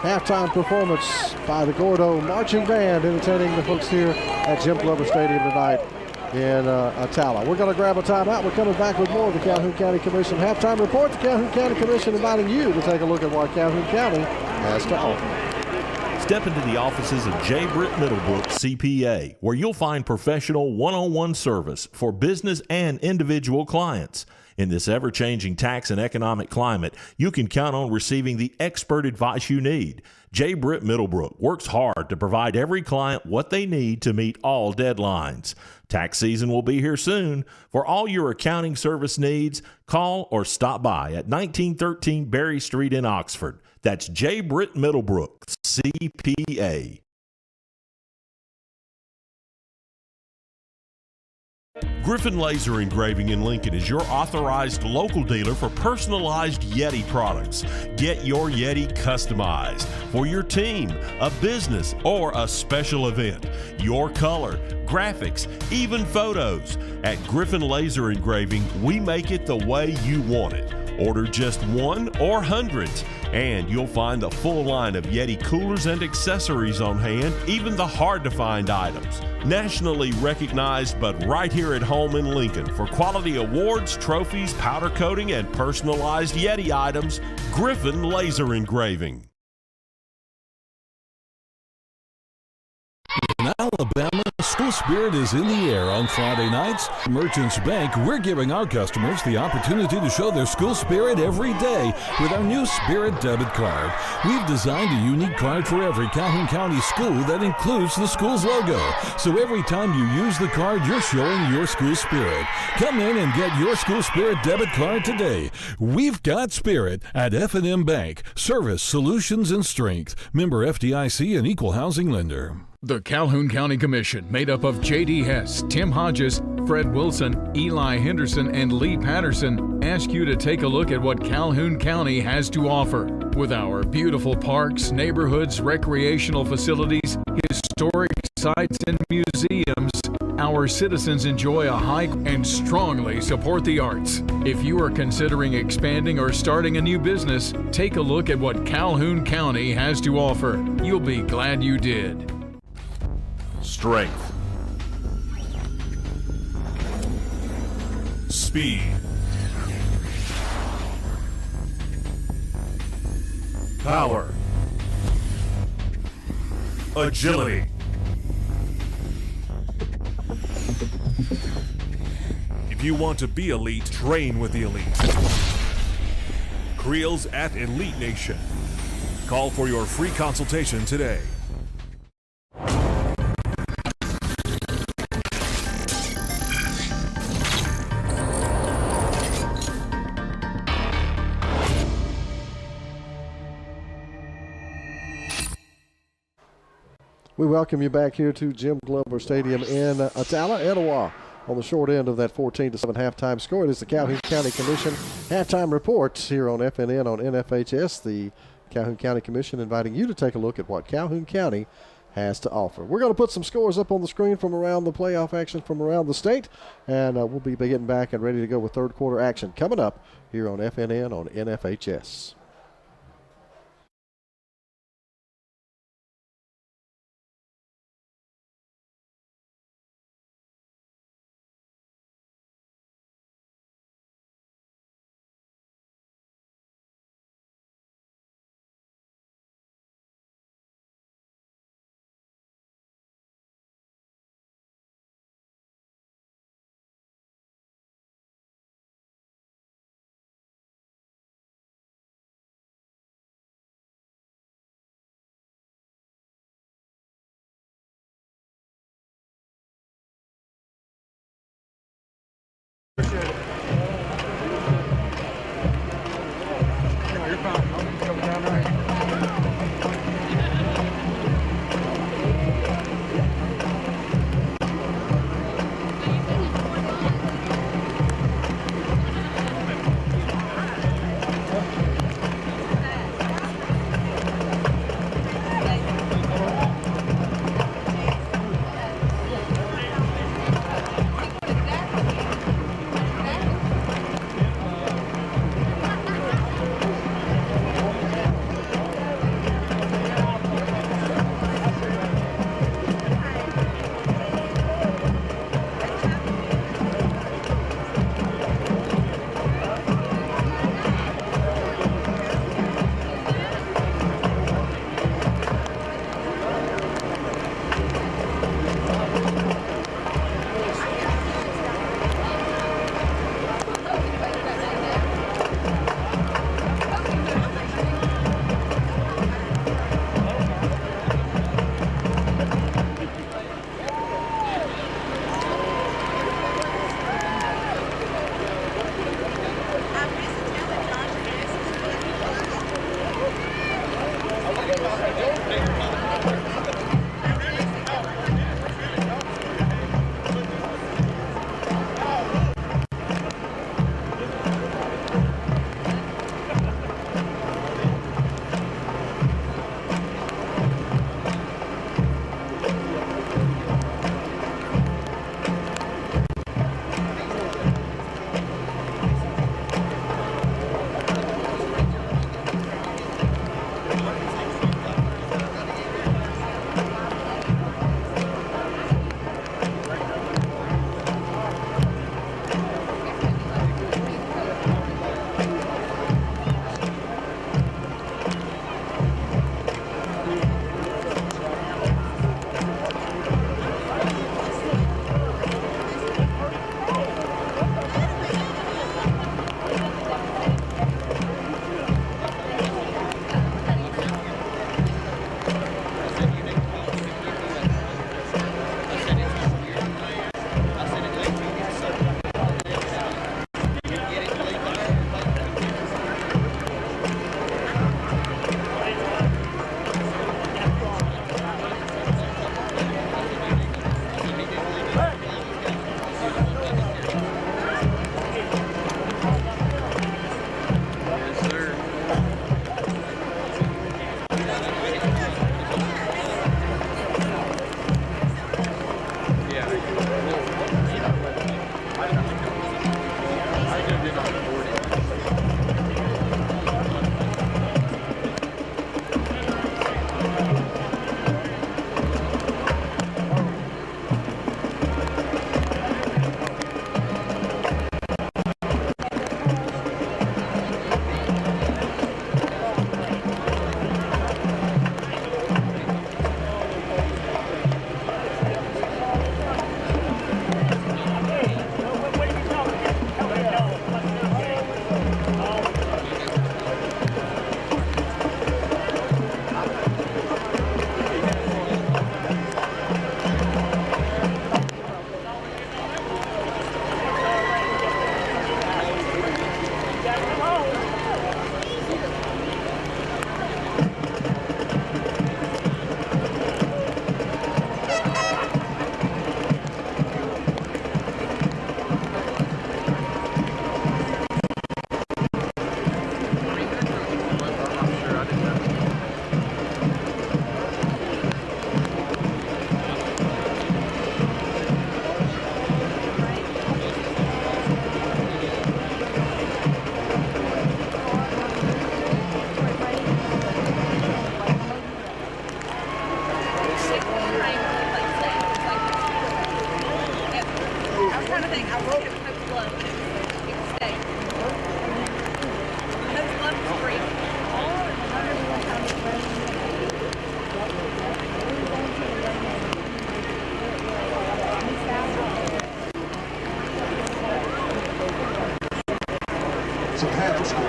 halftime performance by the Gordo Marching Band, entertaining the folks here at Jim Glover Stadium tonight in Attala. We're going to grab a timeout. We're coming back with more of the Calhoun County Commission halftime report. The Calhoun County Commission inviting you to take a look at what Calhoun County has to offer. Step into the offices of J. Britt Middlebrook CPA, where you'll find professional one-on-one service for business and individual clients. In this ever-changing tax and economic climate, you can count on receiving the expert advice you need. J. Britt Middlebrook works hard to provide every client what they need to meet all deadlines. Tax season will be here soon. For all your accounting service needs, call or stop by at 1913 Berry Street in Oxford. That's J. Britt Middlebrook, CPA. Griffin Laser Engraving in Lincoln is your authorized local dealer for personalized Yeti products. Get your Yeti customized for your team, a business, or a special event. Your color, graphics, even photos. At Griffin Laser Engraving, we make it the way you want it. Order just one or hundreds, and you'll find the full line of Yeti coolers and accessories on hand, even the hard-to-find items. Nationally recognized, but right here at home in Lincoln for quality awards, trophies, powder coating, and personalized Yeti items, Griffin Laser Engraving. In Alabama, school spirit is in the air on Friday nights. Merchants Bank, we're giving our customers the opportunity to show their school spirit every day with our new Spirit debit card. We've designed a unique card for every Calhoun County school that includes the school's logo. So every time you use the card, you're showing your school spirit. Come in and get your school spirit debit card today. We've got spirit at F&M Bank. Service, solutions, and strength. Member FDIC and equal housing lender. The Calhoun County Commission, made up of J.D. Hess, Tim Hodges, Fred Wilson, Eli Henderson, and Lee Patterson, ask you to take a look at what Calhoun County has to offer. With our beautiful parks, neighborhoods, recreational facilities, historic sites, and museums, our citizens enjoy a high and strongly support the arts. If you are considering expanding or starting a new business, take a look at what Calhoun County has to offer. You'll be glad you did. Strength, speed, power, agility. If you want to be elite, train with the elite. Creels at Elite Nation. Call for your free consultation today. We welcome you back here to Jim Glover Stadium in Attala, Etowah. On the short end of that 14-7 halftime score, it is the Calhoun County Commission halftime report here on FNN on NFHS. The Calhoun County Commission inviting you to take a look at what Calhoun County has to offer. We're going to put some scores up on the screen from around the playoff action from around the state, and we'll be getting back and ready to go with third quarter action coming up here on FNN on NFHS.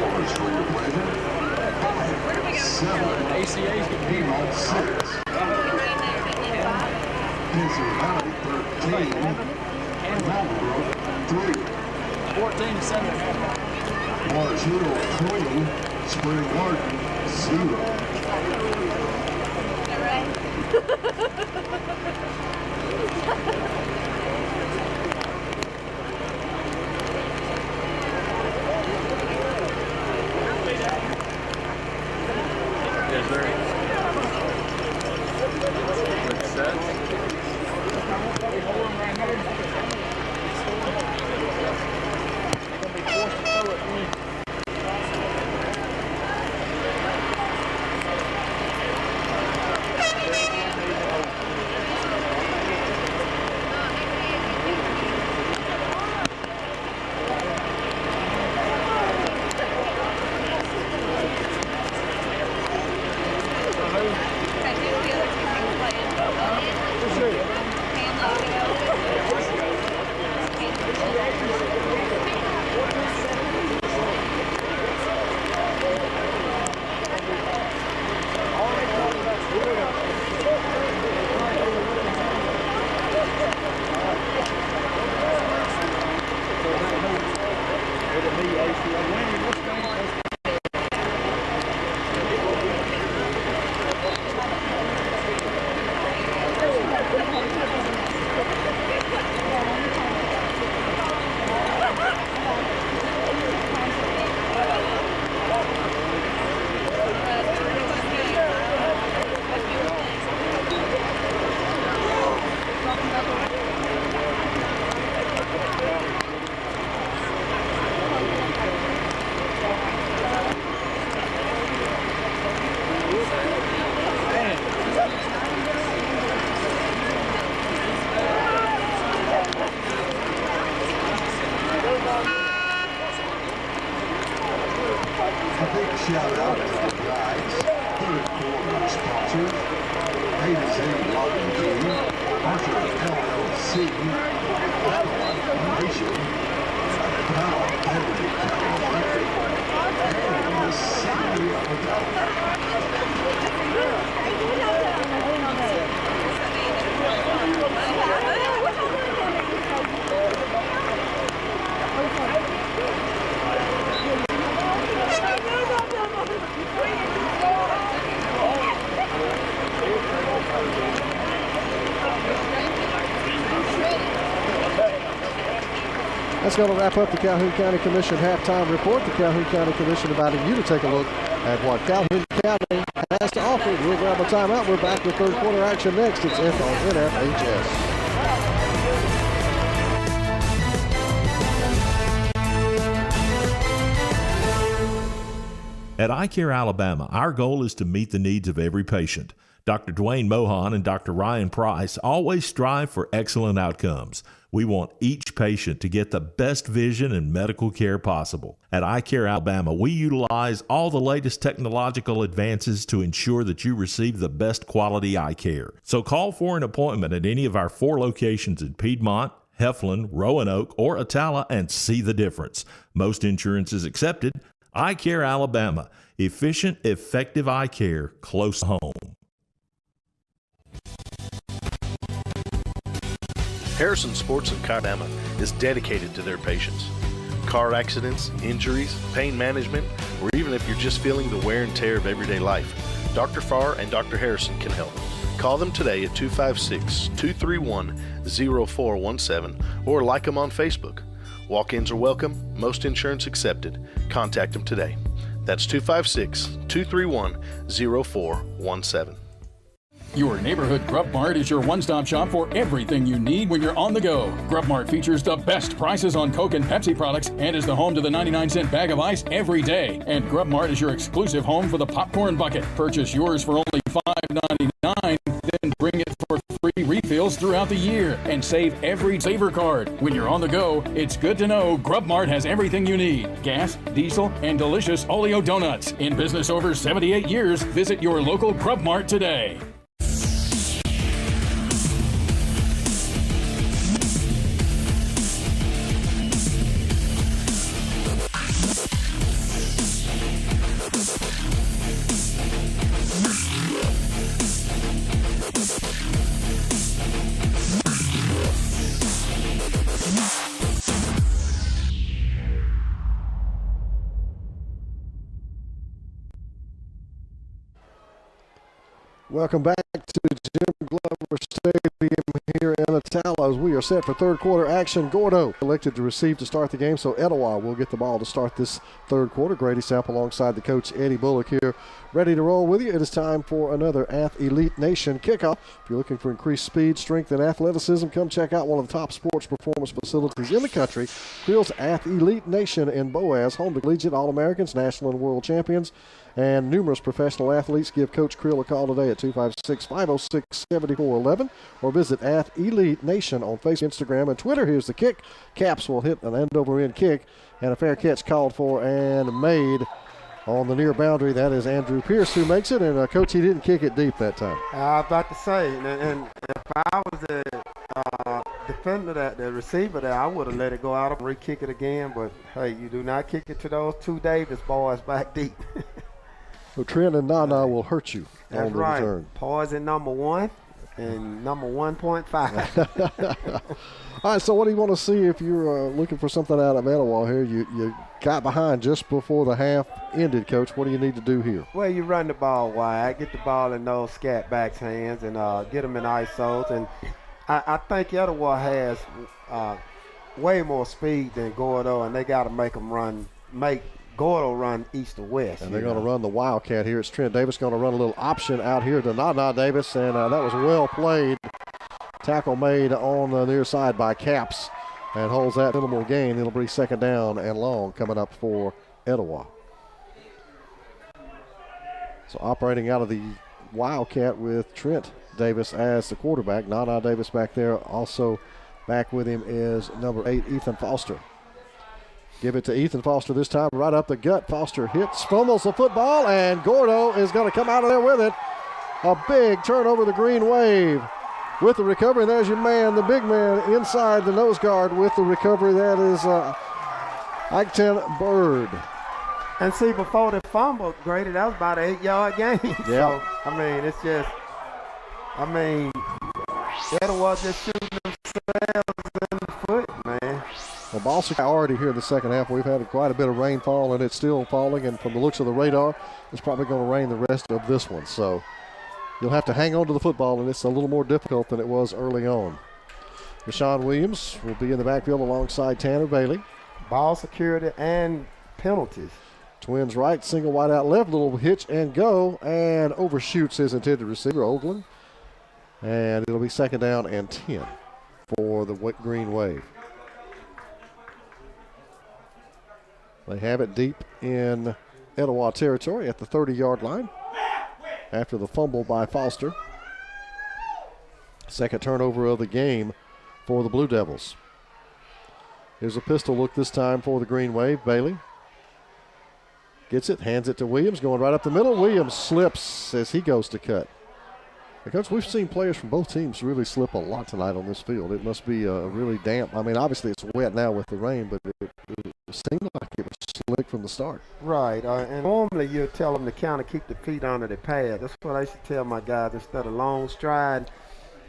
scores for your pleasure. 5-7. Piedmont 6. Desert Valley 13. Marlboro 3. 14-7. Mars Hill 20. Spring Garden 0. Yes, sir. Set. A big shout out to the guys, third quarter sponsors, A-to-Z Lock and Key, Archer LLC, Alkaline Nation, Power Beverage Company, and the City of Adult. That's going to wrap up the Calhoun County Commission halftime report. The Calhoun County Commission inviting you to take a look at what Calhoun County has to offer. We'll grab a timeout. We're back with third quarter action next. It's on NFHS. At iCare Alabama, our goal is to meet the needs of every patient. Dr. Dwayne Mohan and Dr. Ryan Price always strive for excellent outcomes. We want each patient to get the best vision and medical care possible. At iCare Alabama, we utilize all the latest technological advances to ensure that you receive the best quality eye care. So call for an appointment at any of our 4 locations in Piedmont, Heflin, Roanoke, or Atala and see the difference. Most insurance is accepted. iCare Alabama, efficient, effective eye care close to home. Harrison Sports of Alabama is dedicated to their patients. Car accidents, injuries, pain management, or even if you're just feeling the wear and tear of everyday life, Dr. Farr and Dr. Harrison can help. Call them today at 256-231-0417 or like them on Facebook. Walk-ins are welcome, most insurance accepted. Contact them today. That's 256-231-0417. Your neighborhood Grub Mart is your one-stop shop for everything you need when you're on the go. Grub Mart features the best prices on Coke and Pepsi products and is the home to the 99-cent bag of ice every day. And Grub Mart is your exclusive home for the popcorn bucket. Purchase yours for only $5.99, then bring it for free refills throughout the year and save every Saver card. When you're on the go, it's good to know Grub Mart has everything you need. Gas, diesel, and delicious Oleo donuts. In business over 78 years, visit your local Grub Mart today. Welcome back to Jim Glover Stadium here in Attala as we are set for third quarter action. Gordo elected to receive to start the game, so Etowah will get the ball to start this third quarter. Grady Sample alongside the coach Eddie Bullock here, ready to roll with you. It is time for another Elite Nation kickoff. If you're looking for increased speed, strength, and athleticism, come check out one of the top sports performance facilities in the country. Creel's Elite Nation in Boaz, home to collegiate All-Americans, national and world champions, and numerous professional athletes. Give Coach Creel a call today at 256-506-7411 or visit Elite Nation on Facebook, Instagram, and Twitter. Here's the kick. Caps will hit an end-over-end kick, and a fair catch called for and made on the near boundary. That is Andrew Pierce who makes it, and Coach, he didn't kick it deep that time. I was about to say, and if I was the defender, the receiver there, I would have let it go out and re-kick it again, but hey, you do not kick it to those two Davis boys back deep. So Trent and Nana will hurt you That's on the right. return. Poison number 1 and number 1.5. All right, so what do you want to see if you're looking for something out of Etowah here? You got behind just before the half ended, Coach. What do you need to do here? Well, you run the ball wide, get the ball in those scat backs' hands, and get them in ISOs. And I think Etowah has way more speed than Gordo, and they got to make Gordo run east to west. And they're going to run the Wildcat here. It's Trent Davis going to run a little option out here to Nana Davis, and that was well played. Tackle made on the near side by Caps and holds that minimal gain. It'll be second down and long coming up for Etowah. So operating out of the Wildcat with Trent Davis as the quarterback. Nana Davis back there. Also back with him is number 8, Ethan Foster. Give it to Ethan Foster this time, right up the gut. Foster hits, fumbles the football, and Gordo is going to come out of there with it. A big turnover, the Green Wave with the recovery. And there's your man, the big man, inside the nose guard with the recovery. That is Ike-Ten Bird. And see, before the fumble, Grady, that was about an 8-yard gain. Yeah. So, it's just, Etowah just shooting themselves in the foot, man. Well, Balsa already here in the second half. We've had quite a bit of rainfall, and it's still falling. And from the looks of the radar, it's probably going to rain the rest of this one. So you'll have to hang on to the football, and it's a little more difficult than it was early on. Rashawn Williams will be in the backfield alongside Tanner Bailey. Ball security and penalties. Twins right, single wide out left, little hitch and go, and overshoots his intended receiver, Oakland. And it'll be second down and 10 for the Green Wave. They have it deep in Etowah territory at the 30-yard line after the fumble by Foster. Second turnover of the game for the Blue Devils. Here's a pistol look this time for the Green Wave. Bailey gets it, hands it to Williams, going right up the middle. Williams slips as he goes to cut. And Coach, we've seen players from both teams really slip a lot tonight on this field. It must be really damp. Obviously it's wet now with the rain, but it seemed like it was slick from the start. Right, and normally you tell them to kind of keep the feet under the pad. That's what I used to tell my guys instead of long stride.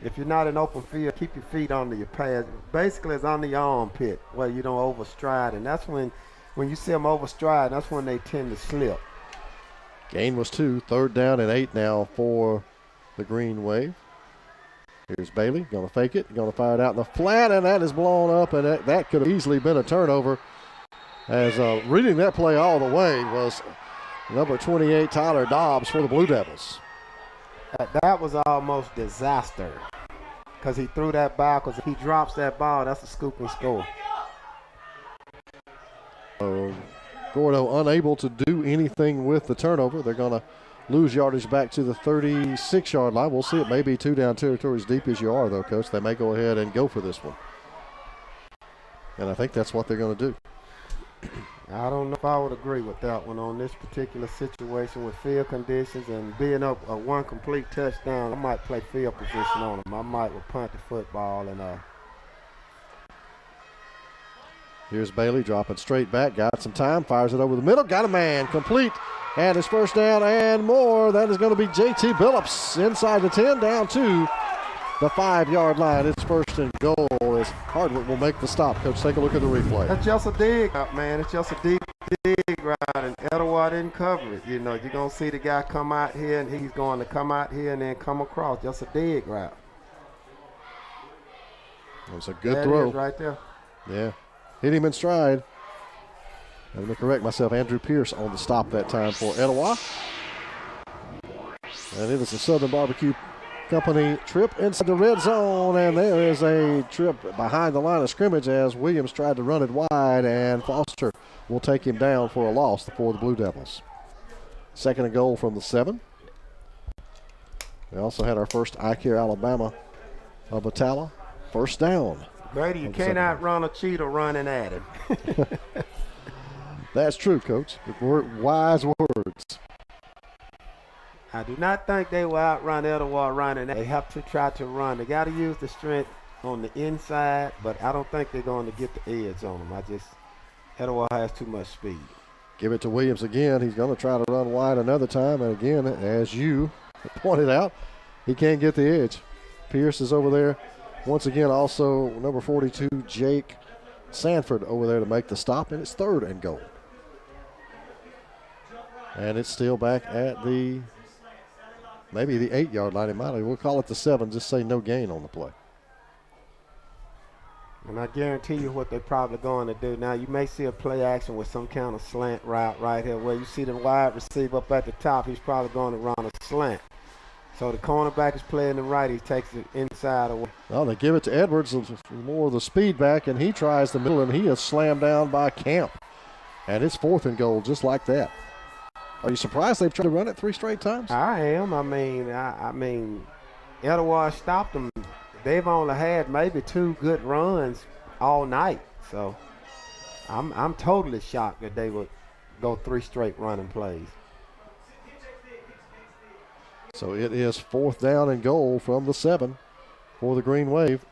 If you're not in open field, keep your feet under your pad. Basically, it's under your armpit where you don't overstride, and that's when you see them overstride, that's when they tend to slip. Gain was 2, third down and 8 now for the Green Wave. Here's Bailey, going to fake it, going to fire it out in the flat, and that is blown up, and that could have easily been a turnover. As reading that play all the way was number 28, Tyler Dobbs for the Blue Devils. That was almost disaster because he threw that ball. Because if he drops that ball, that's a scoop and score. Gordo unable to do anything with the turnover. They're going to lose yardage back to the 36-yard line. We'll see. It may be 2 down territory as deep as you are, though, Coach. They may go ahead and go for this one. And I think that's what they're going to do. I don't know if I would agree with that one on this particular situation with field conditions and being up a one complete touchdown. I might play field position on them. I might punt the football and Here's Bailey dropping straight back, got some time, fires it over the middle, got a man, complete, and his first down and more. That is going to be J.T. Billups inside the 10, down 2 the 5-yard line. It's first and goal as Hardwick will make the stop. Coach, take a look at the replay. That's just a dig out, man. It's just a deep dig route, and Etowah didn't cover it. You know, you're going to see the guy come out here, and he's going to come out here and then come across. Just a dig route. It was a good there throw. It is right there. Yeah. Hit him in stride. Let me correct myself. Andrew Pierce on the stop that time for Etowah. And it is a Southern Barbecue Company trip inside the red zone, and there is a trip behind the line of scrimmage as Williams tried to run it wide, and Foster will take him down for a loss for the Blue Devils. Second and goal from the 7. We also had our first iCare Alabama of Atala. First down. Brady, you cannot run a cheetah running at him. That's true, Coach. Wise words. I do not think they will outrun Etowah running. They have to try to run. They got to use the strength on the inside, but I don't think they're going to get the edge on them. Etowah has too much speed. Give it to Williams again. He's going to try to run wide another time, and again, as you pointed out, he can't get the edge. Pierce is over there. Once again, also number 42, Jake Sanford over there to make the stop, and it's third and goal. And it's still back at maybe the 8-yard line. We'll call it the 7, just say no gain on the play. And I guarantee you what they're probably going to do. Now, you may see a play action with some kind of slant route right here where you see the wide receiver up at the top. He's probably going to run a slant. So the cornerback is playing the right. He takes it inside away. Well, they give it to Edwards, more of the speed back, and he tries the middle, and he is slammed down by Camp. And it's fourth and goal just like that. Are you surprised they've tried to run it 3 straight times? I am. I mean, Etowah stopped them. They've only had maybe 2 good runs all night. So I'm totally shocked that they would go 3 straight running plays. So it is fourth down and goal from the 7 for the Green Wave.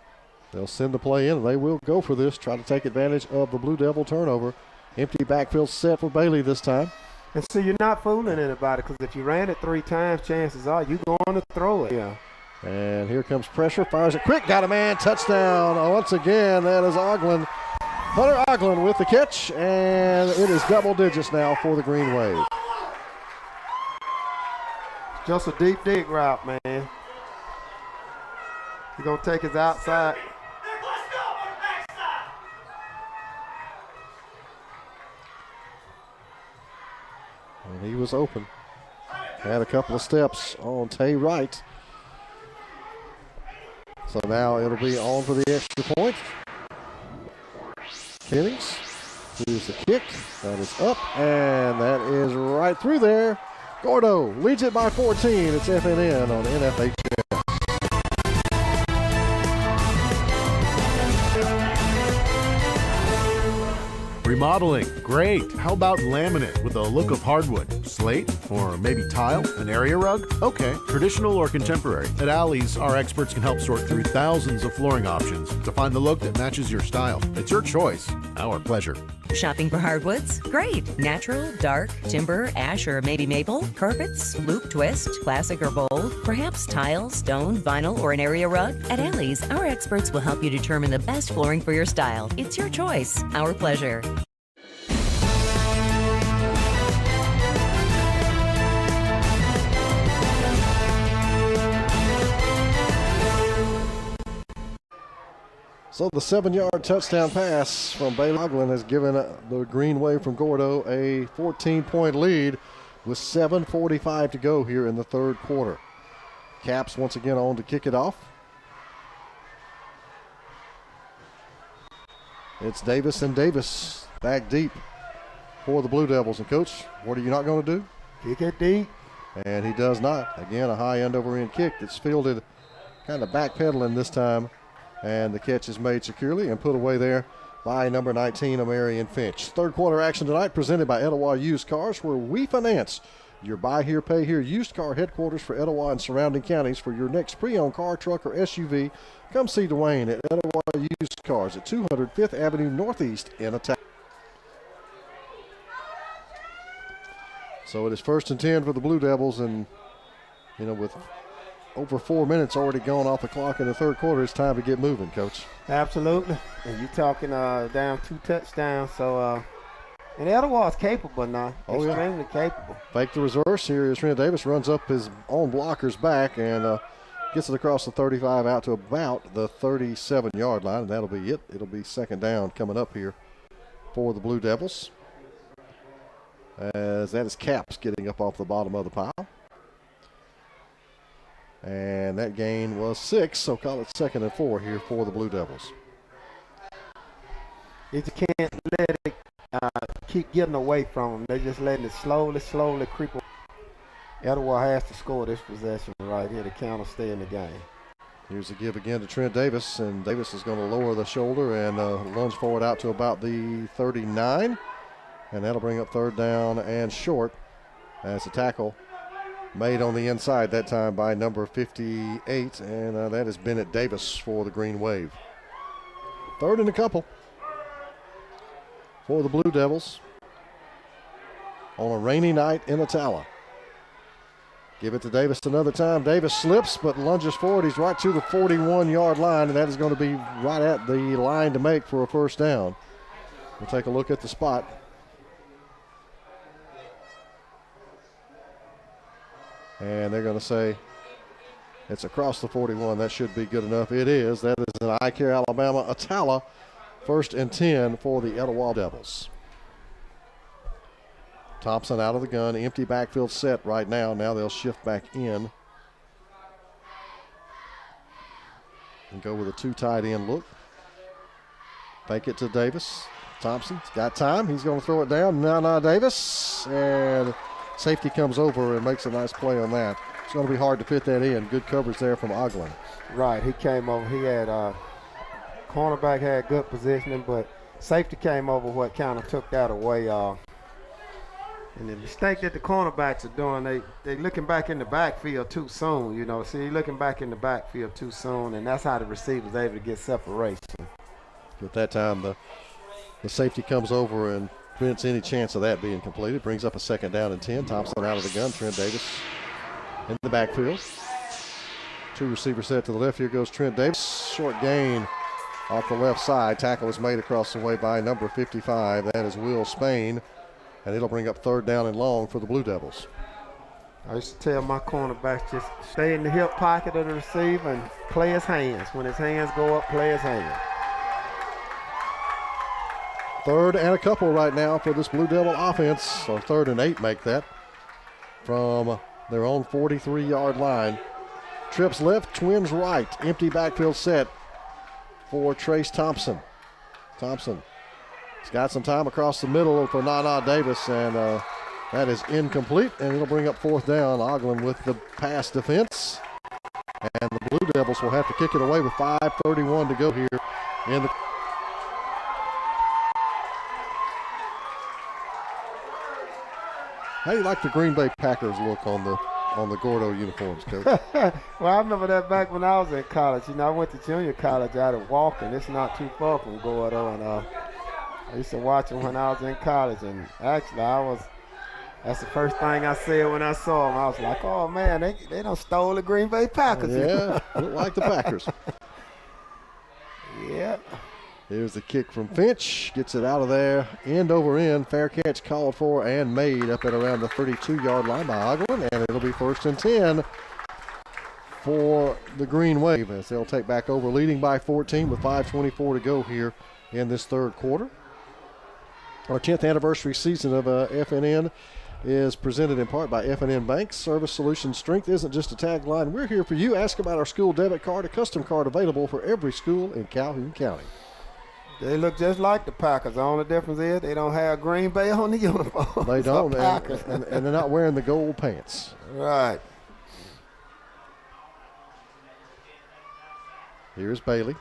They'll send the play in, and they will go for this, try to take advantage of the Blue Devil turnover. Empty backfield set for Bailey this time. And so you're not fooling anybody, because if you ran it 3 times, chances are you're going to throw it. Yeah. And here comes pressure, fires it quick, got a man, touchdown. Once again, that is Oglen. Hunter Oglen with the catch, and it is double digits now for the Green Wave. Just a deep dig route, man. He's going to take his outside. And he was open. Had a couple of steps on Tay Wright. So now it'll be on for the extra point. Kennings, here's the kick. That is up, and that is right through there. Gordo leads it by 14. It's FNN on NFHS. Remodeling, great. How about laminate with a look of hardwood? Slate? Or maybe tile? An area rug? Okay. Traditional or contemporary? At Alley's, our experts can help sort through thousands of flooring options to find the look that matches your style. It's your choice, our pleasure. Shopping for hardwoods? Great. Natural, dark, timber, ash, or maybe maple, carpets, loop, twist, classic or bold, perhaps tile, stone, vinyl, or an area rug? At Alley's, our experts will help you determine the best flooring for your style. It's your choice, our pleasure. So the 7-yard touchdown pass from Bailey Oglen has given the Green Wave from Gordo a 14-point lead with 7:45 to go here in the third quarter. Caps once again on to kick it off. It's Davis and Davis back deep for the Blue Devils. And Coach, what are you not going to do? Kick it deep. And he does not. Again, a high end over end kick that's fielded kind of backpedaling this time. And the catch is made securely and put away there by number 19, Amarian Finch. Third quarter action tonight presented by Etowah Used Cars, where we finance your buy here, pay here used car headquarters for Etowah and surrounding counties. For your next pre-owned car, truck, or SUV, come see Dwayne at Etowah Used Cars at 200 5th Avenue Northeast in Atala. So it is 1st and 10 for the Blue Devils, and with over 4 minutes already gone off the clock in the third quarter. It's time to get moving, Coach. Absolutely. And you're talking down 2 touchdowns. So, and Etowah's capable now. Oh, extremely capable. Fake the reverse here as Trent Davis runs up his own blocker's back and gets it across the 35 out to about the 37-yard line. And that'll be it. It'll be second down coming up here for the Blue Devils, as that is Caps getting up off the bottom of the pile. And that gain was 6, so call it 2nd and 4 here for the Blue Devils. You just can't let it keep getting away from them. They're just letting it slowly creep away. Etowah has to score this possession right here to count to stay in the game. Here's a give again to Trent Davis, and Davis is going to lower the shoulder and lunge forward out to about the 39. And that'll bring up third down and short as the tackle made on the inside that time by number 58, and that is Bennett Davis for the Green Wave. Third and a couple for the Blue Devils on a rainy night in Attala. Give it to Davis another time. Davis slips but lunges forward. He's right to the 41-yard line, and that is going to be right at the line to make for a first down. We'll take a look at the spot. And they're going to say it's across the 41. That should be good enough. It is. That is an I-Care Alabama Attala. 1st and 10 for the Etowah Devils. Thompson out of the gun. Empty backfield set right now. Now they'll shift back in and go with a 2 tight end look. Fake it to Davis. Thompson's got time. He's going to throw it down. Now Davis. And safety comes over and makes a nice play on that. It's going to be hard to fit that in. Good coverage there from Oglen. Right, he came over. He had cornerback had good positioning, but safety came over what kind of took that away. And the mistake that the cornerbacks are doing, they looking back in the backfield too soon. You know, see, looking back in the backfield too soon, and that's how the receiver's able to get separation. At that time, the safety comes over and prevents any chance of that being completed. Brings up a 2nd down and 10. Thompson out of the gun. Trent Davis in the backfield. 2 receivers set to the left. Here goes Trent Davis. Short gain off the left side. Tackle is made across the way by number 55. That is Will Spain. And it'll bring up 3rd down and long for the Blue Devils. I used to tell my cornerbacks, just stay in the hip pocket of the receiver and play his hands. When his hands go up, play his hands. 3rd and a couple right now for this Blue Devil offense. Or 3rd and 8 make that from their own 43-yard line. Trips left, twins right. Empty backfield set for Trace Thompson. Thompson has got some time across the middle for Nana Davis, and that is incomplete, and it'll bring up 4th down. Oglen with the pass defense. And the Blue Devils will have to kick it away with 5:31 to go here in the. How do you like the Green Bay Packers look on the Gordo uniforms, Coach? Well, I remember that back when I was in college. You know, I went to junior college out of Walken. It's not too far from Gordo, and I used to watch them when I was in college. And actually, that's the first thing I said when I saw them. I was like, oh man, they done stole the Green Bay Packers. Yeah, look like the Packers. Yeah. Here's the kick from Finch. Gets it out of there. End over end. Fair catch called for and made up at around the 32-yard line by Oglen. And it'll be 1st and 10 for the Green Wave as they'll take back over, leading by 14 with 5:24 to go here in this 3rd quarter. Our 10th anniversary season of FNN is presented in part by FNN Bank. Service Solutions Strength isn't just a tagline. We're here for you. Ask about our school debit card, a custom card available for every school in Calhoun County. They look just like the Packers. The only difference is they don't have Green Bay on the uniform. They don't, and they're not wearing the gold pants. Right. Here's Bailey.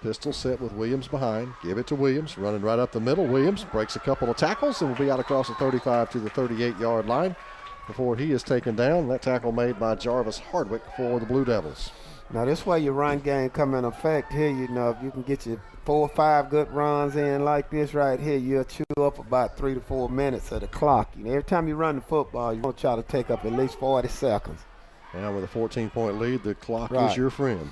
Pistol set with Williams behind. Give it to Williams. Running right up the middle. Williams breaks a couple of tackles and will be out across the 35 to the 38-yard line before he is taken down. That tackle made by Jarvis Hardwick for the Blue Devils. Now, this way your run game come in effect here. You know, if you can get your 4 or 5 good runs in like this right here, you'll chew up about 3 to 4 minutes of the clock. You know, every time you run the football, you want to try to take up at least 40 seconds. Now with a 14-point lead, the clock Right. is your friend.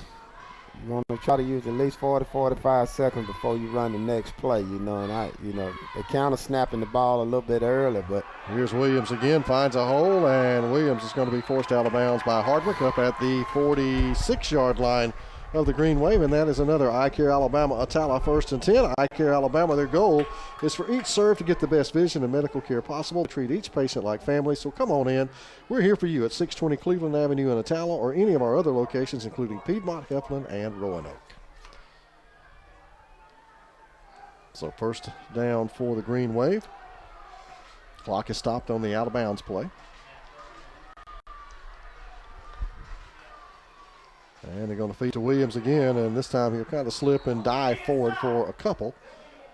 You want to try to use at least 40, 45 seconds before you run the next play, and they counter snapping the ball a little bit early, but Here's Williams again, finds a hole, and Williams is going to be forced out of bounds by Hardwick up at the 46-yard line of the Green Wave, and that is another iCare Alabama Atala 1st and 10. iCare Alabama, their goal is for each serve to get the best vision and medical care possible, treat each patient like family, so come on in. We're here for you at 620 Cleveland Avenue in Atala or any of our other locations, including Piedmont, Heflin, and Roanoke. So first down for the Green Wave. Clock is stopped on the out of bounds play. And they're going to feed to Williams again, and this time he'll kind of slip and dive forward for a couple.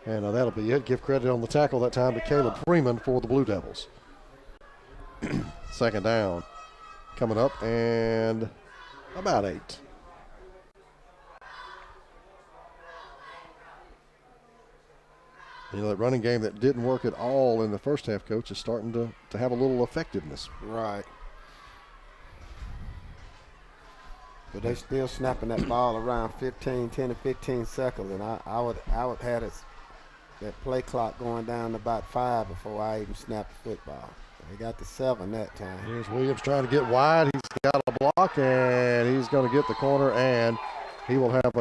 And that'll be it. Give credit on the tackle that time to Caleb Freeman for the Blue Devils. Second down coming up, and about 8. That running game that didn't work at all in the first half, Coach, is starting to have a little effectiveness. right. But they still snapping that ball around 10 to 15 seconds, and I would have that play clock going down to about 5 before I even snap the football. They got the 7 that time. Here's Williams trying to get wide. He's got a block, and he's going to get the corner, and he will have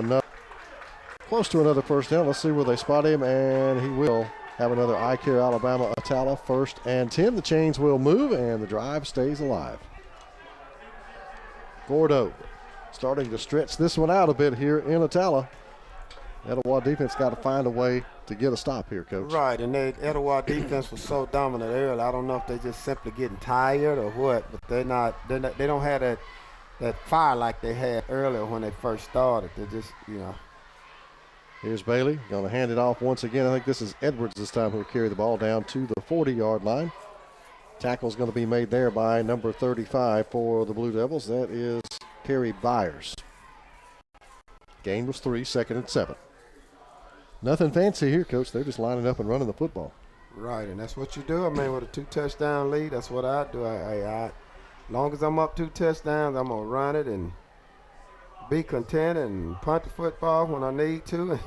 close to another first down. Let's see where they spot him, and he will have another iCare Alabama Atala 1st and 10. The chains will move, and the drive stays alive. Gordo starting to stretch this one out a bit here in Atala. Etowah defense got to find a way to get a stop here, Coach. Right, and the Etowah defense was so dominant early. I don't know if they're just simply getting tired or what, but they don't have that fire like they had earlier when they first started. They just, Here's Bailey going to hand it off once again. I think this is Edwards this time who'll carry the ball down to the 40-yard line. Tackle's going to be made there by number 35 for the Blue Devils. That is Perry Byers. Gain was 3, 2nd and 7. Nothing fancy here, Coach. They're just lining up and running the football. Right, and that's what you do. I mean, with a 2-touchdown lead, that's what I do. As long as I'm up 2 touchdowns, I'm going to run it and be content and punt the football when I need to.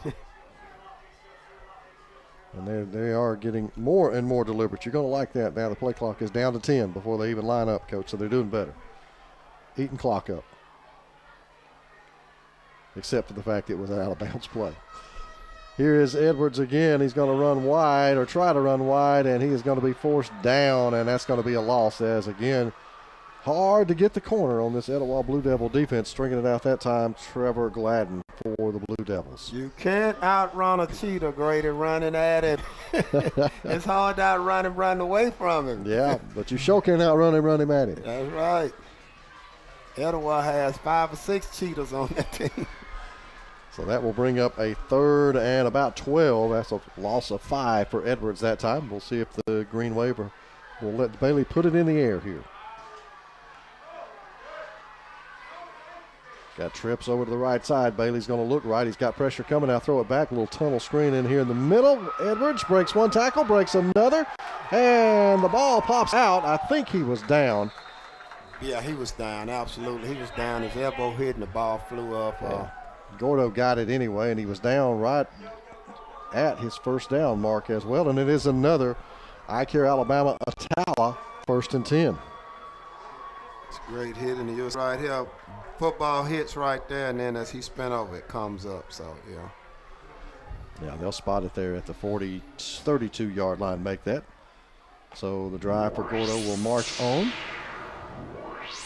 And they are getting more and more deliberate. You're going to like that. Now the play clock is down to 10 before they even line up, Coach, so they're doing better. Eating clock up. Except for the fact it was an out-of-bounds play. Here is Edwards again. He's going to run wide or try to run wide, and he is going to be forced down, and that's going to be a loss as, again, hard to get the corner on this Etowah Blue Devil defense. Stringing it out that time, Trevor Gladden for the Blue Devils. You can't outrun a cheetah, Grady, running at it. It's hard to outrun him, run away from him. Yeah, but you sure can't outrun him, run him at him. That's right. Etowah has 5 or 6 cheetahs on that team. So that will bring up a 3rd and about 12. That's a loss of 5 for Edwards that time. We'll see if the Green Wave will let Bailey put it in the air here. Got trips over to the right side. Bailey's going to look right. He's got pressure coming. Now throw it back. A little tunnel screen in here in the middle. Edwards breaks one tackle, breaks another, and the ball pops out. I think he was down. Yeah, he was down. Absolutely. He was down. His elbow hit and the ball flew up. Gordo got it anyway, and he was down right at his first down mark as well. And it is another iCare Alabama Atala 1st and 10. It's a great hit, and he was right here. Football hits right there, and then as he spin over, it comes up. So, yeah. Yeah, they'll spot it there at the 32-yard line, make that. So the drive for Gordo will march on.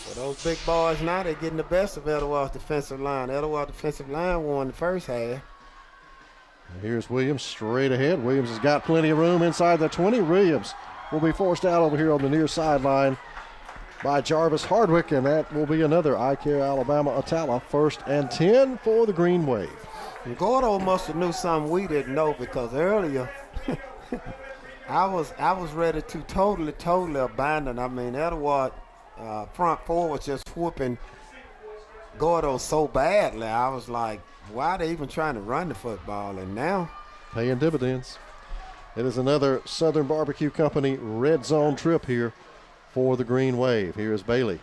Well, those big boys now, they're getting the best of Etowah's defensive line. Etowah's defensive line won the first half. Here's Williams straight ahead. Williams has got plenty of room inside the 20. Williams will be forced out over here on the near sideline by Jarvis Hardwick, and that will be another iCare Alabama Atala 1st and 10 for the Green Wave. And Gordo must have knew something we didn't know, because earlier I was ready to totally abandon. I mean, Etowah front four was just whooping Gordo so badly. I was like, why are they even trying to run the football? And now paying dividends. It is another Southern Barbecue Company red zone trip here for the Green Wave. Here is Bailey.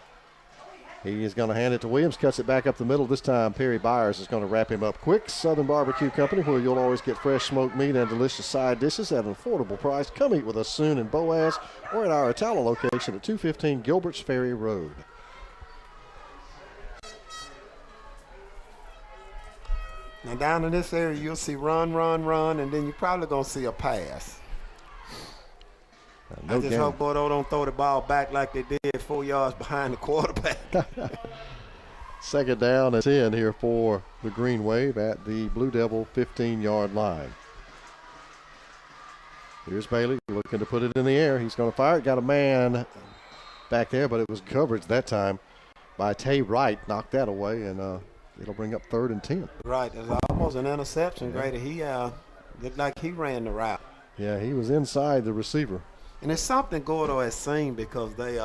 He is going to hand it to Williams, cuts it back up the middle. This time, Perry Byers is going to wrap him up quick. Southern Barbecue Company, where you'll always get fresh smoked meat and delicious side dishes at an affordable price. Come eat with us soon in Boaz or at our Atala location at 215 Gilbert's Ferry Road. Now down in this area, you'll see run, and then you're probably going to see a pass. I just hope Bordeaux don't throw the ball back like they did 4 yards behind the quarterback. Second down and 10 here for the Green Wave at the Blue Devil 15-yard line. Here's Bailey looking to put it in the air. He's going to fire it. Got a man back there, but it was coverage that time by Tay Wright. Knocked that away, and it'll bring up 3rd and 10. Right. It's almost an interception, Grady. He looked like he ran the route. Yeah, he was inside the receiver. And it's something Gordo has seen because they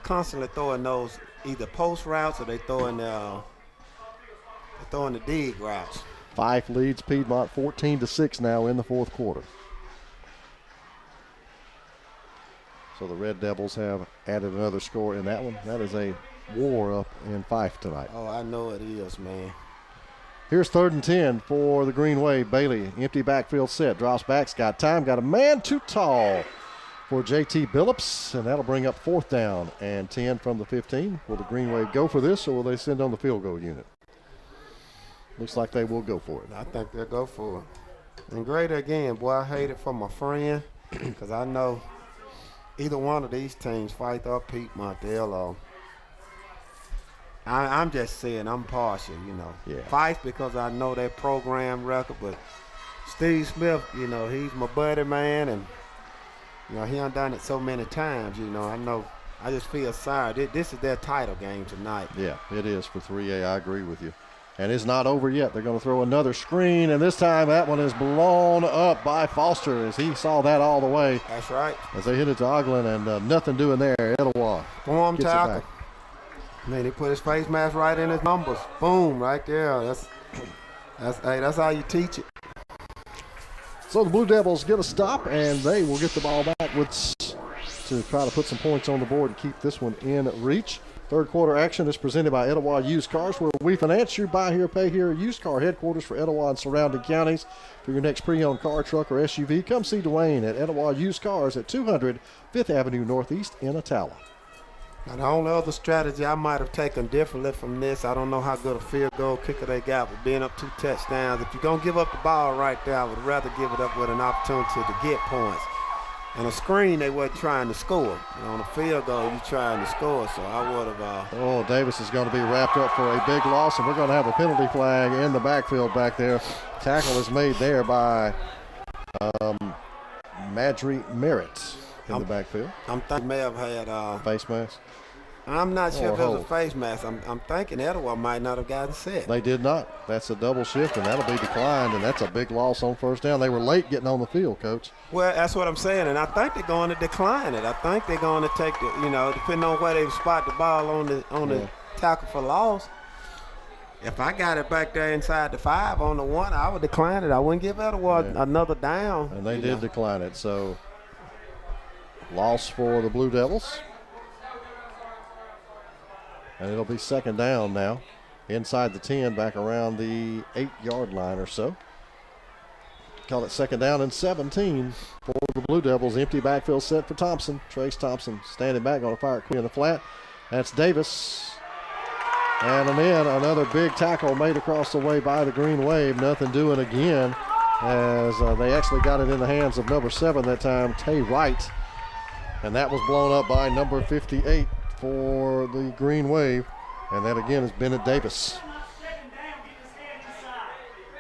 constantly throwing those either post routes or they throwing the dig routes. Fife leads Piedmont 14-6 now in the fourth quarter. So the Red Devils have added another score in that one. That is a war up in Fife tonight. Oh, I know it is, man. Here's 3rd and 10 for the Green Wave. Bailey, empty backfield set, drops back, got time, got a man too tall for J.T. Billups, and that'll bring up 4th down and 10 from the 15. Will the Green Wave go for this, or will they send on the field goal unit? Looks like they will go for it. I think they'll go for it. And Grady, again, boy, I hate it for my friend because I know either one of these teams, Fife or Piedmont, they'll I'm just saying I'm partial, you know. Yeah. Fife because I know their program record, but Steve Smith, you know, he's my buddy, man, and, you know, he done it so many times, you know. I just feel sorry. This is their title game tonight. Yeah, it is for 3A. I agree with you. And it's not over yet. They're going to throw another screen, and this time that one is blown up by Foster as he saw that all the way. That's right. As they hit it to Oglen, and nothing doing there. Etowah form gets tackle. it back. Man, he put his face mask right in his numbers. Boom, right there. That's how you teach it. So the Blue Devils get a stop, and they will get the ball backwards to try to put some points on the board and keep this one in reach. Third quarter action is presented by Etowah Used Cars, where we finance your buy here, pay here used car headquarters for Etowah and surrounding counties. For your next pre-owned car, truck, or SUV, come see Dwayne at Etowah Used Cars at 200 5th Avenue Northeast in Atala. Now, the only other strategy I might have taken differently from this, I don't know how good a field goal kicker they got with being up 2 touchdowns. If you're going to give up the ball right there, I would rather give it up with an opportunity to get points. And a screen, they weren't trying to score. You know, on a field goal, you're trying to score, so I would have. Davis is going to be wrapped up for a big loss, and we're going to have a penalty flag in the backfield back there. Tackle is made there by Madry Merritt in the backfield. I'm thinking may have had face mask. I'm not sure if it was a face mask. I'm thinking Etowah might not have gotten set. They did not. That's a double shift, and that'll be declined, and that's a big loss on first down. They were late getting on the field, Coach. Well, that's what I'm saying, and I think they're going to decline it. I think they're going to take the, you know, depending on where they spot the ball on the tackle for loss. If I got it back there inside the 5 on the 1, I would decline it. I wouldn't give Etowah another down. And they did decline it, so loss for the Blue Devils. And it'll be second down now. Inside the 10, back around the 8-yard line or so. Call it second down and 17 for the Blue Devils. Empty backfield set for Thompson. Trace Thompson standing back, going to fire it quick in the flat. That's Davis. And then another big tackle made across the way by the Green Wave. Nothing doing again as they actually got it in the hands of number 7 that time, Tay Wright. And that was blown up by number 58 for the Green Wave. And that again is Bennett Davis.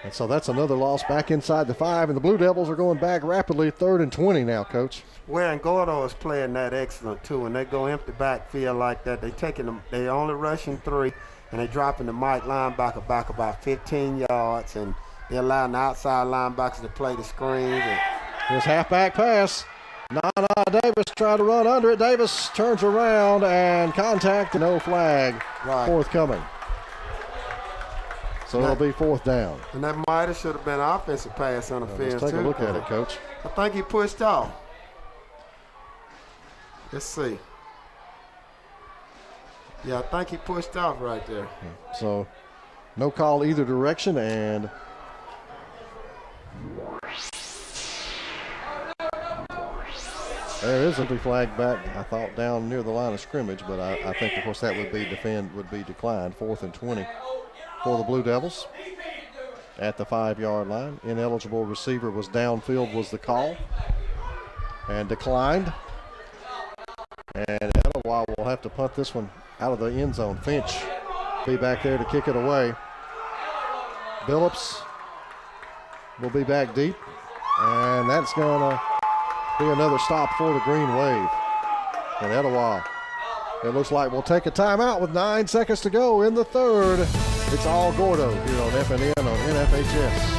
And so that's another loss back inside the 5, and the Blue Devils are going back rapidly. 3rd and 20 now, Coach. Well, and Gordo is playing that excellent too. When they go empty backfield like that, they only rushing 3, and they dropping the Mike linebacker back about 15 yards, and they're allowing the outside linebackers to play the screens. Here's halfback pass. Davis tried to run under it. Davis turns around and contact, no flag forthcoming. So it'll be 4th down. And that might have should have been an offensive pass on the field. Let's take a look at it, Coach. I think he pushed off. Let's see. Yeah, I think he pushed off right there. So no call either direction, and there is a flag back, I thought, down near the line of scrimmage, but I think, of course, that would be declined. 4th and 20 for the Blue Devils at the 5-yard line. Ineligible receiver was downfield was the call, and declined. And Etowah will have to punt this one out of the end zone. Finch be back there to kick it away. Billups will be back deep, and that's going to be another stop for the Green Wave. And Etowah, it looks like we'll take a timeout with 9 seconds to go in the third. It's all Gordo here on FNN on NFHS.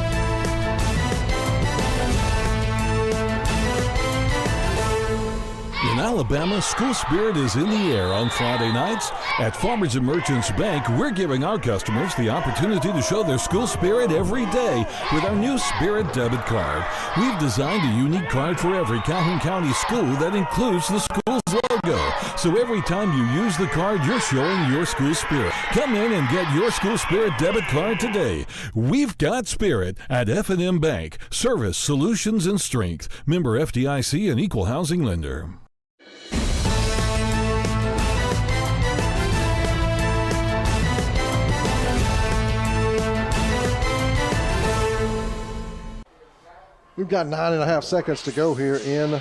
In Alabama, school spirit is in the air on Friday nights. At Farmers and Merchants Bank, we're giving our customers the opportunity to show their school spirit every day with our new Spirit debit card. We've designed a unique card for every Calhoun County school that includes the school's logo. So every time you use the card, you're showing your school spirit. Come in and get your school spirit debit card today. We've got spirit at F&M Bank. Service, solutions, and strength. Member FDIC and equal housing lender. We've got 9.5 seconds to go here in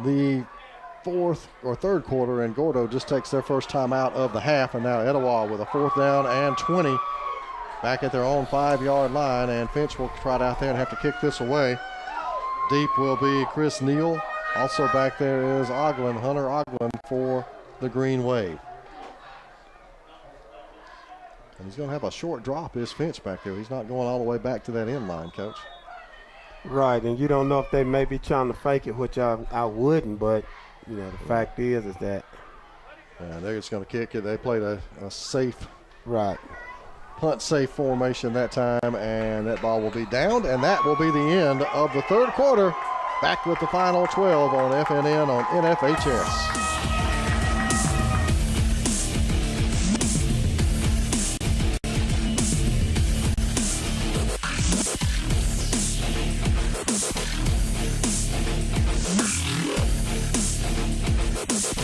the third quarter, and Gordo just takes their first time out of the half, and now Etowah with a 4th down and 20 back at their own 5-yard line, and Finch will try it out there and have to kick this away. Deep will be Chris Neal. Also back there is Hunter Oglen for the Green Wave. And he's going to have a short drop, is Finch back there. He's not going all the way back to that end line, Coach. Right, and you don't know if they may be trying to fake it, which I wouldn't, but, you know, the fact is that. And they're just going to kick it. They played a safe, right, punt safe formation that time, and that ball will be downed, and that will be the end of the third quarter. Back with the final 12 on FNN on NFHS.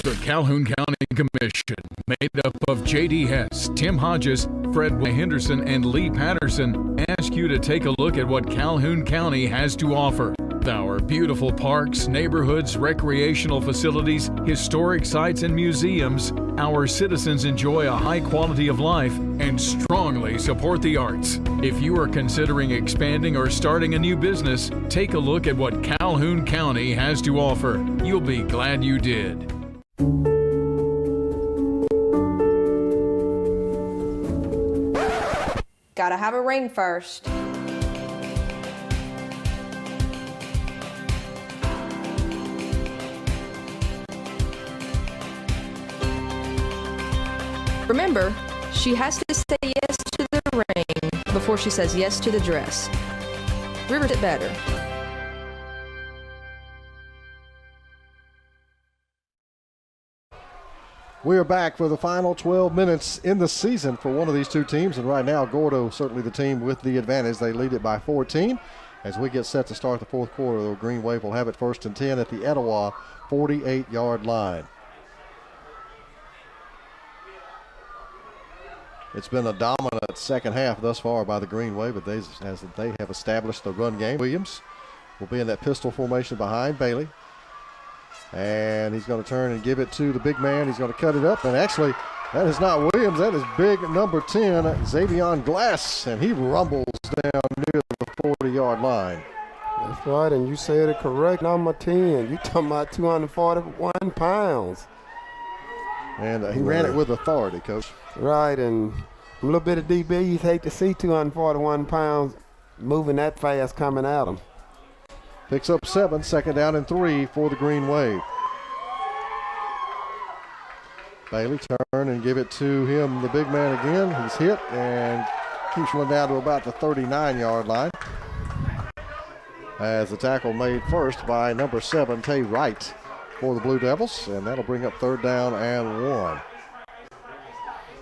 The Calhoun County Commission, made up of J.D. Hess, Tim Hodges, Fred Henderson, and Lee Patterson, ask you to take a look at what Calhoun County has to offer. Our beautiful parks, neighborhoods, recreational facilities, historic sites, and museums, our citizens enjoy a high quality of life and strongly support the arts. If you are considering expanding or starting a new business, take a look at what Calhoun County has to offer. You'll be glad you did. Gotta have a ring first. Remember, she has to say yes to the ring before she says yes to the dress. Rivers it better. We are back for the final 12 minutes in the season for one of these two teams, and right now Gordo certainly the team with the advantage. They lead it by 14. As we get set to start the fourth quarter, the Green Wave will have it 1st and 10 at the Etowah 48-yard line. It's been a dominant second half thus far by the Green Wave, but as they have established the run game. Williams will be in that pistol formation behind Bailey. And he's going to turn and give it to the big man. He's going to cut it up. And actually, that is not Williams. That is big number 10, Xavion Glass. And he rumbles down near the 40-yard line. That's right, and you said it correct. Number 10. You talking about 241 pounds. And he ran it with authority, Coach. Right, and a little bit of DB, you'd hate to see 241 pounds moving that fast coming at him. Picks up 7, 2nd down and 3 for the Green Wave. Bailey turn and give it to him, the big man again. He's hit and keeps running down to about the 39-yard line. As the tackle made first by number 7, Tay Wright for the Blue Devils, and that'll bring up 3rd down and 1.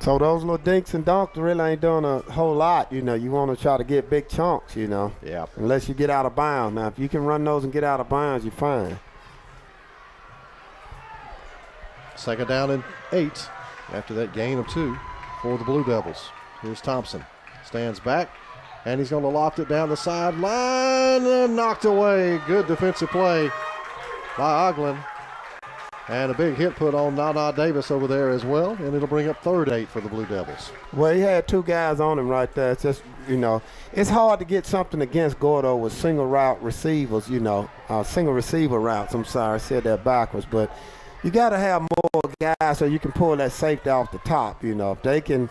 So those little dinks and dunks really ain't doing a whole lot. You know, you want to try to get big chunks, you know. Yeah. Unless you get out of bounds. Now, if you can run those and get out of bounds, you're fine. Second down and 8 after that gain of 2 for the Blue Devils. Here's Thompson. Stands back, and he's going to loft it down the sideline and knocked away. Good defensive play by Oglen. And a big hit put on Nana Davis over there as well, and it'll bring up 3rd 8 for the Blue Devils. Well, he had 2 guys on him right there. It's just, you know, it's hard to get something against Gordo with single route receivers, you know, single receiver routes. I'm sorry, I said that backwards, but you got to have more guys so you can pull that safety off the top, you know. If they can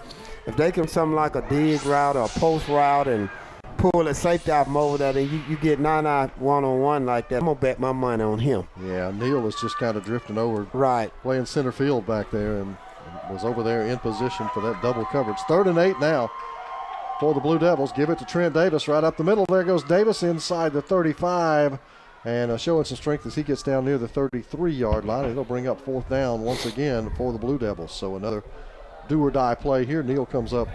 something like a dig route or a post route and pull that safety out from over there, and you get Nana one-on-one like that, I'm going to bet my money on him. Yeah, Neal is just kind of drifting over. Right. Playing center field back there and was over there in position for that double coverage. 3rd and 8 now for the Blue Devils. Give it to Trent Davis right up the middle. There goes Davis inside the 35 and showing some strength as he gets down near the 33-yard line. It'll bring up 4th down once again for the Blue Devils. So another do-or-die play here. Neal comes up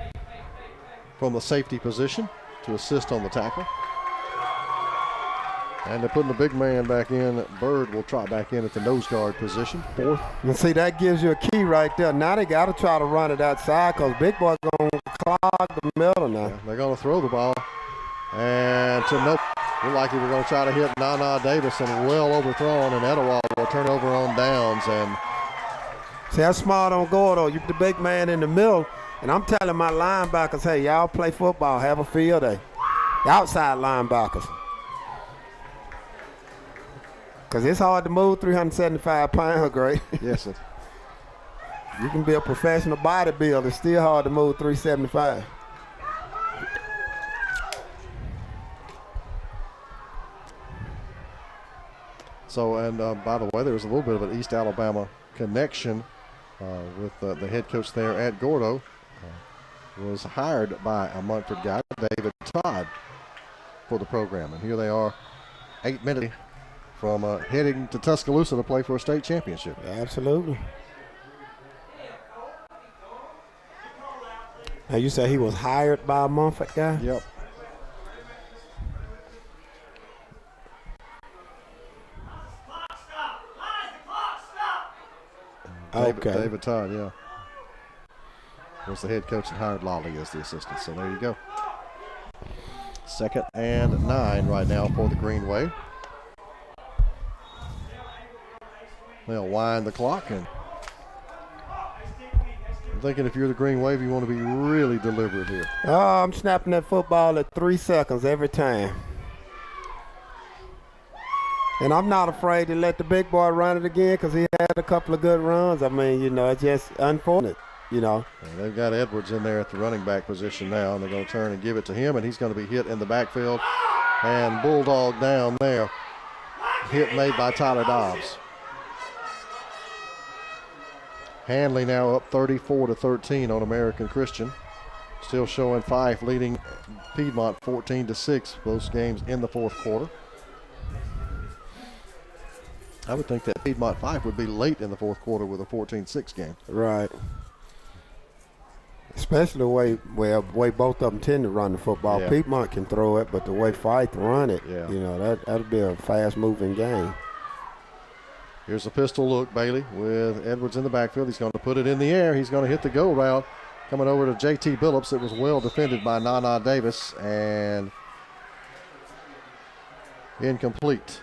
from the safety position to assist on the tackle. And they're putting the big man back in. Bird will trot back in at the nose guard position. 4th. And see, that gives you a key right there. Now they got to try to run it outside because Big Boy going to clog the middle now. Yeah, they're going to throw the ball. And to nope. Looked like he was going to try to hit Nana Davis and well overthrown, and Etowah will turn over on downs. And see, that's smart on Gordo. You put the big man in the middle. And I'm telling my linebackers, hey, y'all play football, have a field day. The outside linebackers. Because it's hard to move 375 pounds, Gray. Yes, sir. You can be a professional bodybuilder. It's still hard to move 375. So, and by the way, there's a little bit of an East Alabama connection with the head coach there at Gordo. Was hired by a Munford guy, David Todd, for the program. And here they are, 8 minutes from heading to Tuscaloosa to play for a state championship. Absolutely. Now, you say he was hired by a Munford guy? Yep. Okay. David Todd, yeah. Was the head coach and hired Lolly as the assistant. So there you go. 2nd and 9 right now for the Green Wave. They'll wind the clock, and I'm thinking if you're the Green Wave, you want to be really deliberate here. Oh, I'm snapping that football at 3 seconds every time. And I'm not afraid to let the big boy run it again because he had a couple of good runs. I mean, you know, it's just unfortunate, you know. And they've got Edwards in there at the running back position now, and they're going to turn and give it to him, and he's going to be hit in the backfield and bulldog down there. Hit made by Tyler Dobbs. Handley now up 34-13 on American Christian. Still showing Fife leading Piedmont 14-6. Both games in the 4th quarter. I would think that Piedmont Fife would be late in the 4th quarter with a 14-6 game. Right. Especially the way both of them tend to run the football. Yeah. Piedmont can throw it, but the way Fife run it, Yeah. you know, that'll be a fast-moving game. Here's a pistol look, Bailey, with Edwards in the backfield. He's going to put it in the air. He's going to hit the go route. Coming over to J.T. Billups. It was well defended by Nana Davis, and incomplete.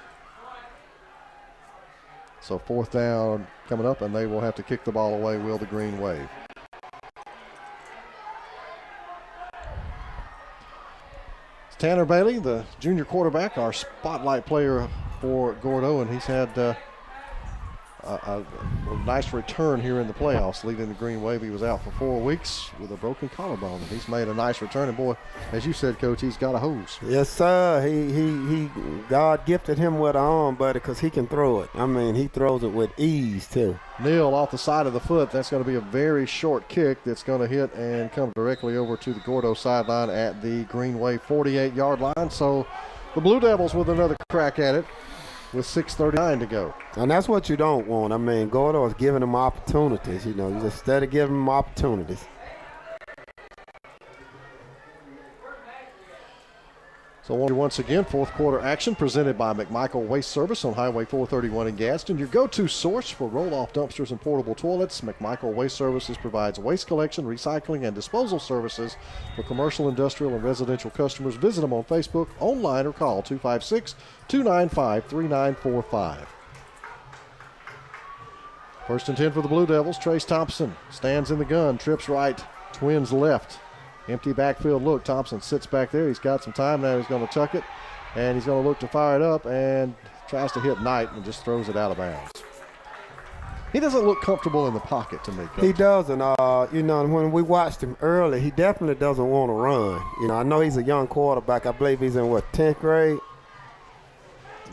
So 4th down coming up, and they will have to kick the ball away, will the Green Wave. It's Tanner Bailey, the junior quarterback, our spotlight player for Gordo, and he's had a nice return here in the playoffs, leading the Green Wave. He was out for 4 weeks with a broken collarbone, and he's made a nice return. And boy, as you said, Coach, he's got a hose. Yes, sir. He God gifted him with an arm, buddy, because he can throw it. I mean, he throws it with ease too. Neal off the side of the foot. That's going to be a very short kick that's going to hit and come directly over to the Gordo sideline at the Green Wave 48-yard line. So the Blue Devils with another crack at it with 6:39 to go. And that's what you don't want. I mean, Gordo is giving them opportunities. You know, you just instead of giving them opportunities. So once again, fourth quarter action presented by McMichael Waste Service on Highway 431 in Gadsden. Your go-to source for roll-off dumpsters and portable toilets. McMichael Waste Services provides waste collection, recycling, and disposal services for commercial, industrial, and residential customers. Visit them on Facebook, online, or call 256-295-3945. First and 10 for the Blue Devils. Trace Thompson stands in the gun, trips right, twins left. Empty backfield look. Thompson sits back there. He's got some time now. He's going to tuck it, and he's going to look to fire it up and tries to hit Knight and just throws it out of bounds. He doesn't look comfortable in the pocket to me, Coach. He doesn't. When we watched him early, he definitely doesn't want to run. I know he's a young quarterback. I believe he's in, 10th grade?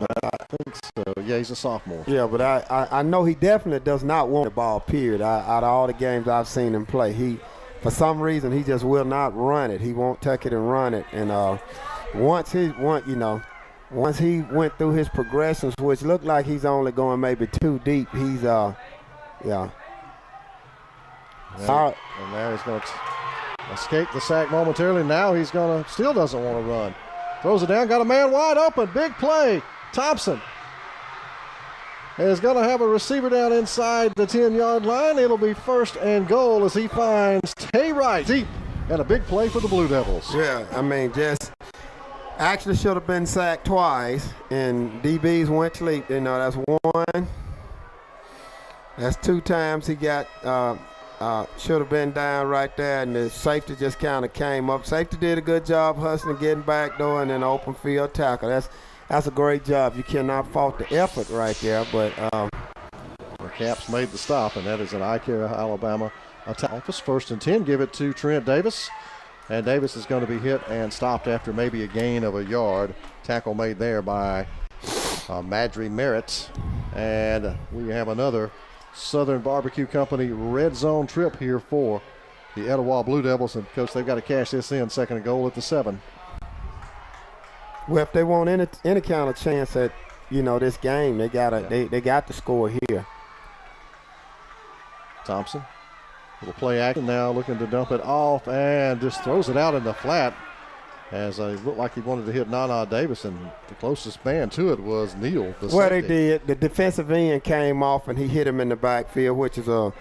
I think so. Yeah, he's a sophomore. Yeah, but I know he definitely does not want the ball, period. Out of all the games I've seen him play, for some reason, he just will not run it. He won't tuck it and run it. And once he went through his progressions, which looked like he's only going maybe too deep, he's yeah. And now he's going to escape the sack momentarily. Now he's going to still doesn't want to run. Throws it down. Got a man wide open. Big play. Thompson is going to have a receiver down inside the 10-yard line. It'll be first and goal as he finds Tay Wright deep, and a big play for the Blue Devils. Yeah, just actually should have been sacked twice, and DBs went to sleep. That's one. That's 2 times he got should have been down right there, and the safety just kind of came up. Safety did a good job hustling, getting back door, and then open field tackle. That's a great job. You cannot fault the effort right there, but the Caps made the stop, and that is an iCare Alabama attack. First and 10, give it to Trent Davis, and Davis is going to be hit and stopped after maybe a gain of a yard. Tackle made there by Madry Merritt, and we have another Southern Barbecue Company red zone trip here for the Etowah Blue Devils, and Coach, they've got to cash this in. Second and goal at the 7. Well, if they want any kind of chance at this game, they got to score here. Thompson, little play action now, looking to dump it off and just throws it out in the flat, as it looked like he wanted to hit Nana Davis, and the closest man to it was Neal. They did. The defensive end came off and he hit him in the backfield, which is a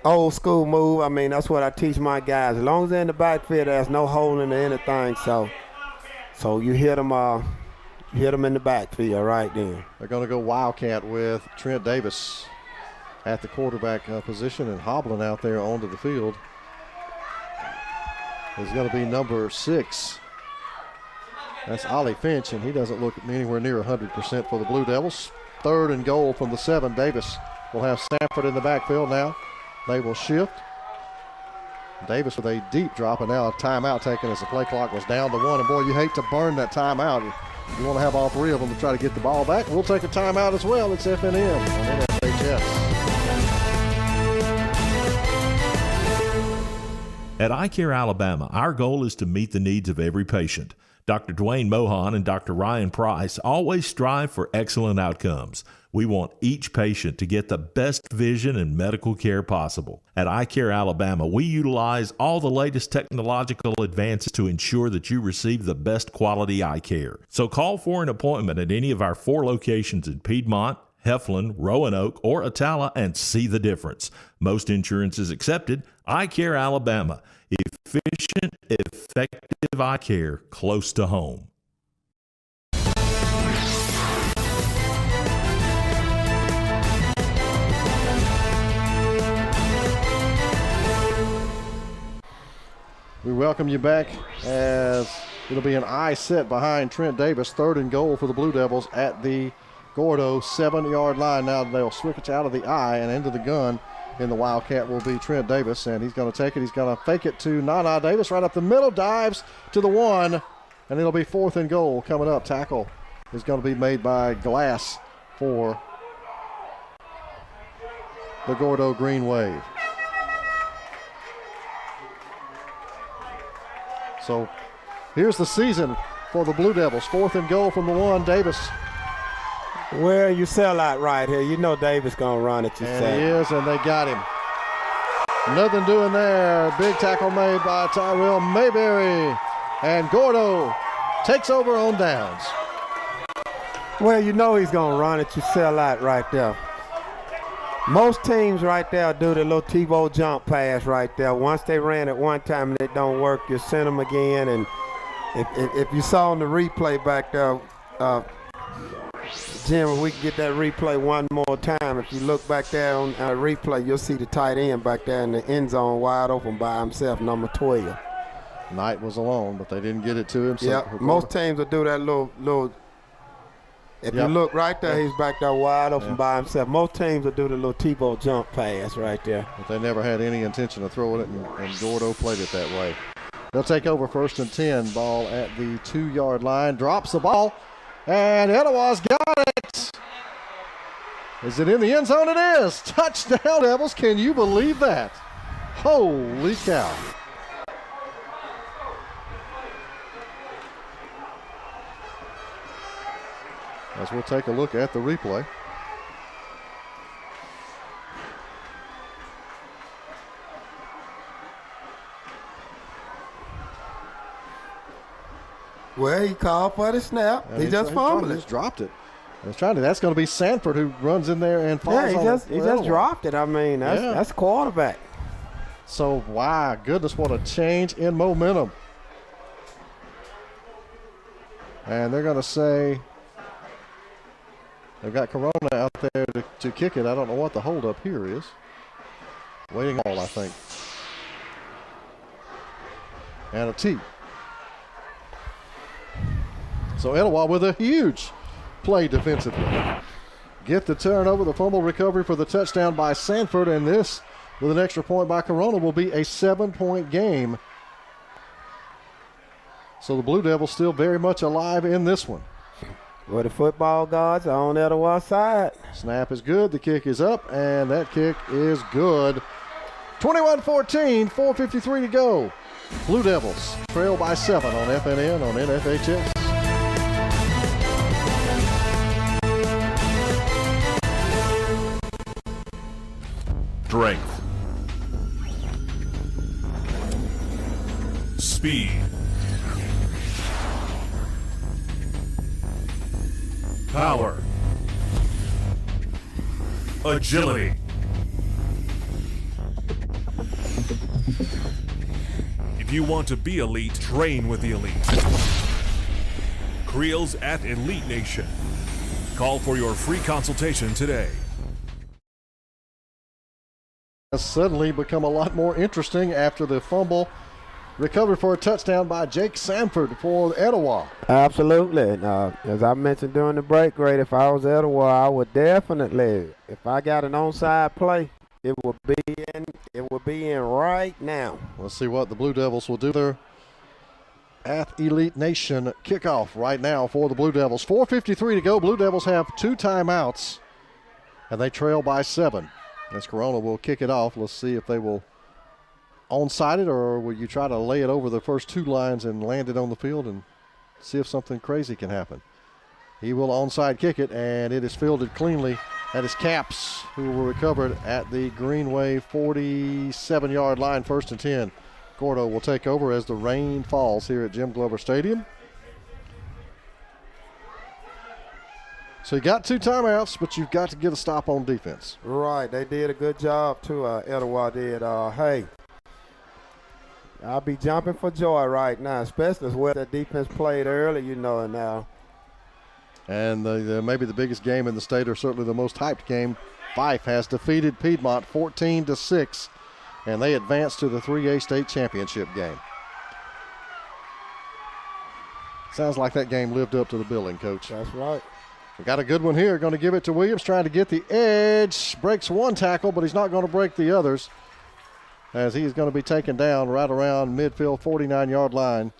old school move. I mean, that's what I teach my guys. As long as they're in the backfield, there's no holding or anything. So you hit them in the backfield right then. They're going to go Wildcat with Trent Davis at the quarterback position, and hobbling out there onto the field is going to be number 6. That's Ollie Finch, and he doesn't look anywhere near 100% for the Blue Devils. Third and goal from the 7. Davis will have Sanford in the backfield now. They will shift. Davis with a deep drop, and now a timeout taken as the play clock was down to 1. And boy, you hate to burn that timeout. You want to have all 3 of them to try to get the ball back. We'll take a timeout as well. It's FNM on NFHS. At iCare Alabama, our goal is to meet the needs of every patient. Dr. Dwayne Mohan and Dr. Ryan Price always strive for excellent outcomes. We want each patient to get the best vision and medical care possible. At iCare Alabama, we utilize all the latest technological advances to ensure that you receive the best quality eye care. So call for an appointment at any of our 4 locations in Piedmont, Heflin, Roanoke, or Atala and see the difference. Most insurance is accepted. iCare Alabama. Efficient, effective eye care close to home. We welcome you back as it'll be an eye set behind Trent Davis. Third and goal for the Blue Devils at the Gordo 7-yard line. Now they'll switch out of the eye and into the gun. In the Wildcat will be Trent Davis, and he's going to take it. He's going to fake it to Nana Davis right up the middle, dives to the 1, and it'll be 4th and goal coming up. Tackle is going to be made by Glass for the Gordo Green Wave. So here's the season for the Blue Devils. 4th and goal from the 1. Davis. Well, you sell out right here. You know Davis going to run it yourself. And he is, and they got him. Nothing doing there. Big tackle made by Tyrell Mayberry. And Gordo takes over on downs. Well, you know he's going to run it. You sell out right there. Most teams right there do the little Tebow jump pass right there. Once they ran it one time and it don't work, you send them again. And if you saw on the replay back there, Jim, if we can get that replay one more time. If you look back there on replay, you'll see the tight end back there in the end zone wide open by himself, number 12. Knight was alone, but they didn't get it to him. So Yeah, most teams will do that little. If you look right there, he's back there wide open by himself. Most teams will do the little Tebow jump pass right there. But they never had any intention of throwing it, and Gordo played it that way. They'll take over 1st and 10. Ball at the 2-yard line. Drops the ball, and Etowah's got it. Is it in the end zone? It is. Touchdown, Devils. Can you believe that? Holy cow. As we'll take a look at the replay. Well, he called for the snap. He just fumbled it. He just dropped it. That's going to be Sanford who runs in there and falls on it. He just dropped it. I mean, that's quarterback. So, wow, goodness, what a change in momentum. And they're going to say they've got Corona out there to kick it. I don't know what the holdup here is. Waiting all, I think. And a tee. So Etowah with a huge play defensively. Get the turnover, the fumble recovery for the touchdown by Sanford, and this, with an extra point by Corona, will be a 7-point game. So the Blue Devils still very much alive in this one. Well, the football gods are on Etowah's side. Snap is good, the kick is up, and that kick is good. 21-14, 4:53 to go. Blue Devils trail by 7 on FNN on NFHS. Strength. Speed. Power. Agility. If you want to be elite, train with the elite. Creel's at Elite Nation. Call for your free consultation today. Has suddenly become a lot more interesting after the fumble recovered for a touchdown by Jake Sanford for Etowah. Absolutely. As I mentioned during the break, Greg, if I was Etowah, I would definitely, if I got an onside play, it would be in right now. Let's see what the Blue Devils will do there at Elite Nation. Kickoff right now for the Blue Devils. 4:53 to go. Blue Devils have 2 timeouts, and they trail by 7. As Corona will kick it off. Let's see if they will onside it, or will you try to lay it over the first 2 lines and land it on the field and see if something crazy can happen. He will onside kick it, and it is fielded cleanly. That is Caps, who will recover it at the Greenway 47-yard line, 1st and 10. Gordo will take over as the rain falls here at Jim Glover Stadium. So you got 2 timeouts, but you've got to get a stop on defense. Right, they did a good job too. Etowah did. Hey, I'll be jumping for joy right now, especially as well that defense played early, now. And maybe the biggest game in the state, or certainly the most hyped game, Fife has defeated Piedmont 14-6, and they advance to the 3A state championship game. Sounds like that game lived up to the billing, Coach. That's right. We got a good one here. Going to give it to Williams, trying to get the edge. Breaks one tackle, but he's not going to break the others, as he's going to be taken down right around midfield 49-yard line.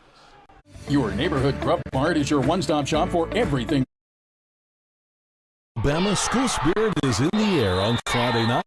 Your neighborhood Grub Mart is your one-stop shop for everything. Alabama School Spirit is in the air on Friday night.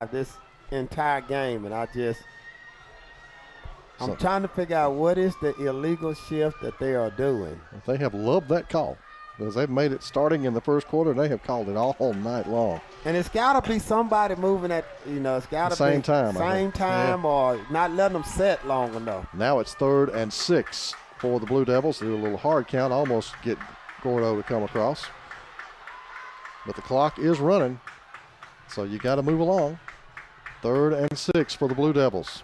this entire game, and I'm trying to figure out what is the illegal shift that they are doing. They have loved that call because they've made it starting in the first quarter, and they have called it all night long. And it's got to be somebody moving at, it's got to be same time or not letting them set long enough. Now it's 3rd and 6 for the Blue Devils. They do a little hard count, almost get Gordo to come across. But the clock is running, so you got to move along. 3rd and 6 for the Blue Devils.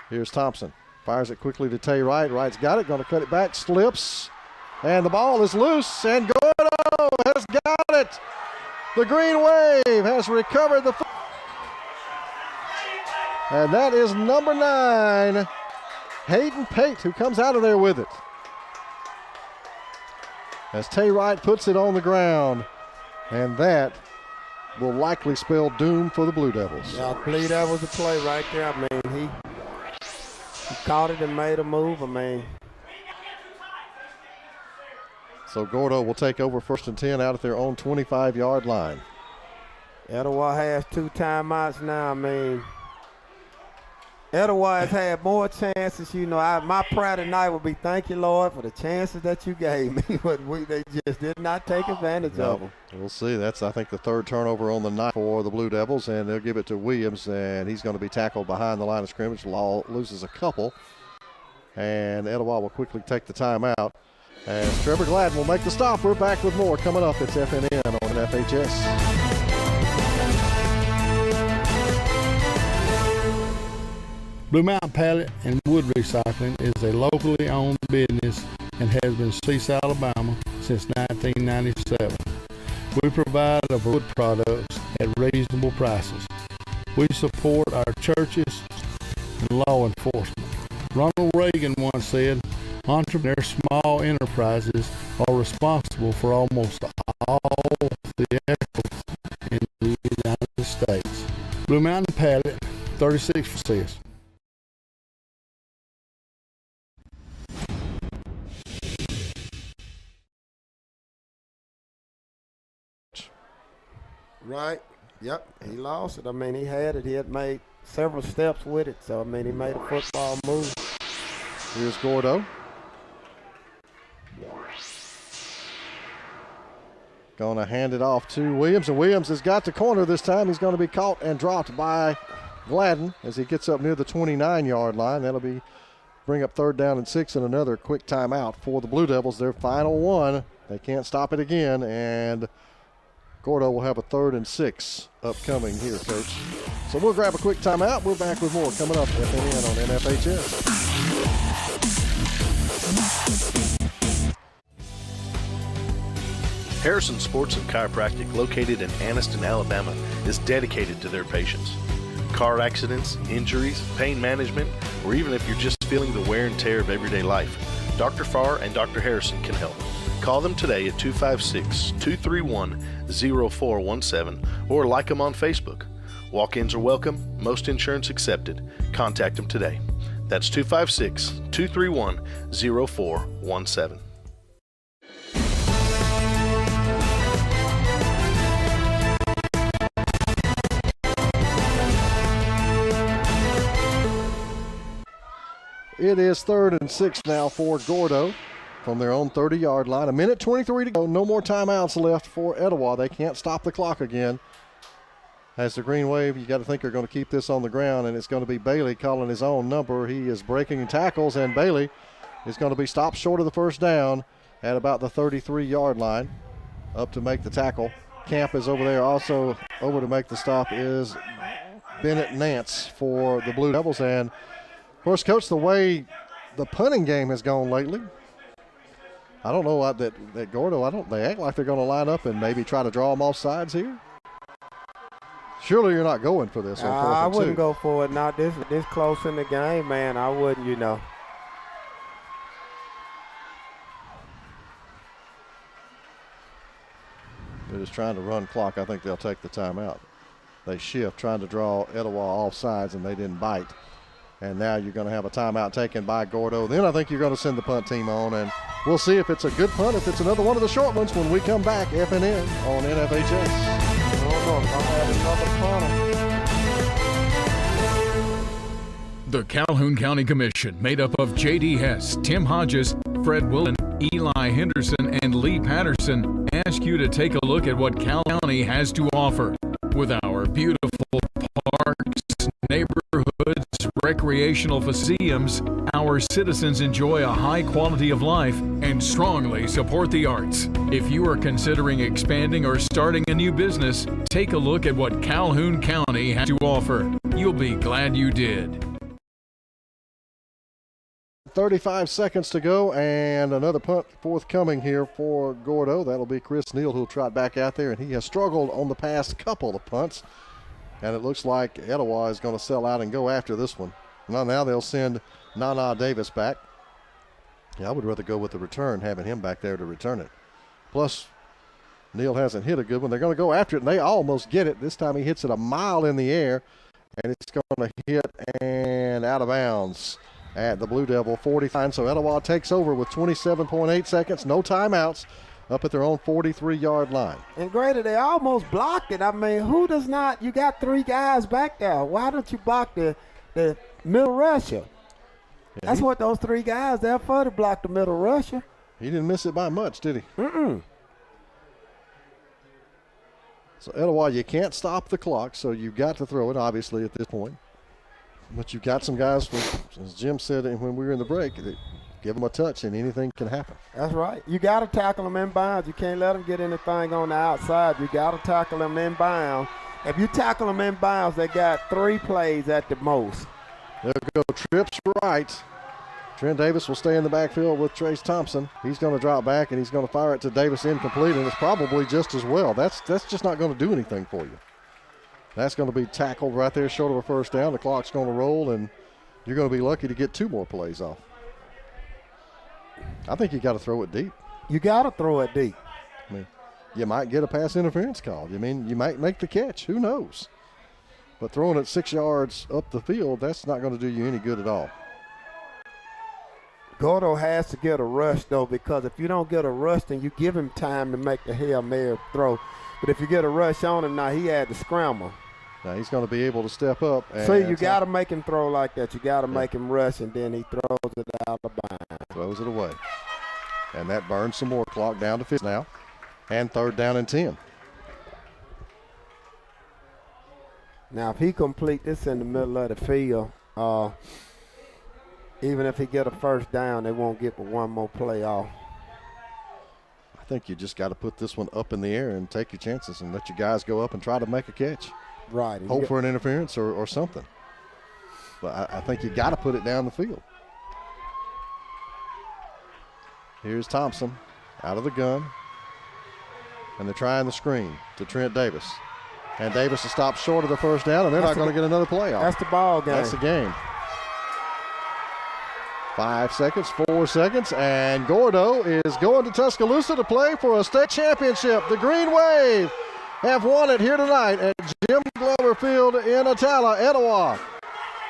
Here's Thompson. Fires it quickly to Tay Wright. Wright's got it. Going to cut it back. Slips. And the ball is loose. And Gordo has got it. The Green Wave has recovered the. And that is number 9, Hayden Pate, who comes out of there with it. As Tay Wright puts it on the ground. And that will likely spell doom for the Blue Devils. Yeah, I believe that was the play right there. I mean, he caught it and made a move. So Gordo will take over 1st and 10 out at their own 25-yard line. Etowah has 2 timeouts now. Etowah has had more chances. My prayer tonight would be thank you, Lord, for the chances that you gave me. But they just did not take advantage of them. We'll see. That's, I think, the 3rd turnover on the night for the Blue Devils, and they'll give it to Williams, and he's going to be tackled behind the line of scrimmage. Law loses a couple, and Etowah will quickly take the timeout. As Trevor Gladden will make the stop. We're back with more coming up. It's FNN on FHS. Blue Mountain Pallet and Wood Recycling is a locally owned business and has been in Cecil, Alabama since 1997. We provide a variety of products at reasonable prices. We support our churches and law enforcement. Ronald Reagan once said, entrepreneurs, small enterprises are responsible for almost all the efforts in the United States. Blue Mountain Pallet, 36 for sales. Right. Yep. He lost it. He had it. He had made several steps with it. So, he made a football move. Here's Gordo. Going to hand it off to Williams, and Williams has got the corner this time. He's going to be caught and dropped by Gladden as he gets up near the 29-yard line. That'll bring up 3rd down and 6 and another quick timeout for the Blue Devils. Their final one. They can't stop it again, and Gordo will have a 3rd and 6 upcoming here, Coach. So we'll grab a quick timeout. We're back with more coming up at FNN on NFHS. Harrison Sports and Chiropractic, located in Anniston, Alabama, is dedicated to their patients. Car accidents, injuries, pain management, or even if you're just feeling the wear and tear of everyday life, Dr. Farr and Dr. Harrison can help. Call them today at 256-231-0417 or like them on Facebook. Walk-ins are welcome, most insurance accepted. Contact them today. That's 256-231-0417. It is 3rd and 6 now for Gordo from their own 30-yard line. 1:23 to go. No more timeouts left for Etowah. They can't stop the clock again. As the Green Wave, you got to think they're going to keep this on the ground, and it's going to be Bailey calling his own number. He is breaking tackles, and Bailey is going to be stopped short of the 1st down at about the 33-yard line. Up to make the tackle. Camp is over there. Also over to make the stop is Bennett Nance for the Blue Devils. And of course, Coach, the way the punting game has gone lately, I don't know that Gordo, they act like they're going to line up and maybe try to draw them off sides here. Surely you're not going for this on 4th and 2. I wouldn't go for it. Not this close in the game, man. I wouldn't, They're just trying to run clock. I think they'll take the timeout. They shift, trying to draw Etowah off sides, and they didn't bite. And now you're going to have a timeout taken by Gordo. Then I think you're going to send the punt team on, and we'll see if it's a good punt, if it's another one of the short ones when we come back. FNN on NFHS. The Calhoun County Commission, made up of J.D. Hess, Tim Hodges, Fred Wilson, Eli Henderson, and Lee Patterson, ask you to take a look at what Cal County has to offer. With our beautiful parks, neighborhoods, recreational facilities, our citizens enjoy a high quality of life and strongly support the arts. If you are considering expanding or starting a new business, take a look at what Calhoun County has to offer. You'll be glad you did. 35 seconds to go, and another punt forthcoming here for Gordo. That'll be Chris Neal who'll trot back out there, and he has struggled on the past couple of punts. And it looks like Etowah is going to sell out and go after this one. Now they'll send Nana Davis back. Yeah, I would rather go with the return, having him back there to return it. Plus, Neal hasn't hit a good one. They're going to go after it, and they almost get it. This time he hits it a mile in the air, and it's going to hit and out of bounds at the Blue Devil 49. So Etowah takes over with 27.8 seconds, no timeouts, up at their own 43-yard line. And Grady, they almost blocked it. I mean, who does not? You got three guys back there. Why don't you block the middle rusher? Yeah, that's what those three guys there for, to block the middle rusher. He didn't miss it by much, did he? Mm-mm. So Etowah, you can't stop the clock, so you've got to throw it, obviously, at this point. But you've got some guys, as Jim said when we were in the break, that give them a touch and anything can happen. That's right. You got to tackle them in bounds. You can't let them get anything on the outside. You got to tackle them in bounds. If you tackle them in bounds, they got 3 plays at the most. They'll go trips right. Trent Davis will stay in the backfield with Trace Thompson. He's going to drop back, and he's going to fire it to Davis incomplete, and it's probably just as well. That's just not going to do anything for you. That's going to be tackled right there short of a first down. The clock's going to roll, and you're going to be lucky to get 2 more plays off. I think you got to throw it deep. You got to throw it deep. I mean, you might get a pass interference call. I mean, you might make the catch. Who knows? But throwing it 6 yards up the field, that's not going to do you any good at all. Gordo has to get a rush, though, because if you don't get a rush, then you give him time to make the Hail Mary throw. But if you get a rush on him, now he had to scramble. Now he's going to be able to step up. So you got to make him throw like that. You got to make him rush, and then he throws it out of bounds. Throws it away. And that burns some more clock down to 50 now. And 3rd down and 10. Now, if he complete this in the middle of the field, even if he get a first down, they won't get but 1 more play off. I think you just got to put this one up in the air and take your chances and let your guys go up and try to make a catch. Right. Hope for an interference or something. But I think you got to put it down the field. Here's Thompson out of the gun. And they're trying the screen to Trent Davis. And Davis is stopped short of the first down, and they're not going to get another play off. That's the ball game. That's the game. 5 seconds, 4 seconds, and Gordo is going to Tuscaloosa to play for a state championship. The Green Wave have won it here tonight at Jim Glover Field in Attala. Etowah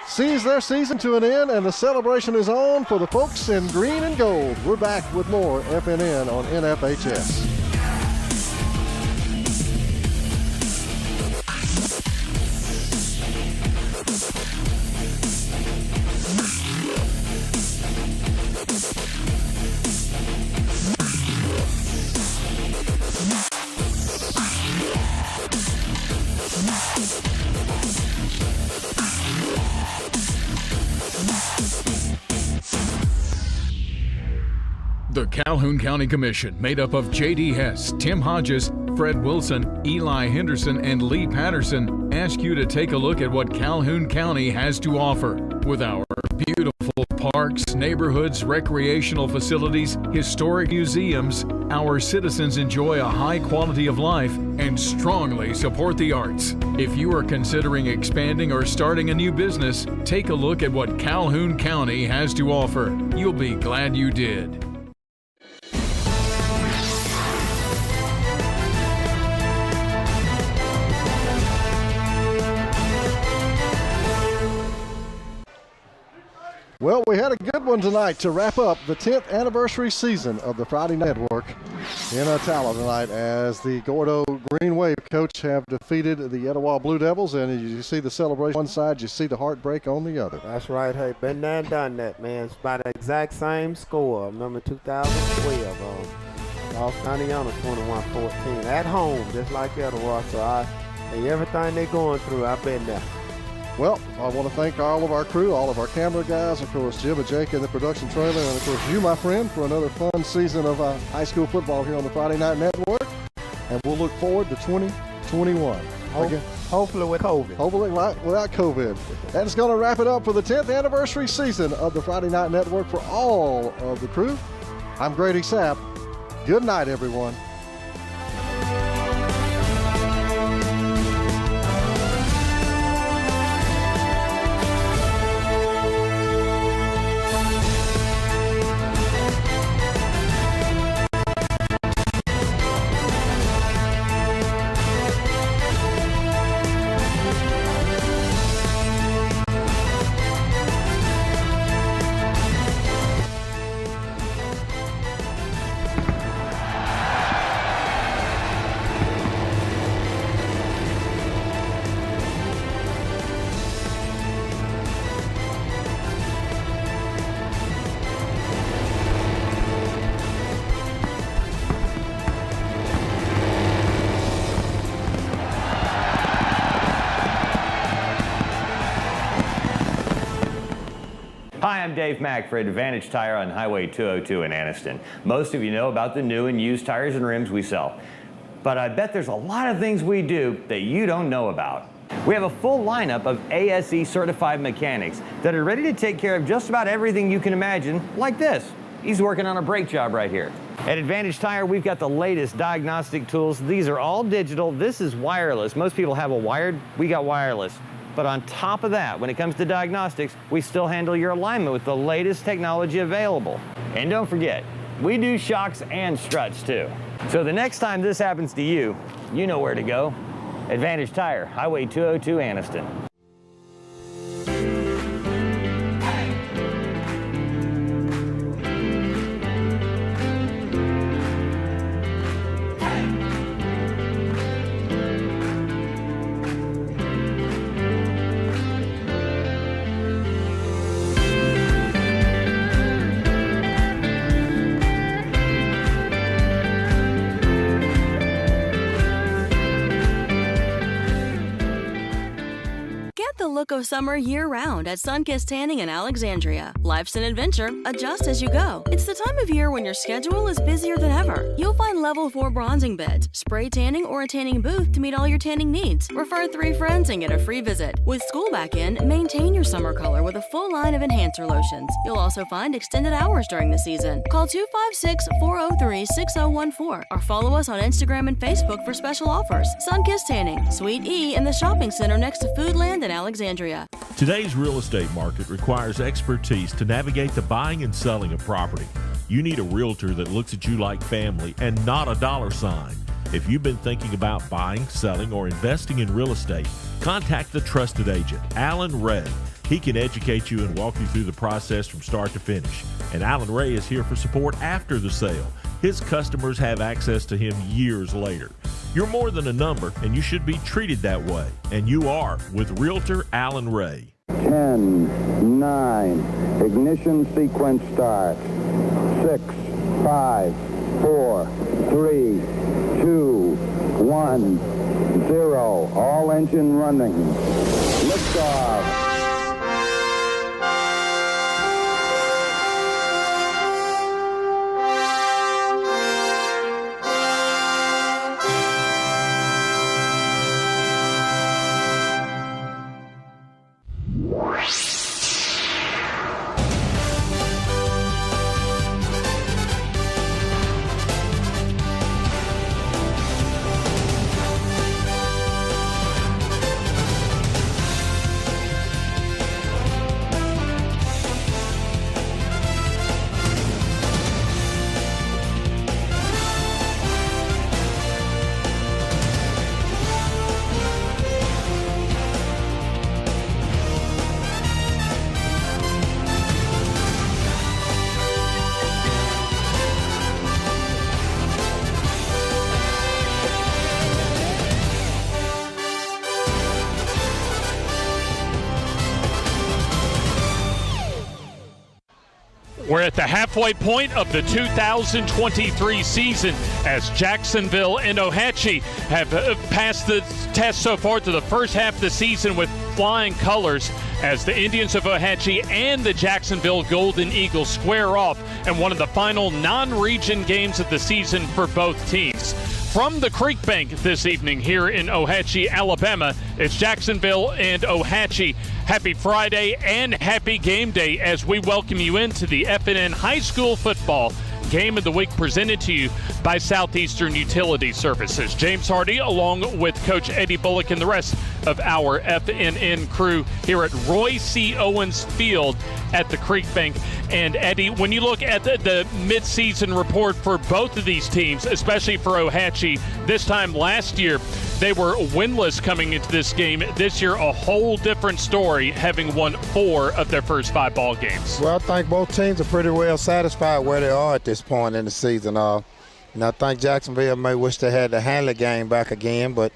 sees their season to an end, and the celebration is on for the folks in green and gold. We're back with more FNN on NFHS. The Calhoun County Commission, made up of J.D. Hess, Tim Hodges, Fred Wilson, Eli Henderson, and Lee Patterson, ask you to take a look at what Calhoun County has to offer. With our beautiful parks, neighborhoods, recreational facilities, historic museums, our citizens enjoy a high quality of life and strongly support the arts. If you are considering expanding or starting a new business, take a look at what Calhoun County has to offer. You'll be glad you did. Well, we had a good one tonight to wrap up the 10th anniversary season of the Friday Network in Attala tonight, as the Gordo Green Wave coach have defeated the Etowah Blue Devils. And as you see the celebration on one side, you see the heartbreak on the other. That's right. Hey, been there and done that, man. It's about the exact same score. I remember 2012. Lost Naniana 21-14 at home, just like Etowah. So everything they're going through, I've been there. Well, I want to thank all of our crew, all of our camera guys, of course, Jim and Jake in the production trailer, and of course you, my friend, for another fun season of high school football here on the Friday Night Network. And we'll look forward to 2021. Hopefully with COVID. Hopefully without COVID. And it's going to wrap it up for the 10th anniversary season of the Friday Night Network for all of the crew. I'm Grady Sapp. Good night, everyone. Hi, I'm Dave Mack for Advantage Tire on Highway 202 in Anniston. Most of you know about the new and used tires and rims we sell, but I bet there's a lot of things we do that you don't know about. We have a full lineup of ASE certified mechanics that are ready to take care of just about everything you can imagine, like this. He's working on a brake job right here. At Advantage Tire, we've got the latest diagnostic tools. These are all digital. This is wireless. Most people have a wired. We got wireless. But on top of that, when it comes to diagnostics, we still handle your alignment with the latest technology available. And don't forget, we do shocks and struts too. So the next time this happens to you, you know where to go. Advantage Tire, Highway 202 Anniston. Look of summer year-round at Sunkist Tanning in Alexandria. Life's an adventure. Adjust as you go. It's the time of year when your schedule is busier than ever. You'll find level 4 bronzing beds, spray tanning, or a tanning booth to meet all your tanning needs. Refer 3 friends and get a free visit. With school back in, maintain your summer color with a full line of enhancer lotions. You'll also find extended hours during the season. Call 256-403-6014 or follow us on Instagram and Facebook for special offers. Sunkist Tanning, Suite E in the shopping center next to Foodland in Alexandria. Today's real estate market requires expertise to navigate the buying and selling of property. You need a realtor that looks at you like family and not a dollar sign. If you've been thinking about buying, selling, or investing in real estate, contact the trusted agent, Alan Ray. He can educate you and walk you through the process from start to finish. And Alan Ray is here for support after the sale. His customers have access to him years later. You're more than a number, and you should be treated that way. And you are with Realtor Alan Ray. 10, 9, ignition sequence start. 6, 5, 4, 3, 2, 1, 0. All engine running. Liftoff. We're at the halfway point of the 2023 season as Jacksonville and Ohatchee have passed the test so far to the first half of the season with flying colors as the Indians of Ohatchee and the Jacksonville Golden Eagles square off in one of the final non-region games of the season for both teams. From the Creek Bank this evening here in Ohatchee, Alabama, it's Jacksonville and Ohatchee. Happy Friday and happy game day as we welcome you into the FNN High School Football Game of the Week presented to you by Southeastern Utility Services. James Hardy along with Coach Eddie Bullock and the rest of our FNN crew here at Roy C. Owens Field at the Creek Bank. And Eddie, when you look at the midseason report for both of these teams, especially for Ohatchee, this time last year they were winless coming into this game. This year, a whole different story, having won 4 of their first 5 ball games. Well, I think both teams are pretty well satisfied where they are at this point in the season. And I think Jacksonville may wish they had the Handley game back again, but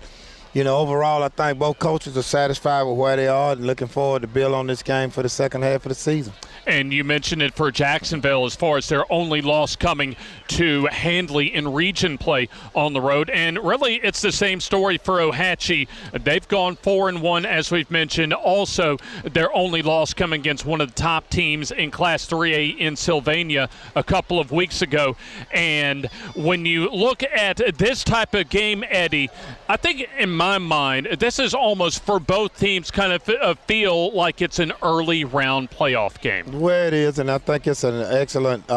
overall, I think both coaches are satisfied with where they are and looking forward to build on this game for the second half of the season. And you mentioned it for Jacksonville as far as their only loss coming to Handley in region play on the road. And really, it's the same story for Ohatchee. They've gone 4-1, as we've mentioned. Also, their only loss coming against one of the top teams in Class 3A in Sylvania a couple of weeks ago. And when you look at this type of game, Eddie, I think in my mind, this is almost for both teams kind of feel like it's an early round playoff game. Well, it is, and I think it's an excellent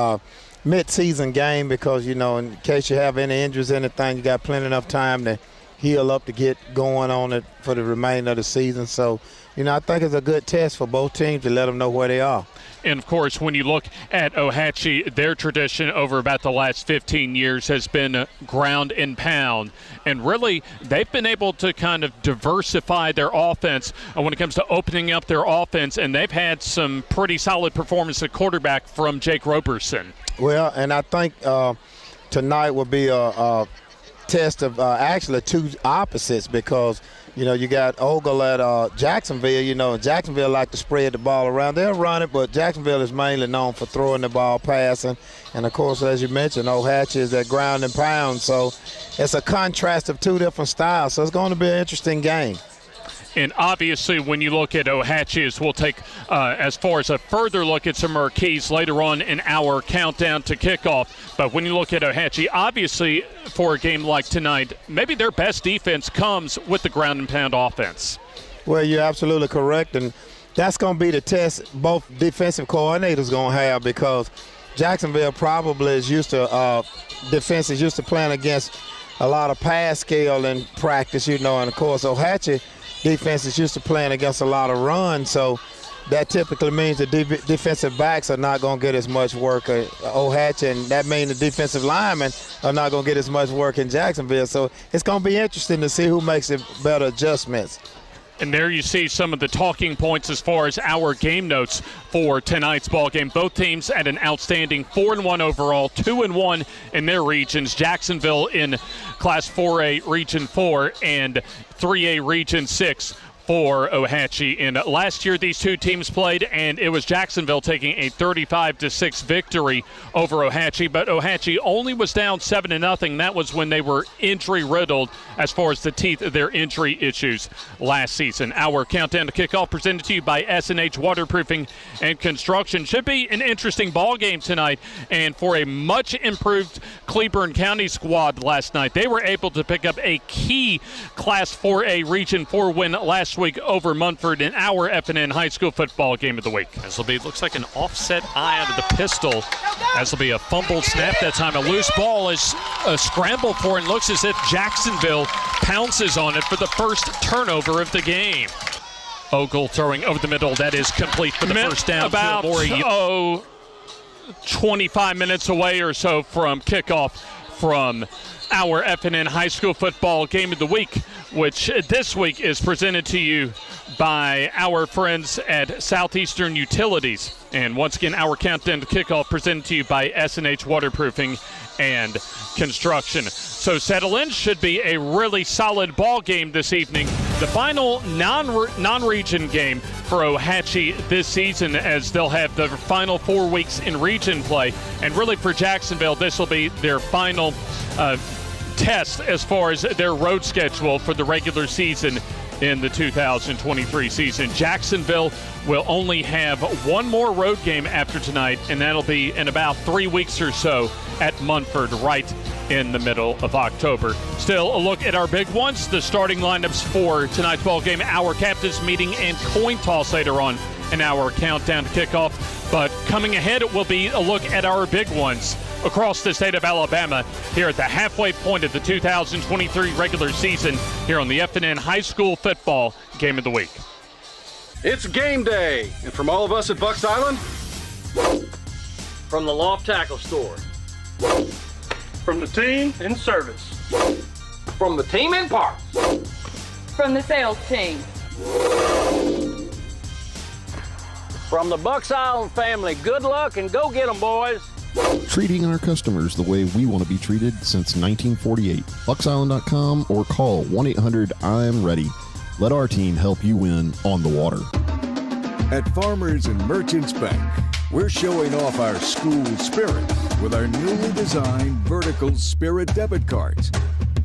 mid-season game because, in case you have any injuries, anything, you got plenty enough time to heal up to get going on it for the remainder of the season. So, I think it's a good test for both teams to let them know where they are. And, of course, when you look at Ohatchee, their tradition over about the last 15 years has been ground and pound. And really, they've been able to kind of diversify their offense when it comes to opening up their offense. And they've had some pretty solid performance at quarterback from Jake Roberson. Well, and I think tonight will be a test of actually two opposites because – you got Ogle at Jacksonville, and Jacksonville like to spread the ball around. They'll run it, but Jacksonville is mainly known for throwing the ball, passing. And, of course, as you mentioned, Ohatchee is that ground and pound. So it's a contrast of two different styles. So it's going to be an interesting game. And obviously, when you look at Ohatchee, we'll take as far as a further look at some marquees later on in our countdown to kickoff. But when you look at Ohatchee, obviously, for a game like tonight, maybe their best defense comes with the ground and pound offense. Well, you're absolutely correct. And that's going to be the test both defensive coordinators going to have because Jacksonville probably is used to defense is used to playing against a lot of pass scale in practice, and, of course, Ohatchee defense is used to playing against a lot of runs, so that typically means the defensive backs are not going to get as much work at Ohatchee, and that means the defensive linemen are not going to get as much work in Jacksonville. So it's going to be interesting to see who makes the better adjustments. And there you see some of the talking points as far as our game notes for tonight's ball game. Both teams at an outstanding 4-1 overall, 2-1 in their regions. Jacksonville in Class 4A Region 4 and 3A Region 6 for Ohatchee. And last year these two teams played, and it was Jacksonville taking a 35-6 victory over Ohatchee. But Ohatchee only was down 7-0. That was when they were injury-riddled as far as the teeth of their injury issues last season. Our countdown to kickoff presented to you by S&H Waterproofing and Construction. Should be an interesting ball game tonight. And for a much improved Cleburne County squad last night, they were able to pick up a key Class 4A Region 4 win last week over Munford in our FNN High School Football Game of the Week. This will be, looks like an offset eye out of the pistol. This will be a fumbled snap that time. A loose ball is a scramble for, and looks as if Jacksonville pounces on it for the first turnover of the game. Ogle throwing over the middle. That is complete for the first down. About 25 minutes away or so from kickoff from our FNN High School Football Game of the Week, which this week is presented to you by our friends at Southeastern Utilities. And once again, our countdown to kickoff presented to you by S&H Waterproofing and Construction. So settle in. Should be a really solid ball game this evening. The final non-region game for Ohatchee this season, as they'll have the final 4 weeks in region play. And really for Jacksonville, this will be their final test as far as their road schedule for the regular season in the 2023 season. Jacksonville will only have one more road game after tonight, and that'll be in about 3 weeks or so at Munford, right in the middle of October. Still, a look at our big ones, the starting lineups for tonight's ball game, our captains meeting and coin toss later on in our countdown to kickoff. But coming ahead, it will be a look at our big ones across the state of Alabama here at the halfway point of the 2023 regular season here on the FNN High School Football Game of the Week. It's game day, and from all of us at Bucks Island, From the Loft Tackle Store, from the team in service, from the team in parts, from the sales team, from the Bucks Island family, good luck and go get 'em, boys. Treating our customers the way we want to be treated since 1948. BucksIsland.com or call 1-800-I'm-READY. Let our team help you win on the water. At Farmers and Merchants Bank, we're showing off our school spirit with our newly designed vertical Spirit debit cards.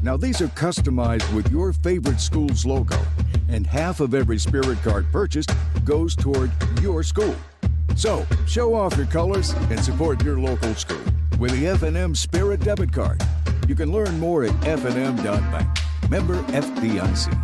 Now these are customized with your favorite school's logo, and half of every Spirit card purchased goes toward your school. So, show off your colors and support your local school with the F&M Spirit debit card. You can learn more at fnm.bank. Member FDIC.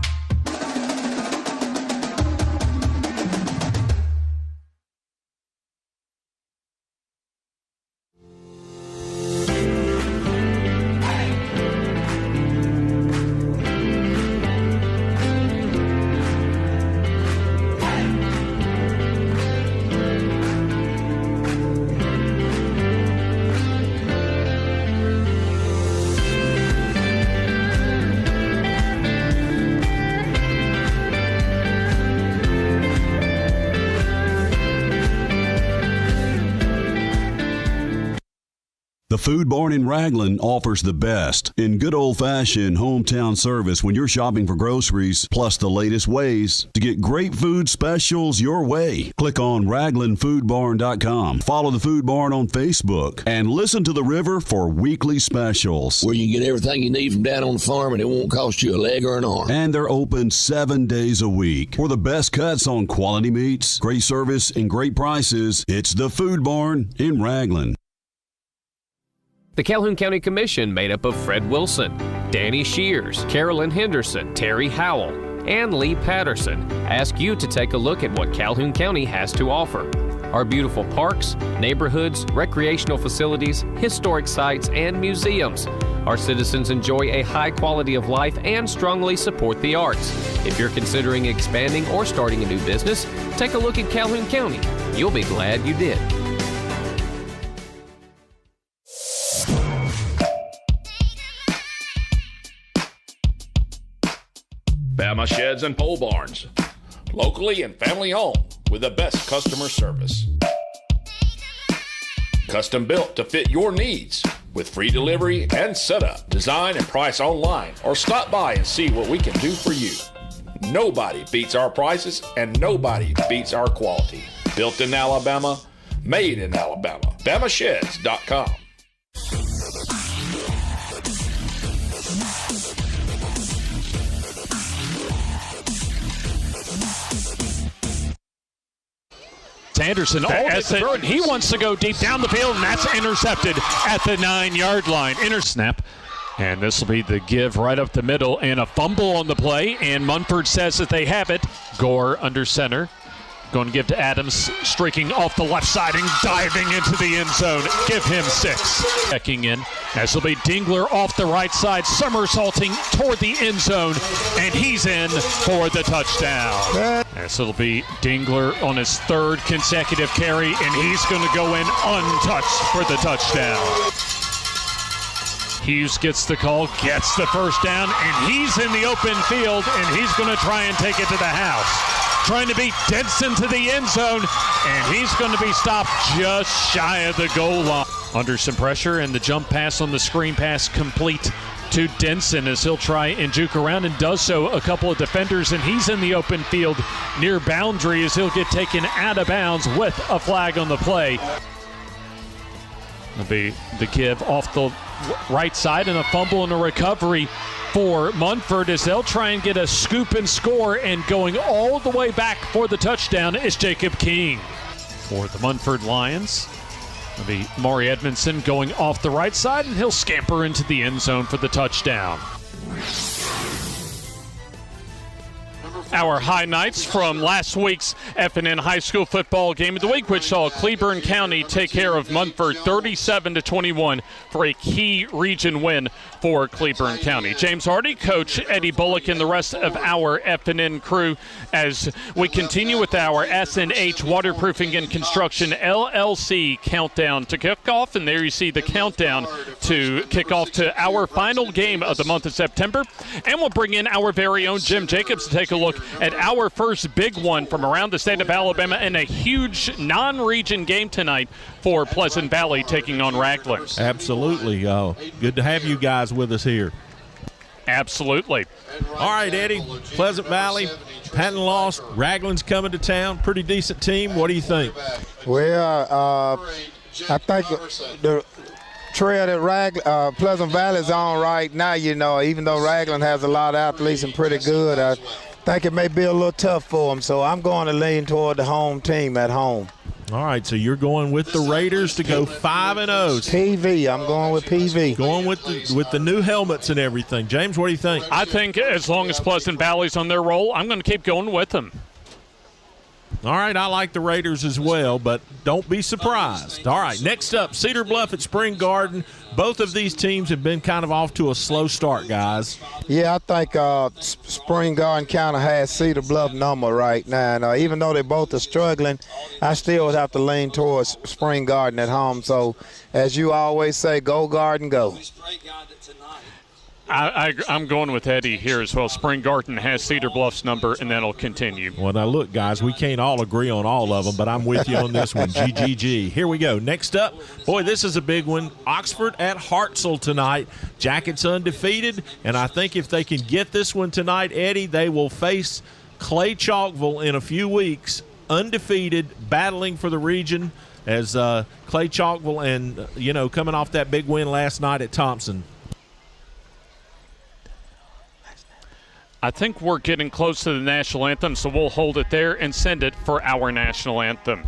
The Food Barn in Raglan offers the best in good old-fashioned hometown service when you're shopping for groceries, plus the latest ways to get great food specials your way. Click on RaglanFoodBarn.com. Follow the Food Barn on Facebook and listen to the River for weekly specials. Where you can get everything you need from down on the farm and it won't cost you a leg or an arm. And they're open 7 days a week. For the best cuts on quality meats, great service, and great prices, it's the Food Barn in Raglan. The Calhoun County Commission, made up of Fred Wilson, Danny Shears, Carolyn Henderson, Terry Howell, and Lee Patterson, ask you to take a look at what Calhoun County has to offer. Our beautiful parks, neighborhoods, recreational facilities, historic sites, and museums. Our citizens enjoy a high quality of life and strongly support the arts. If you're considering expanding or starting a new business, take a look at Calhoun County. You'll be glad you did. Bama Sheds and Pole Barns, locally and family owned with the best customer service. Custom built to fit your needs with free delivery and setup. Design and price online or stop by and see what we can do for you. Nobody beats our prices and nobody beats our quality. Built in Alabama, made in Alabama. BamaSheds.com. Anderson he wants to go deep down the field, and that's intercepted at the 9-yard line. Snap. And this will be the give right up the middle, and a fumble on the play, and Munford says that they have it. Gore under center. Going to give to Adams, streaking off the left side and diving into the end zone. Give him 6. Checking in. This will be Dingler off the right side, somersaulting toward the end zone, and he's in for the touchdown. This will be Dingler on his 3rd consecutive carry, and he's going to go in untouched for the touchdown. Hughes gets the call, gets the first down, and he's in the open field, and he's going to try and take it to the house. Trying to beat Denson to the end zone, and he's going to be stopped just shy of the goal line. Under some pressure, and the jump pass on the screen pass complete to Denson as he'll try and juke around, and does so a couple of defenders, and he's in the open field near boundary as he'll get taken out of bounds with a flag on the play. It'll be the give off the right side, and a fumble and a recovery for Munford as they'll try and get a scoop and score, and going all the way back for the touchdown is Jacob King. For the Munford Lions, it'll be Maury Edmondson going off the right side, and he'll scamper into the end zone for the touchdown. Our highlights from last week's FNN High School football game of the week, which saw Cleburne County take care of Munford 37-21 for a key region win for Cleburne County. James Hardy, Coach Eddie Bullock, and the rest of our FNN crew as we continue with our SNH Waterproofing and Construction LLC countdown to kickoff. And there you see the countdown to kick off to our final game of the month of September. And we'll bring in our very own Jim Jacobs to take a look at our first big one from around the state of Alabama, and a huge non-region game tonight for Pleasant Valley taking on Raglan. Absolutely. Good to have you guys with us here. Absolutely. All right, Eddie, Pleasant Valley hadn't lost. Raglan's coming to town. Pretty decent team. What do you think? Well, I think the trail that Pleasant Valley is on right now, even though Raglan has a lot of athletes and pretty good, I think it may be a little tough for them. So I'm going to lean toward the home team at home. All right, so you're going with the Raiders to go 5-0. PV, I'm going with PV. Going with the new helmets and everything. James, what do you think? I think as long as Pleasant Valley's on their roll, I'm going to keep going with them. All right, I like the Raiders as well, but don't be surprised. All right, next up, Cedar Bluff at Spring Garden. Both of these teams have been kind of off to a slow start, guys. Yeah, I think Spring Garden kind of has Cedar Bluff number right now. And, even though they both are struggling, I still would have to lean towards Spring Garden at home. So, as you always say, go Garden, go. I'm going with Eddie here as well. Spring Garden has Cedar Bluff's number, and that'll continue. Well, now look, guys, we can't all agree on all of them, but I'm with you on this one. GGG. Here we go. Next up, boy, this is a big one. Oxford at Hartselle tonight. Jackets undefeated, and I think if they can get this one tonight, Eddie, they will face Clay Chalkville in a few weeks, undefeated, battling for the region as Clay Chalkville and, coming off that big win last night at Thompson. I think we're getting close to the national anthem, so we'll hold it there and send it for our national anthem.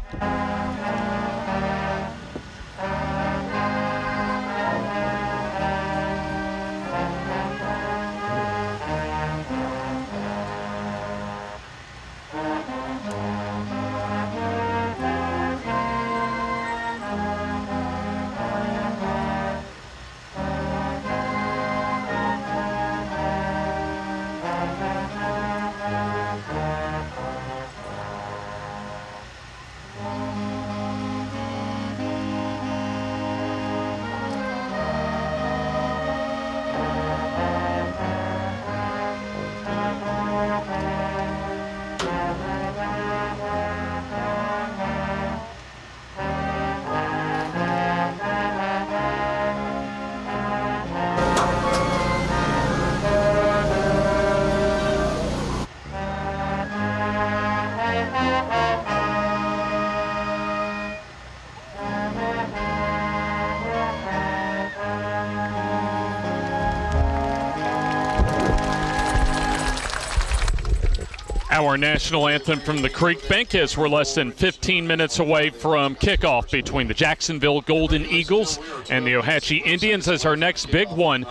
Our national anthem from the Creek Bank as we're less than 15 minutes away from kickoff between the Jacksonville Golden Eagles and the Ohatchee Indians, as our next big one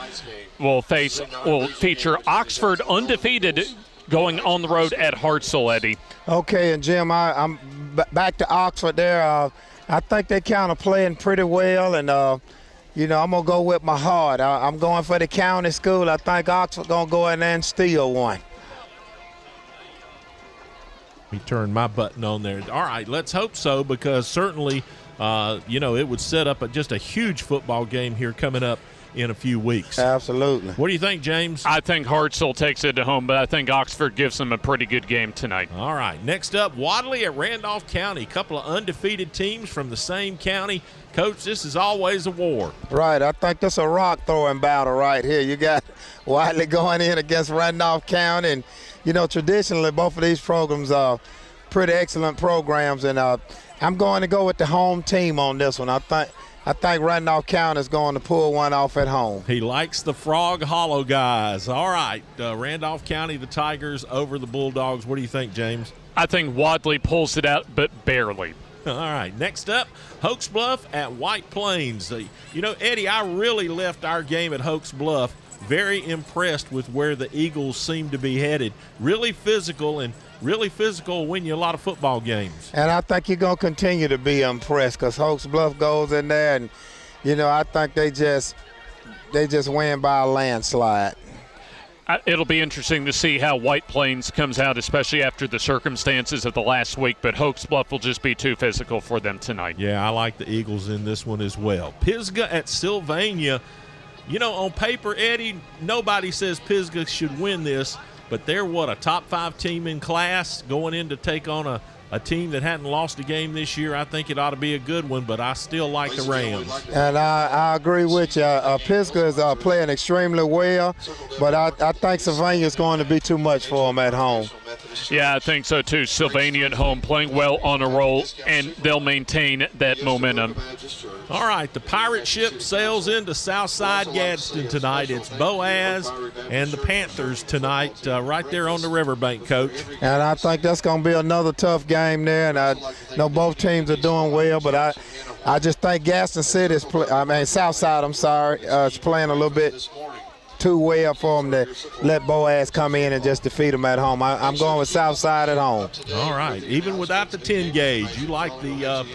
will feature Oxford undefeated going on the road at Hartselle, Eddie. Okay, and Jim, I'm back to Oxford there. I think they kind of playing pretty well, and I'm going to go with my heart. I'm going for the county school. I think Oxford going to go in there and steal one. Let me turn my button on there. All right, let's hope so, because certainly, it would set up just a huge football game here coming up in a few weeks. Absolutely. What do you think, James? I think Hartselle takes it to home, but I think Oxford gives them a pretty good game tonight. All right. Next up, Wadley at Randolph County. A couple of undefeated teams from the same county. Coach, this is always a war. Right. I think this is a rock-throwing battle right here. You got Wadley going in against Randolph County. And, you know, traditionally both of these programs are pretty excellent programs. And I'm going to go with the home team on this one. I think Randolph County is going to pull one off at home. He likes the Frog Hollow guys. All right. Randolph County, the Tigers over the Bulldogs. What do you think, James? I think Wadley pulls it out, but barely. All right. Next up, Hoax Bluff at White Plains. You know, Eddie, I really left our game at Hoax Bluff very impressed with where the Eagles seem to be headed. Really physical, and really physical win you a lot of football games. And I think you're going to continue to be impressed because Hoax Bluff goes in there, and, you know, I think they just win by a landslide. It'll be interesting to see how White Plains comes out, especially after the circumstances of the last week, but Hoax Bluff will just be too physical for them tonight. Yeah, I like the Eagles in this one as well. Pisgah at Sylvania. You know, on paper, Eddie, nobody says Pisgah should win this, but they're, a top 5 team in class going in to take on a team that hadn't lost a game this year. I think it ought to be a good one, but I still like the Rams. And I agree with you. Pisgah is playing extremely well, but I think Sylvania is going to be too much for them at home. Yeah, I think so too. Sylvania at home playing well on a roll, and they'll maintain that momentum. All right, the pirate ship sails into Southside Gadsden tonight. It's Boaz and the Panthers tonight, right there on the riverbank, Coach. And I think that's going to be another tough game there. And I know both teams are doing well, but I just think Gaston City Southside, is playing a little bit too well for them to let Boaz come in and just defeat them at home. I'm going with Southside at home. All right. Even without the 10 gauge, you like the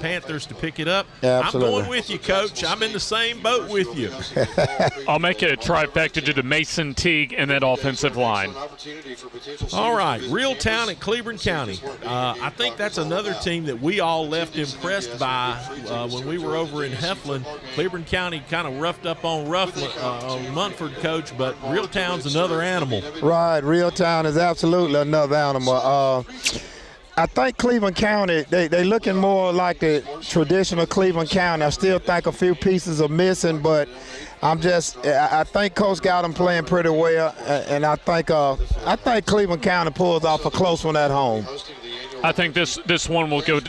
Panthers to pick it up? Absolutely. I'm going with you, Coach. I'm in the same boat with you. I'll make it a trifecta to the Mason Teague and that offensive line. All right. Reeltown at Cleburne County. I think that's another team that we all left impressed by when we were over in Heflin. Cleburne County kind of roughed up on Munford, Coach, but Reeltown's another animal. Right, Reeltown is absolutely another animal. I think Cleveland County, they looking more like the traditional Cleveland County. I still think a few pieces are missing, but I think Coach got them playing pretty well, and I think Cleveland County pulls off a close one at home. I think this one will go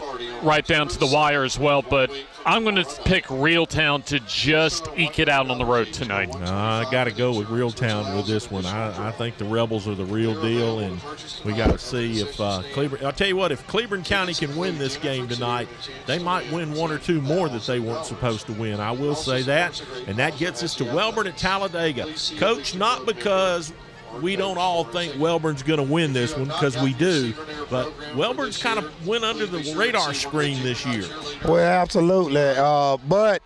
right down to the wire as well, but I'm going to pick Reeltown to just eke it out on the road tonight. I got to go with Reeltown with this one. I think the Rebels are the real deal, and we got to see if Cleburne. I'll tell you what, if Cleburne County can win this game tonight, they might win one or two more that they weren't supposed to win. I will say that, and that gets us to Wellborn at Talladega. Coach, not because we don't all think Wellborn's going to win this one, because we do, but Wellborn's kind of went under the radar screen this year. Well, absolutely. But,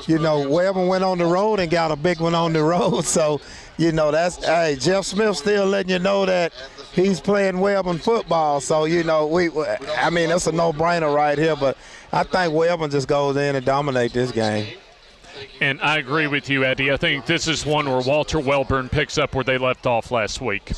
you know, Wellborn went on the road and got a big one on the road. So, you know, Jeff Smith still letting you know that he's playing Wellborn football. So, you know, that's a no-brainer right here. But I think Wellborn just goes in and dominate this game. And I agree with you, Eddie. I think this is one where Walter Wellborn picks up where they left off last week.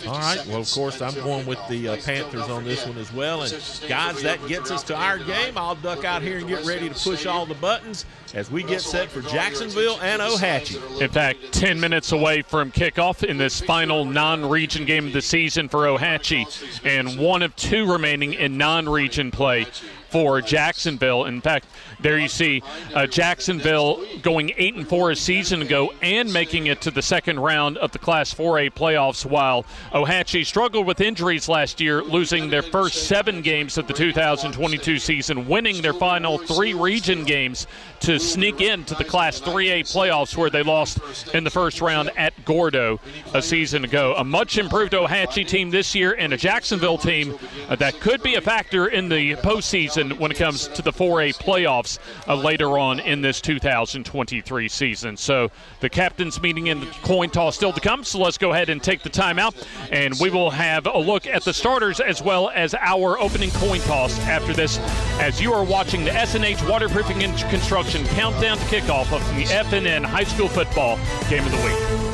All right. Well, of course, I'm going with the Panthers on this one as well. And, guys, that gets us to our game. I'll duck out here and get ready to push all the buttons as we get set for Jacksonville and Ohatchee. In fact, 10 minutes away from kickoff in this final non-region game of the season for Ohatchee, and one of two remaining in non-region play for Jacksonville. In fact, there you see Jacksonville going 8-4 a season ago and making it to the second round of the Class 4A playoffs, while Ohatchee struggled with injuries last year, losing their first 7 games of the 2022 season, winning their final 3 region games to sneak into the Class 3A playoffs, where they lost in the first round at Gordo a season ago. A much improved Ohatchee team this year, and a Jacksonville team that could be a factor in the postseason season when it comes to the 4A playoffs later on in this 2023 season. So the captain's meeting and the coin toss still to come, so let's go ahead and take the time out, and we will have a look at the starters as well as our opening coin toss after this, as you are watching the SNH Waterproofing and Construction countdown to kickoff of the FNN High School Football Game of the Week.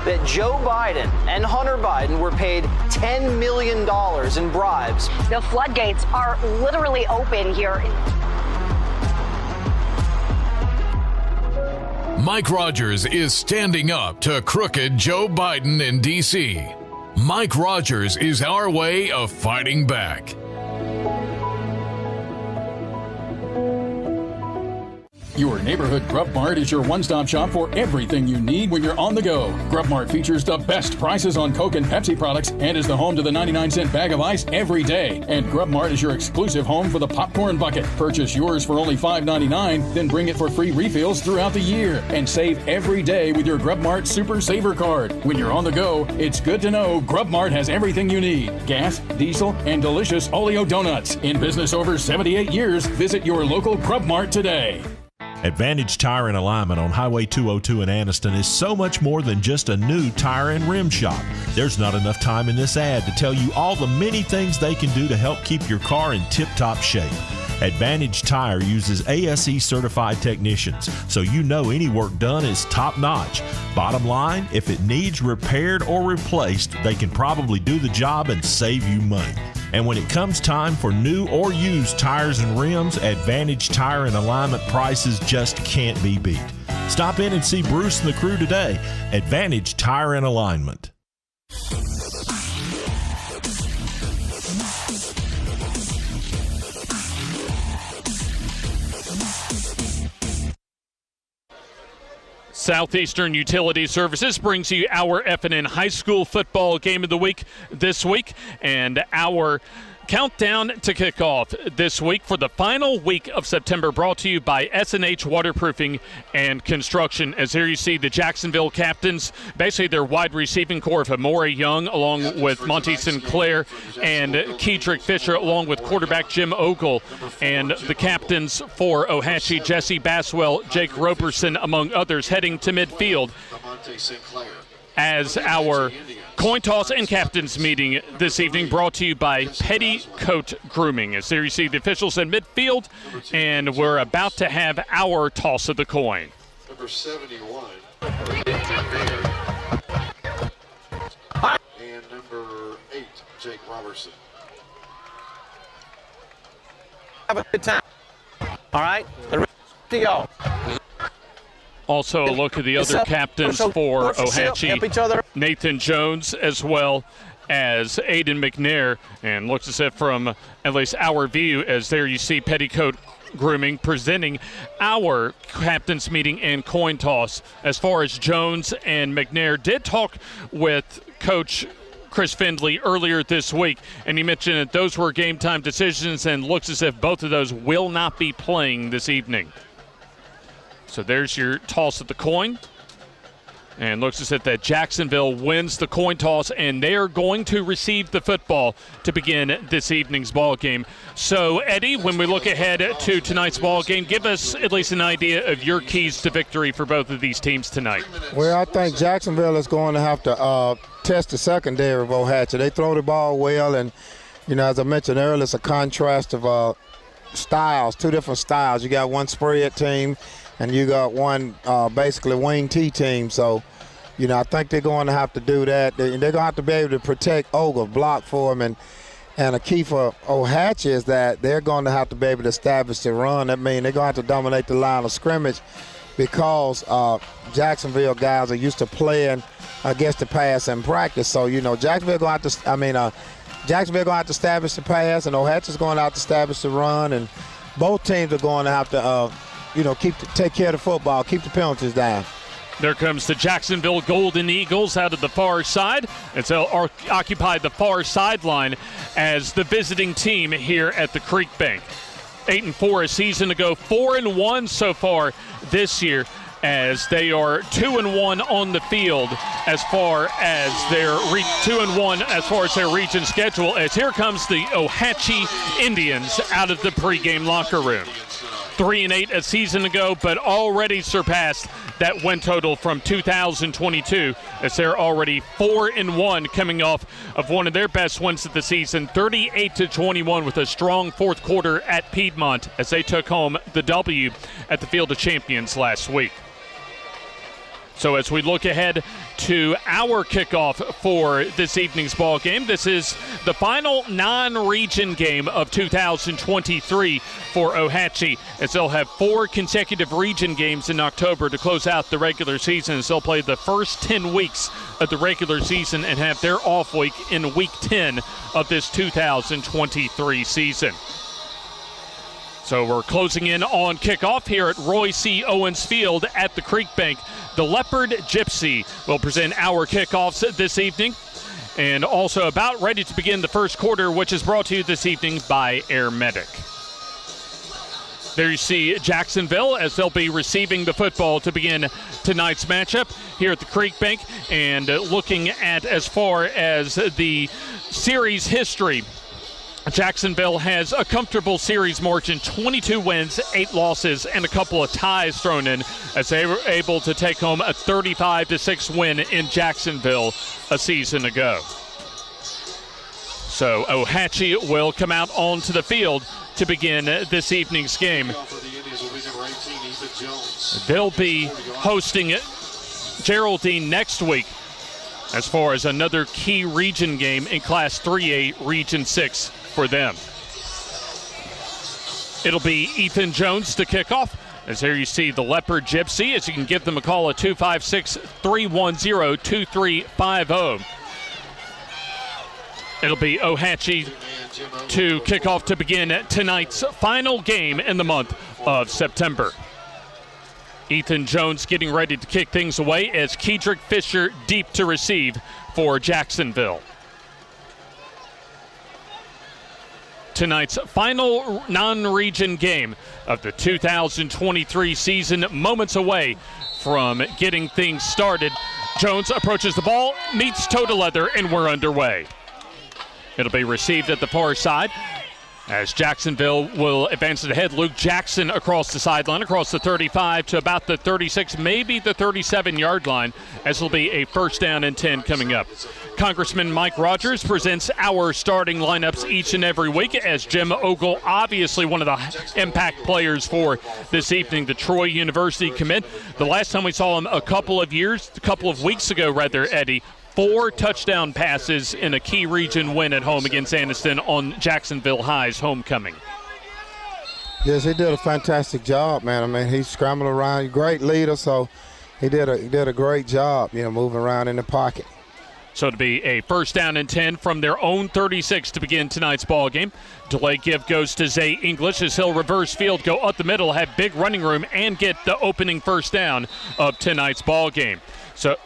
That Joe Biden and Hunter Biden were paid $10 million in bribes. The floodgates are literally open here. Mike Rogers is standing up to crooked Joe Biden in D.C. Mike Rogers is our way of fighting back. Your neighborhood Grub Mart is your one-stop shop for everything you need when you're on the go. Grub Mart features the best prices on Coke and Pepsi products and is the home to the 99-cent bag of ice every day. And Grub Mart is your exclusive home for the popcorn bucket. Purchase yours for only $5.99, then bring it for free refills throughout the year. And save every day with your Grub Mart Super Saver Card. When you're on the go, it's good to know Grub Mart has everything you need. Gas, diesel, and delicious Oleo donuts. In business over 78 years, visit your local Grub Mart today. Advantage Tire and Alignment on Highway 202 in Anniston is so much more than just a new tire and rim shop. There's not enough time in this ad to tell you all the many things they can do to help keep your car in tip-top shape. Advantage Tire uses ASE certified technicians, so you know any work done is top-notch. Bottom line, if it needs repaired or replaced, they can probably do the job and save you money. And when it comes time for new or used tires and rims, Advantage Tire and Alignment prices just can't be beat. Stop in and see Bruce and the crew today. Advantage Tire and Alignment. Southeastern Utility Services brings you our FNN High School Football Game of the Week this week, and our countdown to kickoff this week for the final week of September, brought to you by SNH Waterproofing and Construction. As here you see the Jacksonville captains, basically their wide receiving core of Amore Young, along with Monty Sinclair and Kedrick Fisher, along with quarterback Jim Ogle, and the captains for Ohatchee, Jesse Baswell, Jake Roberson, among others, heading to midfield as our coin toss and captain's meeting this evening, brought to you by Petticoat Grooming. As there you see the officials in midfield, and we're about to have our toss of the coin. Number 71, and number 8, Jake Robertson. Have a good time. All right, ready to go. Also a look at the other captains for Ohatchee, Nathan Jones, as well as Aiden McNair, and looks as if from at least our view, as there you see Petticoat Grooming presenting our captains meeting and coin toss. As far as Jones and McNair, did talk with Coach Chris Findley earlier this week, and he mentioned that those were game time decisions, and looks as if both of those will not be playing this evening. So there's your toss of the coin. And looks as if that Jacksonville wins the coin toss, and they are going to receive the football to begin this evening's ball game. So, Eddie, when we look ahead to tonight's ball game, give us at least an idea of your keys to victory for both of these teams tonight. Well, I think Jacksonville is going to have to test the secondary of Ohatchee. They throw the ball well, and, you know, as I mentioned earlier, it's a contrast of styles, two different styles. You got one spread team, and you got one basically wing T team. So, you know, I think they're going to have to do that. They're going to have to be able to protect Ogle, block for him. And a key for Ohatchee is that they're going to have to be able to establish the run. That means they're going to have to dominate the line of scrimmage, because Jacksonville guys are used to playing against the pass in practice. So, you know, Jacksonville going to have to establish the pass, and Ohatchee's going to have to establish the run. And both teams are going to have to take care of the football, keep the penalties down. There comes the Jacksonville Golden Eagles out of the far side. It's occupied the far sideline as the visiting team here at the Creek Bank. 8-4 a season ago, 4-1 so far this year as they are 2-1 on the field as far as their 2-1 as far as their region schedule. As here comes the Ohatchee Indians out of the pregame locker room. 3-8 a season ago, but already surpassed that win total from 2022, as they're already 4-1, coming off of one of their best wins of the season, 38-21, with a strong fourth quarter at Piedmont as they took home the W at the Field of Champions last week. So as we look ahead to our kickoff for this evening's ball game, this is the final non-region game of 2023 for Ohatchee, as they'll have 4 consecutive region games in October to close out the regular season, as they'll play the first 10 weeks of the regular season and have their off week in week 10 of this 2023 season. So we're closing in on kickoff here at Roy C. Owens Field at the Creek Bank. The Leopard Gypsy will present our kickoffs this evening, and also about ready to begin the first quarter, which is brought to you this evening by Air Medic. There you see Jacksonville as they'll be receiving the football to begin tonight's matchup here at the Creek Bank. And looking at as far as the series history, Jacksonville has a comfortable series margin, 22 wins, 8 losses, and a couple of ties thrown in, as they were able to take home a 35-6 win in Jacksonville a season ago. So Ohatchee will come out onto the field to begin this evening's game. They'll be hosting Geraldine next week as far as another key region game in Class 3A Region 6 for them. It'll be Ethan Jones to kick off, as here you see the Leopard Gypsy, as you can give them a call at 256-310-2350. It'll be Ohatchee to kick off to begin tonight's final game in the month of September. Ethan Jones getting ready to kick things away as Kedrick Fisher deep to receive for Jacksonville. Tonight's final non-region game of the 2023 season, moments away from getting things started. Jones approaches the ball, meets toe to leather, and we're underway. It'll be received at the far side as Jacksonville will advance it ahead. Luke Jackson across the sideline, across the 35 to about the 36, maybe the 37-yard line, as it'll be a first down and 10 coming up. Congressman Mike Rogers presents our starting lineups each and every week, as Jim Ogle, obviously one of the impact players for this evening, the Troy University commit. The last time we saw him a couple of weeks ago, Eddie, 4 touchdown passes in a key region win at home against Anniston on Jacksonville High's homecoming. Yes, he did a fantastic job, man. I mean, he scrambled around, great leader, so he did a great job, moving around in the pocket. So it'll be a first down and 10 from their own 36 to begin tonight's ball game. Delay give goes to Zay English as he'll reverse field, go up the middle, have big running room, and get the opening first down of tonight's ball game. So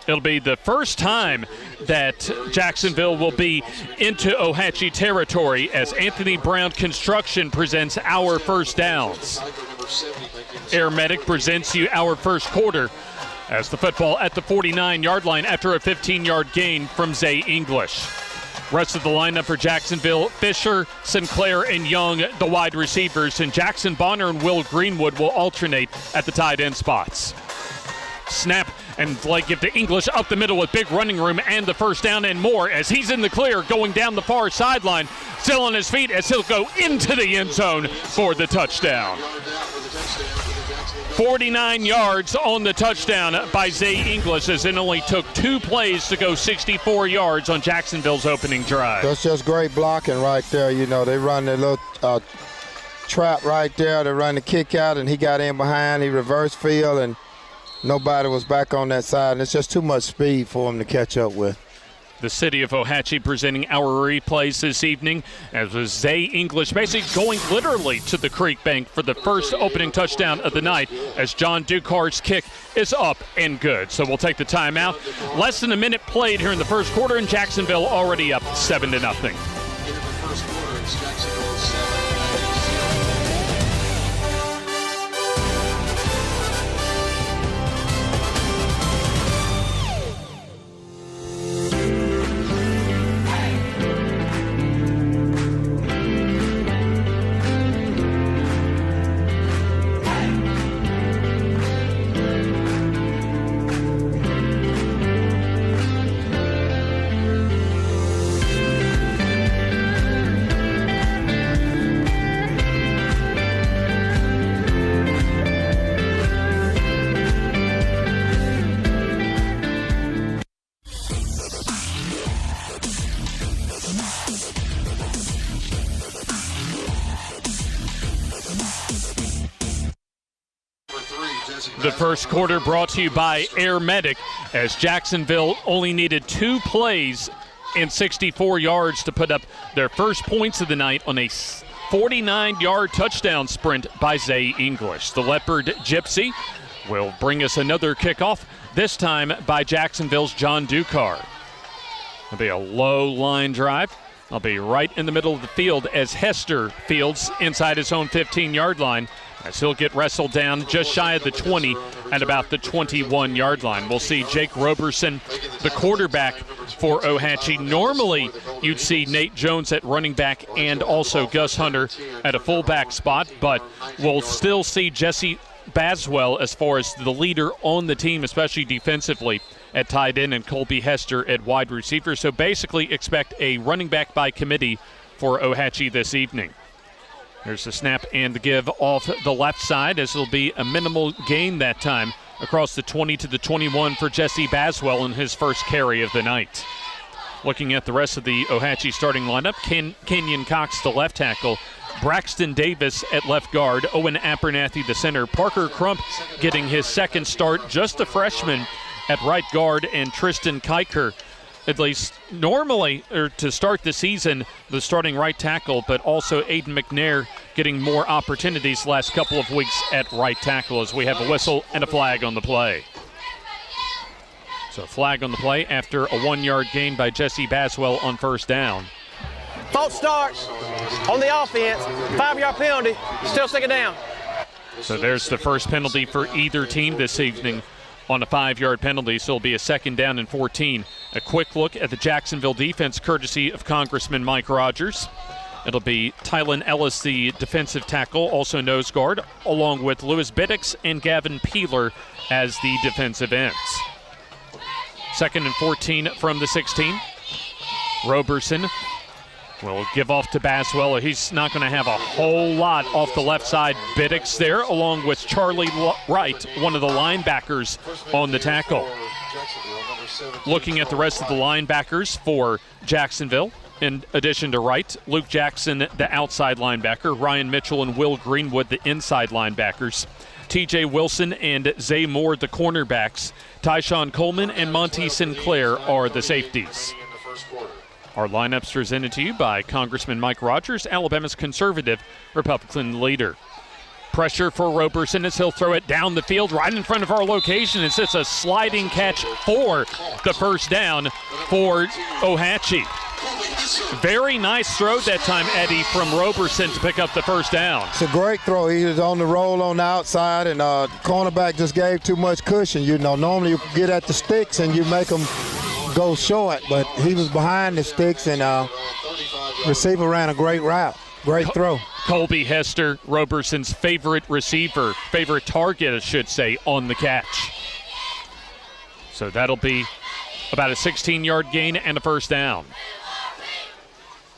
it'll be the first time that Jacksonville will be into Ohatchee territory as Anthony Brown Construction presents our first downs. Air Medic presents you our first quarter as the football at the 49-yard line after a 15-yard gain from Zay English. Rest of the lineup for Jacksonville, Fisher, Sinclair, and Young, the wide receivers, and Jackson Bonner and Will Greenwood will alternate at the tight end spots. Snap and like give to English up the middle with big running room and the first down and more as he's in the clear going down the far sideline, still on his feet as he'll go into the end zone for the touchdown. 49 yards on the touchdown by Zay English, as it only took 2 plays to go 64 yards on Jacksonville's opening drive. That's just great blocking right there. They run their little trap right there. They run the kick out, and he got in behind. He reversed field, and nobody was back on that side. And it's just too much speed for him to catch up with. The city of Ohatchee presenting our replays this evening, as was Zay English basically going literally to the Creek Bank for the first opening touchdown of the night, as John Ducar's kick is up and good. So we'll take the timeout. Less than a minute played here in the first quarter, and Jacksonville already up 7-0. The first quarter brought to you by Air Medic, as Jacksonville only needed 2 plays and 64 yards to put up their first points of the night on a 49-yard touchdown sprint by Zay English. The Leopard Gypsy will bring us another kickoff, this time by Jacksonville's John Ducar. It'll be a low line drive. I'll be right in the middle of the field as Hester fields inside his own 15-yard line, as he'll get wrestled down just shy of the 20 at about the 21-yard line. We'll see Jake Roberson, the quarterback for Ohatchee. Normally, you'd see Nate Jones at running back and also Gus Hunter at a fullback spot, but we'll still see Jesse Baswell as far as the leader on the team, especially defensively, at tight end, and Colby Hester at wide receiver. So basically expect a running back by committee for Ohatchee this evening. There's the snap and the give off the left side, as it'll be a minimal gain that time across the 20 to the 21 for Jesse Baswell in his first carry of the night. Looking at the rest of the Ohatchee starting lineup, Kenyon Cox, the left tackle, Braxton Davis at left guard, Owen Abernathy, the center, Parker Crump getting his second start, just a freshman at right guard, and Tristan Kiker, at least normally, or to start the season, the starting right tackle, but also Aiden McNair getting more opportunities the last couple of weeks at right tackle, as we have a whistle and a flag on the play. So a flag on the play after a 1-yard gain by Jesse Baswell on first down. False start on the offense, 5-yard penalty, still second down. So there's the first penalty for either team this evening on a 5-yard penalty, so it'll be a second down and 14. A quick look at the Jacksonville defense, courtesy of Congressman Mike Rogers. It'll be Tylen Ellis, the defensive tackle, also nose guard, along with Lewis Biddix and Gavin Peeler as the defensive ends. Second and 14 from the 16. Roberson will give off to Baswell. He's not going to have a whole lot off the left side. Biddix there, along with Charlie Wright, one of the linebackers on the tackle. Looking at the rest of the linebackers for Jacksonville, in addition to Wright, Luke Jackson, the outside linebacker, Ryan Mitchell and Will Greenwood, the inside linebackers, TJ Wilson and Zay Moore, the cornerbacks, Tyshawn Coleman and Monty Sinclair are the safeties. Our lineups presented to you by Congressman Mike Rogers, Alabama's conservative Republican leader. Pressure for Roberson as he'll throw it down the field right in front of our location. It's just a sliding catch for the first down for Ohatchee. Very nice throw that time, Eddie, from Roberson to pick up the first down. It's a great throw. He was on the roll on the outside, and cornerback just gave too much cushion. You know, normally you get at the sticks and you make them go short, but he was behind the sticks, and receiver ran a great route. Great throw. Colby Hester, Roberson's favorite receiver, favorite target, I should say, on the catch. So that'll be about a 16-yard gain and a first down.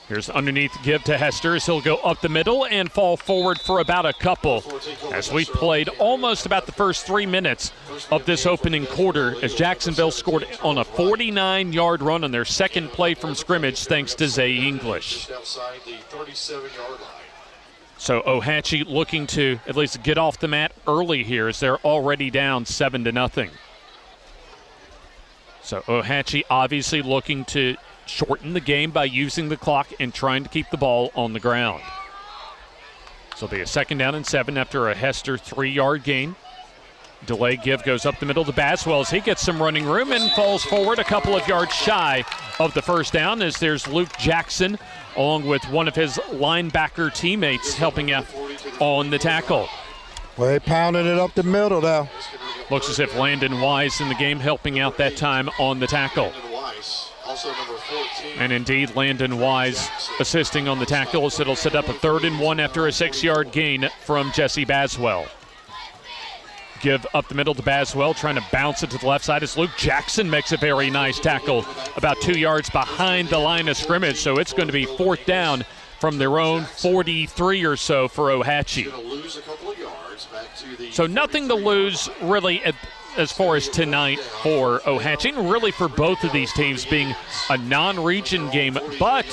Here's underneath give to Hester as he'll go up the middle and fall forward for about a couple, as we've played almost about the first 3 minutes of this opening quarter, as Jacksonville scored on a 49-yard run on their second play from scrimmage thanks to Zay English. So Ohatchee looking to at least get off the mat early here, as they're already down 7-0. So Ohatchee obviously looking to shorten the game by using the clock and trying to keep the ball on the ground. So it'll be a second down and 7 after a Hester 3-yard gain. Delay give goes up the middle to Baswell as he gets some running room and falls forward a couple of yards shy of the first down, as there's Luke Jackson along with one of his linebacker teammates helping out on the tackle. Well, they pounded it up the middle now. Looks as if Landon Wise in the game helping out that time on the tackle. And indeed, Landon Wise assisting on the tackle, as it'll set up a 3rd and 1 after a 6-yard gain from Jesse Baswell. Give up the middle to Baswell, trying to bounce it to the left side as Luke Jackson makes a very nice tackle about 2 yards behind the line of scrimmage. So it's going to be 4th down from their own 43 or so for Ohatchee. So nothing to lose really as far as tonight for Ohatchee, and really for both of these teams being a non-region game. But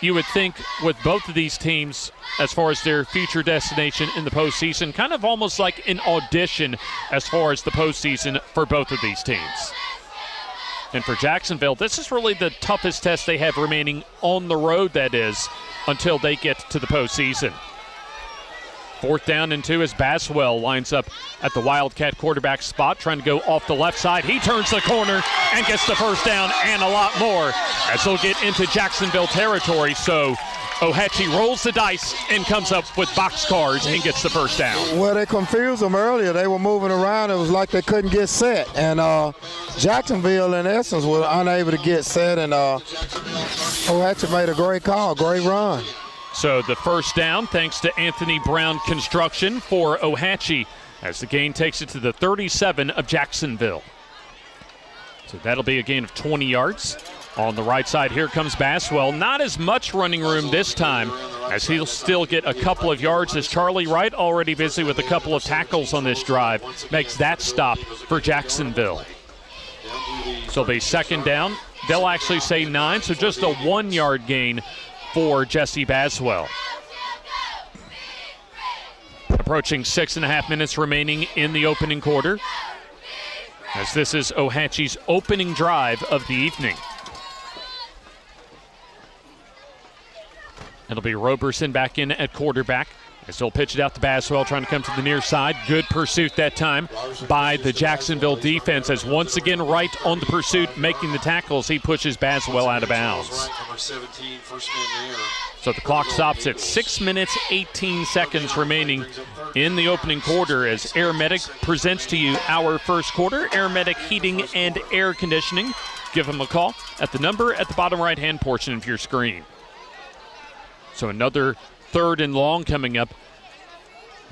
you would think with both of these teams, as far as their future destination in the postseason, kind of almost like an audition as far as the postseason for both of these teams. And for Jacksonville, this is really the toughest test they have remaining on the road, that is, until they get to the postseason. 4th down and 2 as Baswell lines up at the Wildcat quarterback spot, trying to go off the left side. He turns the corner and gets the first down and a lot more as he'll get into Jacksonville territory. So Ohatchee rolls the dice and comes up with boxcars and gets the first down. Well, they confused them earlier. They were moving around. It was like they couldn't get set. And Jacksonville, in essence, was unable to get set. And Ohatchee made a great call, great run. So the first down, thanks to Anthony Brown construction for Ohatchee, as the gain takes it to the 37 of Jacksonville. So that'll be a gain of 20 yards. On the right side, here comes Baswell. Not as much running room this time, as he'll still get a couple of yards, as Charlie Wright, already busy with a couple of tackles on this drive, makes that stop for Jacksonville. So it'll be 2nd down. They'll actually say 9, so just a 1-yard gain for Jesse Baswell. Approaching 6.5 minutes remaining in the opening quarter, as this is Ohatchee's opening drive of the evening. It'll be Roberson back in at quarterback, as he'll pitch it out to Baswell, trying to come to the near side. Good pursuit that time by the Jacksonville defense, as once again Wright on the pursuit, making the tackles. He pushes Baswell out of bounds. So the clock stops at 6 minutes, 18 seconds remaining in the opening quarter, as Airmedic presents to you our first quarter. Airmedic Heating and Air Conditioning. Give them a call at the number at the bottom right-hand portion of your screen. So another 3rd and long coming up,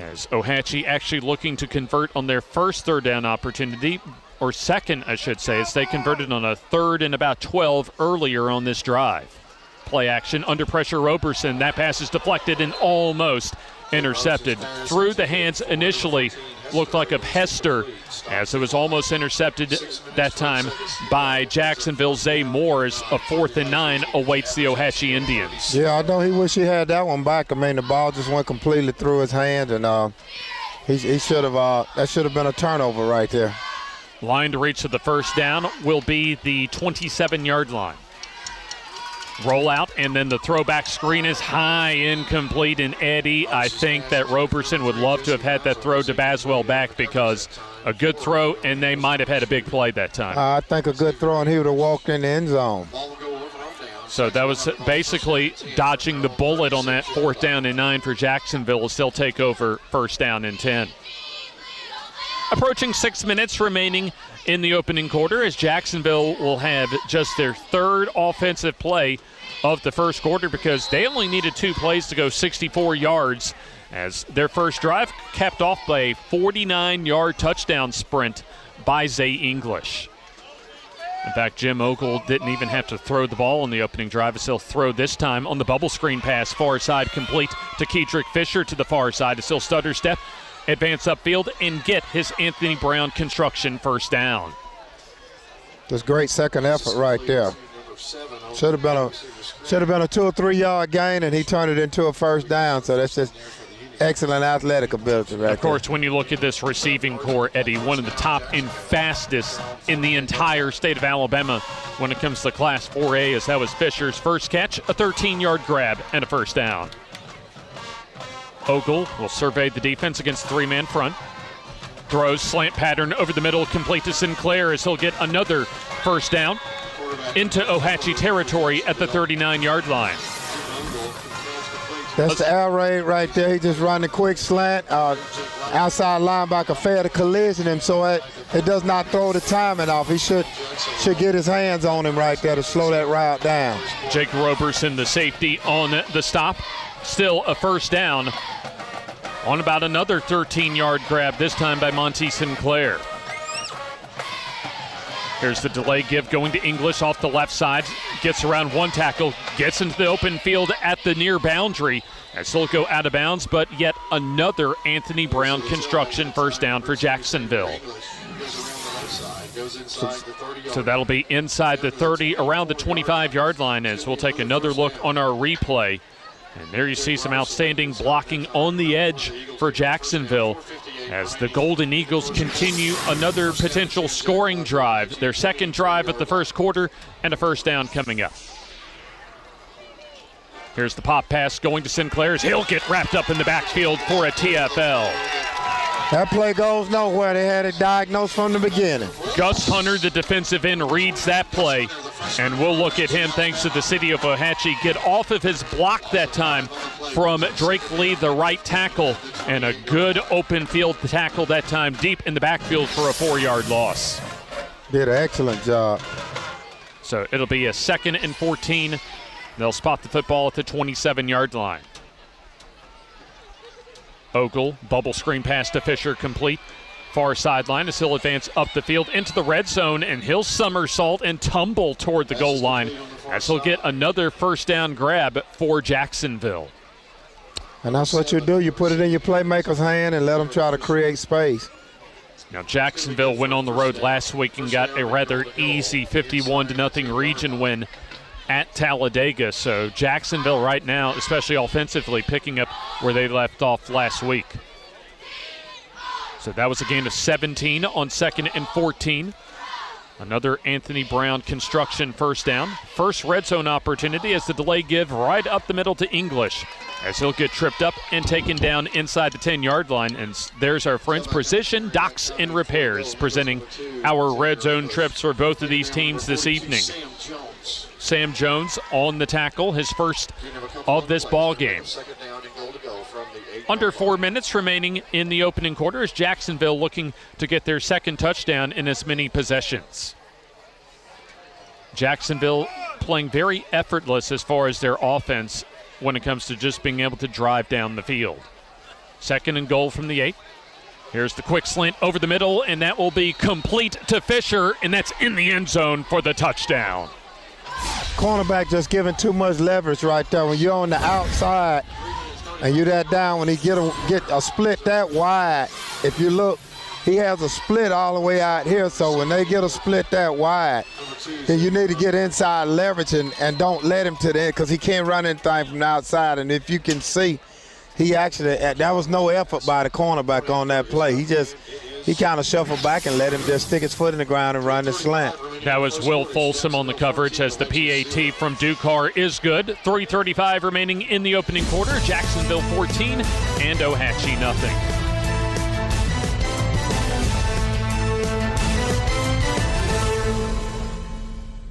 as Ohatchee actually looking to convert on their first 3rd down opportunity, or second, I should say, as they converted on a 3rd and about 12 earlier on this drive. Play action, under pressure, Roberson. That pass is deflected and almost intercepted. Through the hands initially, looked like of Hester, as it was almost intercepted that time by Jacksonville. Zay Moore's a 4th and 9 awaits the Ohatchee Indians. Yeah, I know he wish he had that one back. I mean, the ball just went completely through his hands, and he should have. That should have been a turnover right there. Line to reach to the first down will be the 27-yard line. Roll out, and then the throwback screen is high, incomplete, and Eddie, I think that Roberson would love to have had that throw to Baswell back, because a good throw, and they might have had a big play that time. I think a good throw, and he would have walked in the end zone. So that was basically dodging the bullet on that 4th down and 9 for Jacksonville. Will still take over 1st down and 10. Approaching 6 minutes remaining in the opening quarter, as Jacksonville will have just their 3rd offensive play of the first quarter, because they only needed 2 plays to go 64 yards, as their first drive capped off by a 49-yard touchdown sprint by Zay English. In fact, Jim Ogle didn't even have to throw the ball on the opening drive, as he'll throw this time on the bubble screen pass, far side complete to Kedrick Fisher to the far side, as he'll stutter step, advance upfield, and get his Anthony Brown construction first down. Just great second effort right there. Should have been a 2 or 3 yard gain, and he turned it into a first down. So that's just excellent athletic ability right there. Of course, when you look at this receiving core, Eddie, one of the top and fastest in the entire state of Alabama when it comes to Class 4A, as that was Fisher's first catch, a 13-yard grab, and a first down. Ogle will survey the defense against 3-man front. Throws slant pattern over the middle, complete to Sinclair, as he'll get another first down into Ohatchee territory at the 39-yard line. That's the air raid right there. He just run the quick slant. Outside linebacker failed to collision him, so it does not throw the timing off. He should get his hands on him right there to slow that route down. Jake Roberson, the safety, on the stop. Still a first down on about another 13-yard grab, this time by Monty Sinclair. Here's the delay give going to English off the left side. Gets around one tackle, gets into the open field at the near boundary, as he'll go out of bounds, but yet another Anthony Brown construction first down for Jacksonville. So that'll be inside the 30, around the 25-yard line, as we'll take another look on our replay. And there you see some outstanding blocking on the edge for Jacksonville as the Golden Eagles continue another potential scoring drive. Their second drive of the first quarter and a first down coming up. Here's the pop pass going to Sinclair. He'll get wrapped up in the backfield for a TFL. That play goes nowhere. They had it diagnosed from the beginning. Gus Hunter, the defensive end, reads that play, and we'll look at him, thanks to the city of Ohatchee, get off of his block that time from Drake Lee, the right tackle, and a good open field tackle that time deep in the backfield for a 4-yard loss. Did an excellent job. So it'll be a 2nd and 14. They'll spot the football at the 27-yard line. Ogle, bubble screen pass to Fisher, complete. Far sideline as he'll advance up the field into the red zone, and he'll somersault and tumble toward the goal line as he'll get another first down grab for Jacksonville. And that's what you do. You put it in your playmaker's hand and let them try to create space. Now Jacksonville went on the road last week and got a rather easy 51-0 region win at Talladega. So Jacksonville right now, especially offensively, picking up where they left off last week. So that was a gain of 17 on 2nd and 14. Another Anthony Brown construction first down. First red zone opportunity as the delay give right up the middle to English, as he'll get tripped up and taken down inside the 10-yard line. And there's our friends Precision Docks and Repairs presenting our red zone trips for both of these teams this evening. Sam Jones on the tackle, his first of this ball game. Under 4 minutes remaining in the opening quarter as Jacksonville looking to get their second touchdown in as many possessions. Jacksonville playing very effortless as far as their offense when it comes to just being able to drive down the field. 2nd and goal from the 8. Here's the quick slant over the middle, and that will be complete to Fisher, and that's in the end zone for the touchdown. Cornerback just giving too much leverage right there. When you're on the outside and you're that down, when he get a split that wide, if you look, he has a split all the way out here. So when they get a split that wide, then you need to get inside leverage and don't let him to the end, because he can't run anything from the outside. And if you can see, he actually, that was no effort by the cornerback on that play. He kind of shuffled back and let him just stick his foot in the ground and run the slant. That was Will Folsom on the coverage as the PAT from Ducar is good. 3:35 remaining in the opening quarter. Jacksonville 14 and Ohatchee nothing.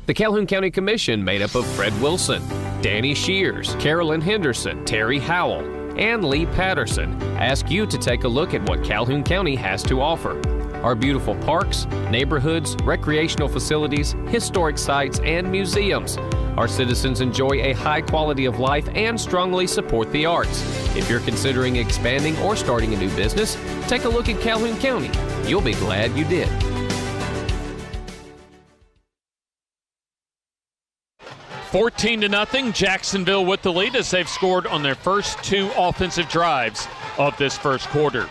The Calhoun County Commission, made up of Fred Wilson, Danny Shears, Carolyn Henderson, Terry Howell, and Lee Patterson, ask you to take a look at what Calhoun County has to offer. Our beautiful parks, neighborhoods, recreational facilities, historic sites, and museums. Our citizens enjoy a high quality of life and strongly support the arts. If you're considering expanding or starting a new business, take a look at Calhoun County. You'll be glad you did. $14-0, Jacksonville with the lead as they've scored on their first 2 offensive drives of this first quarter.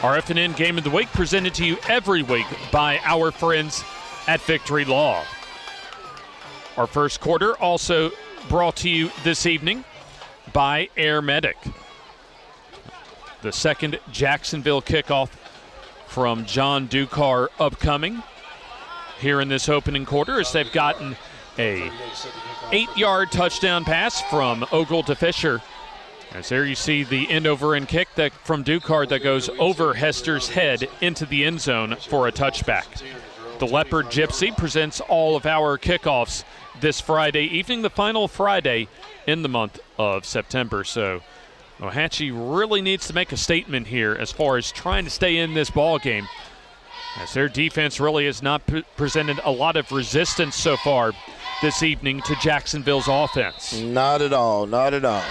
Our FNN Game of the Week presented to you every week by our friends at Victory Law. Our first quarter also brought to you this evening by Air Medic. The second Jacksonville kickoff from John Ducar upcoming here in this opening quarter as they've gotten a 8-yard touchdown pass from Ogle to Fisher. As there you see the end-over-end kick that from Ducar that goes over Hester's head into the end zone for a touchback. The Leopard Gypsy presents all of our kickoffs this Friday evening, the final Friday in the month of September. So Ohatchee really needs to make a statement here as far as trying to stay in this ball game, as their defense really has not presented a lot of resistance so far this evening to Jacksonville's offense. Not at all, not at all.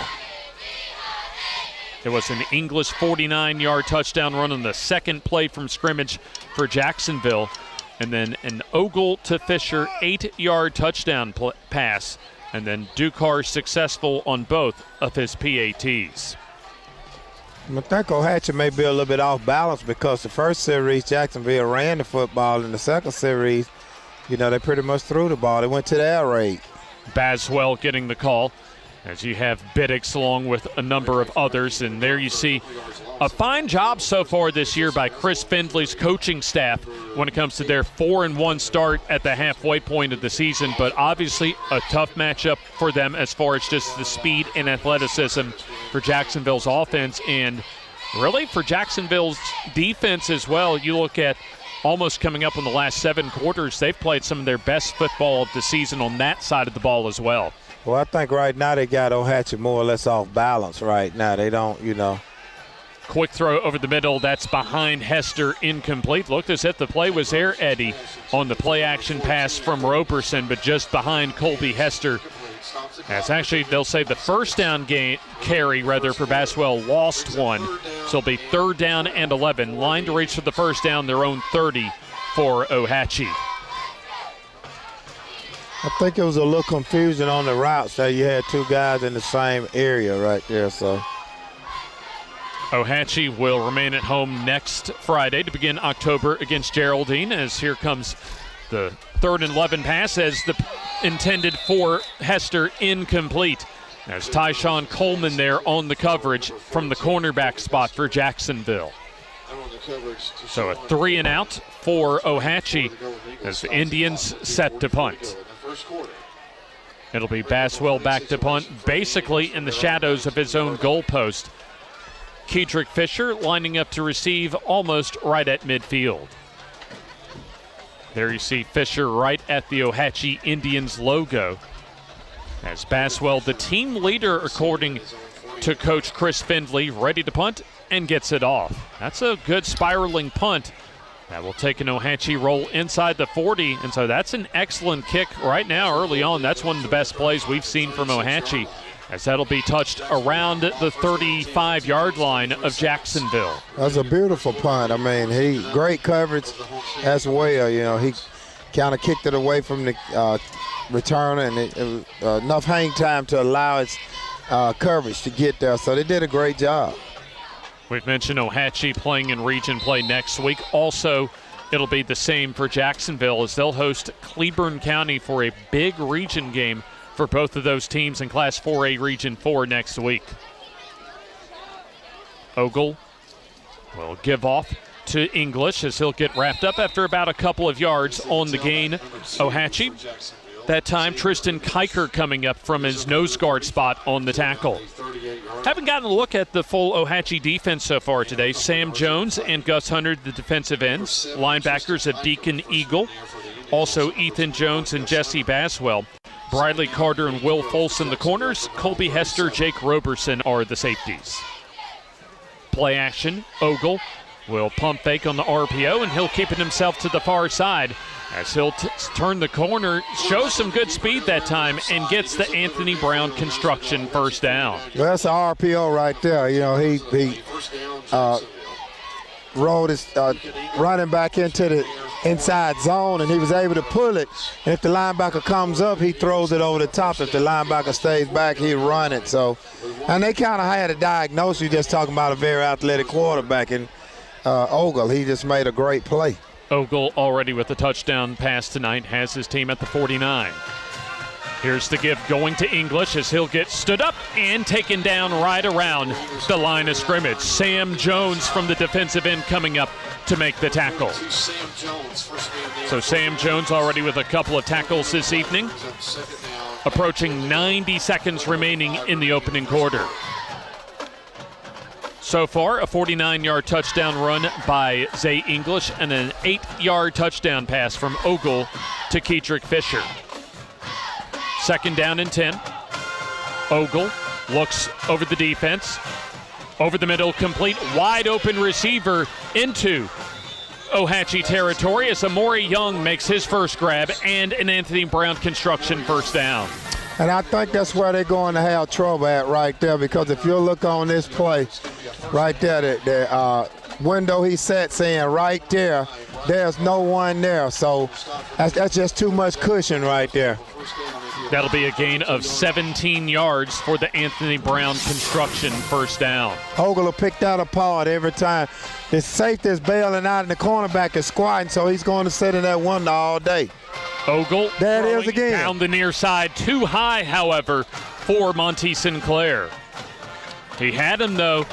It was an English 49-yard touchdown run on the second play from scrimmage for Jacksonville, and then an Ogle to Fisher 8-yard touchdown pass, and then Ducar successful on both of his PATs. I think Ohatchee may be a little bit off balance because the first series, Jacksonville ran the football. In the second series, they pretty much threw the ball. They went to the air raid. Baswell getting the call as you have Biddix along with a number of others. And there you see a fine job so far this year by Chris Findley's coaching staff when it comes to their 4-1 start at the halfway point of the season. But obviously a tough matchup for them as far as just the speed and athleticism for Jacksonville's offense, and really for Jacksonville's defense as well. You look at almost coming up on the last 7 quarters, they've played some of their best football of the season on that side of the ball as well. Well, I think right now they got Ohatchee more or less off balance right now. They don't, Quick throw over the middle. That's behind Hester, incomplete. Looked as if the play was there, Eddie, on the play action pass from Roberson, but just behind Colby Hester. That's actually, they'll say the first down carry for Baswell lost one. So it'll be 3rd down and 11. Line to reach for the first down, their own 30 for Ohatchee. I think it was a little confusion on the route. So you had 2 guys in the same area right there. So Ohatchee will remain at home next Friday to begin October against Geraldine, as here comes the 3rd and 11 pass as the intended for Hester, incomplete. There's Tyshawn Coleman there on the coverage from the cornerback spot for Jacksonville. So a 3 and out for Ohatchee as the Indians set to punt. It'll be Baswell back to punt, basically in the shadows of his own goalpost. Kedrick Fisher lining up to receive almost right at midfield. There you see Fisher right at the Ohatchee Indians logo. As Baswell, the team leader according to Coach Chris Findley, ready to punt and gets it off. That's a good spiraling punt. That will take an Ohatchee roll inside the 40, and so that's an excellent kick right now early on. That's one of the best plays we've seen from Ohatchee, as that'll be touched around the 35-yard line of Jacksonville. That's a beautiful punt. I mean, great coverage as well. He kind of kicked it away from the returner, and it was enough hang time to allow its coverage to get there. So they did a great job. We've mentioned Ohatchee playing in region play next week. Also, it'll be the same for Jacksonville as they'll host Cleburne County for a big region game for both of those teams in Class 4A Region 4 next week. Ogle will give off to English as he'll get wrapped up after about a couple of yards on the gain. Ohatchee. That time, Tristan Kiker coming up from his nose guard spot on the tackle. Haven't gotten a look at the full Ohatchee defense so far today. Sam Jones and Gus Hunter, the defensive ends. Linebackers of Deacon Eagle. Also Ethan Jones and Jesse Baswell. Briley Carter and Will Folson the corners. Colby Hester, Jake Roberson are the safeties. Play action, Ogle will pump fake on the RPO, and he'll keep it himself to the far side as he'll turn the corner, shows some good speed that time, and gets the Anthony Brown construction first down. Well, that's an RPO right there. He rolled his running back into the inside zone, and he was able to pull it. And if the linebacker comes up, he throws it over the top. If the linebacker stays back, he'll run it. So, and they kind of had a diagnosis. You're just talking about a very athletic quarterback in Ogle. He just made a great play. Ogle already with the touchdown pass tonight, has his team at the 49. Here's the give going to English as he'll get stood up and taken down right around the line of scrimmage. Sam Jones from the defensive end coming up to make the tackle. So Sam Jones already with a couple of tackles this evening. Approaching 90 seconds remaining in the opening quarter. So far, a 49-yard touchdown run by Zay English and an 8-yard touchdown pass from Ogle to Kedrick Fisher. 2nd down and 10. Ogle looks over the defense. Over the middle, complete, wide open receiver into Ohatchee territory as Amori Young makes his first grab and an Anthony Brown construction first down. And I think that's where they're going to have trouble at right there, because if you look on this play right there, the window he sets in right there, there's no one there. So that's just too much cushion right there. That'll be a gain of 17 yards for the Anthony Brown Construction first down. Ogle will pick that apart every time. The safety is bailing out and the cornerback is squatting, so he's going to sit in that one all day. Ogle there it is again. Down the near side, too high, however, for Monty Sinclair. He had him, though,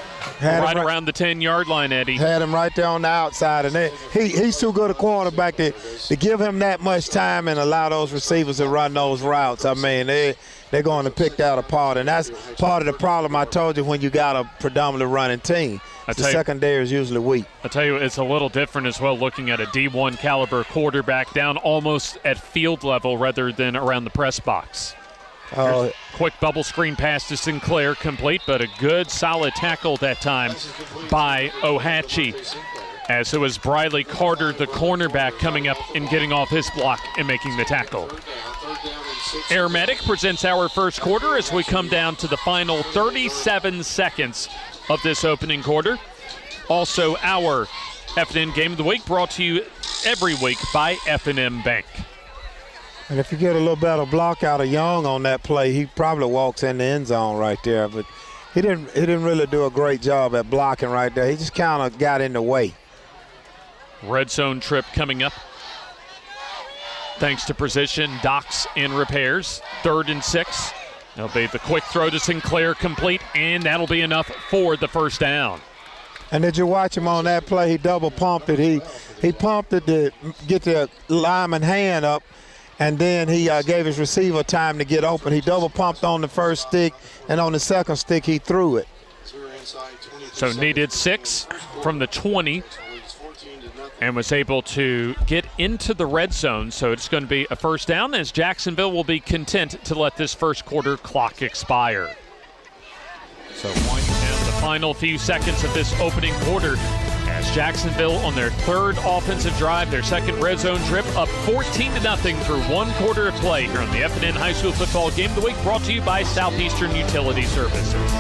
right around the 10-yard line, Eddie. Had him right there on the outside, and he's too good a quarterback to give him that much time and allow those receivers to run those routes. I mean, they're going to pick that apart, and that's part of the problem I told you when you got a predominantly running team. The secondary is usually weak. I tell you, it's a little different as well looking at a D1 caliber quarterback down almost at field level rather than around the press box. Quick bubble screen pass to Sinclair, complete, but a good solid tackle that time by Ohatchee, as it was Briley Carter, the cornerback, coming up and getting off his block and making the tackle. Airmatic presents our first quarter as we come down to the final 37 seconds of this opening quarter. Also, our F&M Game of the Week brought to you every week by F&M Bank. And if you get a little better block out of Young on that play, he probably walks in the end zone right there. But he didn't really do a great job at blocking right there. He just kind of got in the way. Red zone trip coming up. Thanks to Precision Docks and Repairs. 3rd and 6. That'll be the quick throw to Sinclair, complete, and that'll be enough for the first down. And did you watch him on that play? He double pumped it. He pumped it to get the lineman hand up, and then he gave his receiver time to get open. He double pumped on the first stick, and on the second stick he threw it. So needed 6 from the 20 and was able to get into the red zone. So it's going to be a first down as Jacksonville will be content to let this first quarter clock expire. So winding down the final few seconds of this opening quarter as Jacksonville on their 3rd offensive drive, their 2nd red zone trip, up 14-0 through 1 quarter of play here on the F&N High School Football Game of the Week, brought to you by Southeastern Utility Services.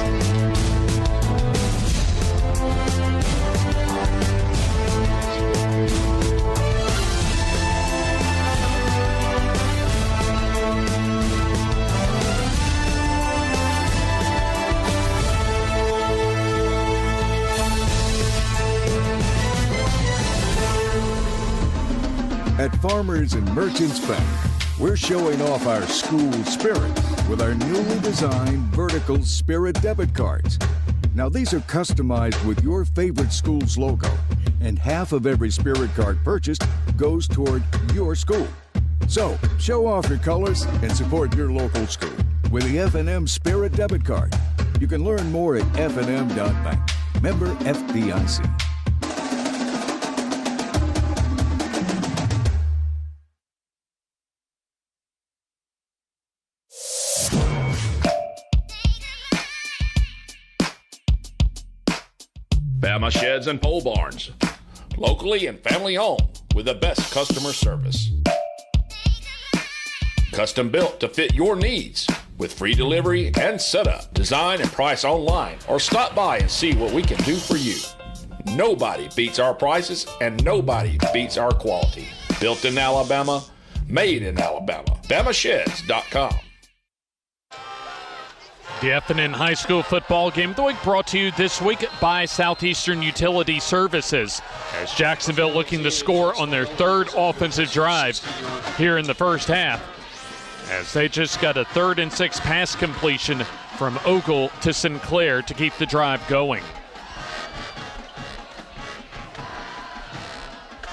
At Farmers and Merchants Bank, we're showing off our school spirit with our newly designed vertical Spirit debit cards. Now, these are customized with your favorite school's logo, and half of every Spirit card purchased goes toward your school. So, show off your colors and support your local school with the F&M Spirit debit card. You can learn more at fnm.bank. Member FDIC. Bama Sheds and Pole Barns, locally and family owned with the best customer service. Custom built to fit your needs with free delivery and setup. Design and price online or stop by and see what we can do for you. Nobody beats our prices and nobody beats our quality. Built in Alabama, made in Alabama. BamaSheds.com. The F&N High School Football Game of the Week brought to you this week by Southeastern Utility Services. As Jacksonville looking to score on their 3rd offensive drive here in the first half, as they just got a 3rd and 6 pass completion from Ogle to Sinclair to keep the drive going.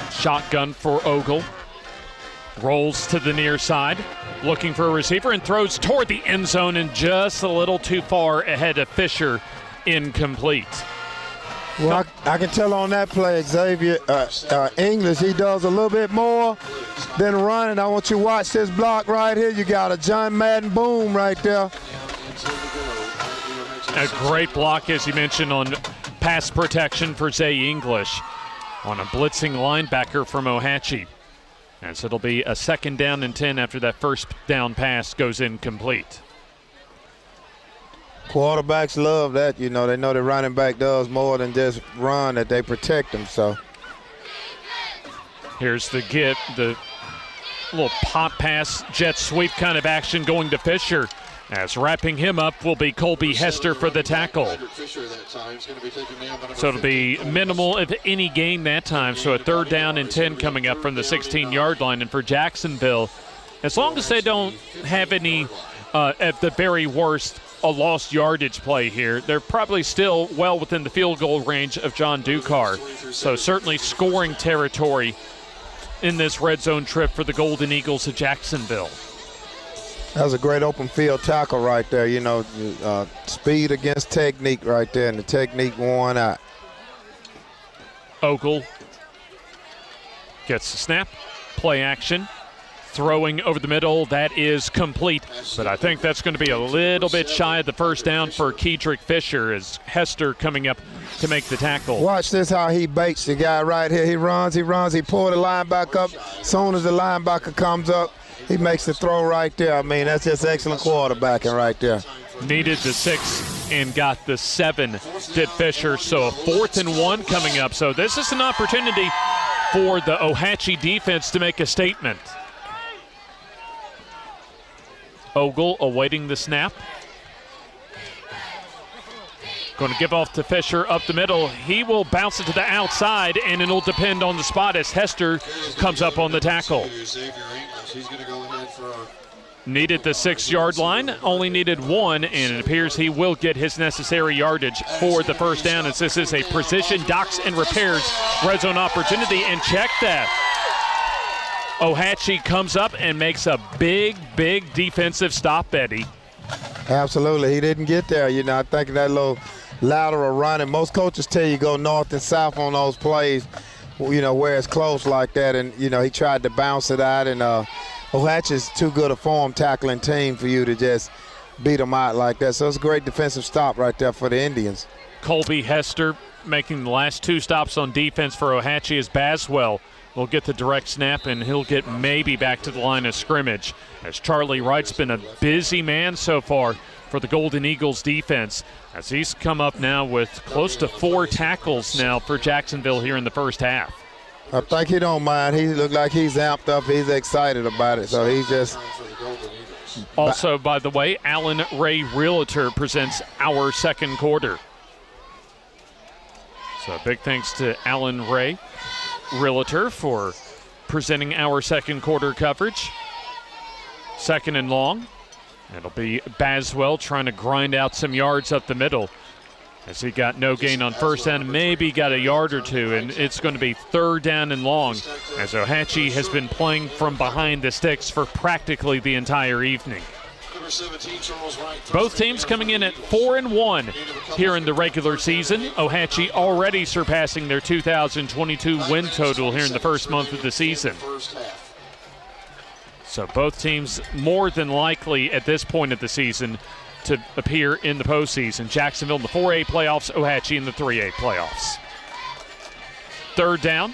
Shotgun for Ogle. Rolls to the near side, looking for a receiver and throws toward the end zone and just a little too far ahead of Fisher, incomplete. Well, I can tell on that play, Xavier English, he does a little bit more than running. I want you to watch this block right here. You got a John Madden boom right there. A great block, as you mentioned, on pass protection for Zay English on a blitzing linebacker from Ohatchee. As it'll be a 2nd down and 10 after that first down pass goes incomplete. Quarterbacks love that. You know, they know the running back does more than just run, that they protect them. So here's the little pop pass, jet sweep kind of action going to Fisher. As wrapping him up will be Colby Hester for the tackle. So it'll be minimal, if any, gain that time. So a 3rd down and 10 coming up from the 16-yard line. And for Jacksonville, as long as they don't have any, at the very worst, a lost yardage play here, they're probably still well within the field goal range of John Dukar. So certainly scoring territory in this red zone trip for the Golden Eagles of Jacksonville. That was a great open field tackle right there. You know, speed against technique right there, and the technique won out. Ogle gets the snap, play action, throwing over the middle. That is complete, but I think that's going to be a little bit shy of the first down for Kedrick Fisher as Hester coming up to make the tackle. Watch this, how he baits the guy right here. He runs, he pull the linebacker up. As soon as the linebacker comes up, he makes the throw right there. I mean, that's just excellent quarterbacking right there. Needed the 6 and got the 7, did Fisher. So a 4th and 1 coming up. So this is an opportunity for the Ohatchee defense to make a statement. Ogle awaiting the snap. Going to give off to Fisher up the middle. He will bounce it to the outside, and it'll depend on the spot as Hester comes up on the tackle. Needed the 6-yard line, only needed 1, and it appears he will get his necessary yardage for the first down, as this is a Precision Docks and Repairs red zone opportunity. And check that. Ohatchee comes up and makes a big defensive stop, Eddie. Absolutely. He didn't get there. You know, I think that little lateral run, and most coaches tell you go north and south on those plays, you know, where it's close like that. And, you know, he tried to bounce it out, and Ohatchee's too good a form tackling team for you to just beat them out like that. So it's a great defensive stop right there for the Indians. Colby Hester making the last 2 stops on defense for Ohatchee as Baswell will get the direct snap, and he'll get maybe back to the line of scrimmage, as Charlie Wright's been a busy man so far for the Golden Eagles defense, as he's come up now with close to 4 tackles now for Jacksonville here in the first half. I think he don't mind. He looked like he's amped up. He's excited about it, so he's just... Also, by the way, Allen Ray Realtor presents our second quarter. So big thanks to Allen Ray Realtor for presenting our second quarter coverage. 2nd and long. It'll be Baswell trying to grind out some yards up the middle, as he got no gain on first down, maybe got a yard or 2, and it's going to be 3rd down and long, as Ohatchee has been playing from behind the sticks for practically the entire evening. Both teams coming in at 4-1 here in the regular season. Ohatchee already surpassing their 2022 win total here in the first month of the season. So both teams more than likely at this point of the season to appear in the postseason. Jacksonville in the 4A playoffs, Ohatchee in the 3A playoffs. 3rd down.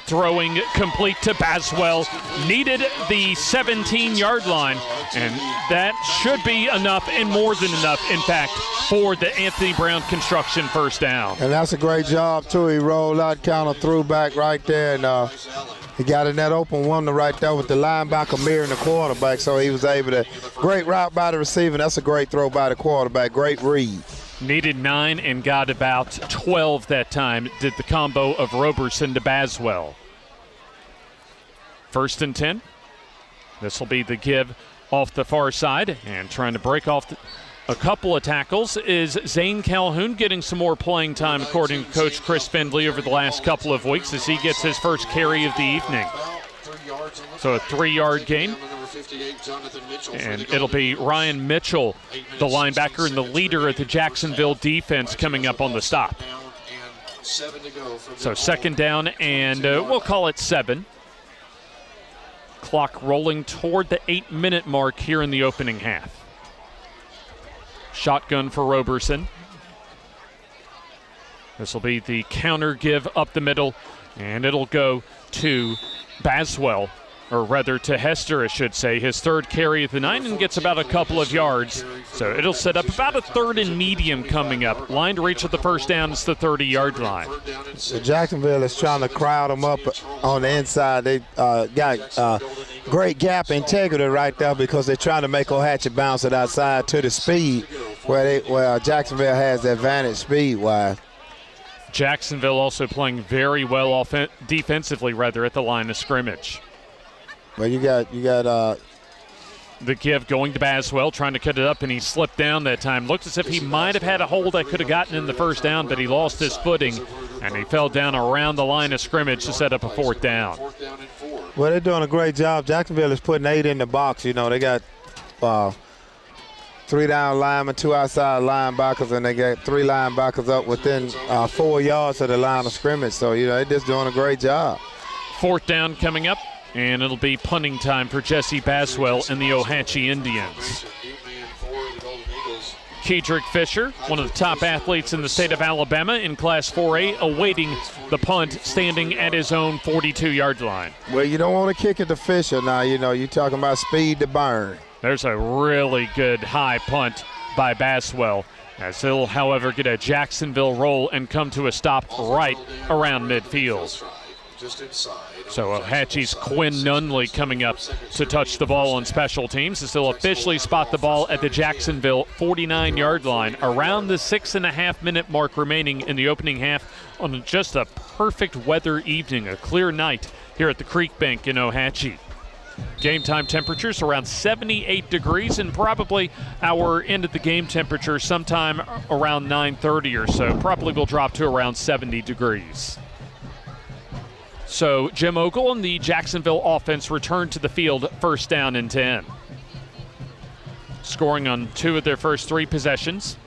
Throwing complete to Baswell. Needed the 17-yard line, and that should be enough, and more than enough, in fact, for the Anthony Brown Construction first down. And that's a great job, too. He rolled out, kind of threw back right there, and he got in that open one right there with the linebacker mirroring the quarterback, so he was able to. Great route by the receiver. That's a great throw by the quarterback. Great read. Needed 9 and got about 12 that time, did the combo of Roberson to Baswell. 1st and 10. This will be the give off the far side, and trying to break off a couple of tackles is Zane Calhoun, getting some more playing time according to Coach Chris Findley over the last couple of weeks, as he gets his first carry of the evening. So a 3-yard gain. And it'll be Ryan Mitchell, the linebacker and the leader of the Jacksonville defense, coming up on the stop. So 2nd down, and we'll call it 7. Clock rolling toward the 8-minute mark here in the opening half. Shotgun for Roberson. This will be the counter give up the middle, and it'll go to Baswell. or rather to Hester, I should say, his third carry of the night, and gets about a couple of yards. So it'll set up about a 3rd and medium coming up. Line to reach at the first down is the 30-yard line. So Jacksonville is trying to crowd them up on the inside. They got great gap integrity right there because they're trying to make Ohatchee bounce it outside to the speed where Jacksonville has the advantage speed-wise. Jacksonville also playing very well defensively, at the line of scrimmage. Well, you got the give going to Baswell, trying to cut it up, and he slipped down that time. Looks as if he might have had a hold that could have gotten in the first down, but he lost his footing, and he fell down around the line of scrimmage to set up a 4th down. Well, they're doing a great job. Jacksonville is putting 8 in the box. You know, they got 3 down linemen, 2 outside linebackers, and they got 3 linebackers up within 4 yards of the line of scrimmage. So, you know, they're just doing a great job. 4th down coming up, and it'll be punting time for Jesse Baswell and the Ohatchee Indians. Kedrick Fisher, one of the top athletes in the state of Alabama in Class 4A, awaiting the punt, standing at his own 42-yard line. Well, you don't want to kick it to Fisher now. You know, you're talking about speed to burn. There's a really good high punt by Baswell, as he'll, however, get a Jacksonville roll and come to a stop right around midfield. So Ohatchee's Quinn Nunley coming up to touch the ball on special teams, as he'll officially spot the ball at the Jacksonville 49-yard line, around the 6.5-minute mark remaining in the opening half, on just a perfect weather evening, a clear night here at the Creek Bank in Ohatchee. Game time temperatures around 78 degrees, and probably our end of the game temperature sometime around 9:30 or so. Probably will drop to around 70 degrees. So Jim Ogle and the Jacksonville offense return to the field, 1st down and 10. Scoring on 2 of their first 3 possessions.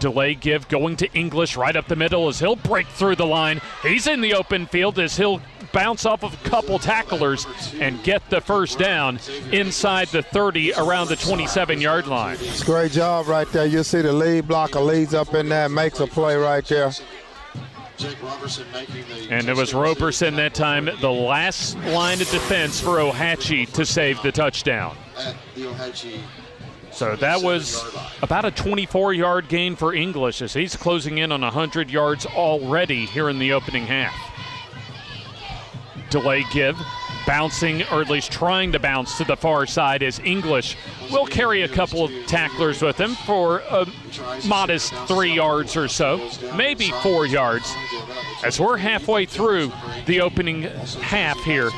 Delay give going to English right up the middle as he'll break through the line. He's in the open field as he'll bounce off of a couple tacklers and get the 1st down inside the 30, around the 27-yard line. It's a great job right there. You'll see the lead blocker leads up in there, makes a play right there. And it was Roberson that time, the last line of defense for Ohatchee to save the touchdown. So that was about a 24-yard gain for English, as he's closing in on 100 yards already here in the opening half. Delay give, bouncing, or at least trying to bounce to the far side, as English will carry a couple of tacklers with him for a modest 3 yards or so, maybe 4 yards, as we're halfway through the opening half here.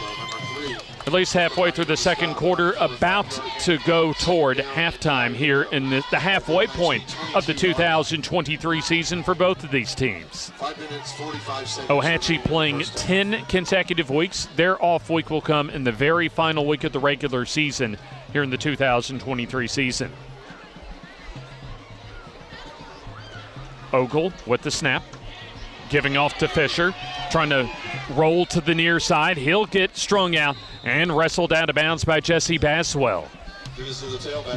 At least halfway through the second quarter, about to go toward halftime here in the halfway point of the 2023 season for both of these teams. Ohatchee playing 10 consecutive weeks. Their off week will come in the very final week of the regular season here in the 2023 season. Ogle with the snap, giving off to Fisher, trying to roll to the near side. He'll get strung out and wrestled out of bounds by Jesse Baswell.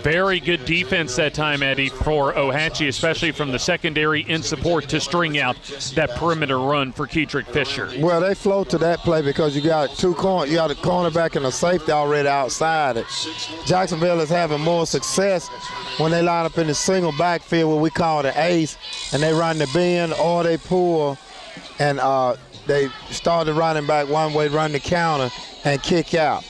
Very good defense that time, Eddie, for Ohatchee, especially from the secondary in support to string out that perimeter run for Kedrick Fisher. Well, they float to that play because you got a cornerback and a safety already outside it. Jacksonville is having more success when they line up in the single backfield, what we call the ace, and they run the bend or they pull, and they start the running back one way, run the counter, and kick out.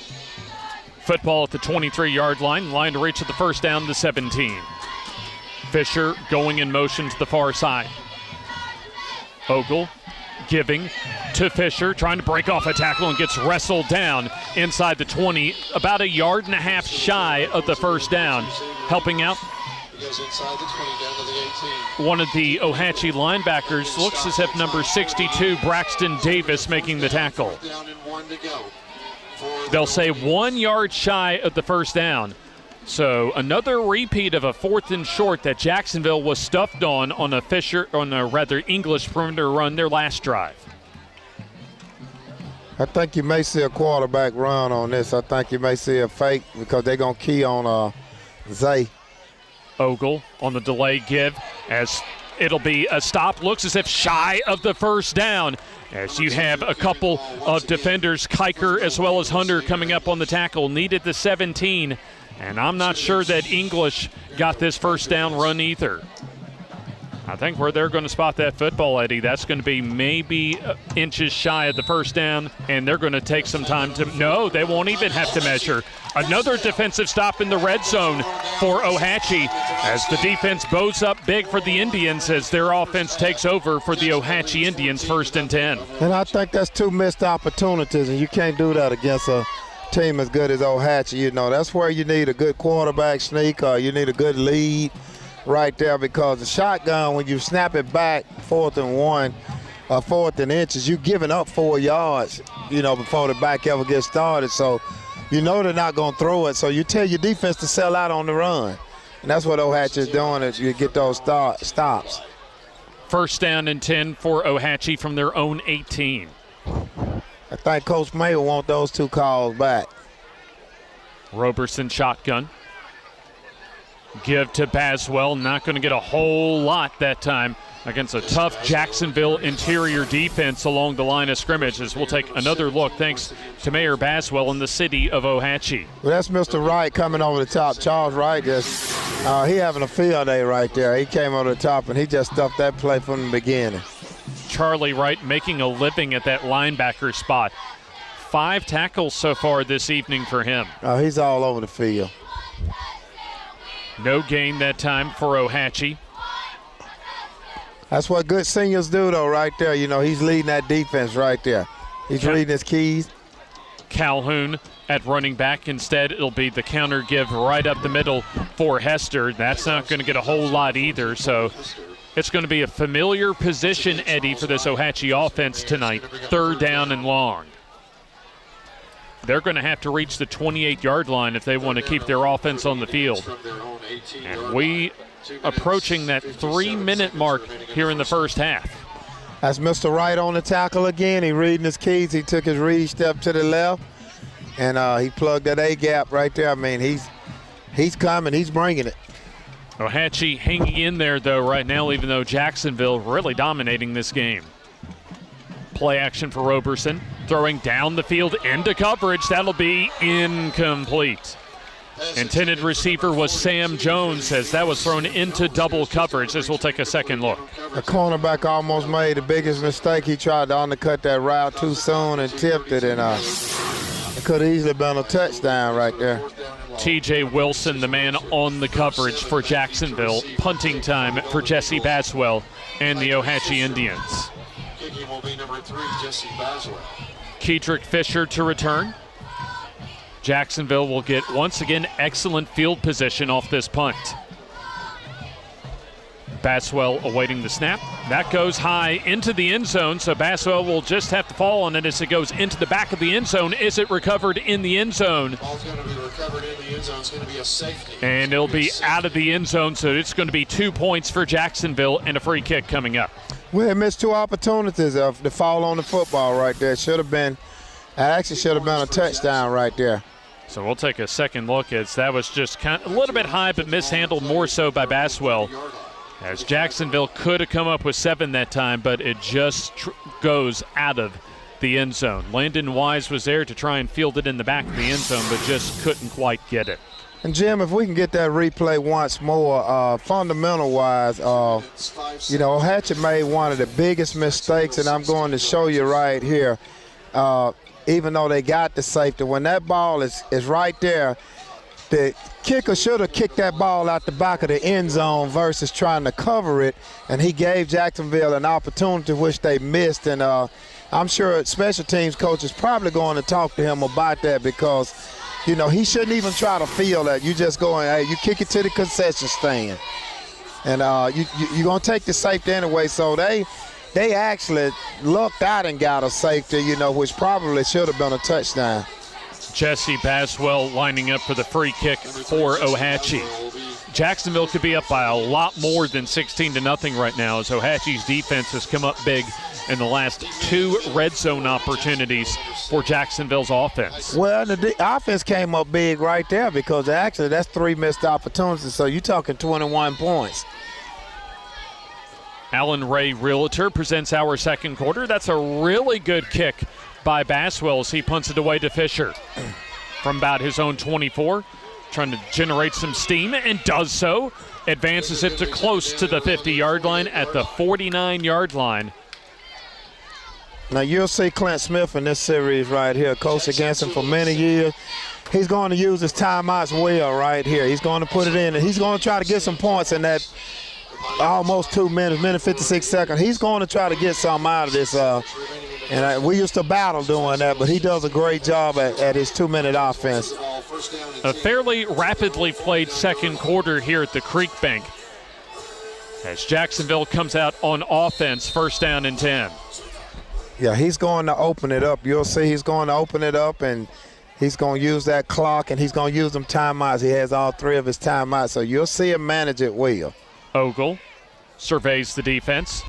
Football at the 23-yard line to reach at the 1st down to 17. Fisher going in motion to the far side. Ogle giving to Fisher, trying to break off a tackle and gets wrestled down inside the 20, about a yard and a half shy of the 1st down. Helping out one of the Ohatchee linebackers, looks as if number 62, Braxton Davis, making the tackle. They'll say 1 yard shy of the 1st down. So another repeat of a 4th and short that Jacksonville was stuffed on a English perimeter run their last drive. I think you may see a quarterback run on this. I think you may see a fake because they're going to key on Zay. Ogle on the delay give, as it'll be a stop. Looks as if shy of the 1st down. as you have a couple of defenders, Kiker as well as Hunter, coming up on the tackle. Needed the 17, and I'm not sure that English got this first down run either. I think where they're going to spot that football, Eddie, that's going to be maybe inches shy of the first down, and they're going to take some time to – no, they won't even have to measure. Another defensive stop in the red zone for Ohatchee as the defense bows up big for the Indians as their offense takes over for the Ohatchee Indians, 1st and 10. And I think that's 2 missed opportunities, and you can't do that against a team as good as Ohatchee. You know, that's where you need a good quarterback sneak or you need a good lead right there, because the shotgun, when you snap it back 4th and 1 or 4th and inches, you're giving up 4 yards, you know, before the back ever gets started. So you know they're not going to throw it. So you tell your defense to sell out on the run. And that's what Ohatchee is doing, is you get those stops. 1st down and 10 for Ohatchee from their own 18. I think Coach May will want those 2 calls back. Roberson shotgun. Give to Baswell. Not going to get a whole lot that time against a tough Jacksonville interior defense along the line of scrimmage, as we'll take another look thanks to Mayor Baswell in the city of Ohatchee. Well, that's Mr. Wright coming over the top. Charles Wright, he having a field day right there. He came over the top, and he just stuffed that play from the beginning. Charlie Wright making a living at that linebacker spot. 5 tackles so far this evening for him. He's all over the field. No gain that time for Ohatchee. That's what good seniors do, though, right there. You know, he's leading that defense right there. He's reading his keys. Calhoun at running back. Instead, it'll be the counter give right up the middle for Hester. That's not going to get a whole lot either, so it's going to be a familiar position, Eddie, for this Ohatchee offense tonight. 3rd down and long. They're going to have to reach the 28-yard line if they want to keep their offense on the field. And we approaching that 3-minute mark here in the first half. That's Mr. Wright on the tackle again. He reading his keys. He took his read step to the left, and he plugged that A-gap right there. I mean, he's coming. He's bringing it. Ohatchee hanging in there, though, right now, even though Jacksonville really dominating this game. Play action for Roberson. Throwing down the field into coverage. That'll be incomplete. Intended receiver was Sam Jones, as that was thrown into double coverage, as we'll take a second look. The cornerback almost made the biggest mistake. He tried to undercut that route too soon and tipped it, and it could have easily been a touchdown right there. TJ Wilson, the man on the coverage for Jacksonville. Punting time for Jesse Baswell and the Ohatchee Indians. Kicking will be number 3, Jesse Baswell. Kedrick Fisher to return. Jacksonville will get, once again, excellent field position off this punt. Baswell awaiting the snap. That goes high into the end zone, so Baswell will just have to fall on it as it goes into the back of the end zone. Is it recovered in the end zone? Ball's going to be recovered in the end zone. It's going to be a safety. And it'll be out of the end zone, so it's going to be 2 points for Jacksonville and a free kick coming up. We had missed 2 opportunities to fall on the football right there. Should have been a touchdown right there. So we'll take a second look, as that was just a little bit high, but mishandled more so by Baswell. As Jacksonville could have come up with 7 that time, but it just goes out of the end zone. Landon Wise was there to try and field it in the back of the end zone, but just couldn't quite get it. And, Jim, if we can get that replay once more, fundamental-wise, Ohatchee made one of the biggest mistakes, and I'm going to show you right here. Even though they got the safety, when that ball is right there, the kicker should have kicked that ball out the back of the end zone versus trying to cover it, and he gave Jacksonville an opportunity which they missed. And I'm sure special teams coach is probably going to talk to him about that, because he shouldn't even try to field that. You just go and, hey, you kick it to the concession stand. And you're going to take the safety anyway. So they actually lucked out and got a safety, which probably should have been a touchdown. Jesse Baswell lining up for the free kick for Ohatchee. Jacksonville could be up by a lot more than 16-0 right now, as Ohatchee's defense has come up big in the last 2 red zone opportunities for Jacksonville's offense. Well, the offense came up big right there, because actually that's 3 missed opportunities, so you're talking 21 points. Allen Ray Realtor presents our second quarter. That's a really good kick by Baswell as he punts it away to Fisher from about his own 24, trying to generate some steam, and does so. Advances it to close to the 50-yard line at the 49-yard line. Now you'll see Clint Smith in this series right here, coached against him for many years. He's going to use his timeouts well right here. He's going to put it in, and he's going to try to get some points in that almost 2 minutes, minute 56 seconds. He's going to try to get something out of this. We used to battle doing that, but he does a great job at his 2-minute offense. A fairly rapidly played second quarter here at the Creek Bank as Jacksonville comes out on offense, 1st down and 10. Yeah, he's going to open it up. You'll see he's going to open it up, and he's going to use that clock, and he's going to use them timeouts. He has all 3 of his timeouts, so you'll see him manage it well. Ogle surveys the defense,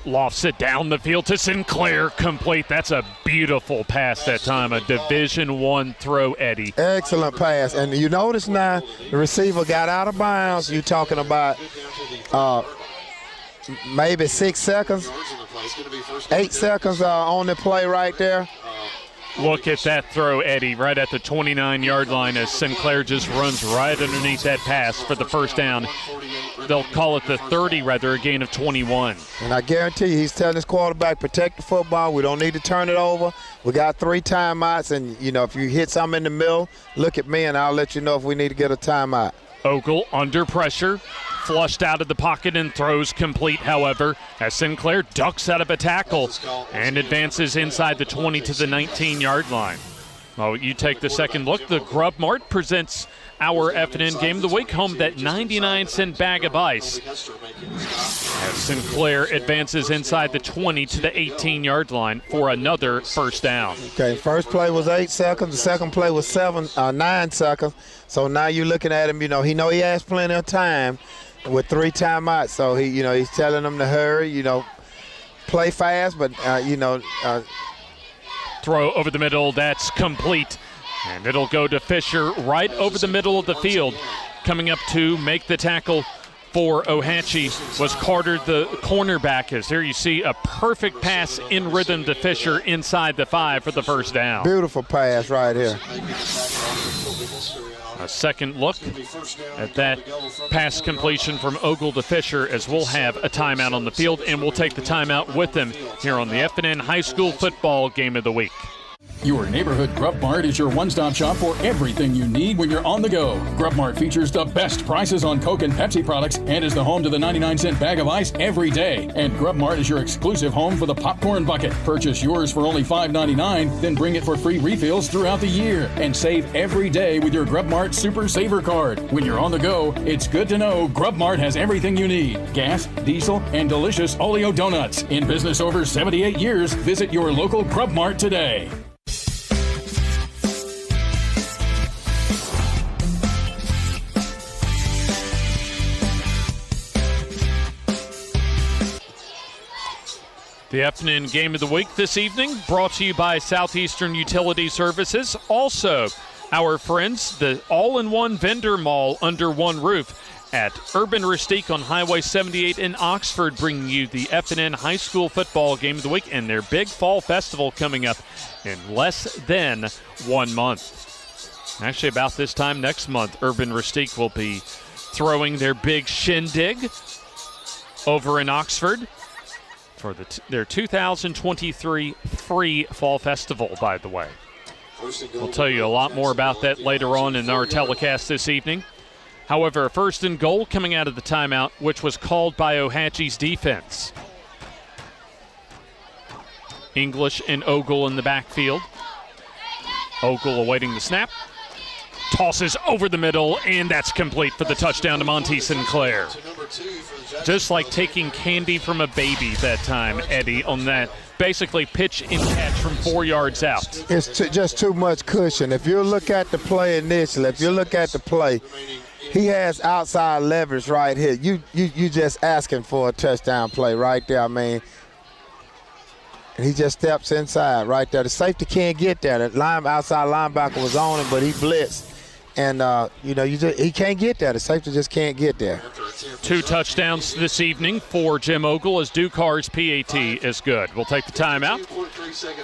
lofts it down the field to Sinclair, complete. That's a beautiful pass that time, a Division I throw, Eddie. Excellent pass, and you notice now the receiver got out of bounds. You're talking about maybe 6 seconds, 8 seconds on the play right there. Look at that throw, Eddie, right at the 29-yard line as Sinclair just runs right underneath that pass for the 1st down. They'll call it the 30, rather, a gain of 21. And I guarantee you, he's telling his quarterback, protect the football. We don't need to turn it over. We got 3 timeouts, and, if you hit something in the middle, look at me, and I'll let you know if we need to get a timeout. Ogle under pressure, flushed out of the pocket and throws complete, however, as Sinclair ducks out of a tackle and advances inside the 20 to the 19-yard line. Well, you take the second look. The Grub Mart presents our F&N Game of the Week, home that 99-cent bag of ice. As Sinclair advances inside the 20 to the 18-yard line for another 1st down. Okay, first play was 8 seconds. The second play was 9 seconds. So now you're looking at him, he has plenty of time with 3 timeouts. So he's telling them to hurry, play fast, but throw over the middle, that's complete. And it'll go to Fisher right over the middle of the field. Coming up to make the tackle for Ohatchee was Carter, the cornerback. As there you see a perfect pass in rhythm to Fisher inside the 5 for the 1st down. Beautiful pass right here. A second look at that pass completion from Ogle to Fisher, as we'll have a timeout on the field, and we'll take the timeout with them here on the F&N High School Football Game of the Week. Your neighborhood Grub Mart is your one-stop shop for everything you need when you're on the go. Grub Mart features the best prices on Coke and Pepsi products and is the home to the 99-cent bag of ice every day. And Grub Mart is your exclusive home for the popcorn bucket. Purchase yours for only $5.99, then bring it for free refills throughout the year. And save every day with your Grub Mart Super Saver Card. When you're on the go, it's good to know Grub Mart has everything you need. Gas, diesel, and delicious Oleo donuts. In business over 78 years, visit your local Grub Mart today. The F&N Game of the Week this evening brought to you by Southeastern Utility Services. Also, our friends, the all-in-one vendor mall under one roof at Urban Rustique on Highway 78 in Oxford, bringing you the F&N High School Football Game of the Week and their big fall festival coming up in less than 1 month. Actually, about this time next month, Urban Rustique will be throwing their big shindig over in Oxford for their 2023 free fall festival, by the way. We'll tell you a lot more about that later on in our telecast this evening. However, a 1st and goal coming out of the timeout, which was called by Ohatchee's defense. English and Ogle in the backfield. Ogle awaiting the snap. Tosses over the middle, and that's complete for the touchdown to Monty Sinclair. Just like taking candy from a baby that time, Eddie, on that basically pitch and catch from 4 yards out. It's just too much cushion. If you look at the play initially, he has outside leverage right here. You just asking for a touchdown play right there. I mean, and he just steps inside right there. The safety can't get there. The outside linebacker was on him, but he blitzed. And, he can't get there. The safety just can't get there. 2 touchdowns this evening for Jim Ogle as Ducar's PAT is good. We'll take the timeout.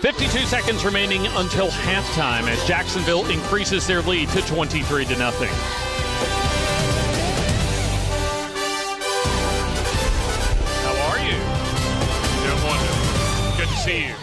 52 seconds remaining until halftime as Jacksonville increases their lead to 23-0. How are you? Doing wonderful. Good to see you.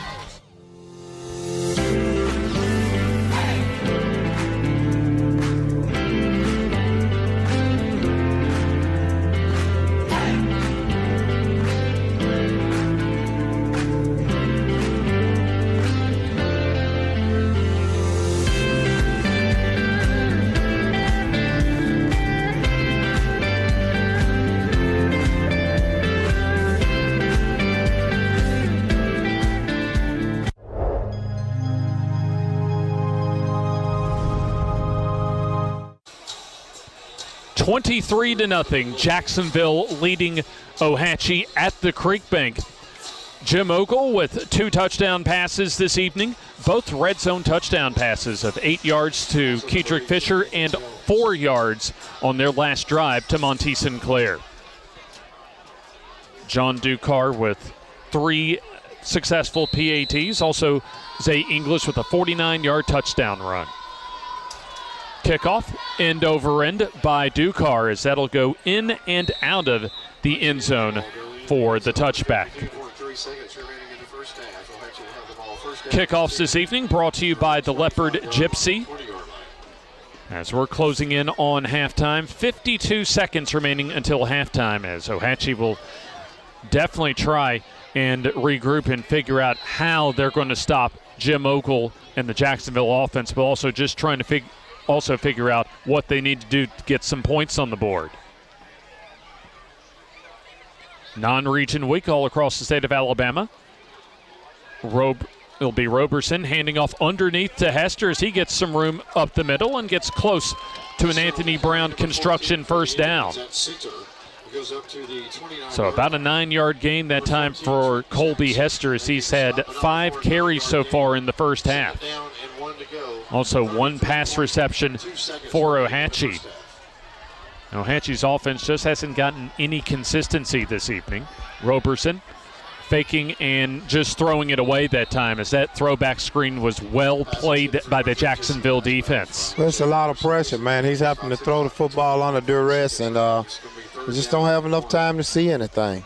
$23-0, Jacksonville leading Ohatchee at the Creek Bank. Jim Ogle with 2 touchdown passes this evening, both red zone touchdown passes of 8 yards to Kedrick Fisher and 4 yards on their last drive to Monty Sinclair. John Ducar with 3 successful PATs, also Zay English with a 49-yard touchdown run. Kickoff, end over end by Ducar as that'll go in and out of the end zone for the touchback. Kickoffs this evening brought to you by the Leopard Gypsy. As we're closing in on halftime, 52 seconds remaining until halftime as Ohatchee will definitely try and regroup and figure out how they're going to stop Jim Ogle and the Jacksonville offense, but also just trying to figure out what they need to do to get some points on the board. Non-region week all across the state of Alabama. It'll be Roberson handing off underneath to Hester as he gets some room up the middle and gets close to an Anthony Brown construction first down. So about a 9-yard gain that time for Colby Hester as he's had 5 carries so far in the first half. Also 1 pass reception for Ohatchee. Ohatchee's offense just hasn't gotten any consistency this evening. Roberson faking and just throwing it away that time as that throwback screen was well played by the Jacksonville defense. There's a lot of pressure, man. He's having to throw the football under duress, and we just don't have enough time to see anything.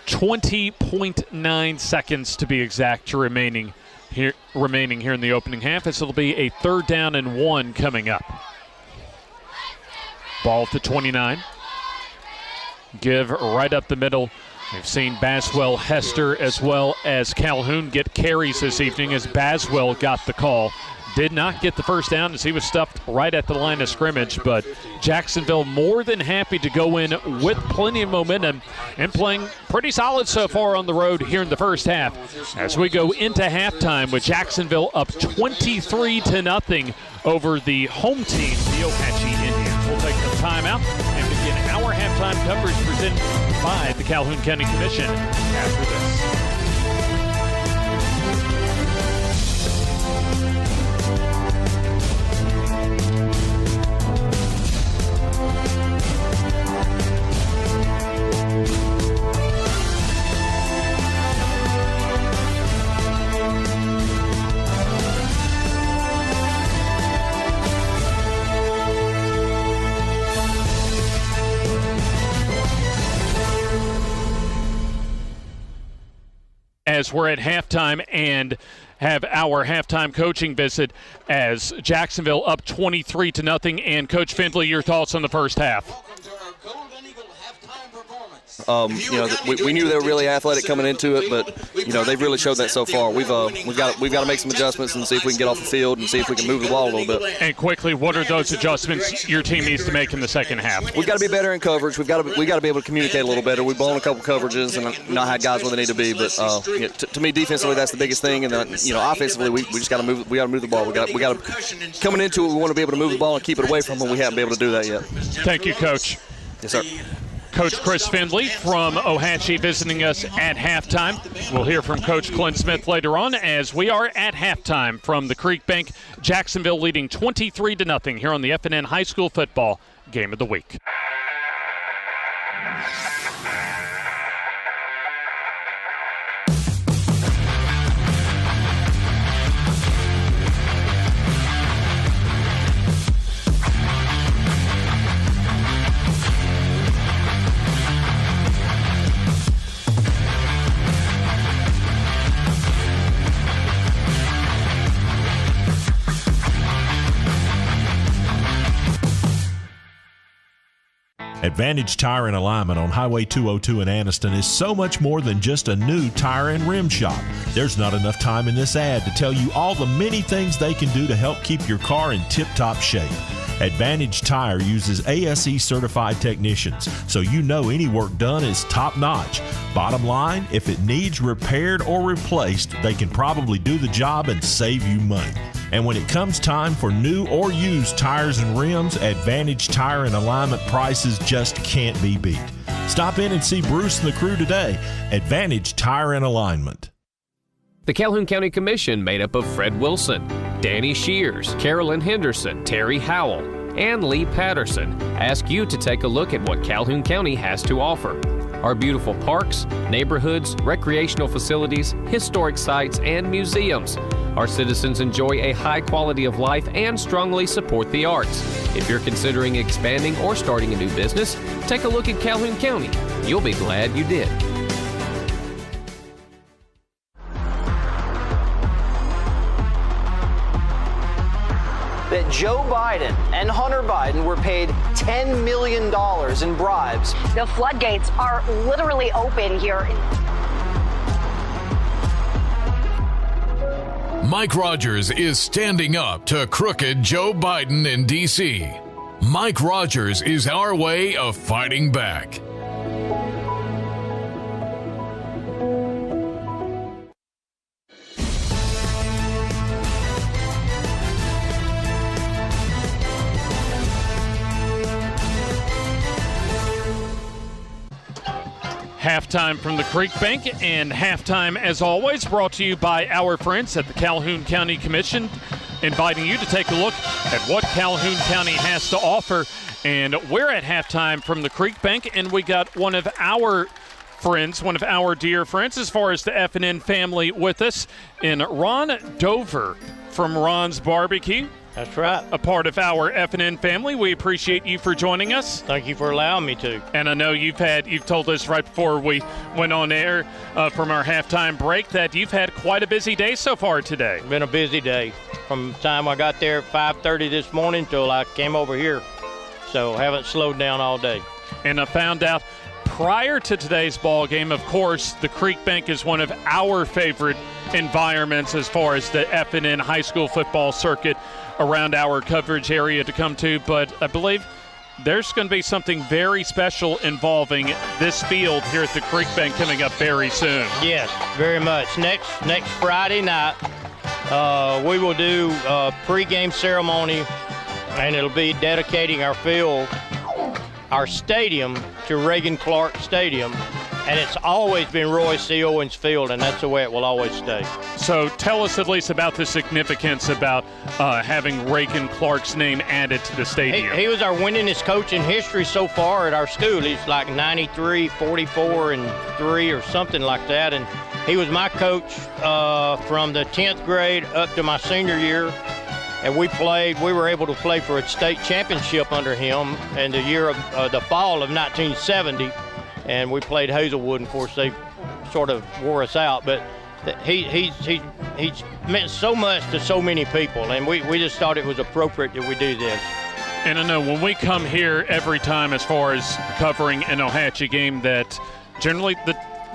20.9 seconds to be exact remaining here in the opening half, as it'll be a 3rd down and 1 coming up. Ball to 29. Give right up the middle. We've seen Baswell, Hester, as well as Calhoun get carries this evening as Baswell got the call. Did not get the first down as he was stuffed right at the line of scrimmage, but Jacksonville more than happy to go in with plenty of momentum and playing pretty solid so far on the road here in the first half as we go into halftime with Jacksonville up 23-0 over the home team, the Ohatchee Indians. We'll take the timeout and begin our halftime coverage presented by the Calhoun County Commission after this. As we're at halftime and have our halftime coaching visit as Jacksonville up 23-0. And Coach Findlay, your thoughts on the first half? We knew they were really athletic coming into it, but they've really showed that so far. We've got to make some adjustments and see if we can get off the field and see if we can move the ball a little bit. And quickly, what are those adjustments your team needs to make in the second half? We've got to be better in coverage. We've got to be able to communicate a little better. We've blown a couple coverages and not had guys where they need to be. But to me, defensively, that's the biggest thing. And then offensively, we just got to move. We got to move the ball. We got to coming into it. We want to be able to move the ball and keep it away from them. We haven't been able to do that yet. Thank you, Coach. Yes, sir. Coach Chris Findlay from Ohatchee visiting us at halftime. We'll hear from Coach Clint Smith later on as we are at halftime from the Creek Bank. Jacksonville leading 23-0 here on the FNN High School Football Game of the Week. Advantage Tire and Alignment on Highway 202 in Anniston is so much more than just a new tire and rim shop. There's not enough time in this ad to tell you all the many things they can do to help keep your car in tip-top shape. Advantage Tire uses ASE certified technicians, so you know any work done is top-notch. Bottom line, if it needs repaired or replaced, they can probably do the job and save you money. And when it comes time for new or used tires and rims, Advantage Tire and Alignment prices just can't be beat. Stop in and see Bruce and the crew today. Advantage Tire and Alignment. The Calhoun County Commission, made up of Fred Wilson, Danny Shears, Carolyn Henderson, Terry Howell, and Lee Patterson, ask you to take a look at what Calhoun County has to offer. Our beautiful parks, neighborhoods, recreational facilities, historic sites, and museums. Our citizens enjoy a high quality of life and strongly support the arts. If you're considering expanding or starting a new business, take a look at Calhoun County. You'll be glad you did. That Joe Biden and Hunter Biden were paid $10 million in bribes. The floodgates are literally open here. Mike Rogers is standing up to crooked Joe Biden in D.C. Mike Rogers is our way of fighting back. Halftime from the Creek Bank, and halftime, as always, brought to you by our friends at the Calhoun County Commission, inviting you to take a look at what Calhoun County has to offer. And we're at halftime from the Creek Bank, and we got one of our friends, one of our dear friends, as far as the FNN family with us, in Ron Dover from Ron's Barbecue. That's right. A part of our FNN family. We appreciate you for joining us. Thank you for allowing me to. And I know you've told us right before we went on air from our halftime break that you've had quite a busy day so far today. It's been a busy day from the time I got there at 5:30 this morning till I came over here. So haven't slowed down all day. And I found out prior to today's ball game, of course, the Creek Bank is one of our favorite environments as far as the FNN high school football circuit around our coverage area to come to, but I believe there's going to be something very special involving this field here at the Creek Bank coming up very soon. Yes, very much. Next Friday night, we will do a pregame ceremony, and it'll be dedicating our field, our stadium, to Reagan Clark Stadium. And it's always been Roy C. Owens Field, and that's the way it will always stay. So tell us at least about the significance about having Reagan Clark's name added to the stadium. He was our winningest coach in history so far at our school. He's like 93, 44, and 3 or something like that. And he was my coach from the 10th grade up to my senior year. And we were able to play for a state championship under him in the year of the fall of 1970. And we played Hazelwood, and of course they sort of wore us out. But he's meant so much to so many people, and we just thought it was appropriate that we do this. And I know when we come here every time as far as covering an Ohatchee game, that generally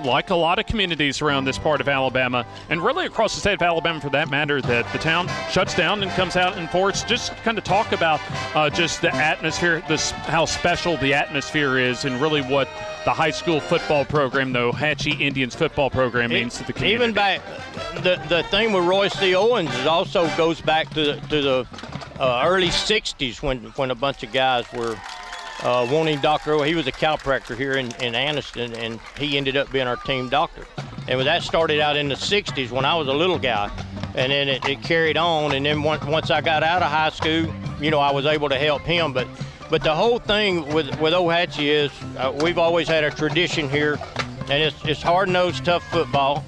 like a lot of communities around this part of Alabama, and really across the state of Alabama for that matter, that the town shuts down and comes out in force. Just kind of talk about just the atmosphere, how special the atmosphere is, and really what the high school football program, the Ohatchee Indians football program, means to the community. Even back, the thing with Roy C. Owens also goes back to the early 60s when a bunch of guys were wanting Dr. O. He was a chiropractor here in Anniston, and he ended up being our team doctor. And that started out in the 60s when I was a little guy. And then it carried on, and then once I got out of high school, I was able to help him. But the whole thing with Ohatchee is we've always had a tradition here, and it's hard-nosed, tough football,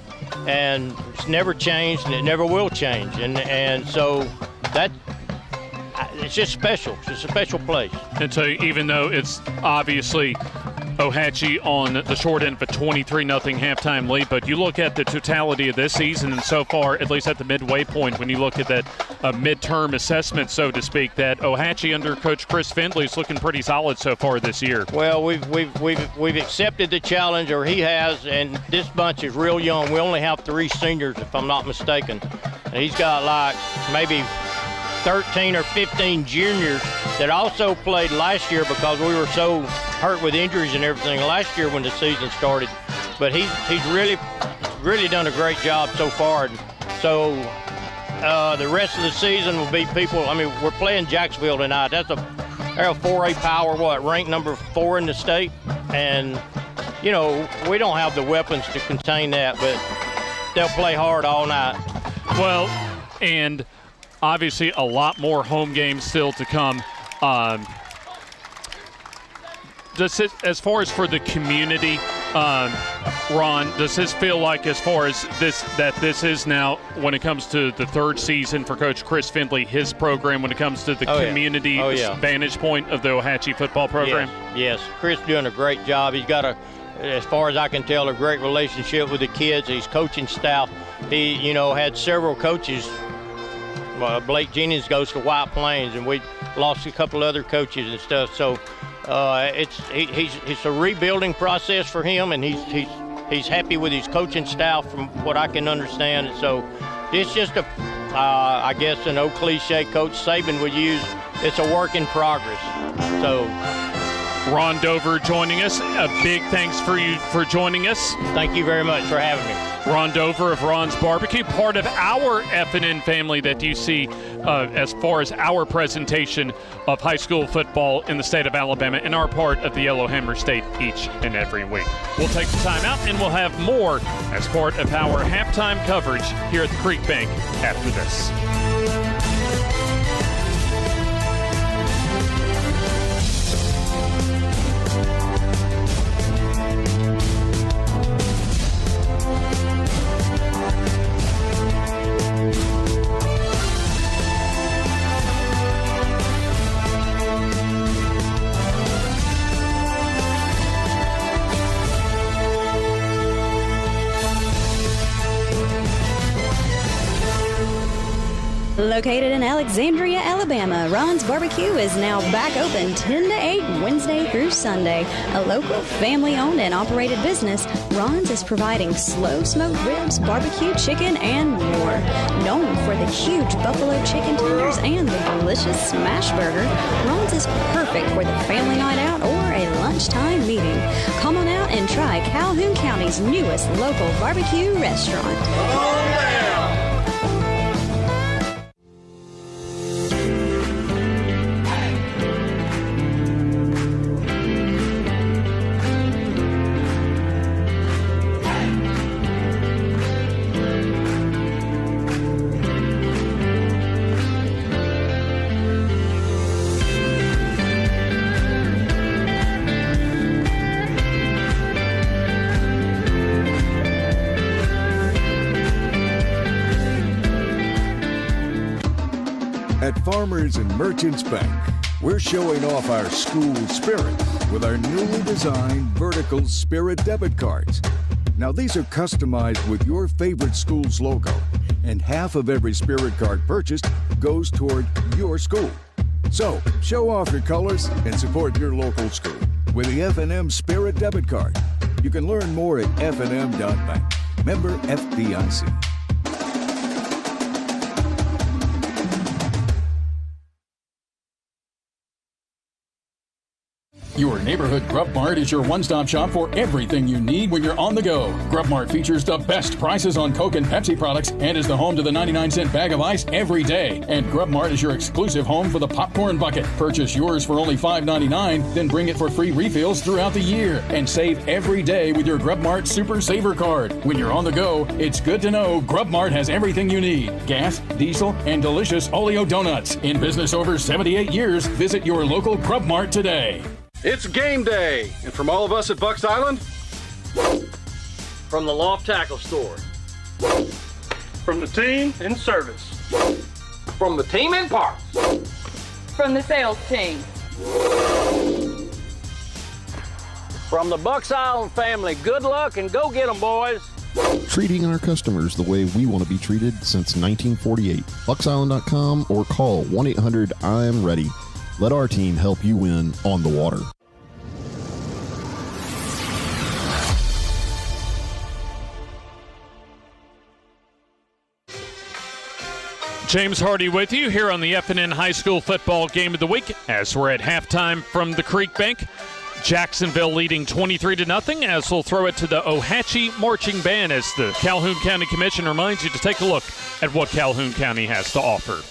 and it's never changed, and it never will change. And so it's just special. It's just a special place. And so even though it's obviously Ohatchee on the short end of a 23-0 halftime lead, but you look at the totality of this season, and so far, at least at the midway point, when you look at that midterm assessment, so to speak, that Ohatchee under Coach Chris Findlay is looking pretty solid so far this year. Well, we've accepted the challenge, or he has, and this bunch is real young. We only have 3 seniors, if I'm not mistaken, and he's got like maybe 13 or 15 juniors that also played last year because we were so hurt with injuries and everything last year when the season started. But he's really done a great job so far. So the rest of the season will be people. I mean, we're playing Jacksonville tonight. They're a 4A power, ranked number 4 in the state. And, we don't have the weapons to contain that, but they'll play hard all night. Well, and obviously a lot more home games still to come. As far as for the community, Ron, does this feel like, as far as this is now, when it comes to the 3rd season for Coach Chris Findlay, his program, when it comes to the community vantage point of the Ohatchee football program? Yes. Chris doing a great job. He's got as far as I can tell, a great relationship with the kids, his coaching staff. He, had several coaches. Blake Jennings goes to White Plains, and we lost a couple other coaches and stuff. So it's a rebuilding process for him, and he's happy with his coaching staff from what I can understand. And so it's just I guess an old cliche Coach Saban would use. It's a work in progress. So Ron Dover joining us. A big thanks for you for joining us. Thank you very much for having me. Ron Dover of Ron's Barbecue, part of our F&N family that you see as far as our presentation of high school football in the state of Alabama, and our part of the Yellowhammer State each and every week. We'll take some time out, and we'll have more as part of our halftime coverage here at the Creek Bank after this. Located in Alexandria, Alabama, Ron's Barbecue is now back open 10 to 8 Wednesday through Sunday. A local, family-owned and operated business, Ron's is providing slow-smoked ribs, barbecue chicken, and more. Known for the huge buffalo chicken tenders and the delicious smash burger, Ron's is perfect for the family night out or a lunchtime meeting. Come on out and try Calhoun County's newest local barbecue restaurant. At Farmers and Merchants Bank, we're showing off our school spirit with our newly designed Vertical Spirit debit cards. Now, these are customized with your favorite school's logo, and half of every Spirit card purchased goes toward your school. So, show off your colors and support your local school with the F&M Spirit debit card. You can learn more at fnm.bank. Member FDIC. Your neighborhood Grub Mart is your one-stop shop for everything you need when you're on the go. Grub Mart features the best prices on Coke and Pepsi products and is the home to the 99-cent bag of ice every day. And Grub Mart is your exclusive home for the popcorn bucket. Purchase yours for only $5.99, then bring it for free refills throughout the year. And save every day with your Grub Mart Super Saver card. When you're on the go, it's good to know Grub Mart has everything you need. Gas, diesel, and delicious Oleo donuts. In business over 78 years, visit your local Grub Mart today. It's game day, and from all of us at Bucks Island, From the Loft Tackle Store, from the team in service, from the team in parts, from the sales team, from the Bucks Island family, good luck and go get 'em, boys. Treating our customers the way we want to be treated since 1948. BucksIsland.com or call 1-800-I'm-READY. Let our team help you win on the water. James Hardy with you here on the F&N High School Football Game of the Week as we're at halftime from the Creek Bank. Jacksonville leading 23-0 as we'll throw it to the Ohatchee Marching Band as the Calhoun County Commission reminds you to take a look at what Calhoun County has to offer.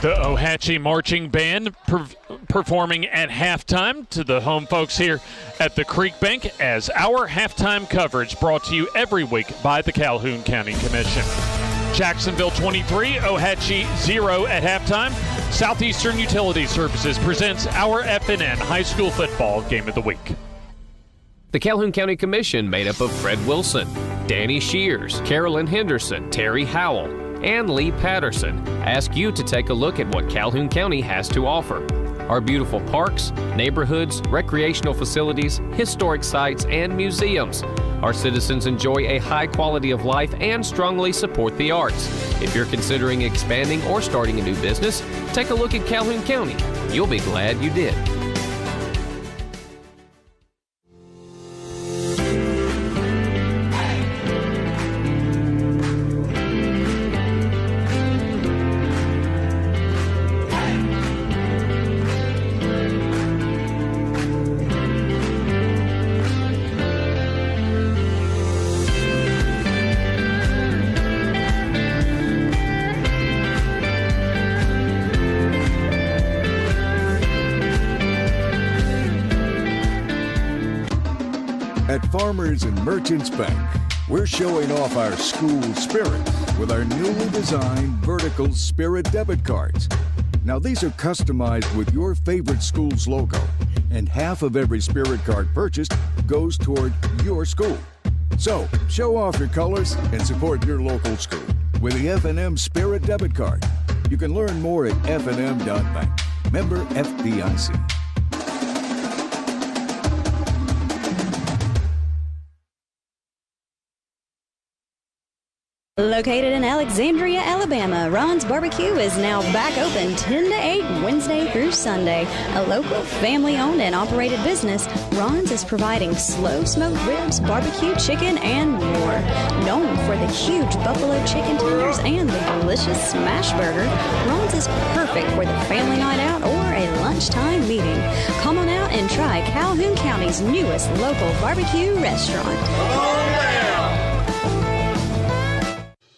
The Ohatchee Marching Band performing at halftime to the home folks here at the Creek Bank as our halftime coverage brought to you every week by the Calhoun County Commission. Jacksonville 23, Ohatchee 0 at halftime. Southeastern Utility Services presents our FNN High School Football Game of the Week. The Calhoun County Commission, made up of Fred Wilson, Danny Shears, Carolyn Henderson, Terry Howell, and Lee Patterson, ask you to take a look at what Calhoun County has to offer. Our beautiful parks, neighborhoods, recreational facilities, historic sites, and museums. Our citizens enjoy a high quality of life and strongly support the arts. If you're considering expanding or starting a new business, take a look at Calhoun County. You'll be glad you did. At Farmers and Merchants Bank, we're showing off our school spirit with our newly designed Vertical Spirit debit cards. Now, these are customized with your favorite school's logo, and half of every Spirit card purchased goes toward your school. So, show off your colors and support your local school with the F&M Spirit debit card. You can learn more at fnm.bank. Member FDIC. Located in Alexandria, Alabama, Ron's Barbecue is now back open 10 to 8 Wednesday through Sunday. A local family-owned and operated business, Ron's is providing slow-smoked ribs, barbecue chicken, and more. Known for the huge buffalo chicken tenders and the delicious smash burger, Ron's is perfect for the family night out or a lunchtime meeting. Come on out and try Calhoun County's newest local barbecue restaurant.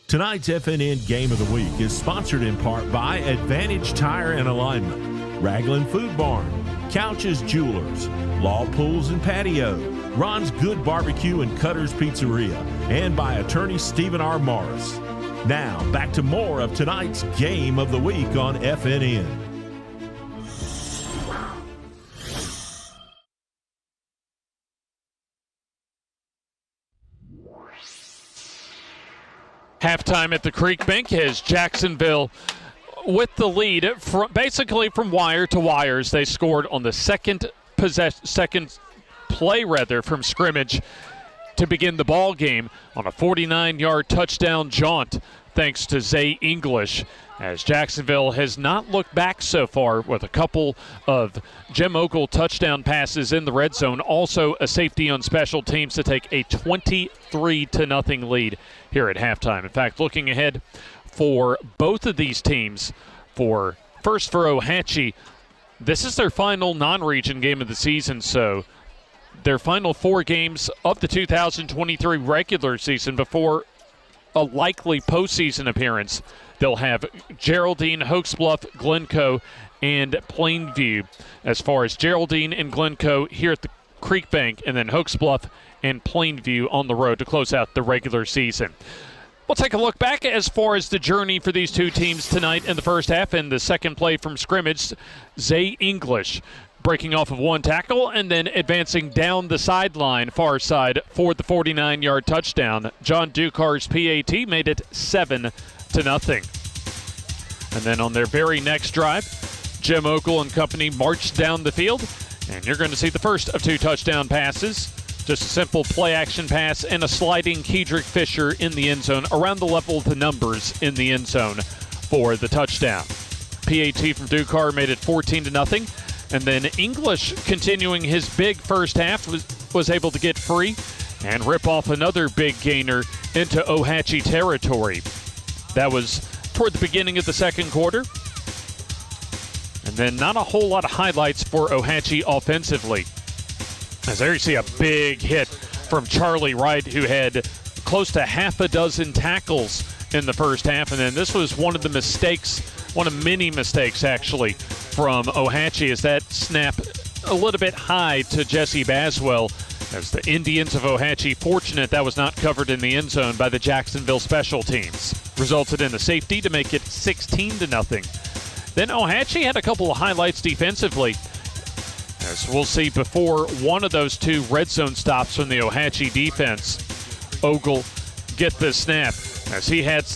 Tonight's FNN Game of the Week is sponsored in part by Advantage Tire and Alignment, Raglan Food Barn, Couches Jewelers, Law Pools and Patio, Ron's Good Barbecue and Cutter's Pizzeria, and by attorney Stephen R. Morris. Now, back to more of tonight's Game of the Week on FNN. Halftime at the Creek Bank has Jacksonville with the lead basically from wire to wires. They scored on the second play from scrimmage to begin the ball game on a 49-yard touchdown jaunt thanks to Zay English, as Jacksonville has not looked back so far with a couple of Jim Ogle touchdown passes in the red zone, also a safety on special teams to take a 23-0 lead here at halftime. In fact, looking ahead for both of these teams, for Ohatchee, this is their final non-region game of the season, so their final 4 games of the 2023 regular season before a likely postseason appearance. They'll have Geraldine, Hokes Bluff, Glencoe, and Plainview. As far as Geraldine and Glencoe here at the Creek Bank, and then Hokes Bluff and Plainview on the road to close out the regular season. We'll take a look back as far as the journey for these two teams tonight in the first half. In the second play from scrimmage, Zay English breaking off of one tackle and then advancing down the sideline, far side, for the 49-yard touchdown. John Ducar's PAT made it 7-0. And then on their very next drive, Jim Ogle and company marched down the field, and you're going to see the first of 2 touchdown passes. Just a simple play-action pass and a sliding Kedrick Fisher in the end zone, around the level of the numbers in the end zone for the touchdown. PAT from Ducar made it 14-0. And then English, continuing his big first half, was able to get free and rip off another big gainer into Ohatchee territory. That was toward the beginning of the second quarter. And then not a whole lot of highlights for Ohatchee offensively. As there you see a big hit from Charlie Wright, who had close to half a dozen tackles in the first half. And then this was one of the mistakes, one of many mistakes actually, from Ohatchee, as that snap a little bit high to Jesse Baswell As the Indians of Ohatchee, fortunate that was not covered in the end zone by the Jacksonville special teams. Resulted in a safety to make it 16-0. Then Ohatchee had a couple of highlights defensively. As we'll see before one of those two red zone stops from the Ohatchee defense, Ogle get the snap. As he had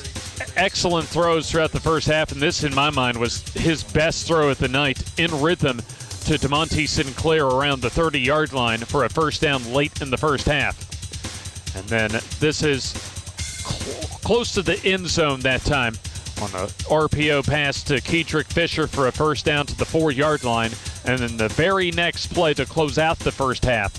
excellent throws throughout the first half, and this, in my mind, was his best throw of the night in rhythm to DeMonte Sinclair around the 30-yard line for a first down late in the first half. And then this is close to the end zone that time on a RPO pass to Kedrick Fisher for a first down to the 4-yard line. And then the very next play to close out the first half,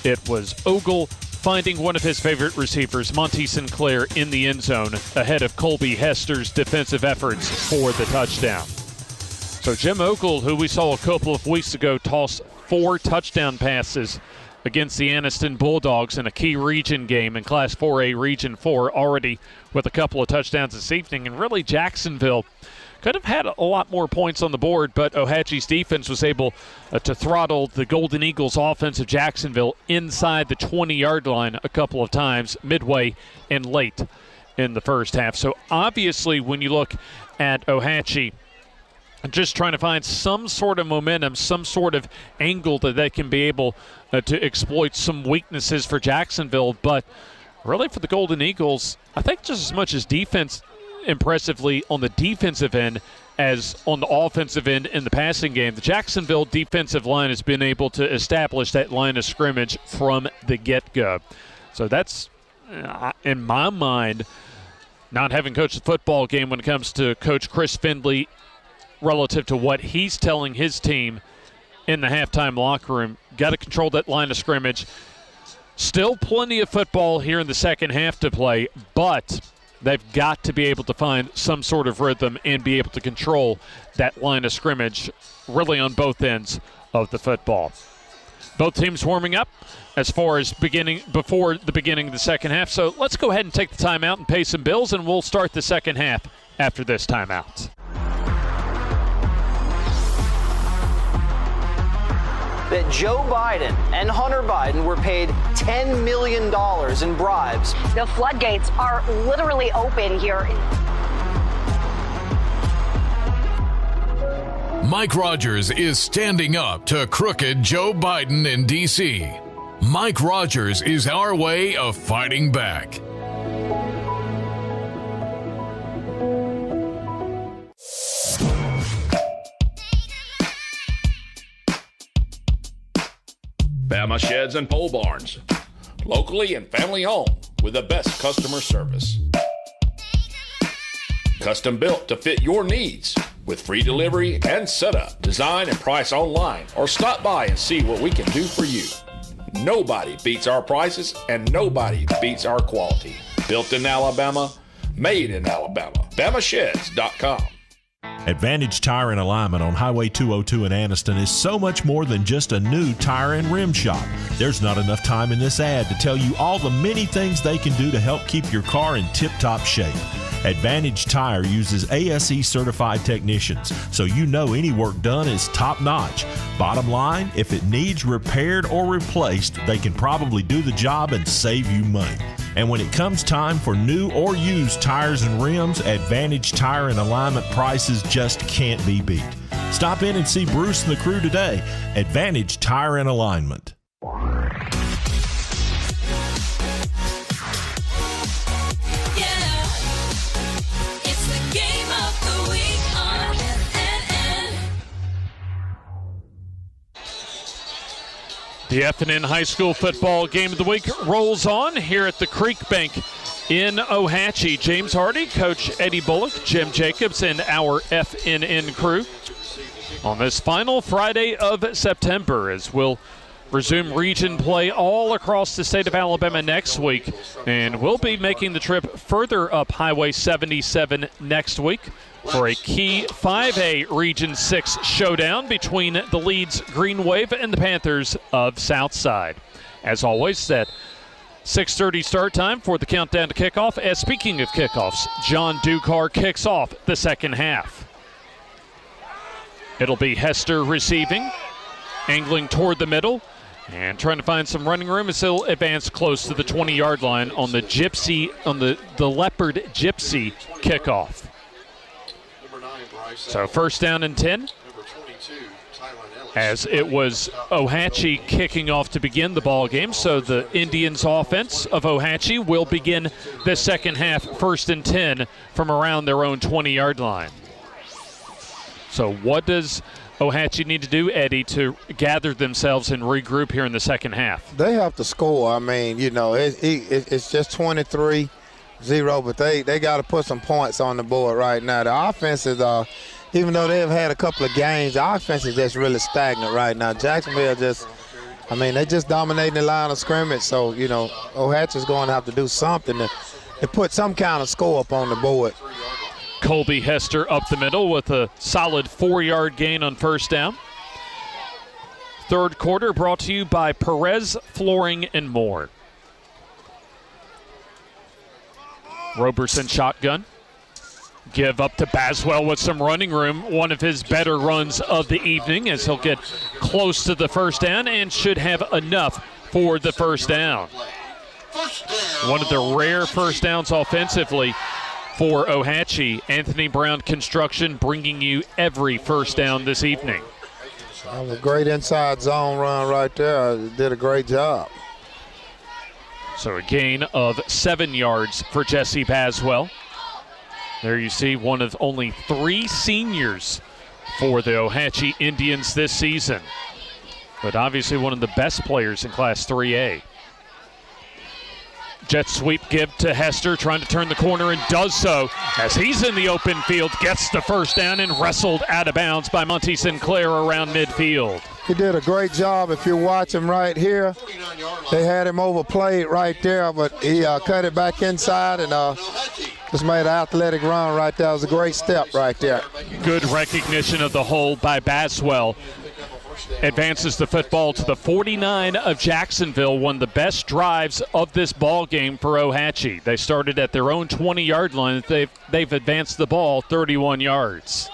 it was Ogle finding one of his favorite receivers, Monty Sinclair, in the end zone ahead of Colby Hester's defensive efforts for the touchdown. So Jim Ogle, who we saw a couple of weeks ago toss 4 touchdown passes against the Anniston Bulldogs in a key region game in Class 4A Region 4, already with a couple of touchdowns this evening. And really Jacksonville could have had a lot more points on the board, but Ohatchee's defense was able to throttle the Golden Eagles offense of Jacksonville inside the 20-yard line a couple of times, midway and late in the first half. So obviously when you look at Ohatchee, just trying to find some sort of momentum, some sort of angle that they can be able to exploit some weaknesses for Jacksonville. But really for the Golden Eagles, I think just as much as defense impressively on the defensive end as on the offensive end in the passing game, the Jacksonville defensive line has been able to establish that line of scrimmage from the get-go. So that's, in my mind, not having coached the football game when it comes to Coach Chris Findley relative to what he's telling his team in the halftime locker room. Got to control that line of scrimmage. Still plenty of football here in the second half to play, but they've got to be able to find some sort of rhythm and be able to control that line of scrimmage really on both ends of the football. Both teams warming up as far as before the beginning of the second half. So let's go ahead and take the timeout and pay some bills, and we'll start the second half after this timeout. That Joe Biden and Hunter Biden were paid $10 million in bribes. The floodgates are literally open here. Mike Rogers is standing up to crooked Joe Biden in D.C. Mike Rogers is our way of fighting back. Bama Sheds and Pole Barns. Locally and family owned with the best customer service. Custom built to fit your needs with free delivery and setup. Design and price online or stop by and see what we can do for you. Nobody beats our prices and nobody beats our quality. Built in Alabama, made in Alabama. BamaSheds.com. Advantage Tire and Alignment on Highway 202 in Anniston is so much more than just a new tire and rim shop. There's not enough time in this ad to tell you all the many things they can do to help keep your car in tip-top shape. Advantage Tire uses ASE certified technicians, so you know any work done is top-notch. Bottom line, if it needs repaired or replaced, they can probably do the job and save you money. And when it comes time for new or used tires and rims, Advantage Tire and Alignment prices just can't be beat. Stop in and see Bruce and the crew today. Advantage Tire and Alignment. The FNN High School football game of the week rolls on here at the Creek Bank in Ohatchee. James Hardy, Coach Eddie Bullock, Jim Jacobs, and our FNN crew on this final Friday of September, as we'll resume region play all across the state of Alabama next week. And we'll be making the trip further up Highway 77 next week for a key 5A Region 6 showdown between the Leeds Green Wave and the Panthers of Southside. As always, that 6:30 start time for the countdown to kickoff. As speaking of kickoffs, John Ducar kicks off the second half. It'll be Hester receiving, angling toward the middle, And trying to find some running room as he'll advance close to the 20-yard line on the Leopard Gypsy kickoff. So first down and 10. As it was Ohatchee kicking off to begin the ball game. So the Indians offense of Ohatchee will begin the second half first and 10 from around their own 20-yard line. So what does Ohatchee need to do, Eddie, to gather themselves and regroup here in the second half? They have to score. I mean, you know, it's just 23-0, but they got to put some points on the board right now. The offense is even though they've had a couple of games, the offense is just really stagnant right now. Jacksonville they just dominating the line of scrimmage. So, you know, Ohatchee's going to have to do something to put some kind of score up on the board. Colby Hester up the middle with a solid 4-yard gain on first down. Third quarter brought to you by Perez Flooring and More. Roberson shotgun. Give up to Baswell with some running room. One of his better runs of the evening as he'll get close to the first down and should have enough for the first down. One of the rare first downs offensively for Ohatchee. Anthony Brown Construction bringing you every first down this evening. That was a great inside zone run right there. Did a great job. So a gain of 7 yards for Jesse Baswell. There you see one of only 3 seniors for the Ohatchee Indians this season. But obviously one of the best players in Class 3A. Jet sweep give to Hester, trying to turn the corner and does so as he's in the open field, gets the first down and wrestled out of bounds by Monty Sinclair around midfield. He did a great job. If you watch him right here, they had him overplayed right there, but he cut it back inside and just made an athletic run right there. It was a great step right there. Good recognition of the hole by Baswell. Advances the football to the 49 of Jacksonville, one of the best drives of this ball game for Ohatchee. They started at their own 20-yard line. They've advanced the ball 31 yards.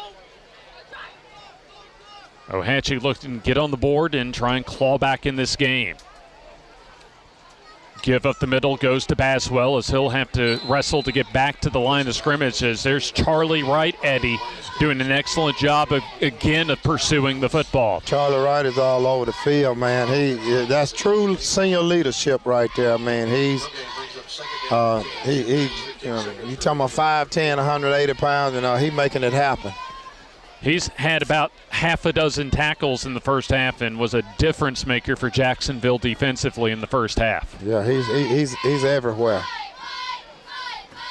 Ohatchee looking to get on the board and try and claw back in this game. Give up the middle goes to Baswell as he'll have to wrestle to get back to the line of scrimmage. As there's Charlie Wright, Eddie, doing an excellent job of pursuing the football. Charlie Wright is all over the field, man. That's true senior leadership right there, man. You talking about 5'10", 180 pounds, and he making it happen. He's had about half a dozen tackles in the first half and was a difference maker for Jacksonville defensively in the first half. Yeah, he's everywhere.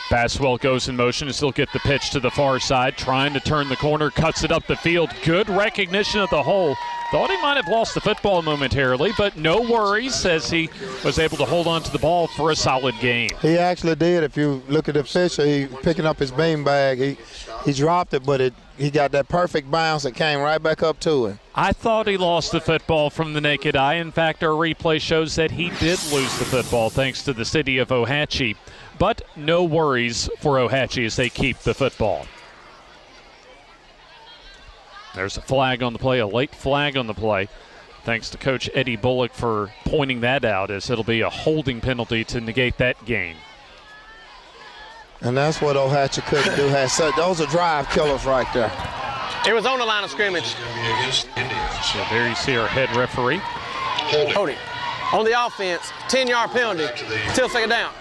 Baswell goes in motion as he'll get the pitch to the far side, trying to turn the corner, cuts it up the field. Good recognition of the hole. Thought he might have lost the football momentarily, but no worries as he was able to hold on to the ball for a solid gain. He actually did. If you look at the picture, he picking up his beanbag. He dropped it, but he got that perfect bounce that came right back up to him. I thought he lost the football from the naked eye. In fact, our replay shows that he did lose the football thanks to the city of Ohatchee. But no worries for Ohatchee as they keep the football. There's a flag on the play, a late flag on the play. Thanks to Coach Eddie Bullock for pointing that out, as it'll be a holding penalty to negate that gain. And that's what Ohatchee couldn't do. Those are drive killers right there. It was on the line of scrimmage. So there you see our head referee. Hold it. On the offense, 10-yard penalty, still second down.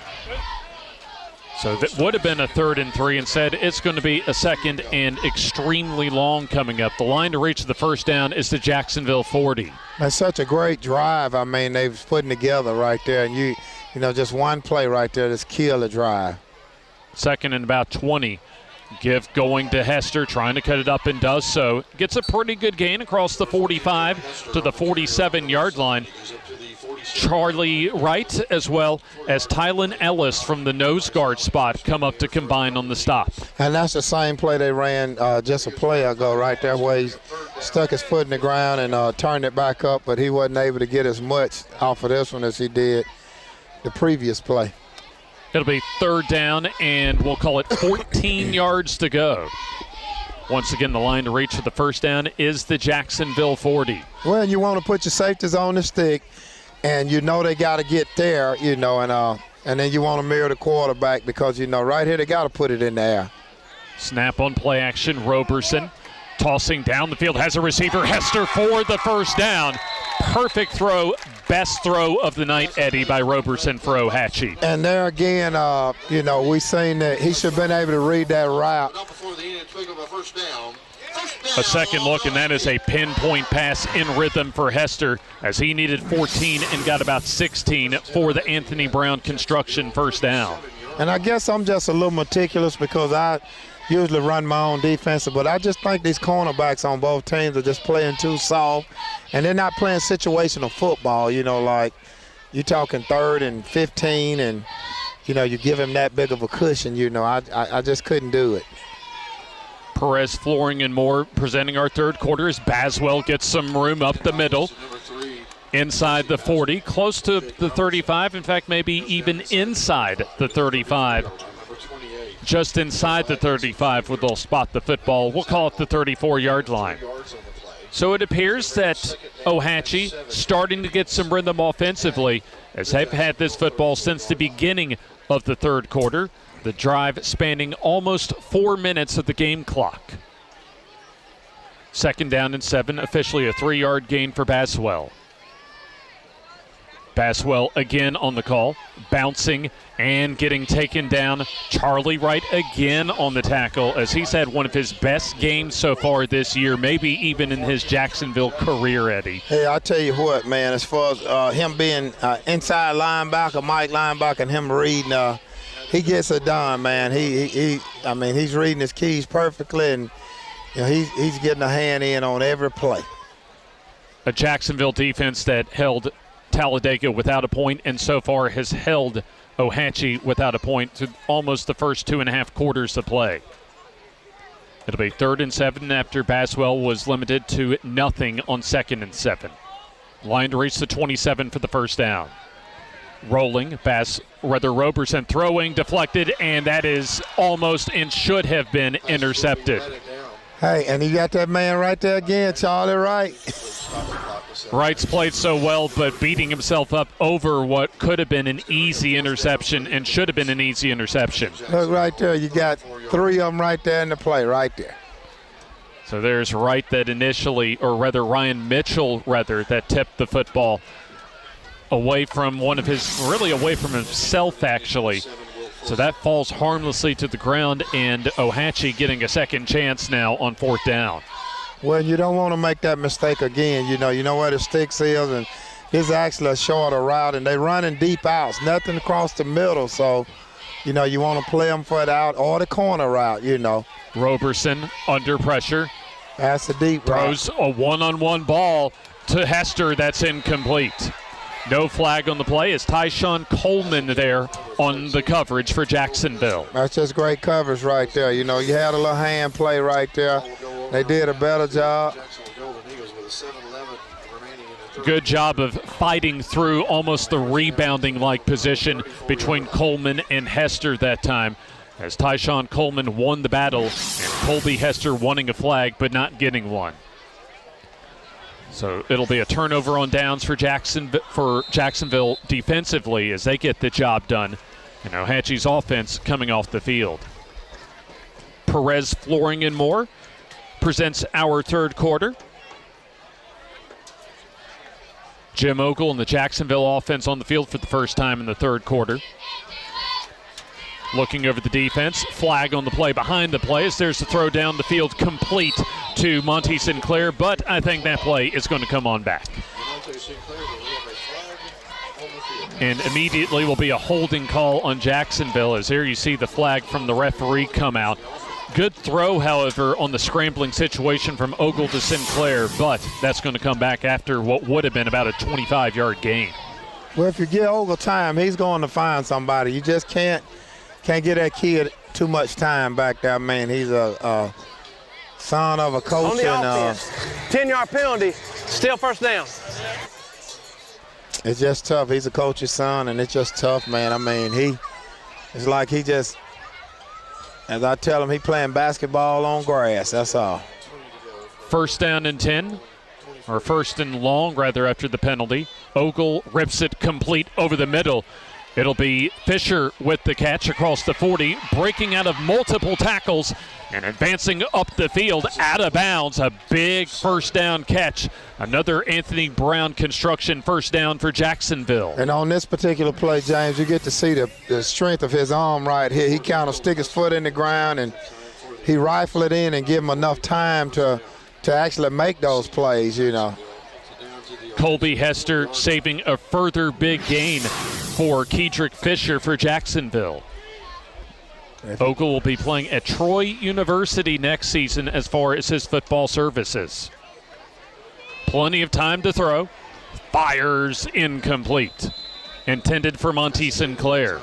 So that would have been a 3rd and 3. Instead, it's going to be a 2nd and extremely long coming up. The line to reach the first down is the Jacksonville 40. That's such a great drive. I mean, they've putting together right there. And you know, just one play right there just killed the drive. 2nd and about 20. Give going to Hester, trying to cut it up and does so. Gets a pretty good gain across the 45 to the 47-yard line. Charlie Wright as well as Tylen Ellis from the nose guard spot come up to combine on the stop. And that's the same play they ran just a play ago right there where he stuck his foot in the ground and turned it back up, but he wasn't able to get as much off of this one as he did the previous play. It'll be 3rd down, and we'll call it 14 yards to go. Once again, the line to reach for the first down is the Jacksonville 40. Well, you want to put your safeties on the stick. and you know they got to get there, you know, and then you want to mirror the quarterback because, you know, right here they got to put it in the air. Snap on play action. Roberson tossing down the field, has a receiver, Hester, for the first down. Perfect throw, best throw of the night, Eddie, by Roberson for Ohatchee. And there again, you know, we seen that he should have been able to read that route. A second look, and that is a pinpoint pass in rhythm for Hester as he needed 14 and got about 16 for the Anthony Brown construction first down. And I guess I'm just a little meticulous because I usually run my own defense, but I just think these cornerbacks on both teams are just playing too soft, and they're not playing situational football, you know, like you're talking 3rd and 15, and, you know, you give him that big of a cushion, you know, I just couldn't do it. Perez, Flooring, and More presenting our third quarter as Baswell gets some room up the middle. Inside the 40, close to the 35, in fact, maybe even inside the 35. Just inside the 35 where they'll spot the football. We'll call it the 34-yard line. So it appears that Ohatchee starting to get some rhythm offensively as they've had this football since the beginning of the third quarter. The drive spanning almost 4 minutes of the game clock. 2nd down and 7, officially a 3-yard gain for Baswell. Baswell again on the call, bouncing and getting taken down. Charlie Wright again on the tackle as he's had one of his best games so far this year, maybe even in his Jacksonville career, Eddie. Hey, I tell you what, man, as far as him being inside linebacker, Mike linebacker, and him reading, he gets it done, man. I mean, he's reading his keys perfectly, and you know, he's getting a hand in on every play. A Jacksonville defense that held Talladega without a point, and so far has held Ohatchee without a point to almost the first 2.5 quarters of play. It'll be 3rd and 7 after Baswell was limited to nothing on 2nd and 7. Line to reach the 27 for the first down. Rolling, Roberson throwing, deflected, and that is almost and should have been intercepted. Hey, and you got that man right there again, Charlie Wright. Wright's played so well, but beating himself up over what could have been an easy interception and should have been an easy interception. Look right there. You got 3 of them right there in the play, right there. So there's Wright that initially, or rather Ryan Mitchell, that tipped the football away from away from himself, actually. So that falls harmlessly to the ground, and Ohatchee getting a second chance now on 4th down. Well, you don't want to make that mistake again. You know where the sticks is, and this is actually a shorter route, and they're running deep outs, nothing across the middle. So, you know, you want to play them for the out or the corner route, you know. Roberson under pressure. That's a deep throws route. A one-on-one ball to Hester that's incomplete. No flag on the play. Is Tyshawn Coleman there on the coverage for Jacksonville? That's just great coverage right there. You know, you had a little hand play right there. They did a better job. Good job of fighting through almost the rebounding-like position between Coleman and Hester that time, as Tyshawn Coleman won the battle and Colby Hester wanting a flag but not getting one. So it'll be a turnover on downs for Jacksonville defensively as they get the job done. And Ohatchee's offense coming off the field. Perez, Flooring, and More presents our third quarter. Jim Ogle and the Jacksonville offense on the field for the first time in the third quarter. Looking over the defense, flag on the play behind the play as there's the throw down the field complete to Monty Sinclair, but I think that play is going to come on back. And immediately will be a holding call on Jacksonville as here you see the flag from the referee come out. Good throw, however, on the scrambling situation from Ogle to Sinclair, but that's going to come back after what would have been about a 25-yard gain. Well, if you give Ogle time, he's going to find somebody. You just can't give that kid too much time back there. Man, he's a son of a coach. On the offense, 10-yard penalty, still first down. It's just tough. He's a coach's son, and it's just tough, man. I mean, it's like he just, as I tell him, he playing basketball on grass, that's all. First down and 10, or first and long, rather, after the penalty. Ogle rips it complete over the middle. It'll be Fisher with the catch across the 40, breaking out of multiple tackles and advancing up the field out of bounds. A big first down catch. Another Anthony Brown construction first down for Jacksonville. And on this particular play, James, you get to see the strength of his arm right here. He kind of stick his foot in the ground and he rifle it in and give him enough time to actually make those plays, you know. Colby Hester saving a further big gain for Kedrick Fisher for Jacksonville. Ogle will be playing at Troy University next season as far as his football services. Plenty of time to throw. Fires incomplete. Intended for Monty Sinclair.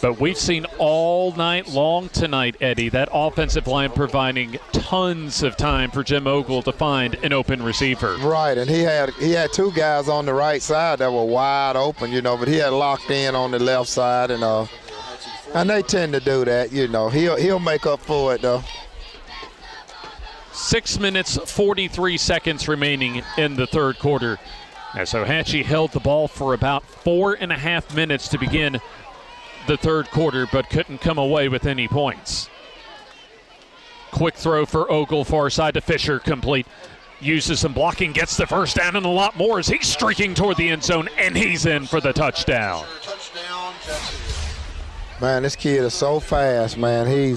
But we've seen all night long tonight, Eddie, that offensive line providing tons of time for Jim Ogle to find an open receiver. Right, and he had two guys on the right side that were wide open, you know, but he had locked in on the left side, and they tend to do that, you know. He'll make up for it, though. 6 minutes, 43 seconds remaining in the third quarter, as Ohatchee held the ball for about 4.5 minutes to begin the third quarter, but couldn't come away with any points. Quick throw for Ogle, far side to Fisher, complete. Uses some blocking, gets the first down and a lot more as he's streaking toward the end zone, and he's in for the touchdown. Man, this kid is so fast, man. He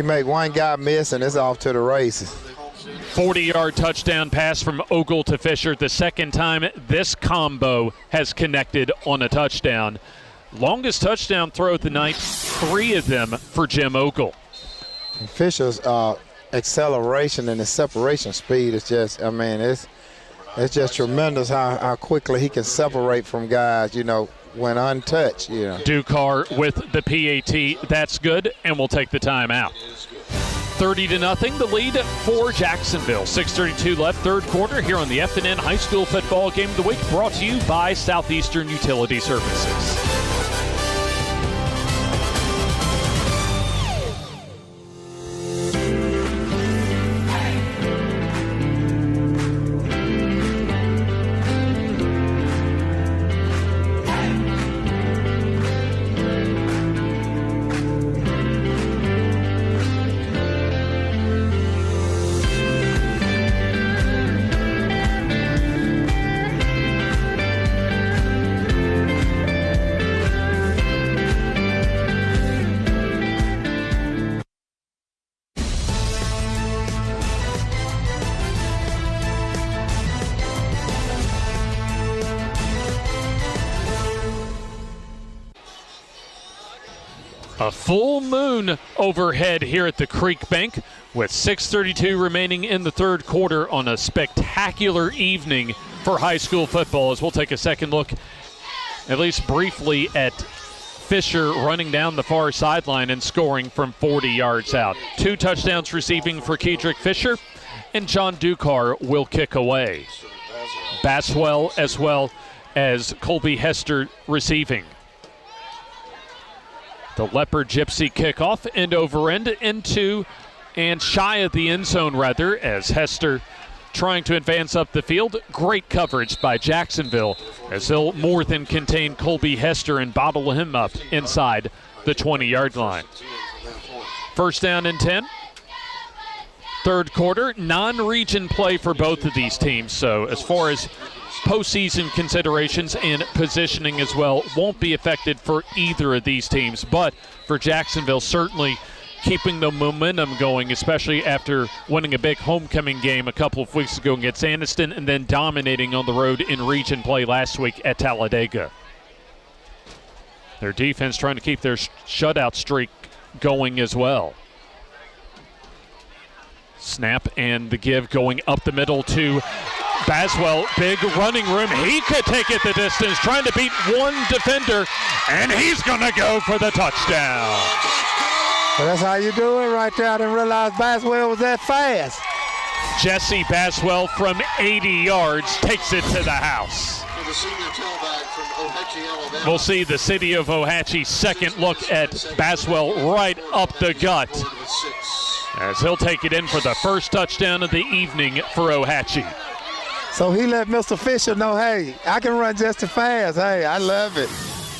make one guy miss and it's off to the races. 40-yard touchdown pass from Ogle to Fisher. The second time this combo has connected on a touchdown. Longest touchdown throw of the night, 3 of them for Jim Ogle. And Fisher's acceleration and his separation speed is just, it's just tremendous how quickly he can separate from guys, you know, when untouched, you know. Ducar with the PAT. That's good, and we'll take the timeout. 30-0, the lead for Jacksonville. 6:32 left, third quarter here on the FNN High School Football Game of the Week, brought to you by Southeastern Utility Services. A full moon overhead here at the Creek Bank with 6:32 remaining in the third quarter on a spectacular evening for high school football, as we'll take a second look, at least briefly, at Fisher running down the far sideline and scoring from 40 yards out. 2 touchdowns receiving for Kedrick Fisher, and John Ducar will kick away. Baswell as well as Colby Hester receiving. The Leopard Gypsy kickoff end over end into and shy of the end zone, rather, as Hester trying to advance up the field. Great coverage by Jacksonville as they'll more than contain Colby Hester and bottle him up inside the 20-yard line. First down and 10. Third quarter, non-region play for both of these teams. So as far as postseason considerations and positioning as well, won't be affected for either of these teams. But for Jacksonville, certainly keeping the momentum going, especially after winning a big homecoming game a couple of weeks ago against Anniston and then dominating on the road in region play last week at Talladega. Their defense trying to keep their shutout streak going as well. Snap and the give going up the middle to Baswell. Big running room. He could take it the distance, trying to beat one defender, and he's going to go for the touchdown. Well, that's how you do it right there. I didn't realize Baswell was that fast. Jesse Baswell from 80 yards takes it to the house. We'll see the city of Ohatchee's second look at Baswell right up the gut, as he'll take it in for the first touchdown of the evening for Ohatchee. So he let Mr. Fisher know, hey, I can run just as fast. Hey, I love it.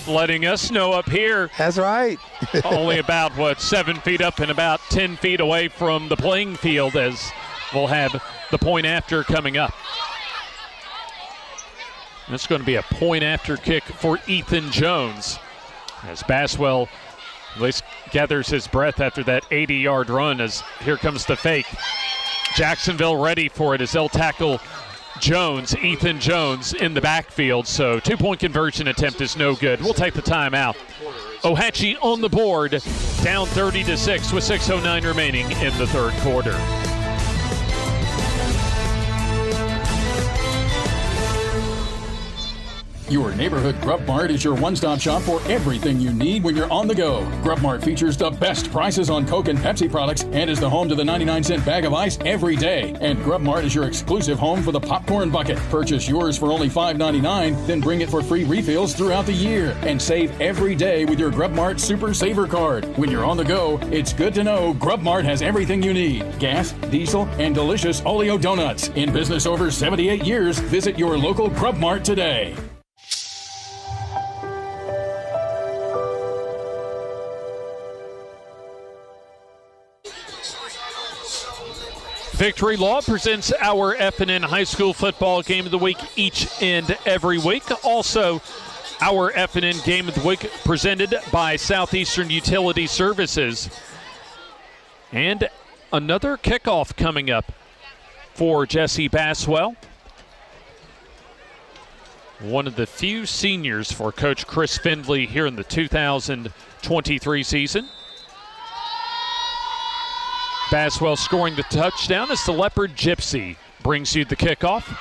Letting us know up here. That's right. Only about, 7 feet up and about 10 feet away from the playing field, as we'll have the point after coming up. It's going to be a point after kick for Ethan Jones, as Baswell at least gathers his breath after that 80-yard run, as here comes the fake. Jacksonville ready for it as they'll tackle Jones, Ethan Jones, in the backfield. So 2-point conversion attempt is no good. We'll take the timeout. Ohatchee on the board, down 30-6 with 6:09 remaining in the third quarter. Your neighborhood Grub Mart is your one-stop shop for everything you need when you're on the go. Grub Mart features the best prices on Coke and Pepsi products and is the home to the 99-cent bag of ice every day. And Grub Mart is your exclusive home for the popcorn bucket. Purchase yours for only $5.99, then bring it for free refills throughout the year. And save every day with your Grub Mart Super Saver card. When you're on the go, it's good to know Grub Mart has everything you need. Gas, diesel, and delicious Oleo donuts. In business over 78 years, visit your local Grub Mart today. Victory Law presents our F&N High School Football Game of the Week each and every week. Also, our F&N Game of the Week presented by Southeastern Utility Services. And another kickoff coming up for Jesse Baswell. One of the few seniors for Coach Chris Findley here in the 2023 season. Baswell scoring the touchdown as the Leopard Gypsy brings you the kickoff.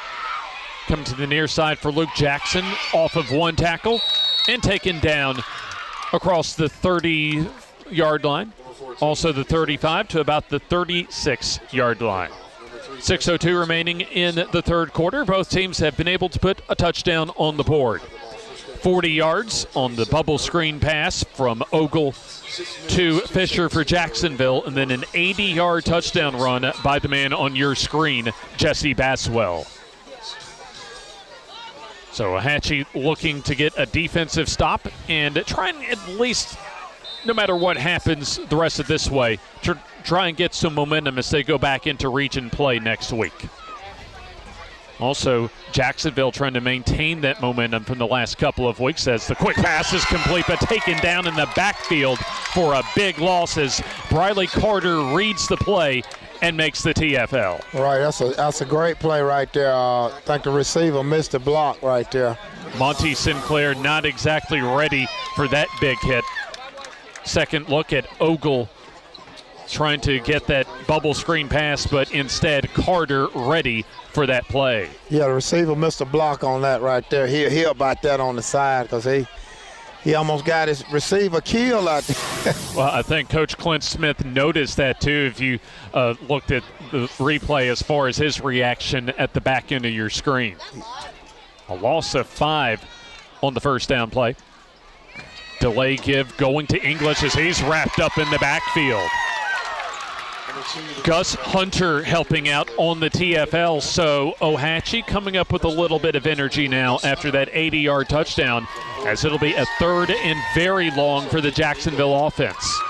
Coming to the near side for Luke Jackson, off of one tackle and taken down across the 30-yard line. Also the 35 to about the 36-yard line. 6:02 remaining in the third quarter. Both teams have been able to put a touchdown on the board. 40 yards on the bubble screen pass from Ogle to Fisher for Jacksonville, and then an 80-yard touchdown run by the man on your screen, Jesse Baswell. So Ohatchee looking to get a defensive stop and trying at least, no matter what happens the rest of this way, to try and get some momentum as they go back into region play next week. Also, Jacksonville trying to maintain that momentum from the last couple of weeks as the quick pass is complete, but taken down in the backfield for a big loss as Briley Carter reads the play and makes the TFL. Right, that's a great play right there. I think the receiver missed the block right there. Monty Sinclair not exactly ready for that big hit. Second look at Ogle trying to get that bubble screen pass, but instead Carter ready for that play. Yeah, the receiver missed a block on that right there. He about that on the side because he almost got his receiver killed out there. Well, I think Coach Clint Smith noticed that too if you looked at the replay as far as his reaction at the back end of your screen. A loss of 5 on the first down play. Delay give going to English as he's wrapped up in the backfield. Gus Hunter helping out on the TFL, so Ohatchee coming up with a little bit of energy now after that 80-yard touchdown, as it'll be a third and very long for the Jacksonville offense.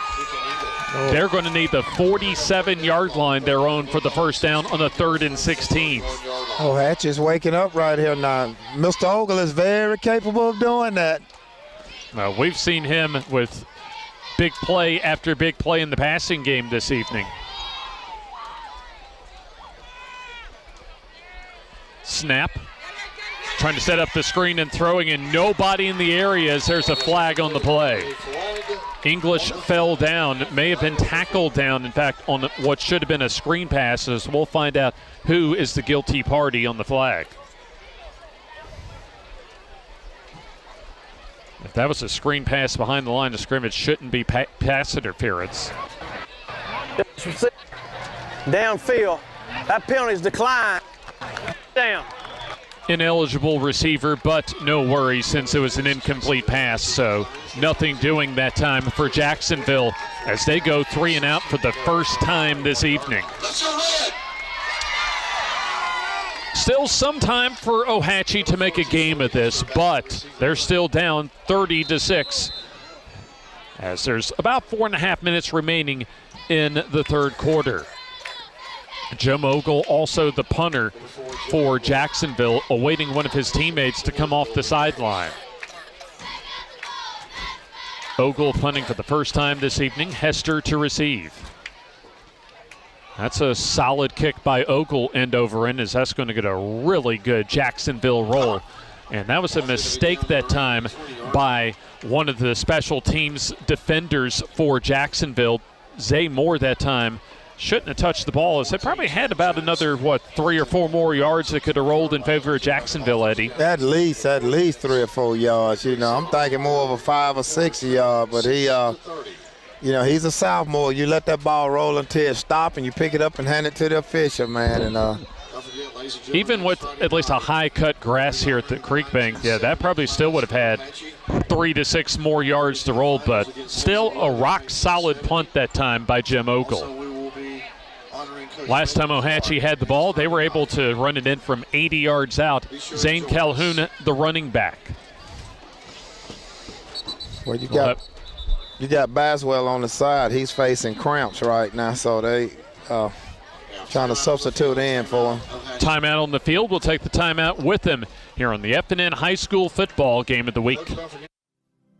They're going to need the 47-yard line their own for the first down on a 3rd and 16. Ohatchee's waking up right here now. Mr. Ogle is very capable of doing that. We've seen him with big play after big play in the passing game this evening. Snap. Trying to set up the screen and throwing, and nobody in the area as there's a flag on the play. English fell down, may have been tackled down, in fact, on what should have been a screen pass, as we'll find out who is the guilty party on the flag. If that was a screen pass behind the line of scrimmage, shouldn't be pass interference. Downfield, that penalty's declined. Down. Ineligible receiver, but no worries since it was an incomplete pass, so nothing doing that time for Jacksonville as they go 3 and out for the first time this evening. Still some time for Ohatchee to make a game of this, but they're still down 30-6 as there's about 4.5 minutes remaining in the third quarter. Jim Ogle, also the punter for Jacksonville, awaiting one of his teammates to come off the sideline. Ogle punting for the first time this evening. Hester to receive. That's a solid kick by Ogle end over end, as that's going to get a really good Jacksonville roll. And that was a mistake that time by one of the special teams defenders for Jacksonville. Zay Moore that time shouldn't have touched the ball, as they probably had about another, 3 or 4 more yards that could have rolled in favor of Jacksonville, Eddie. At least 3 or 4 yards. I'm thinking more of a 5 or 6 yard, but he, he's a sophomore. You let that ball roll until it stops, and you pick it up and hand it to the official, man. And even with at least a high-cut grass here at the creek bank, that probably still would have had 3 to 6 more yards to roll, but still a rock-solid punt that time by Jim Ogle. Last time Ohatchee had the ball, they were able to run it in from 80 yards out. Zane Calhoun, the running back. Well, you got Baswell on the side. He's facing cramps right now, so they trying to substitute in for him. Timeout on the field. We'll take the timeout with him here on the F&N High School Football Game of the Week.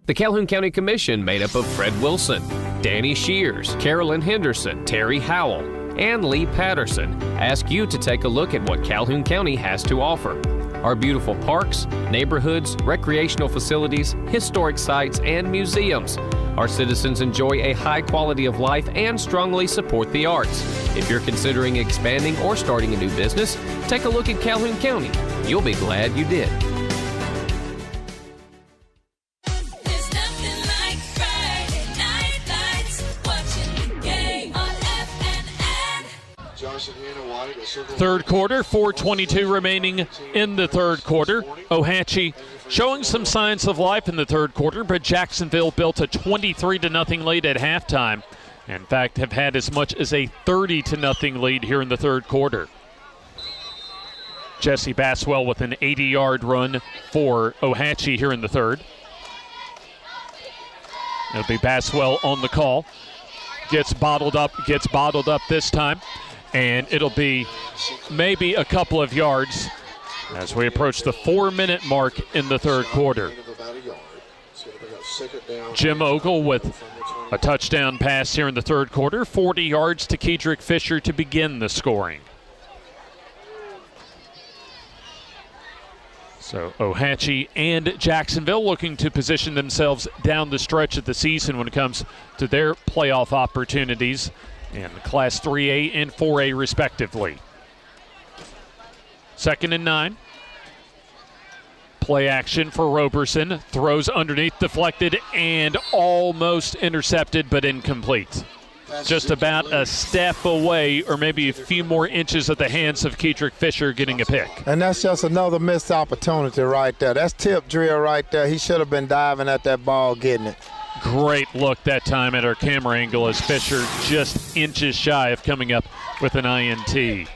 The Calhoun County Commission, made up of Fred Wilson, Danny Shears, Carolyn Henderson, Terry Howell, and Lee Patterson, ask you to take a look at what Calhoun County has to offer. Our beautiful parks, neighborhoods, recreational facilities, historic sites, and museums. Our citizens enjoy a high quality of life and strongly support the arts. If you're considering expanding or starting a new business, take a look at Calhoun County. You'll be glad you did. Third quarter, 4:22 remaining in the third quarter. Ohatchee showing some signs of life in the third quarter, but Jacksonville built a 23-0 lead at halftime. In fact, have had as much as a 30-0 lead here in the third quarter. Jesse Baswell with an 80-yard run for Ohatchee here in the third. It'll be Baswell on the call. Gets bottled up this time. And it'll be maybe a couple of yards as we approach the 4-minute mark in the third quarter. Jim Ogle with a touchdown pass here in the third quarter, 40 yards to Kedrick Fisher to begin the scoring. So Ohatchee and Jacksonville looking to position themselves down the stretch of the season when it comes to their playoff opportunities in Class 3A and 4A respectively. 2nd and 9. Play action for Roberson. Throws underneath, deflected, and almost intercepted, but incomplete. Just about a step away, or maybe a few more inches at the hands of Kedrick Fisher getting a pick. And that's just another missed opportunity right there. That's tip drill right there. He should have been diving at that ball, getting it. Great look that time at our camera angle as Fisher just inches shy of coming up with an INT.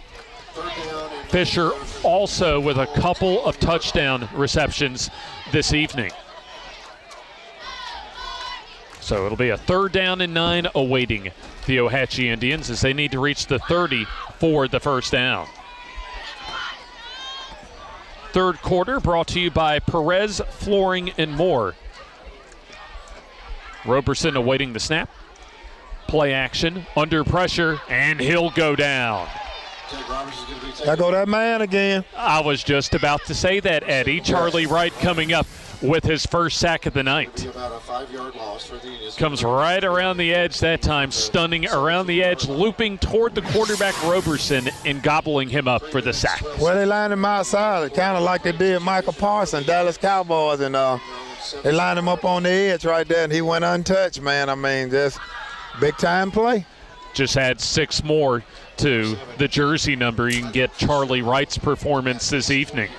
Fisher also with a couple of touchdown receptions this evening. So it'll be a 3rd down and 9 awaiting the Ohatchee Indians as they need to reach the 30 for the first down. Third quarter brought to you by Perez Flooring and More. Roberson awaiting the snap. Play action, under pressure, and he'll go down. There go that man again. I was just about to say that, Eddie. Charlie Wright coming up with his first sack of the night. Comes right around the edge that time, stunning around the edge, looping toward the quarterback Roberson and gobbling him up for the sack. Well, they lined him outside, kind of like they did Michael Parsons, Dallas Cowboys, and they lined him up on the edge right there, and he went untouched, man. I mean, just big-time play. Just add 6 more to the jersey number. You can get Charlie Wright's performance this evening.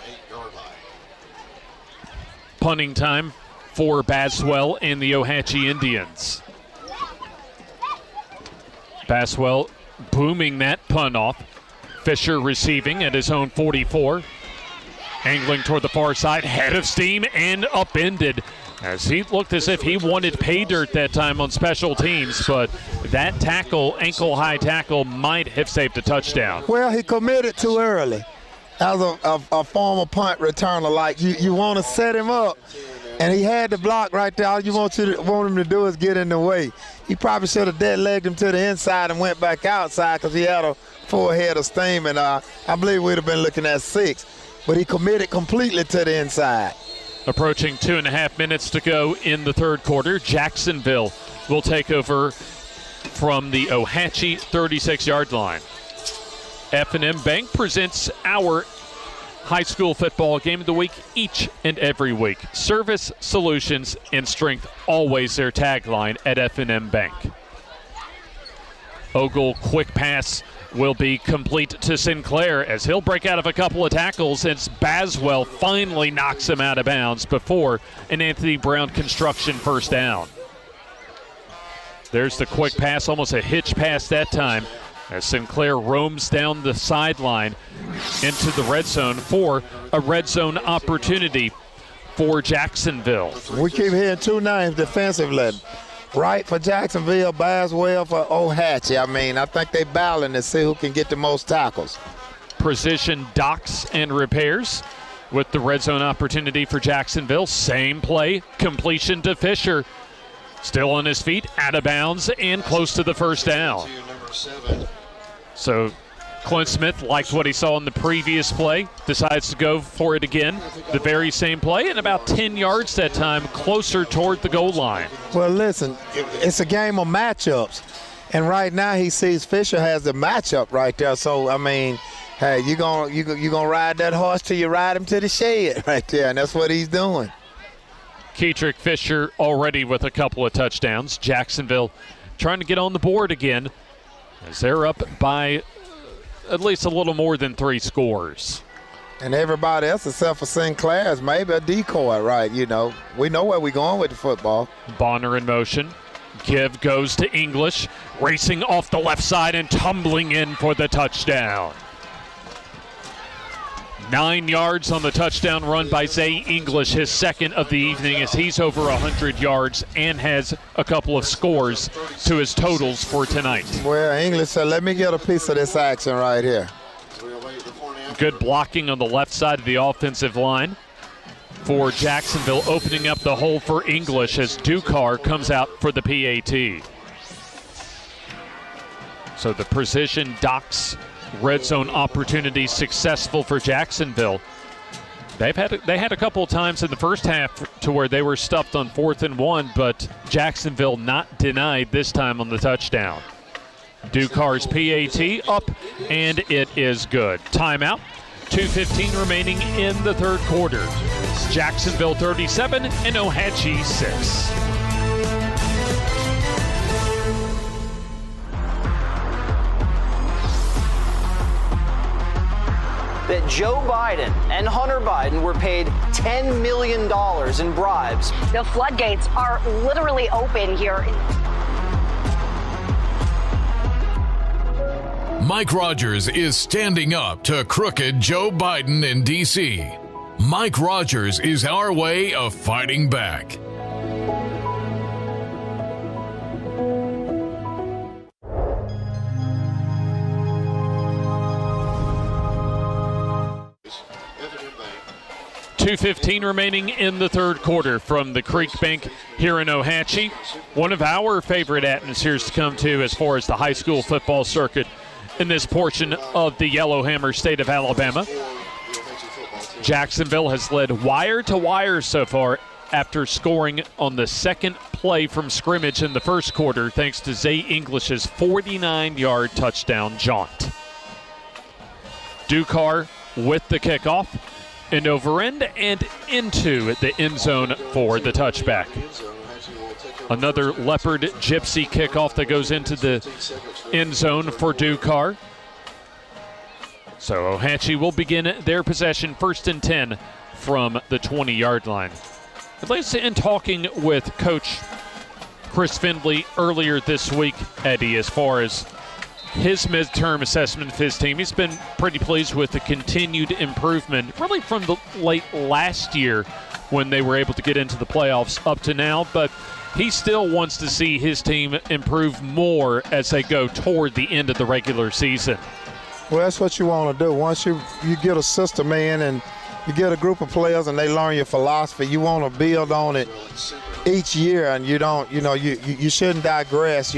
Punting time for Baswell and the Ohatchee Indians. Baswell booming that punt off. Fisher receiving at his own 44. Angling toward the far side, head of steam and upended as he looked as if he wanted pay dirt that time on special teams, but that tackle, ankle-high tackle, might have saved a touchdown. Well, he committed too early. As a former punt returner, like you want to set him up, and he had the block right there. All you want him to do is get in the way. He probably should have dead-legged him to the inside and went back outside because he had a full head of steam, and I believe we'd have been looking at 6. But he committed completely to the inside. Approaching 2.5 minutes to go in the third quarter. Jacksonville will take over from the Ohatchee 36-yard line. F&M Bank presents our high school football game of the week each and every week. Service, solutions, and strength, always their tagline at F&M Bank. Ogle quick pass will be complete to Sinclair as he'll break out of a couple of tackles as Baswell finally knocks him out of bounds before an Anthony Brown construction first down. There's the quick pass, almost a hitch pass that time, as Sinclair roams down the sideline into the red zone for a red zone opportunity for Jacksonville. We keep hearing 2 names defensively. Wright for Jacksonville, Baswell for Ohatchee. I think they battling to see who can get the most tackles. Precision docks and repairs with the red zone opportunity for Jacksonville. Same play, completion to Fisher. Still on his feet, out of bounds, and close to the first down. So Clint Smith liked what he saw in the previous play, decides to go for it again. The very same play, and about 10 yards that time, closer toward the goal line. Well, listen, it's a game of matchups. And right now he sees Fisher has the matchup right there. So, hey, you're gonna ride that horse till you ride him to the shed right there, and that's what he's doing. Keetrick Fisher already with a couple of touchdowns. Jacksonville trying to get on the board again as they're up by at least a little more than 3 scores. And everybody else except for Sinclair is maybe a decoy, right? We know where we're going with the football. Bonner in motion. Give goes to English, racing off the left side and tumbling in for the touchdown. 9 yards on the touchdown run by Zay English, his second of the evening, as he's over 100 yards and has a couple of scores to his totals for tonight. Well, English said, let me get a piece of this action right here. Good blocking on the left side of the offensive line for Jacksonville, opening up the hole for English as Ducar comes out for the PAT. So the precision docks red zone opportunity successful for Jacksonville. They had a couple of times in the first half to where they were stuffed on 4th and 1, but Jacksonville not denied this time on the touchdown. Ducar's PAT up, and it is good. Timeout. 2:15 remaining in the third quarter. Jacksonville 37 and Ohatchee 6. That Joe Biden and Hunter Biden were paid $10 million in bribes. The floodgates are literally open here. Mike Rogers is standing up to crooked Joe Biden in D.C. Mike Rogers is our way of fighting back. .215 remaining in the third quarter from the Creek Bank here in Ohatchee. One of our favorite atmospheres to come to as far as the high school football circuit in this portion of the Yellowhammer state of Alabama. Jacksonville has led wire to wire so far after scoring on the second play from scrimmage in the first quarter thanks to Zay English's 49-yard touchdown jaunt. Ducar with the kickoff. And over end and into the end zone for the touchback. Another Leopard Gypsy kickoff that goes into the end zone for Ducar. So Ohatchee will begin their possession 1st and 10 from the 20-yard line. At least in talking with Coach Chris Findlay earlier this week, Eddie, as far as his midterm assessment of his team. He's been pretty pleased with the continued improvement, really from the late last year when they were able to get into the playoffs up to now, but he still wants to see his team improve more as they go toward the end of the regular season. Well, that's what you want to do. Once you get a system in and you get a group of players and they learn your philosophy, you want to build on it each year, and you don't, you shouldn't digress,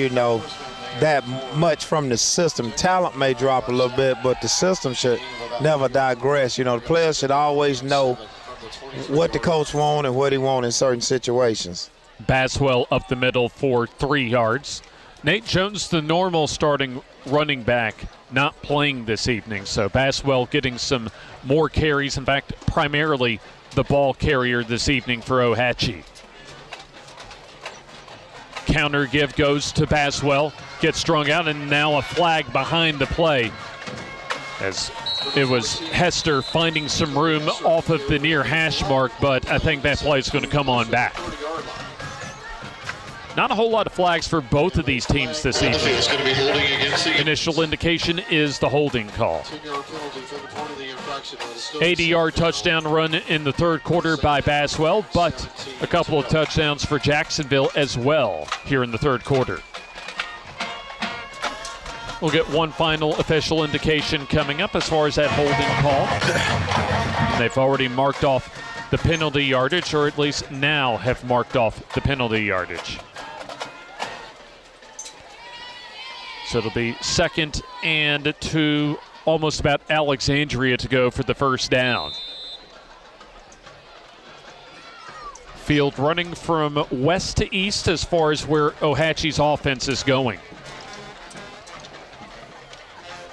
that much from the system. Talent may drop a little bit, but the system should never digress. The players should always know what the coach wants and what he wants in certain situations. Baswell up the middle for 3 yards. Nate Jones, the normal starting running back, not playing this evening. So Baswell getting some more carries. In fact, primarily the ball carrier this evening for Ohatchee. Counter give goes to Baswell. Gets strung out, and now a flag behind the play. As it was Hester finding some room off of the near hash mark, but I think that play is going to come on back. Not a whole lot of flags for both of these teams this evening. Initial indication is the holding call. 80-yard touchdown run in the third quarter by Baswell, but a couple of touchdowns for Jacksonville as well here in the third quarter. We'll get one final official indication coming up as far as that holding call. They've already marked off the penalty yardage, or at least now have marked off the penalty yardage. So it'll be 2nd and 2, almost about Alexandria to go for the first down. Field running from west to east as far as where Ohatchee's offense is going.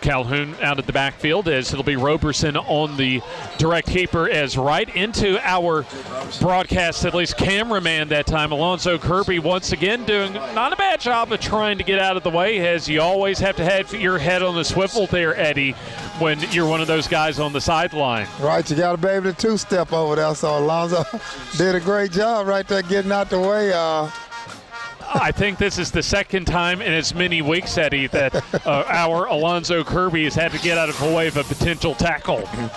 Calhoun out of the backfield as it'll be Roberson on the direct keeper as right into our broadcast, at least cameraman that time. Alonzo Kirby once again doing not a bad job of trying to get out of the way, as you always have to have your head on the swivel there, Eddie, when you're one of those guys on the sideline. Right, you got to be able to two-step over there, so Alonzo did a great job right there getting out the way. I think this is the second time in as many weeks, Eddie, that our Alonzo Kirby has had to get out of the way of a potential tackle. I'm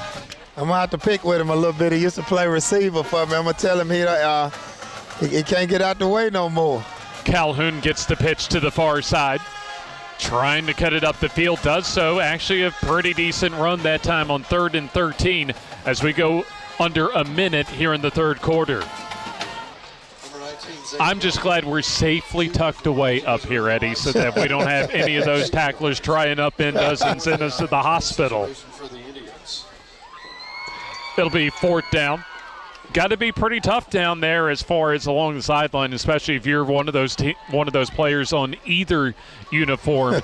going to have to pick with him a little bit. He used to play receiver for me. I'm going to tell him he can't get out the way no more. Calhoun gets the pitch to the far side. Trying to cut it up the field, does so. Actually a pretty decent run that time on 3rd and 13 as we go under a minute here in the third quarter. I'm just glad we're safely tucked away up here, Eddie, so that we don't have any of those tacklers trying up in us and send us to the hospital. It'll be 4th down. Got to be pretty tough down there as far as along the sideline, especially if you're one of those players on either uniform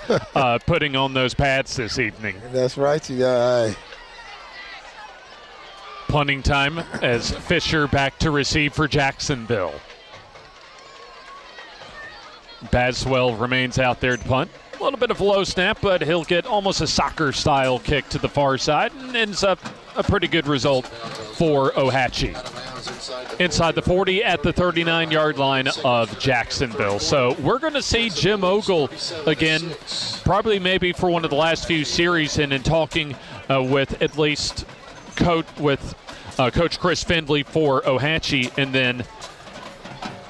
putting on those pads this evening. That's right, you got. Punting time as Fisher back to receive for Jacksonville. Baswell remains out there to punt. A little bit of a low snap, but he'll get almost a soccer-style kick to the far side and ends up a pretty good result for Ohatchee. Inside the 40 at the 39-yard line of Jacksonville. So we're going to see Jim Ogle again, probably maybe for one of the last few series, and in talking with at least Coach Chris Findley for Ohatchee, and then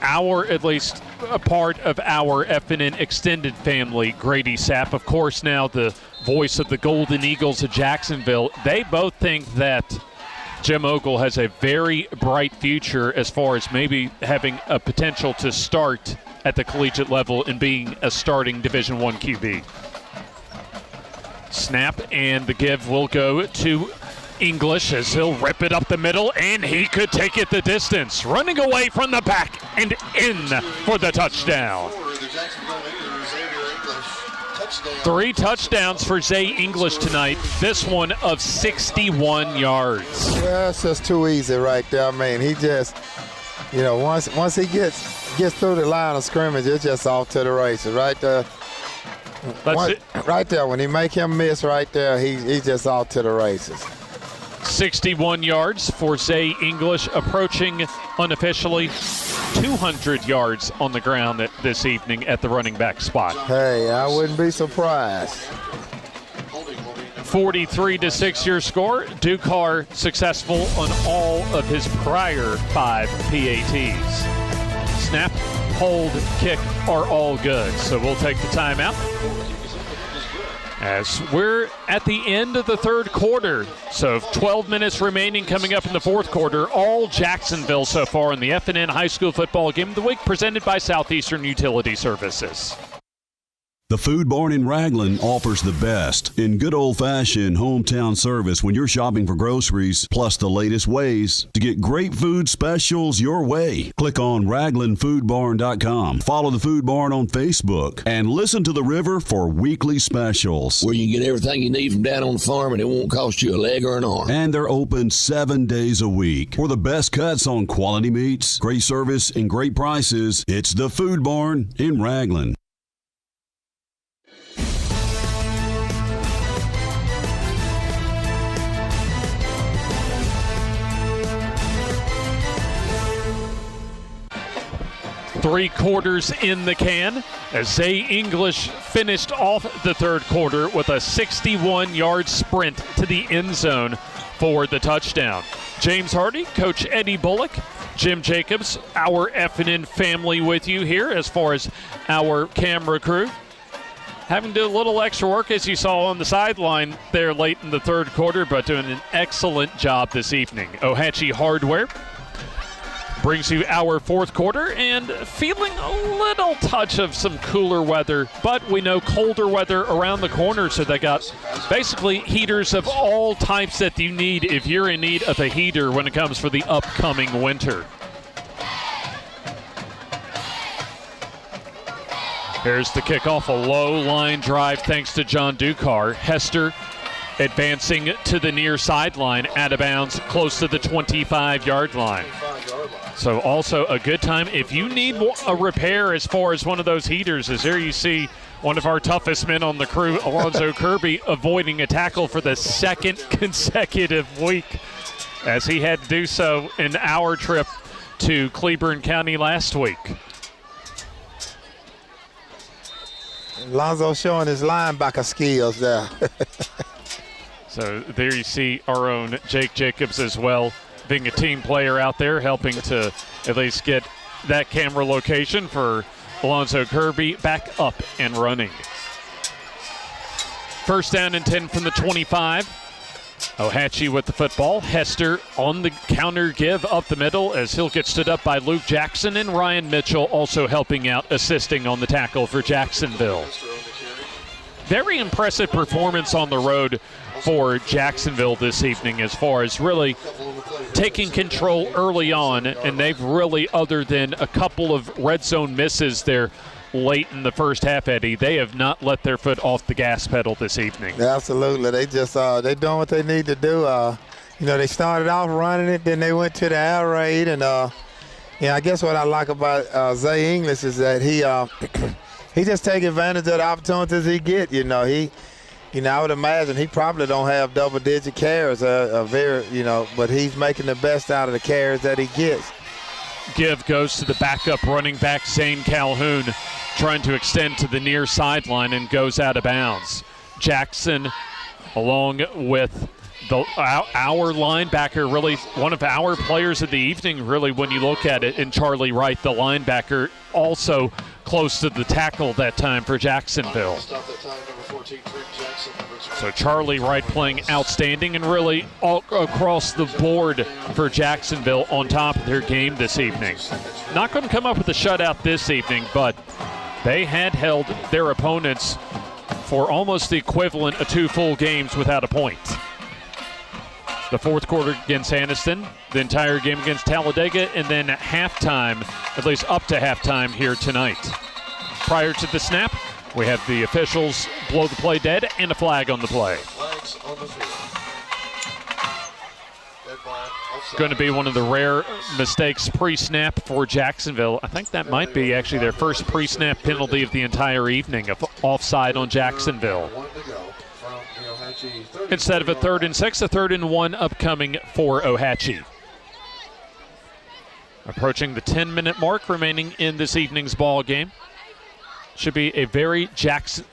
at least a part of our FNN extended family, Grady Sapp, of course, now the voice of the Golden Eagles of Jacksonville. They both think that Jim Ogle has a very bright future as far as maybe having a potential to start at the collegiate level and being a starting Division I QB. Snap, and the give will go to English as he'll rip it up the middle, and he could take it the distance. Running away from the back and in for the touchdown. 3 touchdowns for Zay English tonight. This one of 61 yards. Yeah, it's just too easy right there. I mean, he just, once he gets through the line of scrimmage, it's just off to the races right there. Right there, when he make him miss right there, he's just off to the races. 61 yards for Zay English, approaching unofficially 200 yards on the ground this evening at the running back spot. Hey, I wouldn't be surprised. 43-6 your score. Dukar successful on all of his prior 5 PATs. Snap, hold, kick are all good. So we'll take the timeout. As we're at the end of the third quarter, so 12 minutes remaining coming up in the fourth quarter. All Jacksonville so far in the FNN High School Football Game of the Week, presented by Southeastern Utility Services. The Food Barn in Raglan offers the best in good old-fashioned hometown service when you're shopping for groceries, plus the latest ways to get great food specials your way. Click on RaglanFoodBarn.com. Follow the Food Barn on Facebook and listen to The River for weekly specials. Where you can get everything you need from down on the farm and it won't cost you a leg or an arm. And they're open 7 days a week. For the best cuts on quality meats, great service, and great prices, it's the Food Barn in Raglan. Three quarters in the can as Zay English finished off the third quarter with a 61-yard sprint to the end zone for the touchdown. James Hardy, Coach Eddie Bullock, Jim Jacobs, our FNN family with you here as far as our camera crew. Having to do a little extra work, as you saw on the sideline there late in the third quarter, but doing an excellent job this evening. Ohatchee Hardware brings you our fourth quarter, and feeling a little touch of some cooler weather, but we know colder weather around the corner, so they got basically heaters of all types that you need if you're in need of a heater when it comes for the upcoming winter. Here's the kickoff, a low line drive thanks to John Dukar. Hester advancing to the near sideline, out of bounds, close to the 25-yard line. So also a good time if you need a repair as far as one of those heaters, as there you see one of our toughest men on the crew, Alonzo Kirby, avoiding a tackle for the second consecutive week, as he had to do so in our trip to Cleburne County last week. Alonzo showing his linebacker skills there. So there you see our own Jake Jacobs as well, being a team player out there, helping to at least get that camera location for Alonzo Kirby back up and running. First down and 10 from the 25. Ohatchee with the football. Hester on the counter give up the middle as he'll get stood up by Luke Jackson, and Ryan Mitchell also helping out, assisting on the tackle for Jacksonville. Very impressive performance on the road for Jacksonville this evening as far as really taking control early on, and they've really, other than a couple of red zone misses there late in the first half, Eddie, they have not let their foot off the gas pedal this evening. Absolutely. They just they're doing what they need to do. They started off running it, then they went to the air raid, and I guess what I like about Zay English is that he just take advantage of the opportunities he get. I would imagine he probably don't have double-digit carries, but he's making the best out of the carries that he gets. Give goes to the backup running back, Zane Calhoun, trying to extend to the near sideline and goes out of bounds. Jackson, along with our linebacker, really one of our players of the evening, really, when you look at it, and Charlie Wright, the linebacker, also close to the tackle that time for Jacksonville. So Charlie Wright playing outstanding, and really all across the board for Jacksonville on top of their game this evening. Not going to come up with a shutout this evening, but they had held their opponents for almost the equivalent of 2 full games without a point. The fourth quarter against Anniston, the entire game against Talladega, and then halftime, at least up to halftime here tonight. Prior to the snap, we have the officials blow the play dead and a flag on the play. Flags on the field. Going to be one of the rare mistakes pre-snap for Jacksonville. I think that might be actually their first pre-snap penalty of the entire evening, of offside on Jacksonville. Instead of a 3rd and 6, a 3rd and 1 upcoming for Ohatchee. Approaching the 10-minute mark remaining in this evening's ball game. Should be a very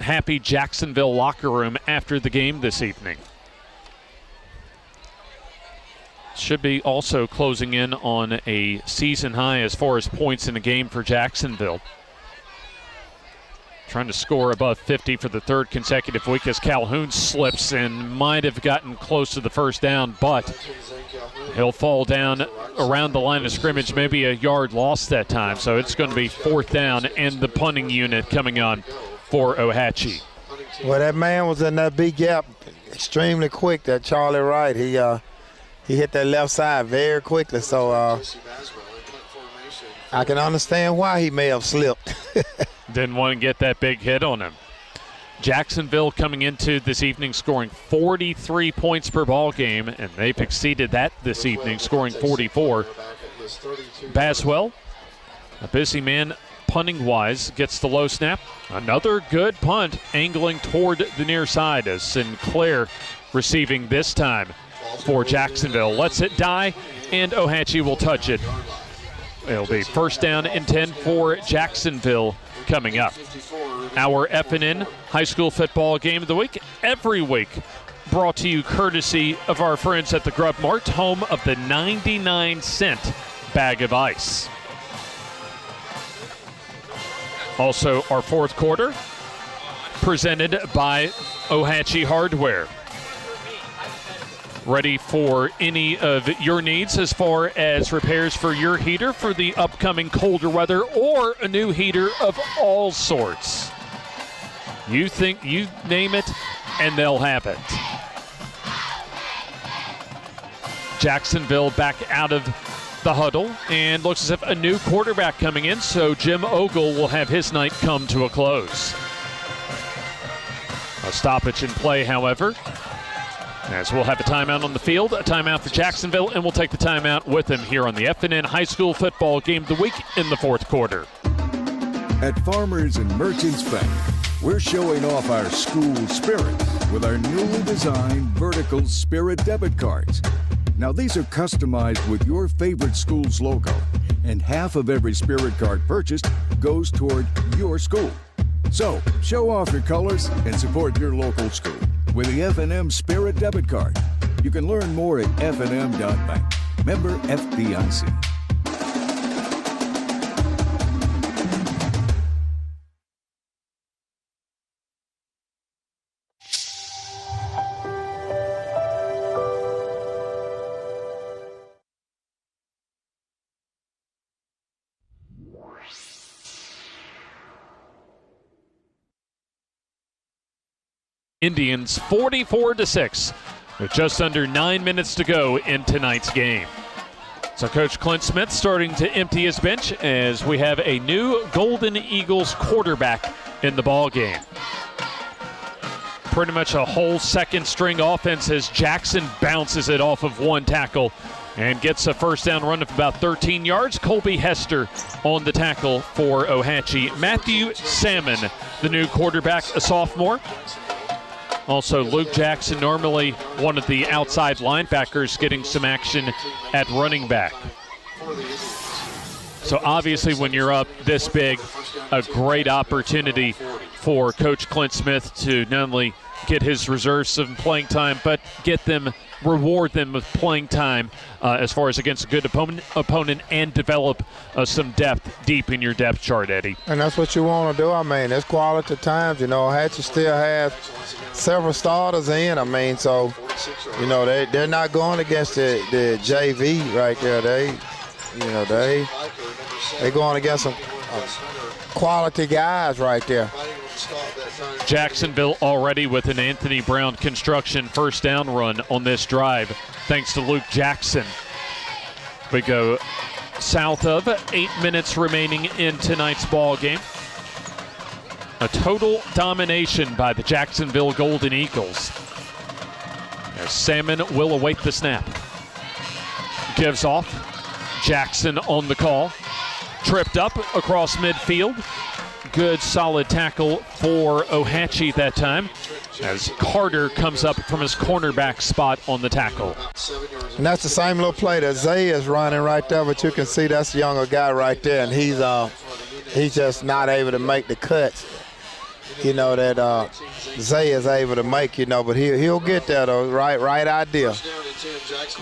happy Jacksonville locker room after the game this evening. Should be also closing in on a season high as far as points in a game for Jacksonville. Trying to score above 50 for the third consecutive week as Calhoun slips and might have gotten close to the first down, but he'll fall down around the line of scrimmage, maybe a yard lost that time. So it's going to be 4th down and the punting unit coming on for Ohatchee. Well, that man was in that big gap extremely quick, that Charlie Wright. He hit that left side very quickly, so I can understand why he may have slipped. Didn't want to get that big hit on him. Jacksonville coming into this evening scoring 43 points per ball game, and they've exceeded that this evening, scoring 44. Baswell, a busy man punting-wise, gets the low snap. Another good punt angling toward the near side as Sinclair receiving this time for Jacksonville. Lets it die, and Ohatchee will touch it. It'll be 1st down and 10 for Jacksonville coming up. Our FNN High School Football Game of the Week, every week, brought to you courtesy of our friends at the Grub Mart, home of the 99-cent bag of ice. Also, our 4th quarter, presented by Ohatchee Hardware. Ready for any of your needs as far as repairs for your heater for the upcoming colder weather or a new heater of all sorts. You name it, and they'll have it. Jacksonville back out of the huddle, and looks as if a new quarterback coming in, so Jim Ogle will have his night come to a close. A stoppage in play, however, as we'll have a timeout on the field, a timeout for Jacksonville, and we'll take the timeout with them here on the FNN High School Football Game of the Week in the 4th quarter. At Farmers and Merchants Bank, we're showing off our school spirit with our newly designed Vertical Spirit debit cards. Now, these are customized with your favorite school's logo, and half of every Spirit card purchased goes toward your school. So, show off your colors and support your local school with the F&M Spirit debit card. You can learn more at fnm.bank. Member FDIC. Indians 44-6 with just under 9 minutes to go in tonight's game. So Coach Clint Smith starting to empty his bench as we have a new Golden Eagles quarterback in the ball game. Pretty much a whole second string offense as Jackson bounces it off of one tackle and gets a 1st down run of about 13 yards. Colby Hester on the tackle for Ohatchee. Matthew Salmon, the new quarterback, a sophomore. Also, Luke Jackson, normally one of the outside linebackers, getting some action at running back. So obviously when you're up this big, a great opportunity for Coach Clint Smith to not only get his reserves some playing time, but reward them with playing time as far as against a good opponent and develop some depth deep in your depth chart, Eddie. And that's what you want to do. I mean, it's quality times. You know, Hatchie still has several starters in. I mean, so, you know, they're not going against the JV right there. They're going against some quality guys right there. Jacksonville already with an Anthony Brown construction 1st down run on this drive, thanks to Luke Jackson. We go south of 8 minutes remaining in tonight's ball game. A total domination by the Jacksonville Golden Eagles. As Salmon will await the snap. Gives off. Jackson on the call. Tripped up across midfield. Good solid tackle for Ohatchee that time. as Carter comes up from his cornerback spot on the tackle. And that's the same little play that Zay is running right there, but you can see that's a younger guy right there, and he's just not able to make the cuts, that Zay is able to make, but he'll get there, though. Right idea.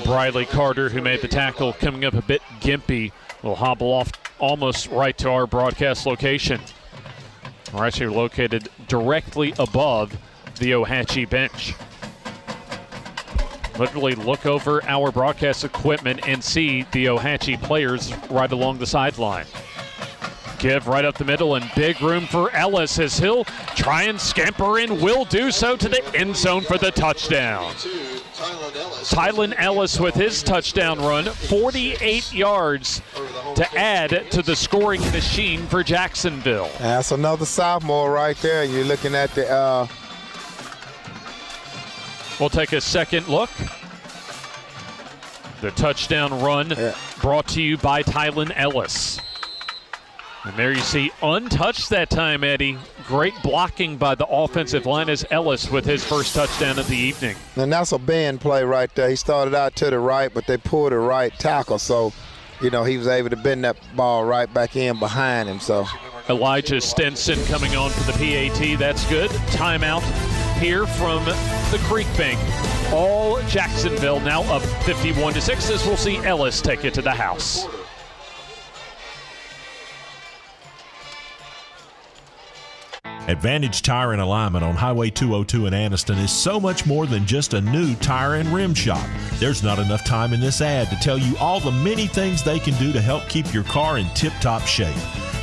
Briley Carter, who made the tackle, coming up a bit gimpy, will hobble off almost right to our broadcast location. We're actually located directly above the Ohatchee bench. Literally look over our broadcast equipment and see the Ohatchee players right along the sideline. Give right up the middle and big room for Ellis as he'll try and scamper in, will do so to the end zone for the touchdown. Tylen Ellis with his touchdown run, 48 yards to add to the scoring machine for Jacksonville. That's another sophomore right there. You're looking at the We'll take a second look. The touchdown run brought to you by Tylen Ellis. And there you see, untouched that time, Eddie. Great blocking by the offensive line as Ellis with his first touchdown of the evening. And that's a bend play right there. He started out to the right, but they pulled a right tackle. So, he was able to bend that ball right back in behind him. So Elijah Stinson coming on for the PAT. That's good. Timeout here from the Creek Bank. All Jacksonville now up 51-6 as we'll see Ellis take it to the house. Advantage Tire and Alignment on Highway 202 in Anniston is so much more than just a new tire and rim shop. There's not enough time in this ad to tell you all the many things they can do to help keep your car in tip-top shape.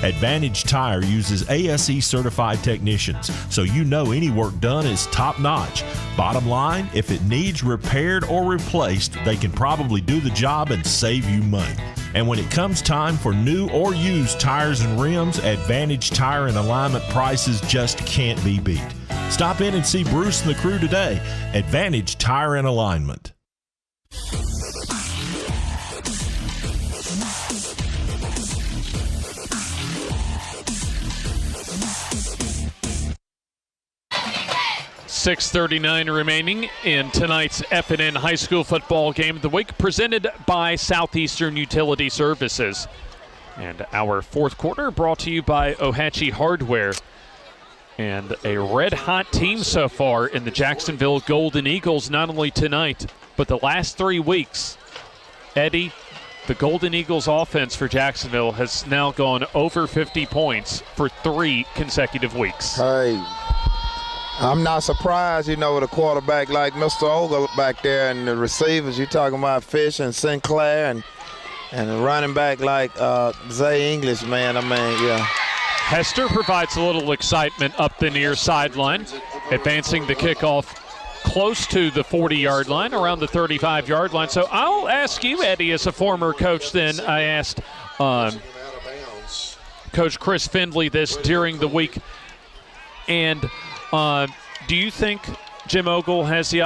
Advantage Tire uses ASE certified technicians, so you know any work done is top-notch. Bottom line, if it needs repaired or replaced, they can probably do the job and save you money. And when it comes time for new or used tires and rims, Advantage Tire and Alignment prices just can't be beat. Stop in and see Bruce and the crew today. Advantage Tire and Alignment. .6:39 remaining in tonight's F&N High School football game of the week, presented by Southeastern Utility Services. And our fourth quarter brought to you by Ohatchee Hardware. And a red-hot team so far in the Jacksonville Golden Eagles, not only tonight, but the last 3 weeks. Eddie, the Golden Eagles offense for Jacksonville has now gone over 50 points for 3 consecutive weeks. Hey, I'm not surprised, with a quarterback like Mr. Ogle back there and the receivers. You're talking about Fish and Sinclair and a running back like Zay English, man. Hester provides a little excitement up the near sideline, advancing the kickoff close to the 40-yard line, around the 35-yard line. So I'll ask you, Eddie, as a former coach then, I asked Coach Chris Findley this during the week, and do you think Jim Ogle has the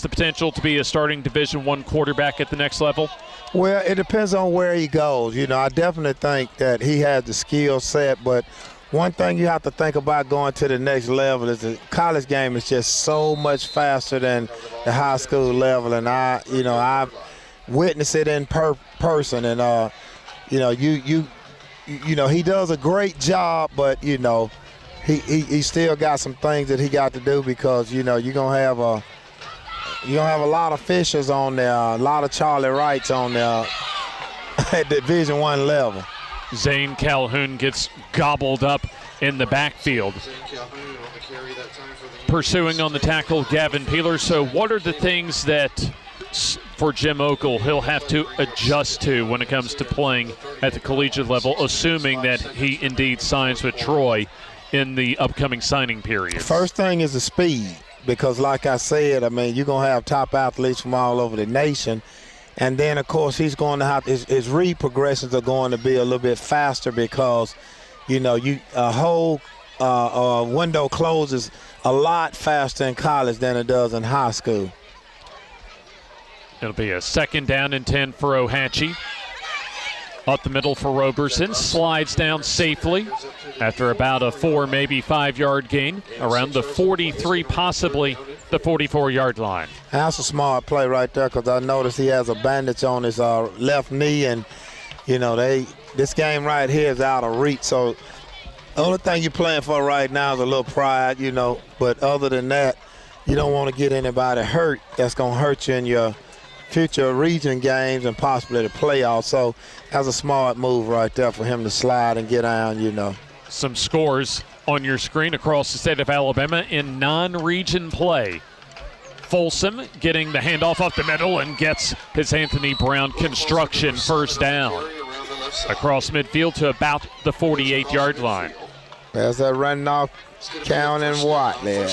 potential to be a starting Division I quarterback at the next level? Well, it depends on where he goes. I definitely think that he has the skill set, but one thing you have to think about going to the next level is the college game is just so much faster than the high school level, and I've witnessed it in person, and he does a great job, but he still got some things that he got to do, because you're gonna have a lot of Fishers on there, a lot of Charlie Wrights on there at Division I level. Zane Calhoun gets gobbled up in the backfield. Pursuing on the tackle, Gavin Peeler. So what are the things that, for Jim Ogle, he'll have to adjust to when it comes to playing at the collegiate level, assuming that he indeed signs with Troy in the upcoming signing period? First thing is the speed, because like I said, you're going to have top athletes from all over the nation. And then, of course, he's going to have his read progressions are going to be a little bit faster, because, a whole window closes a lot faster in college than it does in high school. It'll be a 2nd down and 10 for Ohatchee. Up the middle for Roberson, slides down safely after about a 4, maybe 5-yard gain, around the 43, possibly the 44-yard line. That's a smart play right there because I noticed he has a bandage on his left knee, and, you know, this game right here is out of reach. So the only thing you're playing for right now is a little pride, you know, but other than that, you don't want to get anybody hurt that's going to hurt you in your future region games and possibly the playoffs. So that's a smart move right there for him to slide and get down, you know. Some scores on your screen across the state of Alabama in non-region play. Folsom getting the handoff up the middle and gets his Anthony Brown construction first down. Across midfield to about the 48-yard line. There's that running off Cowan and Watt there.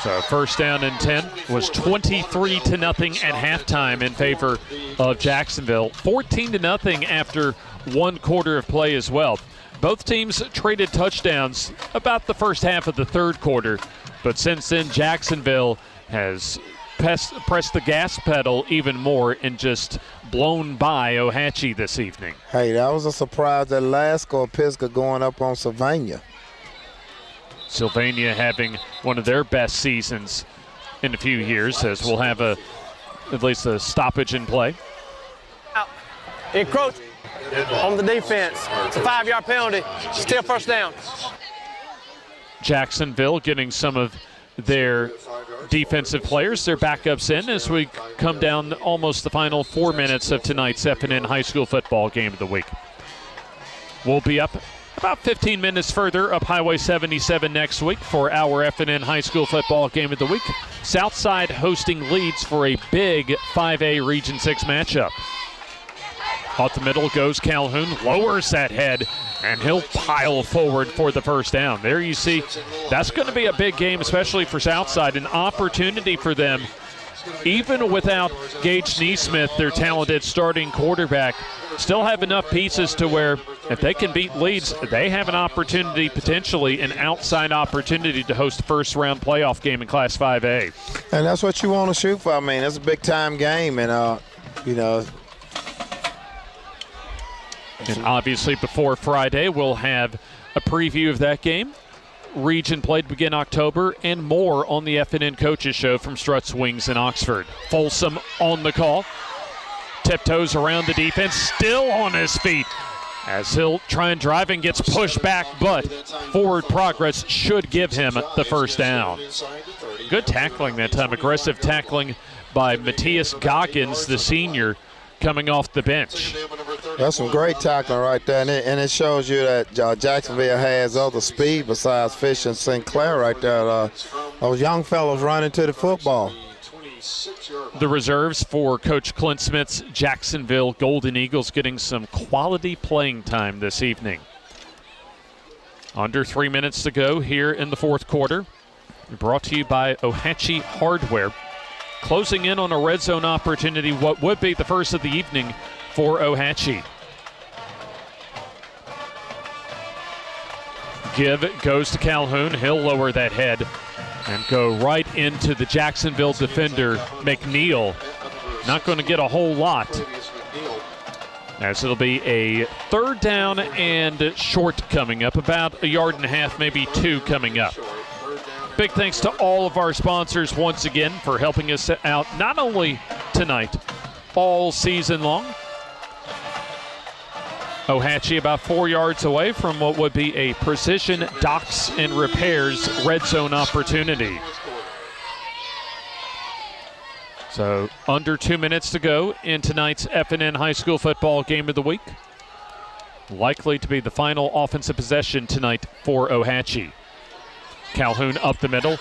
So first down and 10 was 23-0 at halftime in favor of Jacksonville. 14-0 after 1 quarter of play as well. Both teams traded touchdowns about the first half of the third quarter, but since then Jacksonville has pressed the gas pedal even more and just blown by Ohatchee this evening. Hey, that was a surprise, that last score, Pisgah going up on Sylvania. Sylvania having one of their best seasons in a few years, as we'll have at least a stoppage in play. Encroach on the defense. It's a 5-yard penalty. Still first down. Jacksonville getting some of their defensive players, their backups in, as we come down almost the final 4 minutes of tonight's FNN High School football game of the week. We'll be up about 15 minutes further up Highway 77 next week for our FNN High School football game of the week. Southside hosting Leeds for a big 5A Region 6 matchup. Off the middle goes Calhoun, lowers that head, and he'll pile forward for the first down. There you see, that's going to be a big game, especially for Southside, an opportunity for them, even without Gage Neesmith, their talented starting quarterback, still have enough pieces to where if they can beat Leeds, they have an opportunity, potentially an outside opportunity to host a first-round playoff game in Class 5A. And that's what you want to shoot for. I mean, it's a big-time game, and, you know. And obviously before Friday, we'll have a preview of that game. Region play to begin October, and more on the FNN Coaches Show from Struts Wings in Oxford. Folsom on the call. Tiptoes around the defense, still on his feet as he'll try and drive and gets pushed back, but forward progress should give him the first down. Good tackling that time, aggressive tackling by Matthias Goggins, the senior, coming off the bench. That's some great tackling right there, and it shows you that Jacksonville has other speed besides Fish and Sinclair right there. Those young fellows running to the football. The reserves for Coach Clint Smith's Jacksonville Golden Eagles getting some quality playing time this evening. Under 3 minutes to go here in the fourth quarter. Brought to you by Ohatchee Hardware. Closing in on a red zone opportunity, what would be the first of the evening for Ohatchee. Give goes to Calhoun. He'll lower that head and go right into the Jacksonville defender, McNeil. Not going to get a whole lot, as it'll be a third down and short coming up, about 1.5 yards, maybe 2 coming up. Big thanks to all of our sponsors once again for helping us out, not only tonight, all season long. Ohatchee about 4 yards away from what would be a Precision Docks and Repairs red zone opportunity. So under 2 minutes to go in tonight's FNN High School football game of the week. Likely to be the final offensive possession tonight for Ohatchee. Calhoun up the middle,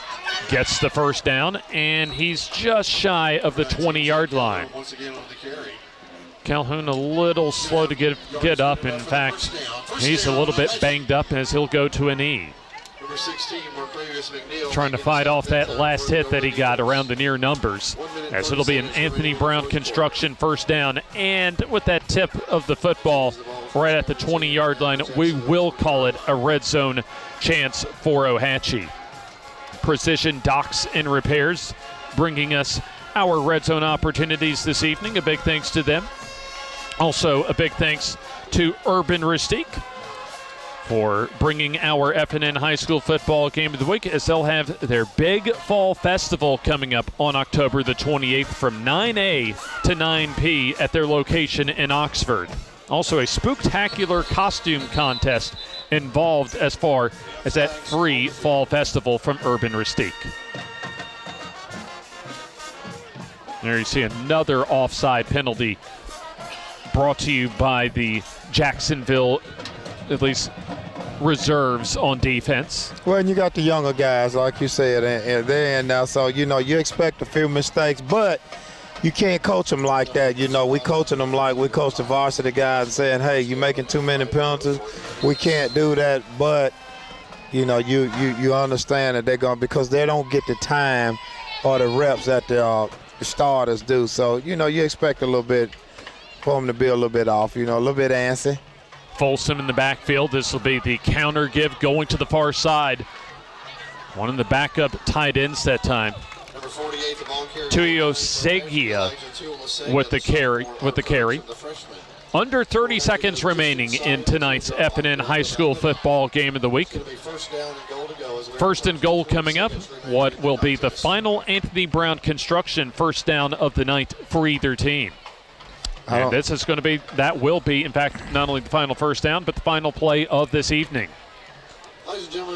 gets the first down, and he's just shy of the 20-yard line. Calhoun a little slow to get up. In fact, he's a little bit banged up as he'll go to a knee. Trying to fight off that last hit that he got around the near numbers, as it'll be an Anthony Brown construction first down. And with that tip of the football right at the 20-yard line, we will call it a red zone chance for Ohatchee. Precision Docks and Repairs bringing us our red zone opportunities this evening. A big thanks to them. Also, a big thanks to Urban Rustique for bringing our FNN High School football game of the week, as they'll have their big fall festival coming up on October the 28th from 9 a to 9 p at their location in Oxford. Also, a spooktacular costume contest involved as far as that free fall festival from Urban Rustique. There you see another offside penalty brought to you by the Jacksonville, at least, reserves on defense. Well, and you got the younger guys, like you said, and they're in now. So, you expect a few mistakes, but you can't coach them like that. We coaching them like we coach the varsity guys and saying, hey, you're making too many penalties. We can't do that. But, you understand that they're going to, because they don't get the time or the reps that the starters do. So, you expect a little bit for them to be a little bit off, a little bit antsy. Folsom in the backfield. This will be the counter give going to the far side. One of the backup tight ends that time. Tuio Segia with the carry. Under 30 seconds remaining in tonight's FNN High School football game of the week. First and goal coming up. What will be the final Anthony Brown construction first down of the night for either team? And this is going to be, that will be, in fact, not only the final first down, but the final play of this evening.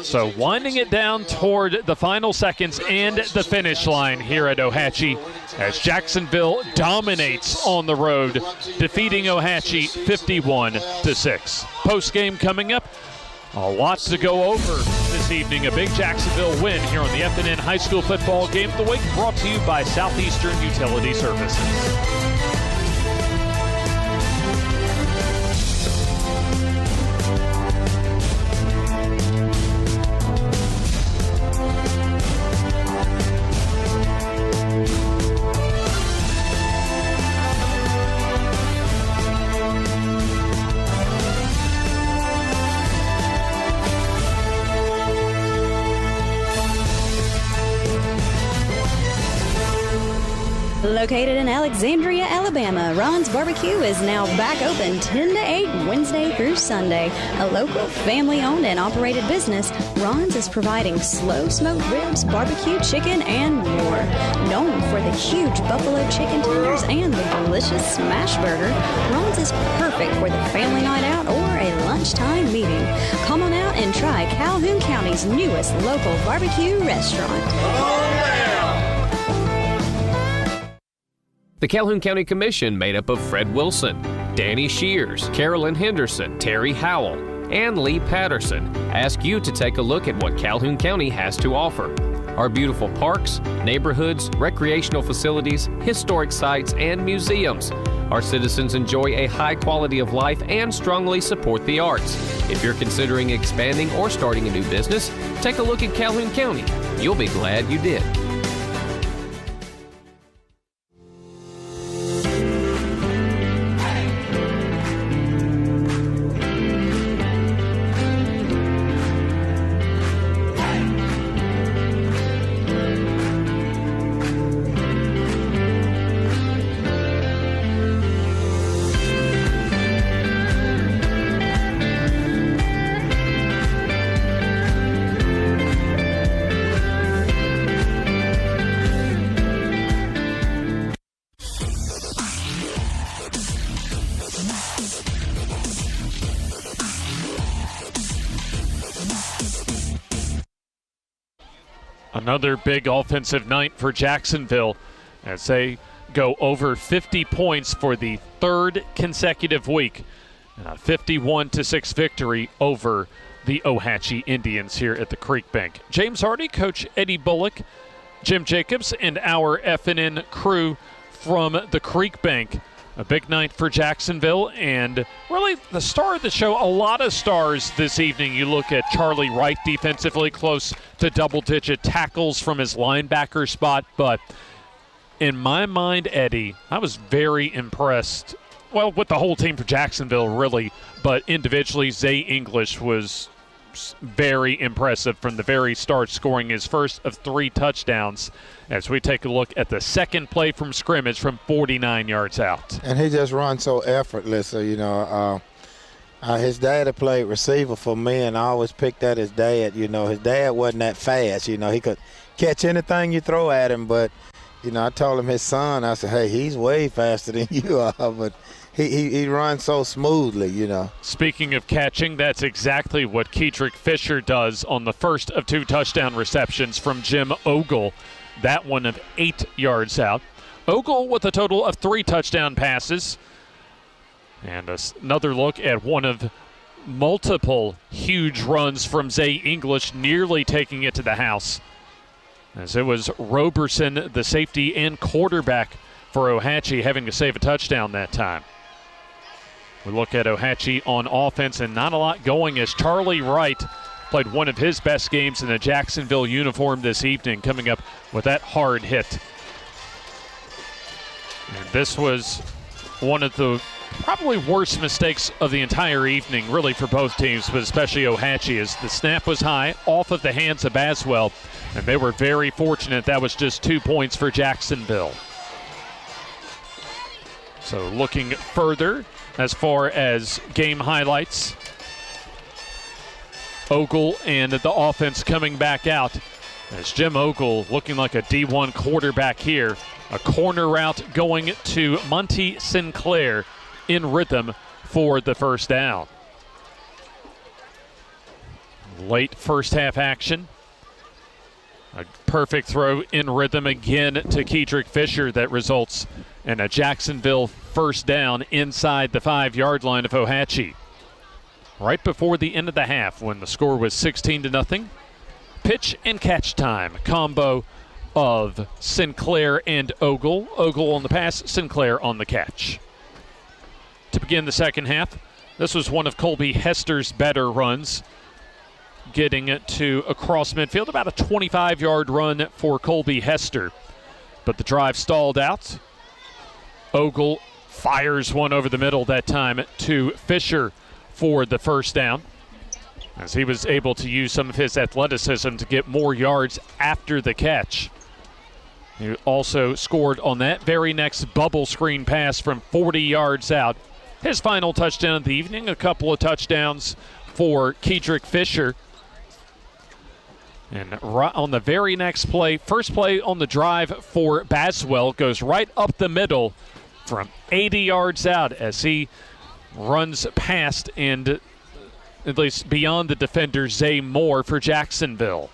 So winding it down toward the final seconds and the finish line here at Ohatchee as Jacksonville dominates on the road, defeating Ohatchee 51-6. Post game coming up. A lot to go over this evening. A big Jacksonville win here on the FNN High School football game of the week, brought to you by Southeastern Utility Services. Located in Alexandria, Alabama, Ron's Barbecue is now back open 10 to 8 Wednesday through Sunday. A local, family-owned and operated business, Ron's is providing slow-smoked ribs, barbecue chicken, and more. Known for the huge buffalo chicken tenders and the delicious smash burger, Ron's is perfect for the family night out or a lunchtime meeting. Come on out and try Calhoun County's newest local barbecue restaurant. The Calhoun County Commission, made up of Fred Wilson, Danny Shears, Carolyn Henderson, Terry Howell, and Lee Patterson, ask you to take a look at what Calhoun County has to offer. Our beautiful parks, neighborhoods, recreational facilities, historic sites, and museums. Our citizens enjoy a high quality of life and strongly support the arts. If you're considering expanding or starting a new business, take a look at Calhoun County. You'll be glad you did. Another big offensive night for Jacksonville as they go over 50 points for the third consecutive week. A 51-6 victory over the Ohatchee Indians here at the Creek Bank. James Hardy, Coach Eddie Bullock, Jim Jacobs, and our FNN crew from the Creek Bank. A big night for Jacksonville, and really the star of the show, a lot of stars this evening. You look at Charlie Wright defensively, close to double-digit tackles from his linebacker spot, but in my mind, Eddie, I was very impressed, well, with the whole team for Jacksonville, really, but individually, Zay English was very impressive from the very start, scoring his first of 3 touchdowns as we take a look at the second play from scrimmage from 49 yards out. And he just runs so effortlessly, his dad had played receiver for me, and I always picked at his dad. His dad wasn't that fast. He could catch anything you throw at him, but, I told him his son, I said, hey, he's way faster than you are, but he runs so smoothly, Speaking of catching, that's exactly what Kedrick Fisher does on the first of 2 touchdown receptions from Jim Ogle, that one of 8 yards out. Ogle with a total of 3 touchdown passes. And another look at one of multiple huge runs from Zay English, nearly taking it to the house, as it was Roberson, the safety and quarterback for Ohatchee, having to save a touchdown that time. We look at Ohatchee on offense, and not a lot going as Charlie Wright played one of his best games in a Jacksonville uniform this evening, coming up with that hard hit. And this was one of the probably worst mistakes of the entire evening, really, for both teams, but especially Ohatchee, as the snap was high off of the hands of Baswell, and they were very fortunate that was just 2 points for Jacksonville. So looking further as far as game highlights, Ogle and the offense coming back out as Jim Ogle looking like a D1 quarterback here. A corner route going to Monty Sinclair in rhythm for the first down. Late first half action. A perfect throw in rhythm again to Kedrick Fisher that results in a Jacksonville first down inside the 5-yard line of Ohatchee. Right before the end of the half, when the score was 16-0, pitch and catch time combo of Sinclair and Ogle. Ogle on the pass, Sinclair on the catch. To begin the second half, this was one of Colby Hester's better runs, getting it to across midfield, about a 25-yard run for Colby Hester. But the drive stalled out. Ogle fires one over the middle that time to Fisher for the first down, as he was able to use some of his athleticism to get more yards after the catch. He also scored on that very next bubble screen pass from 40 yards out. His final touchdown of the evening, a couple of touchdowns for Kedrick Fisher. And right on the very next play, first play on the drive for Baswell, goes right up the middle from 80 yards out as he runs past and at least beyond the defender, Zay Moore, for Jacksonville.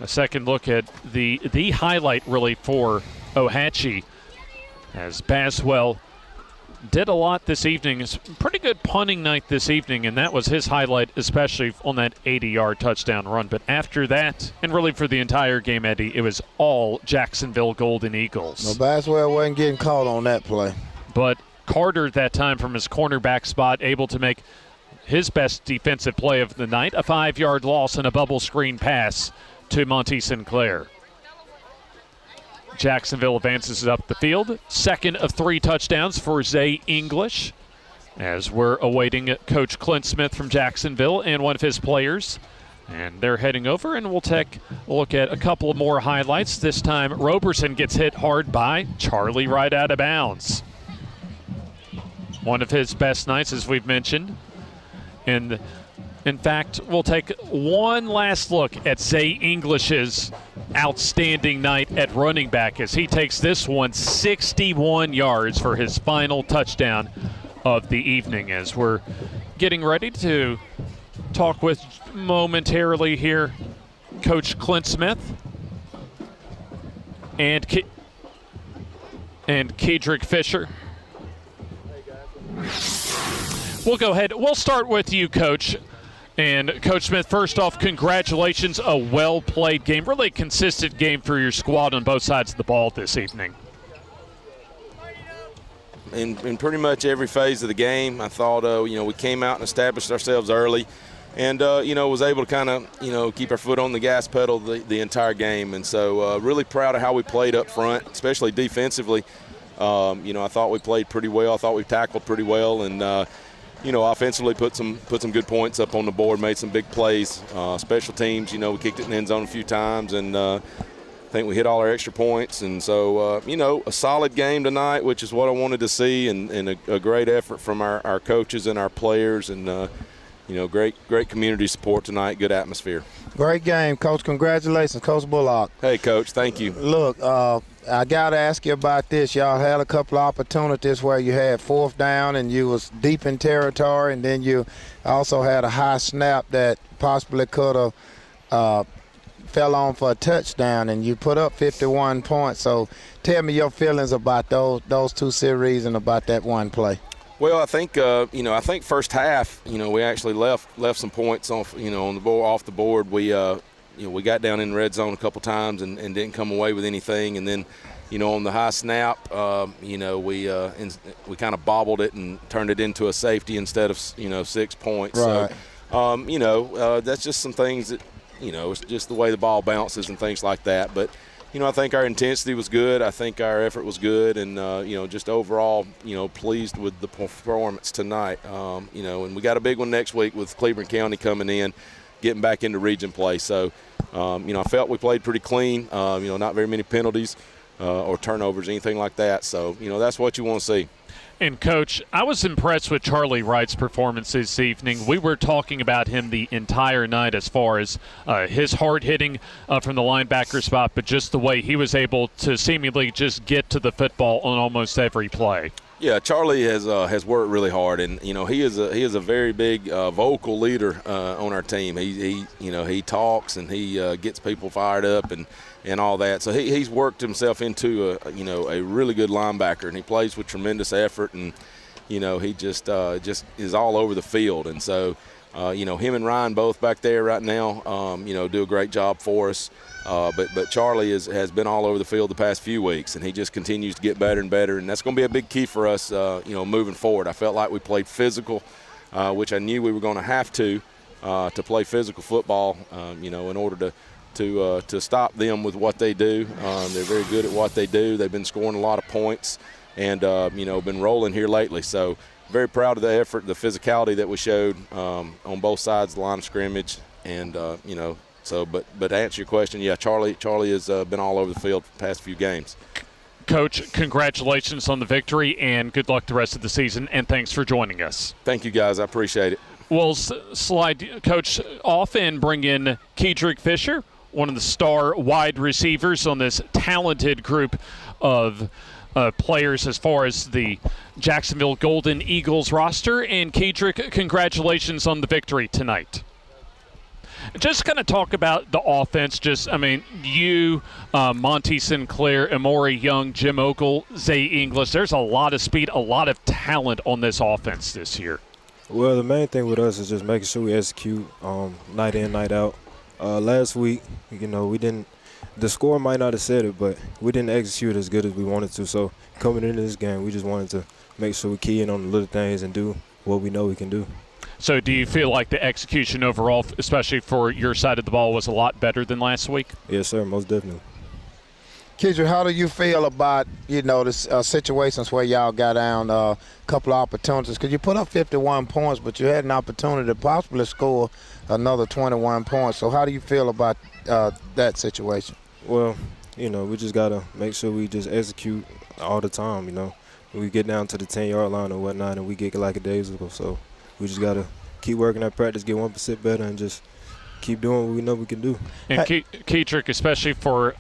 A second look at the highlight really for Ohatchee, as Baswell did a lot this evening. It's a pretty good punting night this evening, and that was his highlight, especially on that 80-yard touchdown run. But after that, and really for the entire game, Eddie, it was all Jacksonville Golden Eagles. Well, Baswell wasn't getting caught on that play. But Carter that time from his cornerback spot able to make his best defensive play of the night, a 5-yard loss and a bubble screen pass to Monty Sinclair. Jacksonville advances up the field. Second of 3 touchdowns for Zay English, as we're awaiting Coach Clint Smith from Jacksonville and one of his players. And they're heading over, and we'll take a look at a couple of more highlights. This time, Roberson gets hit hard by Charlie right out of bounds. One of his best nights, as we've mentioned. And in fact, we'll take one last look at Zay English's outstanding night at running back, as he takes this one 61 yards for his final touchdown of the evening, as we're getting ready to talk with momentarily here Coach Clint Smith and Kedrick Fisher. We'll go ahead. We'll start with you, Coach. And Coach Smith, first off, congratulations. A well-played game, really consistent game for your squad on both sides of the ball this evening. In pretty much every phase of the game, I thought, we came out and established ourselves early and, was able to kind of, keep our foot on the gas pedal the entire game. And so really proud of how we played up front, especially defensively. I thought we played pretty well. I thought we tackled pretty well. And, offensively put some good points up on the board, made some big plays. Special teams, we kicked it in the end zone a few times, and I think we hit all our extra points. And so, a solid game tonight, which is what I wanted to see, and a great effort from our coaches and our players, and great community support tonight, good atmosphere. Great game, Coach. Congratulations, Coach Bullock. Hey, Coach, thank you. Look, I got to ask you about this. Y'all had a couple of opportunities where you had 4th down and you was deep in territory, and then you also had a high snap that possibly could have fell on for a touchdown, and you put up 51 points. So tell me your feelings about those 2 series and about that one play. Well, I think first half, we actually left some points off, on the board, off the board. We got down in the red zone a couple times and didn't come away with anything. And then, on the high snap, we kind of bobbled it and turned it into a safety instead of 6 points. Right. So, that's just some things that, it's just the way the ball bounces and things like that. But I think our intensity was good. I think our effort was good, and just overall, pleased with the performance tonight. And we got a big one next week with Cleveland County coming in, getting back into region play. So, I felt we played pretty clean. Not very many penalties or turnovers, anything like that. So, that's what you want to see. And, Coach, I was impressed with Charlie Wright's performance this evening. We were talking about him the entire night as far as his hard hitting from the linebacker spot, but just the way he was able to seemingly just get to the football on almost every play. Yeah, Charlie has worked really hard, and he is a very big vocal leader on our team. He talks and he gets people fired up and all that. So he's worked himself into a really good linebacker, and he plays with tremendous effort, and he just is all over the field. And so him and Ryan both back there right now do a great job for us. But Charlie has been all over the field the past few weeks, and he just continues to get better and better, and that's going to be a big key for us moving forward. I felt like we played physical, which I knew we were going to have to play physical football in order to stop them with what they do. They're very good at what they do. They've been scoring a lot of points and been rolling here lately. So very proud of the effort, the physicality that we showed on both sides of the line of scrimmage, and So, but to answer your question, yeah, Charlie has been all over the field for the past few games. Coach, congratulations on the victory, and good luck the rest of the season, and thanks for joining us. Thank you, guys. I appreciate it. We'll slide Coach off and bring in Kedrick Fisher, one of the star wide receivers on this talented group of players as far as the Jacksonville Golden Eagles roster. And Kedrick, congratulations on the victory tonight. Just kind of talk about the offense. You, Monty Sinclair, Amori Young, Jim Ogle, Zay English. There's a lot of speed, a lot of talent on this offense this year. Well, the main thing with us is just making sure we execute night in, night out. Last week, we didn't – the score might not have said it, but we didn't execute as good as we wanted to. So coming into this game, we just wanted to make sure we key in on the little things and do what we know we can do. So do you feel like the execution overall, especially for your side of the ball, was a lot better than last week? Yes, sir, most definitely. Kedrick, how do you feel about, the situations where y'all got down a couple of opportunities? Because you put up 51 points, but you had an opportunity to possibly score another 21 points. So how do you feel about that situation? Well, we just got to make sure we just execute all the time, We get down to the 10-yard line or whatnot, and we get like a day's ago. So we just got to keep working at practice, get 1% better, and just keep doing what we know we can do. And Kedrick, especially for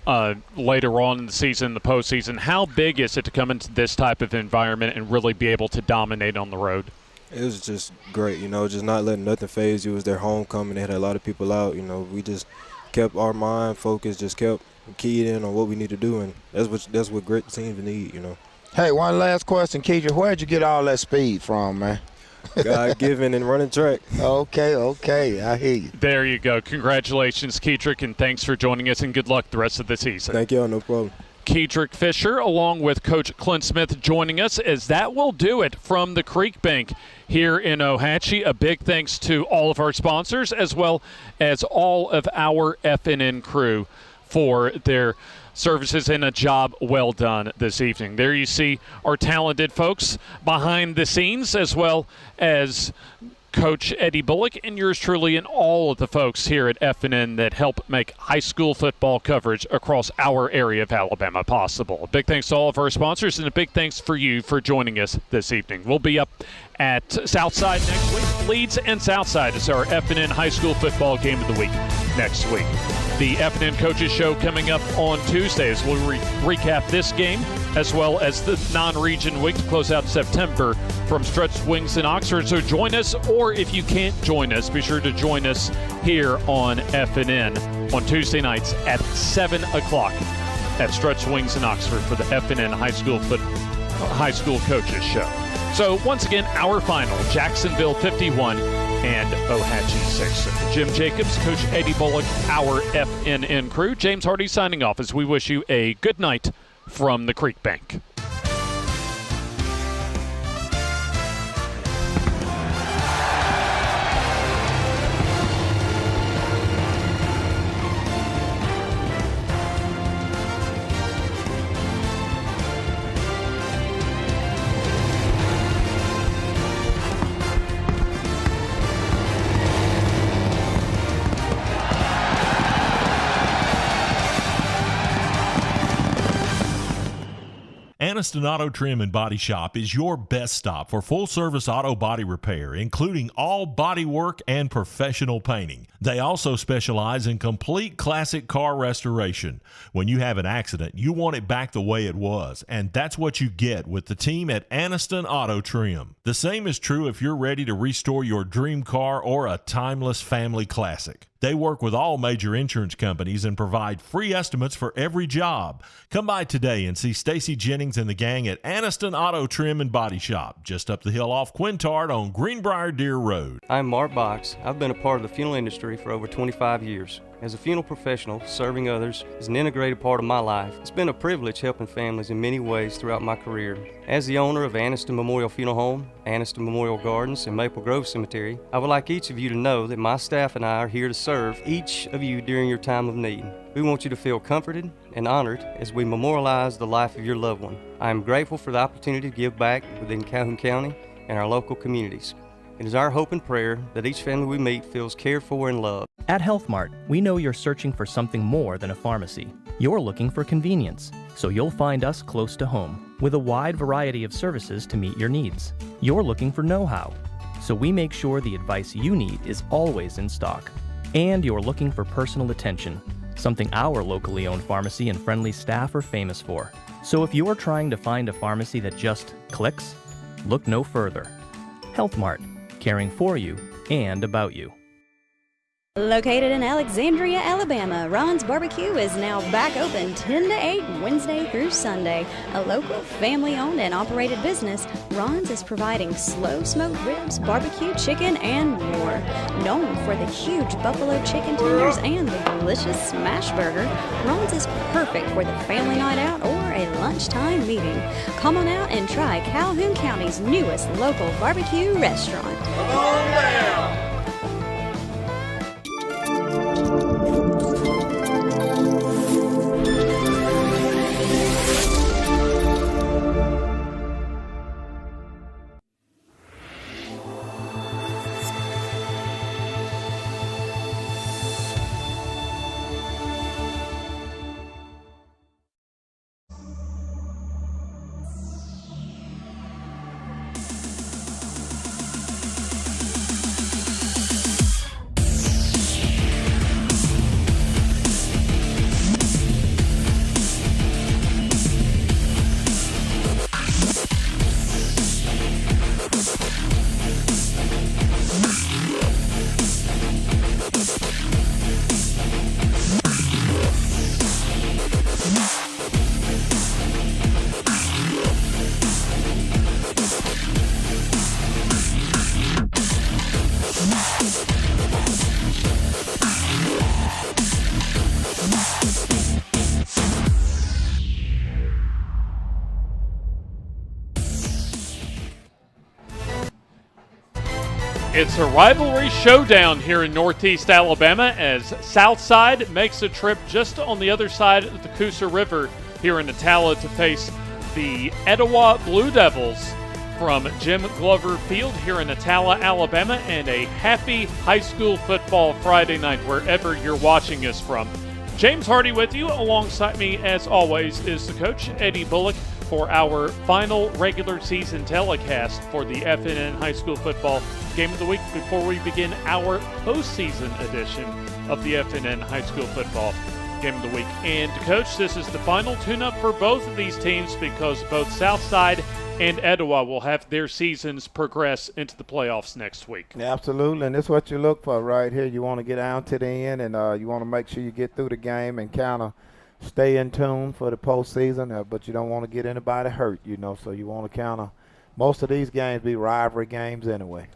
later on in the season, the postseason, how big is it to come into this type of environment and really be able to dominate on the road? It was just great, just not letting nothing phase you. It was their homecoming. They had a lot of people out. We just kept our mind focused, just kept keyed in on what we need to do, and that's what great teams need, Hey, one last question, Kedrick. Where'd you get all that speed from, man? God-given and running track. Okay, I hear you. There you go. Congratulations, Kedrick, and thanks for joining us, and good luck the rest of the season. Thank you, no problem. Kedrick Fisher, along with Coach Clint Smith, joining us, as that will do it from the Creek Bank here in Ohatchee. A big thanks to all of our sponsors, as well as all of our FNN crew for their services and a job well done this evening. There you see our talented folks behind the scenes, as well as Coach Eddie Bullock and yours truly, and all of the folks here at FNN that help make high school football coverage across our area of Alabama possible. A big thanks to all of our sponsors, and a big thanks for you for joining us this evening. We'll be up at Southside next week. Leeds and Southside is our FNN high school football game of the week next week. The FNN Coaches Show coming up on Tuesdays. We'll recap this game as well as the non-region week to close out September from Stretch Wings in Oxford. So join us, or if you can't join us, be sure to join us here on FNN on Tuesday nights at 7 o'clock at Stretch Wings in Oxford for the FNN High School Coaches Show. So once again, our final, Jacksonville 51 and Ohatchee 6. Jim Jacobs, Coach Eddie Bullock, our FNN crew. James Hardy signing off as we wish you a good night from the Creek Bank. Aniston Auto Trim and Body Shop is your best stop for full-service auto body repair, including all body work and professional painting. They also specialize in complete classic car restoration. When you have an accident, you want it back the way it was, and that's what you get with the team at Aniston Auto Trim. The same is true if you're ready to restore your dream car or a timeless family classic. They work with all major insurance companies and provide free estimates for every job. Come by today and see Stacy Jennings and the gang at Aniston Auto Trim and Body Shop, just up the hill off Quintard on Greenbrier Deer Road. I'm Mark Box. I've been a part of the funeral industry for over 25 years. As a funeral professional, serving others is an integrated part of my life. It's been a privilege helping families in many ways throughout my career. As the owner of Aniston Memorial Funeral Home, Aniston Memorial Gardens, and Maple Grove Cemetery, I would like each of you to know that my staff and I are here to serve each of you during your time of need. We want you to feel comforted and honored as we memorialize the life of your loved one. I am grateful for the opportunity to give back within Calhoun County and our local communities. It is our hope and prayer that each family we meet feels cared for and loved. At Health Mart, we know you're searching for something more than a pharmacy. You're looking for convenience, so you'll find us close to home with a wide variety of services to meet your needs. You're looking for know-how, so we make sure the advice you need is always in stock. And you're looking for personal attention, something our locally owned pharmacy and friendly staff are famous for. So if you're trying to find a pharmacy that just clicks, look no further. Health Mart, caring for you and about you. Located in Alexandria, Alabama, Ron's Barbecue is now back open 10 to 8 Wednesday through Sunday. A local, family-owned and operated business, Ron's is providing slow-smoked ribs, barbecue chicken, and more. Known for the huge buffalo chicken tenders and the delicious smash burger, Ron's is perfect for the family night out or a lunchtime meeting. Come on out and try Calhoun County's newest local barbecue restaurant. Come on down! It's a rivalry showdown here in Northeast Alabama as Southside makes a trip just on the other side of the Coosa River here in Attala to face the Etowah Blue Devils from Jim Glover Field here in Attala, Alabama, and a happy high school football Friday night wherever you're watching us from. James Hardy with you. Alongside me, as always, is the coach, Eddie Bullock, for our final regular season telecast for the FNN High School Football Game of the Week before we begin our postseason edition of the FNN High School Football Game of the Week. And, Coach, this is the final tune-up for both of these teams because both Southside and Etowah will have their seasons progress into the playoffs next week. Yeah, absolutely, and this is what you look for right here. You want to get down to the end, and you want to make sure you get through the game and kind of stay in tune for the postseason, but you don't want to get anybody hurt, so you want to kind of – most of these games be rivalry games anyway.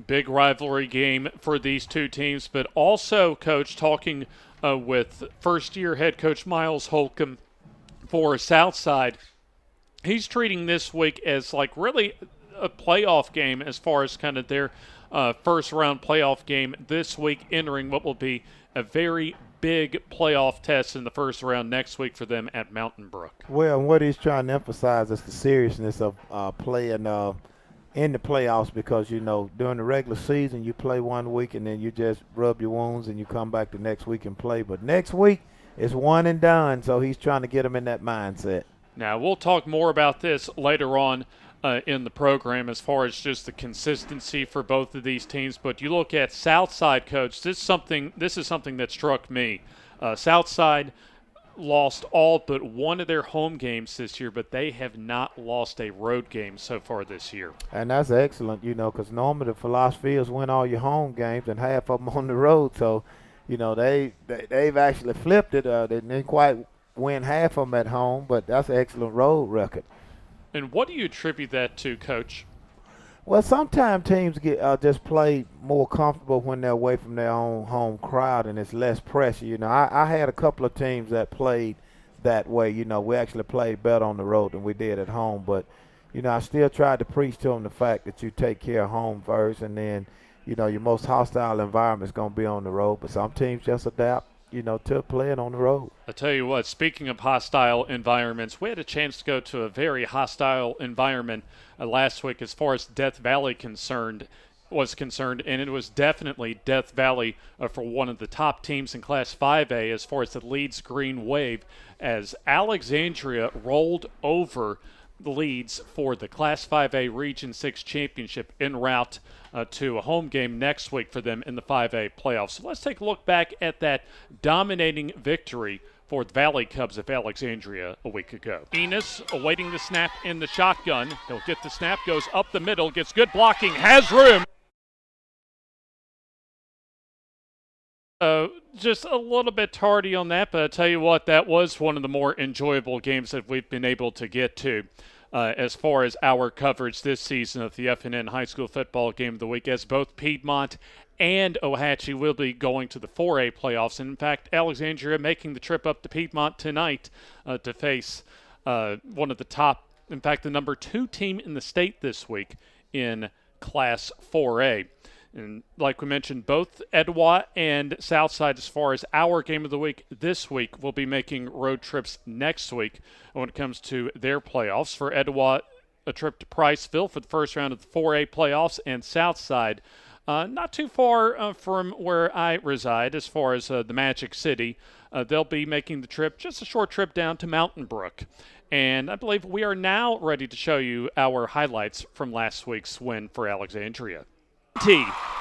Big rivalry game for these two teams, but also, Coach, talking with first-year head coach Miles Holcomb for Southside, he's treating this week as like really a playoff game as far as kind of their first-round playoff game this week, entering what will be a very big playoff test in the first round next week for them at Mountain Brook. Well, what he's trying to emphasize is the seriousness of playing in the playoffs because, during the regular season you play 1 week and then you just rub your wounds and you come back the next week and play. But next week it's one and done, so he's trying to get them in that mindset. Now, we'll talk more about this later on in the program as far as just the consistency for both of these teams. But you look at Southside, Coach, this is something that struck me. Southside lost all but one of their home games this year, but they have not lost a road game so far this year. And that's excellent, because normally the philosophy is win all your home games and half of them on the road. So, they've actually flipped it. They didn't quite win half of them at home, but that's an excellent road record. And what do you attribute that to, Coach? Well, sometimes teams get just play more comfortable when they're away from their own home crowd and it's less pressure. I had a couple of teams that played that way. We actually played better on the road than we did at home. But, I still tried to preach to them the fact that you take care of home first, and then, your most hostile environment is going to be on the road. But some teams just adapt, to playing on the road. I tell you what, speaking of hostile environments, we had a chance to go to a very hostile environment last week as far as Death Valley was concerned, and it was definitely Death Valley for one of the top teams in Class 5A as far as the Leeds Green Wave, as Alexandria rolled over the Leeds for the Class 5A Region 6 Championship en route to a home game next week for them in the 5A playoffs. So let's take a look back at that dominating victory for the Valley Cubs of Alexandria a week ago. Enos awaiting the snap in the shotgun. He'll get the snap, goes up the middle, gets good blocking, has room. Just a little bit tardy on that, but I tell you what, that was one of the more enjoyable games that we've been able to get to as far as our coverage this season of the FNN High School Football Game of the Week, as both Piedmont and Ohatchee will be going to the 4A playoffs. And in fact, Alexandria making the trip up to Piedmont tonight to face one of the top, in fact, the number 2 team in the state this week in Class 4A. And like we mentioned, both Etowah and Southside, as far as our game of the week this week, will be making road trips next week when it comes to their playoffs. For Etowah, a trip to Priceville for the first round of the 4A playoffs, and Southside, not too far from where I reside as far as the Magic City. They'll be making the trip, just a short trip down to Mountain Brook. And I believe we are now ready to show you our highlights from last week's win for Alexandria.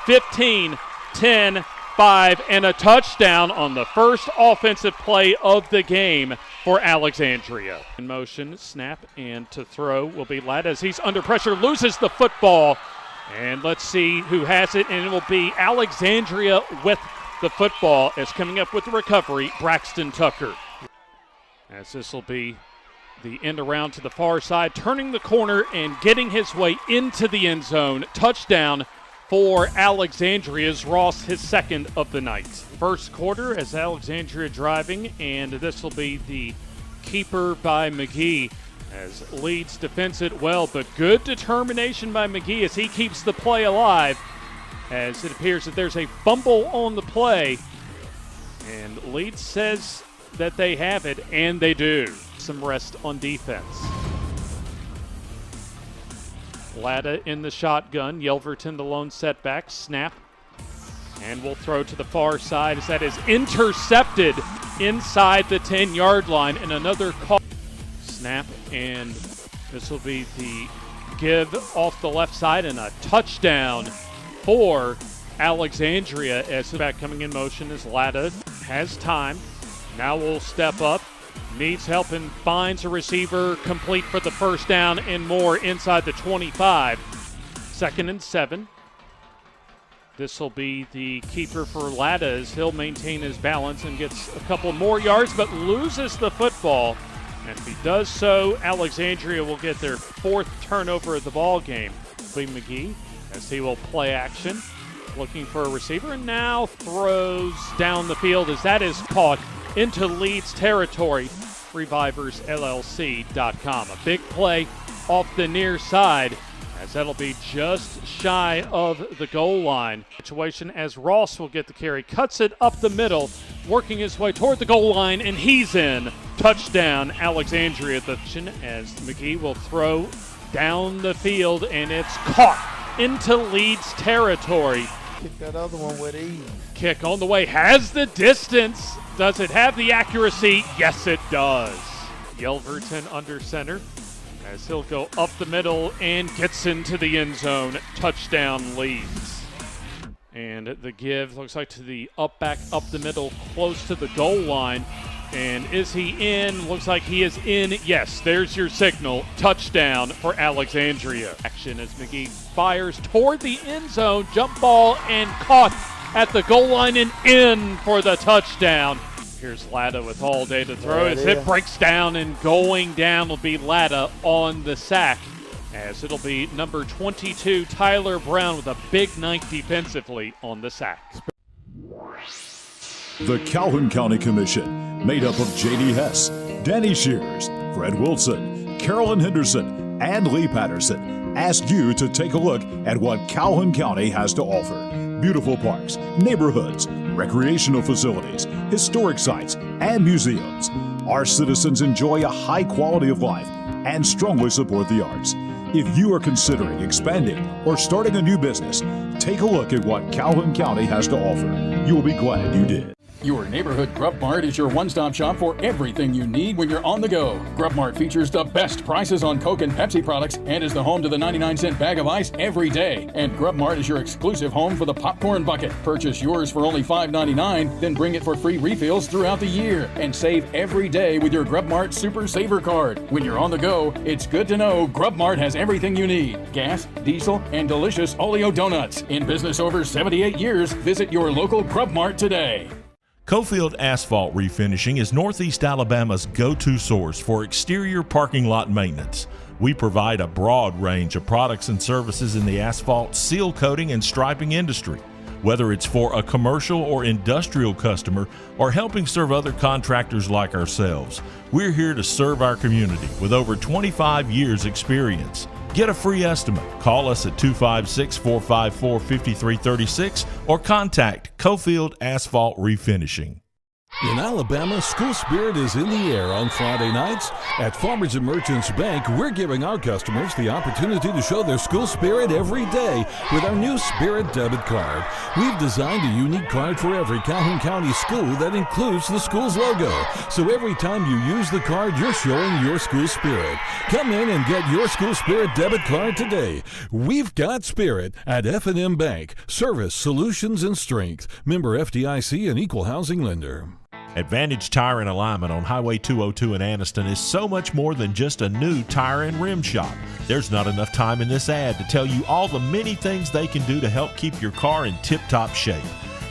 15, 10, 5, and a touchdown on the first offensive play of the game for Alexandria. In motion, snap, and to throw will be Ladd as he's under pressure, loses the football. And let's see who has it, and it will be Alexandria with the football as coming up with the recovery, Braxton Tucker. As this will be the end around to the far side, turning the corner and getting his way into the end zone. Touchdown for Alexandria's Ross, his second of the night. First quarter as Alexandria driving, and this will be the keeper by McGee as Leeds defends it well, but good determination by McGee as he keeps the play alive. as it appears that there's a fumble on the play. And Leeds says that they have it, and they do. Some rest on defense. Latta in the shotgun. Yelverton the lone setback. Snap. And will throw to the far side as that is intercepted inside the 10-yard line. And another call. Snap, and this will be the give off the left side and a touchdown for Alexandria as the back coming in motion as Latta has time. Now will step up, needs help and finds a receiver complete for the first down and more inside the 25. 2nd and 7. This will be the keeper for Latta as he'll maintain his balance and gets a couple more yards but loses the football. And if he does so, Alexandria will get their 4th turnover of the ball game. Lee McGee, as he will play action, looking for a receiver, and now throws down the field as that is caught into Leeds territory. ReviversLLC.com. A big play off the near side, as that'll be just shy of the goal line. Situation as Ross will get the carry, cuts it up the middle, working his way toward the goal line, and he's in. Touchdown, Alexandria. As McGee will throw down the field, and it's caught into Leeds territory. Kick that other one with ease. Kick on the way, has the distance. Does it have the accuracy? Yes, it does. Yelverton under center, as he'll go up the middle and gets into the end zone. Touchdown, Leeds. And the give looks like to the back up the middle, close to the goal line. And is he in? Looks like he is in. Yes, there's your signal. Touchdown for Alexandria. Action as McGee fires toward the end zone. Jump ball and caught at the goal line and in for the touchdown. Here's Latta with all day to throw. As it breaks down, and going down will be Latta on the sack. As it'll be number 22, Tyler Brown, with a big night defensively on the sack. The Calhoun County Commission, made up of J.D. Hess, Danny Shears, Fred Wilson, Carolyn Henderson, and Lee Patterson, ask you to take a look at what Calhoun County has to offer. Beautiful parks, neighborhoods, recreational facilities, historic sites, and museums. Our citizens enjoy a high quality of life and strongly support the arts. If you are considering expanding or starting a new business, take a look at what Calhoun County has to offer. You will be glad you did. Your neighborhood Grub Mart is your one-stop shop for everything you need when you're on the go. Grub Mart features the best prices on Coke and Pepsi products and is the home to the 99-cent bag of ice every day. And Grub Mart is your exclusive home for the popcorn bucket. Purchase yours for only $5.99, then bring it for free refills throughout the year. And save every day with your Grub Mart Super Saver card. When you're on the go, it's good to know Grub Mart has everything you need. Gas, diesel, and delicious Oleo donuts. In business over 78 years, visit your local Grub Mart today. Cofield Asphalt Refinishing is Northeast Alabama's go-to source for exterior parking lot maintenance. We provide a broad range of products and services in the asphalt, seal coating, and striping industry. Whether it's for a commercial or industrial customer or helping serve other contractors like ourselves, we're here to serve our community with over 25 years experience. Get a free estimate. Call us at 256-454-5336 or contact Cofield Asphalt Refinishing. In Alabama, school spirit is in the air on Friday nights. At Farmers and Merchants Bank, we're giving our customers the opportunity to show their school spirit every day with our new Spirit debit card. We've designed a unique card for every Calhoun County school that includes the school's logo. So every time you use the card, you're showing your school spirit. Come in and get your school spirit debit card today. We've got spirit at F&M Bank. Service, solutions, and strength. Member FDIC and equal housing lender. Advantage Tire and Alignment on Highway 202 in Anniston is so much more than just a new tire and rim shop. There's not enough time in this ad to tell you all the many things they can do to help keep your car in tip-top shape.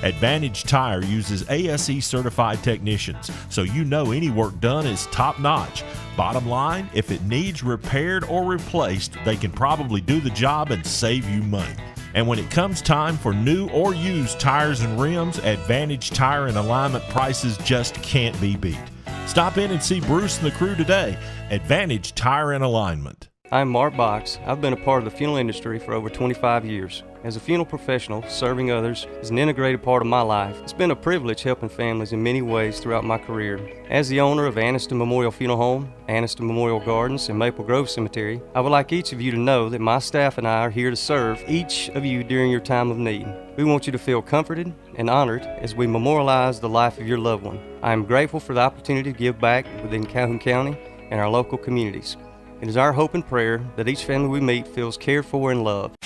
Advantage Tire uses ASE certified technicians, so you know any work done is top-notch. Bottom line, if it needs repaired or replaced, they can probably do the job and save you money. And when it comes time for new or used tires and rims, Advantage Tire and Alignment prices just can't be beat. Stop in and see Bruce and the crew today. Advantage Tire and Alignment. I'm Mark Box. I've been a part of the funeral industry for over 25 years. As a funeral professional, serving others is an integrated part of my life. It's been a privilege helping families in many ways throughout my career. As the owner of Anniston Memorial Funeral Home, Anniston Memorial Gardens, and Maple Grove Cemetery, I would like each of you to know that my staff and I are here to serve each of you during your time of need. We want you to feel comforted and honored as we memorialize the life of your loved one. I am grateful for the opportunity to give back within Calhoun County and our local communities. It is our hope and prayer that each family we meet feels cared for and loved.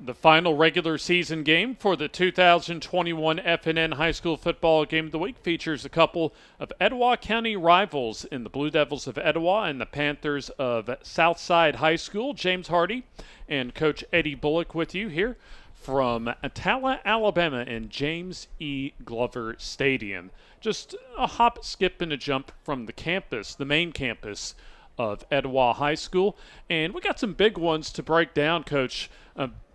The final regular season game for the 2021 FNN High School Football Game of the Week features a couple of Etowah County rivals in the Blue Devils of Etowah and the Panthers of Southside High School. James Hardy and Coach Eddie Bullock with you here from Attala, Alabama in James E. Glover Stadium. Just a hop, skip, and a jump from the campus, the main campus of Etowah High School. And we got some big ones to break down, Coach,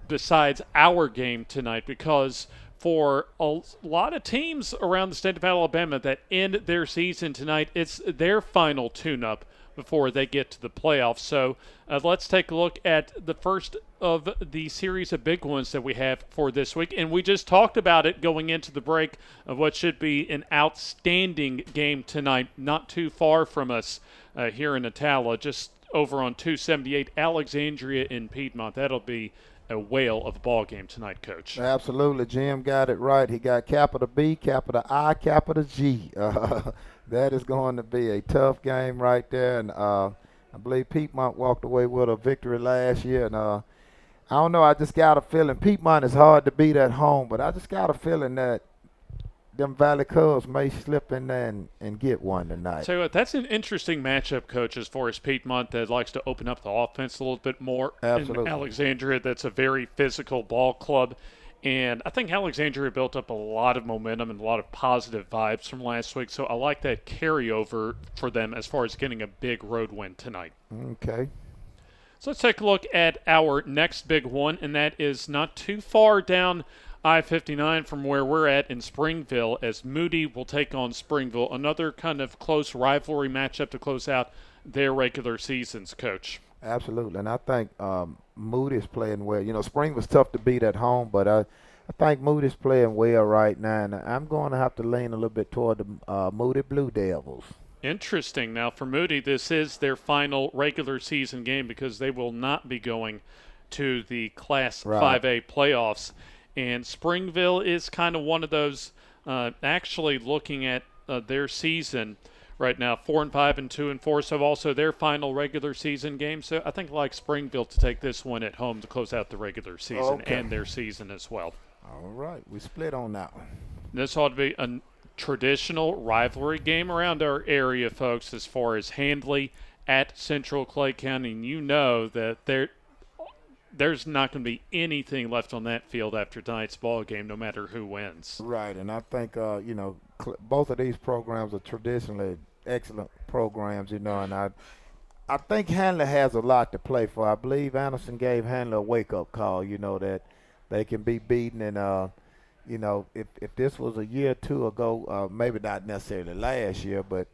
besides our game tonight, because for a lot of teams around the state of Alabama that end their season tonight, it's their final tune-up before they get to the playoffs. So let's take a look at the first of the series of big ones that we have for this week. And we just talked about it going into the break of what should be an outstanding game tonight, not too far from us here in Attala, just over on 278 Alexandria in Piedmont. That'll be a whale of a ball game tonight, Coach. Absolutely. Jim got it right. He got capital B, capital I, capital G. That is going to be a tough game right there. And I believe Piedmont walked away with a victory last year. And I don't know, I just got a feeling Piedmont is hard to beat at home, but I just got a feeling that them Valley Cubs may slip in there and get one tonight. So that's an interesting matchup, Coach, as far as Piedmont that likes to open up the offense a little bit more. Absolutely. In Alexandria, that's a very physical ball club. And I think Alexandria built up a lot of momentum and a lot of positive vibes from last week. So I like that carryover for them as far as getting a big road win tonight. Okay. So let's take a look at our next big one, and that is not too far down I-59 from where we're at in Springville, as Moody will take on Springville. Another kind of close rivalry matchup to close out their regular seasons, Coach. Absolutely, and I think Moody's playing well. You know, Springville's tough to beat at home, but I think Moody's playing well right now, and I'm going to have to lean a little bit toward the Moody Blue Devils. Interesting. Now, for Moody, this is their final regular season game because they will not be going to the Class 5A playoffs. And Springville is kind of one of those, actually looking at their season right now, 4-5 and 2-4, so also their final regular season game. So I think I like Springville to take this one at home to close out the regular season and their season as well. All right, we split on that one. This ought to be a traditional rivalry game around our area, folks, as far as Handley at Central Clay County. And you know that there's not going to be anything left on that field after tonight's ball game, no matter who wins. Right, and I think, both of these programs are traditionally excellent programs, and I think Handley has a lot to play for. I believe Anderson gave Handley a wake-up call, that they can be beaten. And, if this was a year or two ago, maybe not necessarily last year, but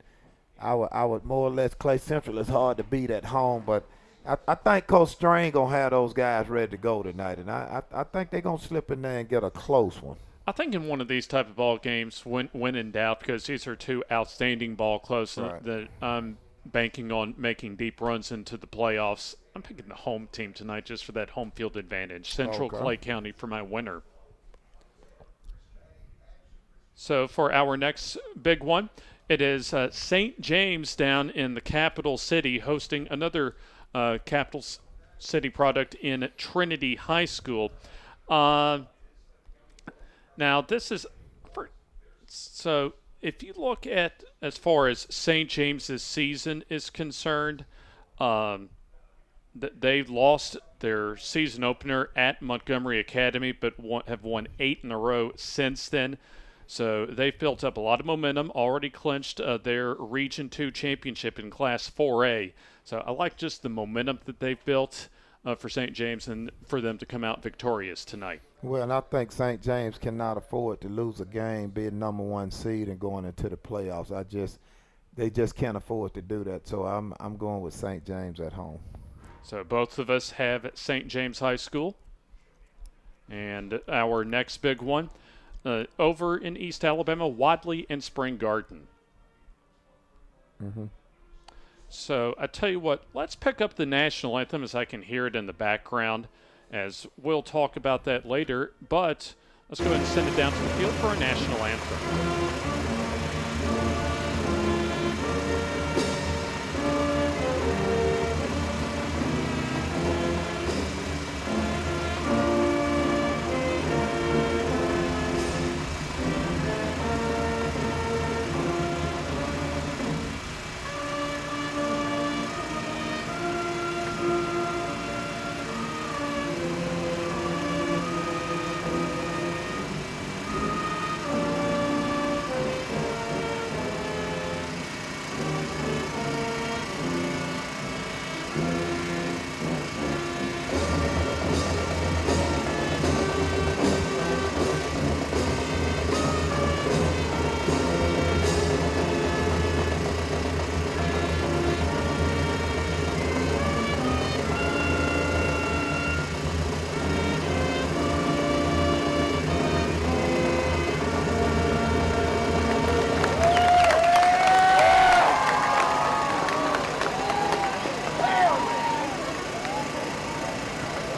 I would more or less, Clay Central is hard to beat at home, but I think Coach Strain going to have those guys ready to go tonight, and I think they're going to slip in there and get a close one. I think in one of these type of ball games, when in doubt, because these are two outstanding ball clubs that I'm banking on making deep runs into the playoffs, I'm picking the home team tonight just for that home field advantage. Central Clay County for my winner. So for our next big one, it is St. James down in the capital city hosting another capital city product in Trinity High School. Now this is so if you look at as far as St. James's season is concerned, they've lost their season opener at Montgomery Academy, but have won 8 in a row since then. So they've built up a lot of momentum, already clinched their Region 2 championship in Class 4A. So I like just the momentum that they've built for St. James and for them to come out victorious tonight. Well, and I think St. James cannot afford to lose a game, being number 1 seed and going into the playoffs. they just can't afford to do that. So I'm going with St. James at home. So both of us have St. James High School. And our next big one, over in East Alabama, Wadley and Spring Garden. Mm-hmm. So I tell you what, let's pick up the national anthem as I can hear it in the background, as we'll talk about that later. But let's go ahead and send it down to the field for our national anthem.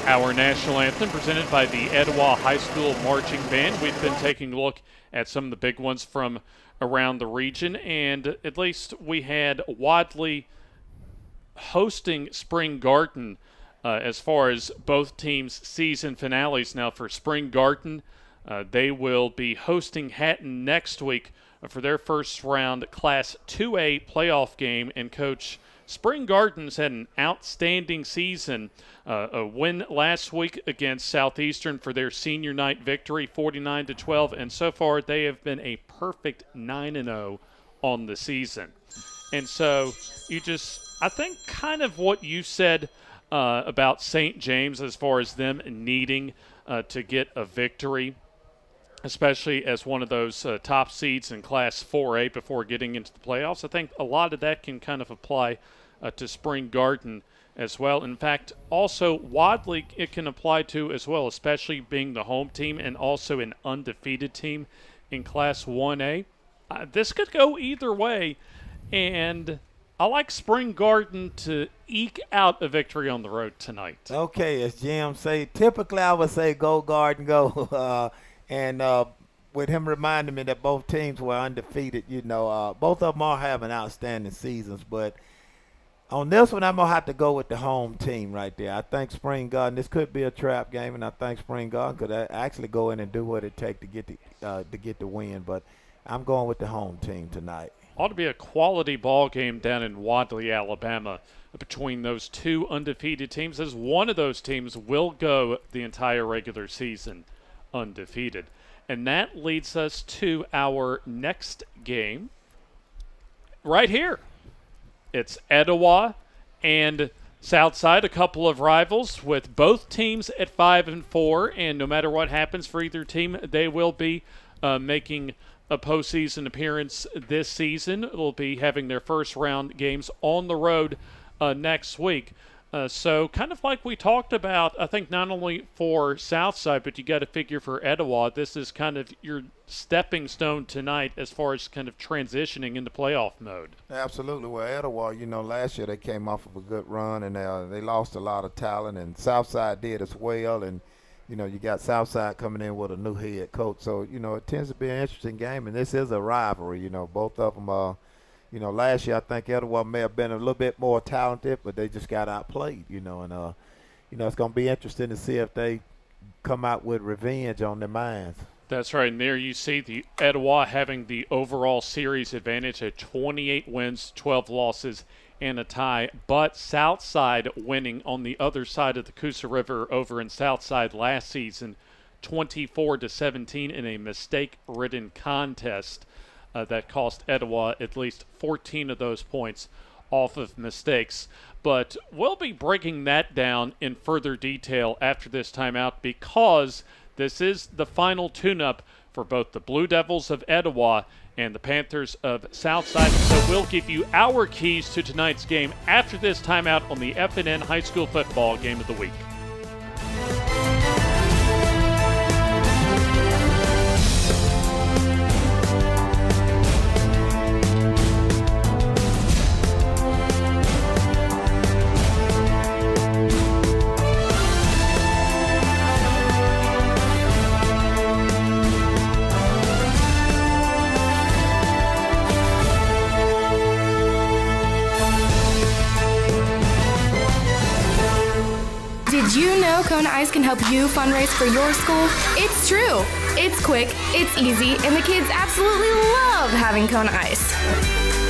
Our national anthem presented by the Etowah High School Marching Band. We've been taking a look at some of the big ones from around the region, and at least we had Wadley hosting Spring Garden as far as both teams' season finales. Now for Spring Garden, they will be hosting Hatton next week for their first round Class 2A playoff game, and Coach Spring Gardens had an outstanding season. A win last week against Southeastern for their senior night victory, 49-12, and so far they have been a perfect 9-0 on the season. And so I think kind of what you said about St. James as far as them needing to get a victory, especially as one of those top seeds in Class 4A before getting into the playoffs. I think a lot of that can kind of apply to Spring Garden as well. In fact, also Wadley it can apply to as well, especially being the home team and also an undefeated team in Class 1A. This could go either way, and I like Spring Garden to eke out a victory on the road tonight. Okay, as Jim say, typically I would say go Garden, go. With him reminding me that both teams were undefeated, both of them are having outstanding seasons, but on this one, I'm going to have to go with the home team right there. I think Spring Garden, this could be a trap game, and I think Spring Garden could actually go in and do what it takes to get the win. But I'm going with the home team tonight. Ought to be a quality ball game down in Wadley, Alabama, between those two undefeated teams, as one of those teams will go the entire regular season undefeated. And that leads us to our next game right here. It's Etowah and Southside, a couple of rivals with both teams at 5-4, and no matter what happens for either team, they will be making a postseason appearance this season. They'll be having their first round games on the road next week. So kind of like we talked about, I think not only for Southside, but you got to figure for Etowah, this is kind of your stepping stone tonight as far as kind of transitioning into playoff mode. Absolutely. Well, Etowah, last year they came off of a good run, and they lost a lot of talent, and Southside did as well. And, you got Southside coming in with a new head coach. So, it tends to be an interesting game, and this is a rivalry. Both of them are. Last year I think Etowah may have been a little bit more talented, but they just got outplayed, and it's going to be interesting to see if they come out with revenge on their minds. That's right, and there you see the Etowah having the overall series advantage at 28 wins, 12 losses, and a tie, but Southside winning on the other side of the Coosa River over in Southside last season, 24-17 in a mistake-ridden contest. That cost Etowah at least 14 of those points off of mistakes. But we'll be breaking that down in further detail after this timeout, because this is the final tune-up for both the Blue Devils of Etowah and the Panthers of Southside. So we'll give you our keys to tonight's game after this timeout on the FNN High School Football Game of the Week. Did you know Kona Ice can help you fundraise for your school? It's true. It's quick, it's easy, and the kids absolutely love having Kona Ice.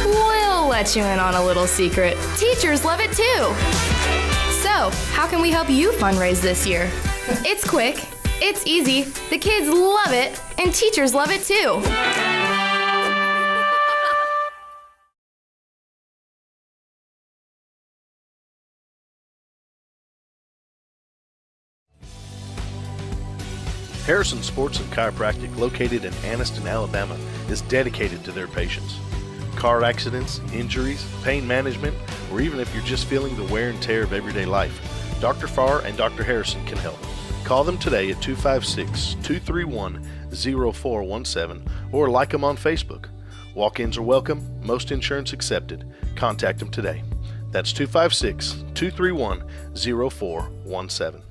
We'll let you in on a little secret. Teachers love it too. So, how can we help you fundraise this year? It's quick, it's easy, the kids love it, and teachers love it too. Harrison Sports and Chiropractic, located in Anniston, Alabama, is dedicated to their patients. Car accidents, injuries, pain management, or even if you're just feeling the wear and tear of everyday life, Dr. Farr and Dr. Harrison can help. Call them today at 256-231-0417 or like them on Facebook. Walk-ins are welcome, most insurance accepted. Contact them today. That's 256-231-0417.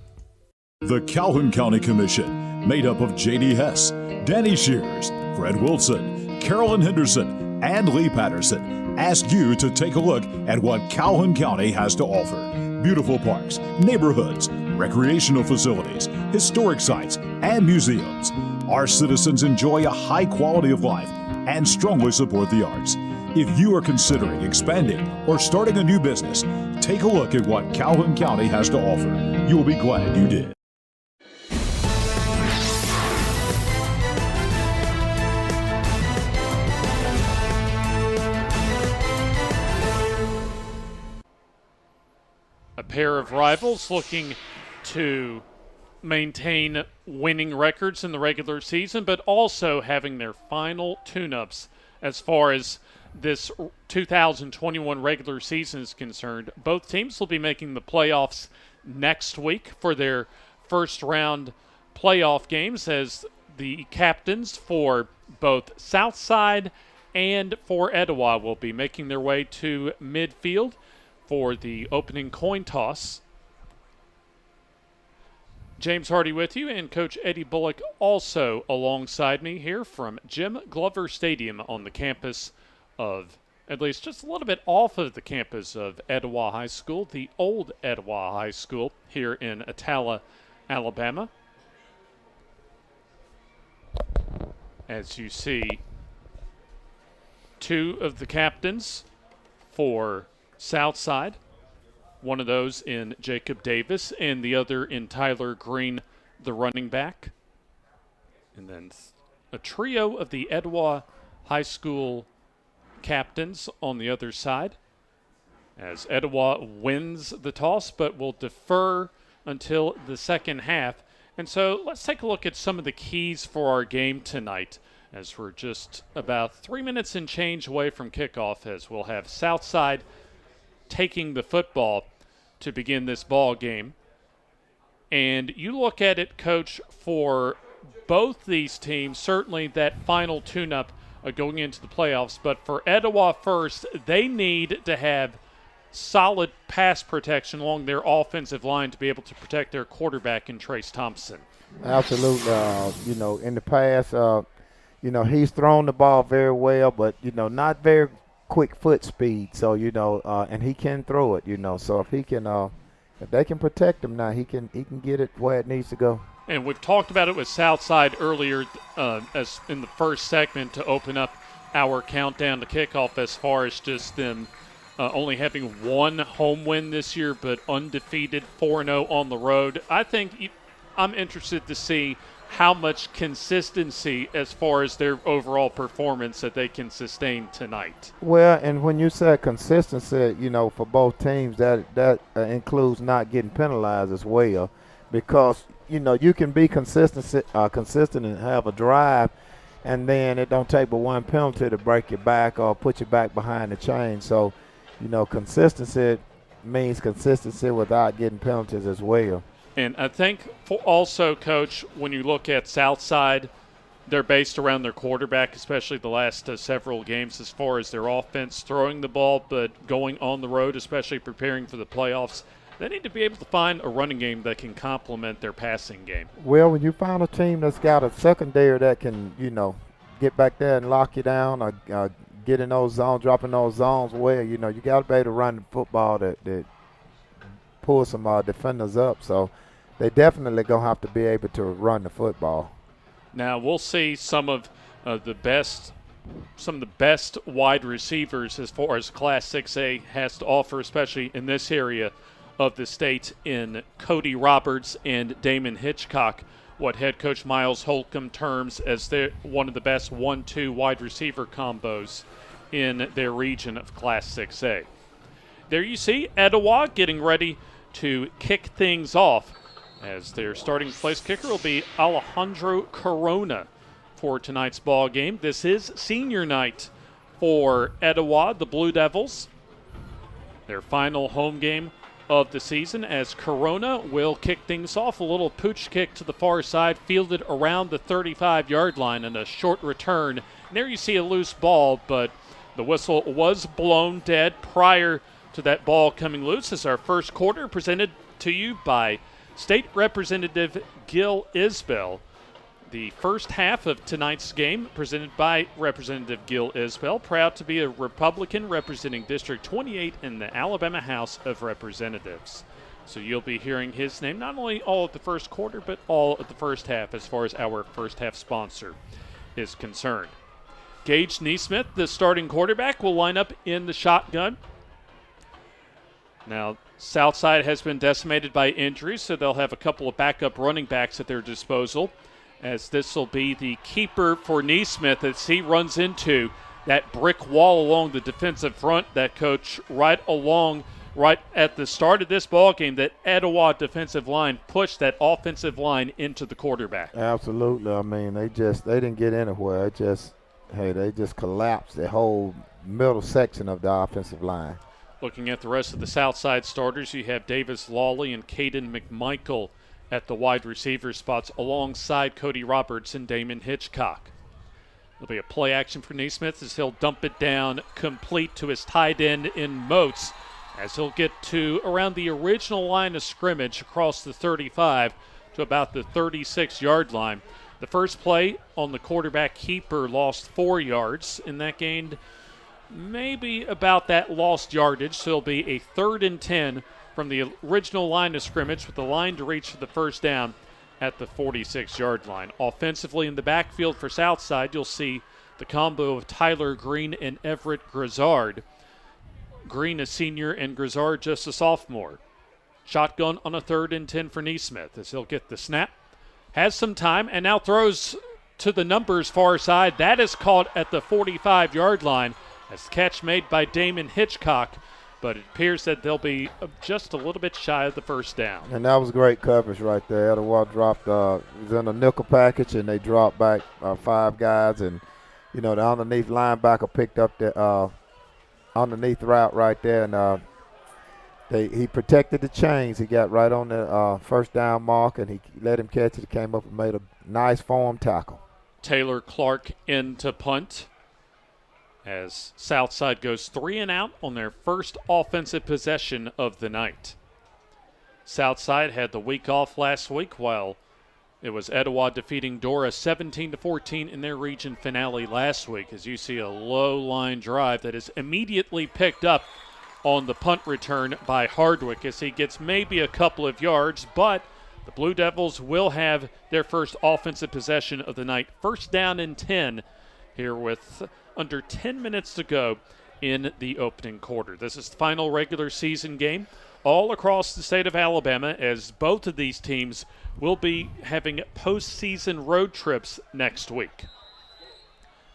The Calhoun County Commission, made up of J.D. Hess, Danny Shears, Fred Wilson, Carolyn Henderson, and Lee Patterson, ask you to take a look at what Calhoun County has to offer. Beautiful parks, neighborhoods, recreational facilities, historic sites, and museums. Our citizens enjoy a high quality of life and strongly support the arts. If you are considering expanding or starting a new business, take a look at what Calhoun County has to offer. You'll be glad you did. A pair of rivals looking to maintain winning records in the regular season, but also having their final tune-ups as far as this 2021 regular season is concerned. Both teams will be making the playoffs next week for their first round playoff games, as the captains for both Southside and for Etowah will be making their way to midfield for the opening coin toss. James Hardy with you, and Coach Eddie Bullock also alongside me here from Jim Glover Stadium on the campus of, at least just a little bit off of the campus of Etowah High School, the old Etowah High School here in Attalla, Alabama. As you see, two of the captains for Southside, one of those in Jacob Davis and the other in Tyler Green, the running back. And then a trio of the Etowah High School captains on the other side, as Etowah wins the toss but will defer until the second half. And so let's take a look at some of the keys for our game tonight, as we're just about 3 minutes and change away from kickoff, as we'll have Southside taking the football to begin this ball game. And you look at it, Coach, for both these teams, certainly that final tune-up going into the playoffs. But for Etowah first, they need to have solid pass protection along their offensive line to be able to protect their quarterback in Trace Thompson. Absolutely. In the past, he's thrown the ball very well, but, not very quick foot speed. So, and he can throw it, So if he can, if they can protect him now, he can get it where it needs to go. And we've talked about it with Southside earlier, as in the first segment, to open up our countdown to kickoff, as far as just them only having one home win this year, but undefeated 4-0 on the road. I think I'm interested to see how much consistency as far as their overall performance that they can sustain tonight. Well, and when you say consistency, for both teams, that includes not getting penalized as well, because you can be consistent and have a drive, and then it don't take but one penalty to break your back or put you back behind the chain. So, consistency means consistency without getting penalties as well. And I think also, Coach, when you look at Southside, they're based around their quarterback, especially the last several games as far as their offense, throwing the ball but going on the road, especially preparing for the playoffs. They need to be able to find a running game that can complement their passing game. Well, when you find a team that's got a secondary that can, get back there and lock you down or get in those zones, dropping those zones, you got to be able to run the football that pull some defenders up. So they definitely going to have to be able to run the football. Now we'll see some of the best wide receivers as far as Class 6A has to offer, especially in this area of the state, in Cody Roberts and Damon Hitchcock, what head coach Miles Holcomb terms as one of the best 1-2 wide receiver combos in their region of Class 6A. There you see Etowah getting ready to kick things off, as their starting place kicker will be Alejandro Corona for tonight's ball game. This is senior night for Etowah, the Blue Devils. Their final home game of the season, as Corona will kick things off. A little pooch kick to the far side, fielded around the 35-yard line, and a short return. And there you see a loose ball, but the whistle was blown dead prior to that ball coming loose. As our first quarter presented to you by State Representative Gil Isbell. The first half of tonight's game presented by Representative Gil Isbell, proud to be a Republican representing District 28 in the Alabama House of Representatives. So you'll be hearing his name not only all of the first quarter, but all of the first half as far as our first half sponsor is concerned. Gage Neesmith, the starting quarterback, will line up in the shotgun. Now, Southside has been decimated by injuries, so they'll have a couple of backup running backs at their disposal, as this will be the keeper for Neesmith as he runs into that brick wall along the defensive front that coach right at the start of this ball game, that Etowah defensive line pushed that offensive line into the quarterback. Absolutely. I mean, they didn't get anywhere. They just collapsed the whole middle section of the offensive line. Looking at the rest of the Southside starters, you have Davis Lawley and Caden McMichael at the wide receiver spots alongside Cody Roberts and Damon Hitchcock. There'll be a play action for Neesmith as he'll dump it down complete to his tight end in Moats, as he'll get to around the original line of scrimmage across the 35 to about the 36-yard line. The first play on the quarterback keeper lost 4 yards, and that gained maybe about that lost yardage, so it'll be a 3rd and 10 from the original line of scrimmage with the line to reach for the first down at the 46-yard line. Offensively in the backfield for Southside, you'll see the combo of Tyler Green and Everett Grizzard. Green a senior and Grizzard just a sophomore. Shotgun on a 3rd and 10 for Neesmith as he'll get the snap. Has some time and now throws to the numbers far side. That is caught at the 45-yard line as the catch made by Damon Hitchcock, but it appears that they'll be just a little bit shy of the first down. And that was great coverage right there. Etowah dropped, was in a nickel package, and they dropped back 5 guys, and, the underneath linebacker picked up the underneath route right there, and he protected the chains. He got right on the first down mark, and he let him catch it. He came up and made a nice form tackle. Taylor Clark in to punt, as Southside goes 3 and out on their first offensive possession of the night. Southside had the week off last week, while it was Etowah defeating Dora 17-14 in their region finale last week, as you see a low line drive that is immediately picked up on the punt return by Hardwick as he gets maybe a couple of yards, but the Blue Devils will have their first offensive possession of the night. 1st down and 10 here with under 10 minutes to go in the opening quarter. This is the final regular season game all across the state of Alabama, as both of these teams will be having postseason road trips next week.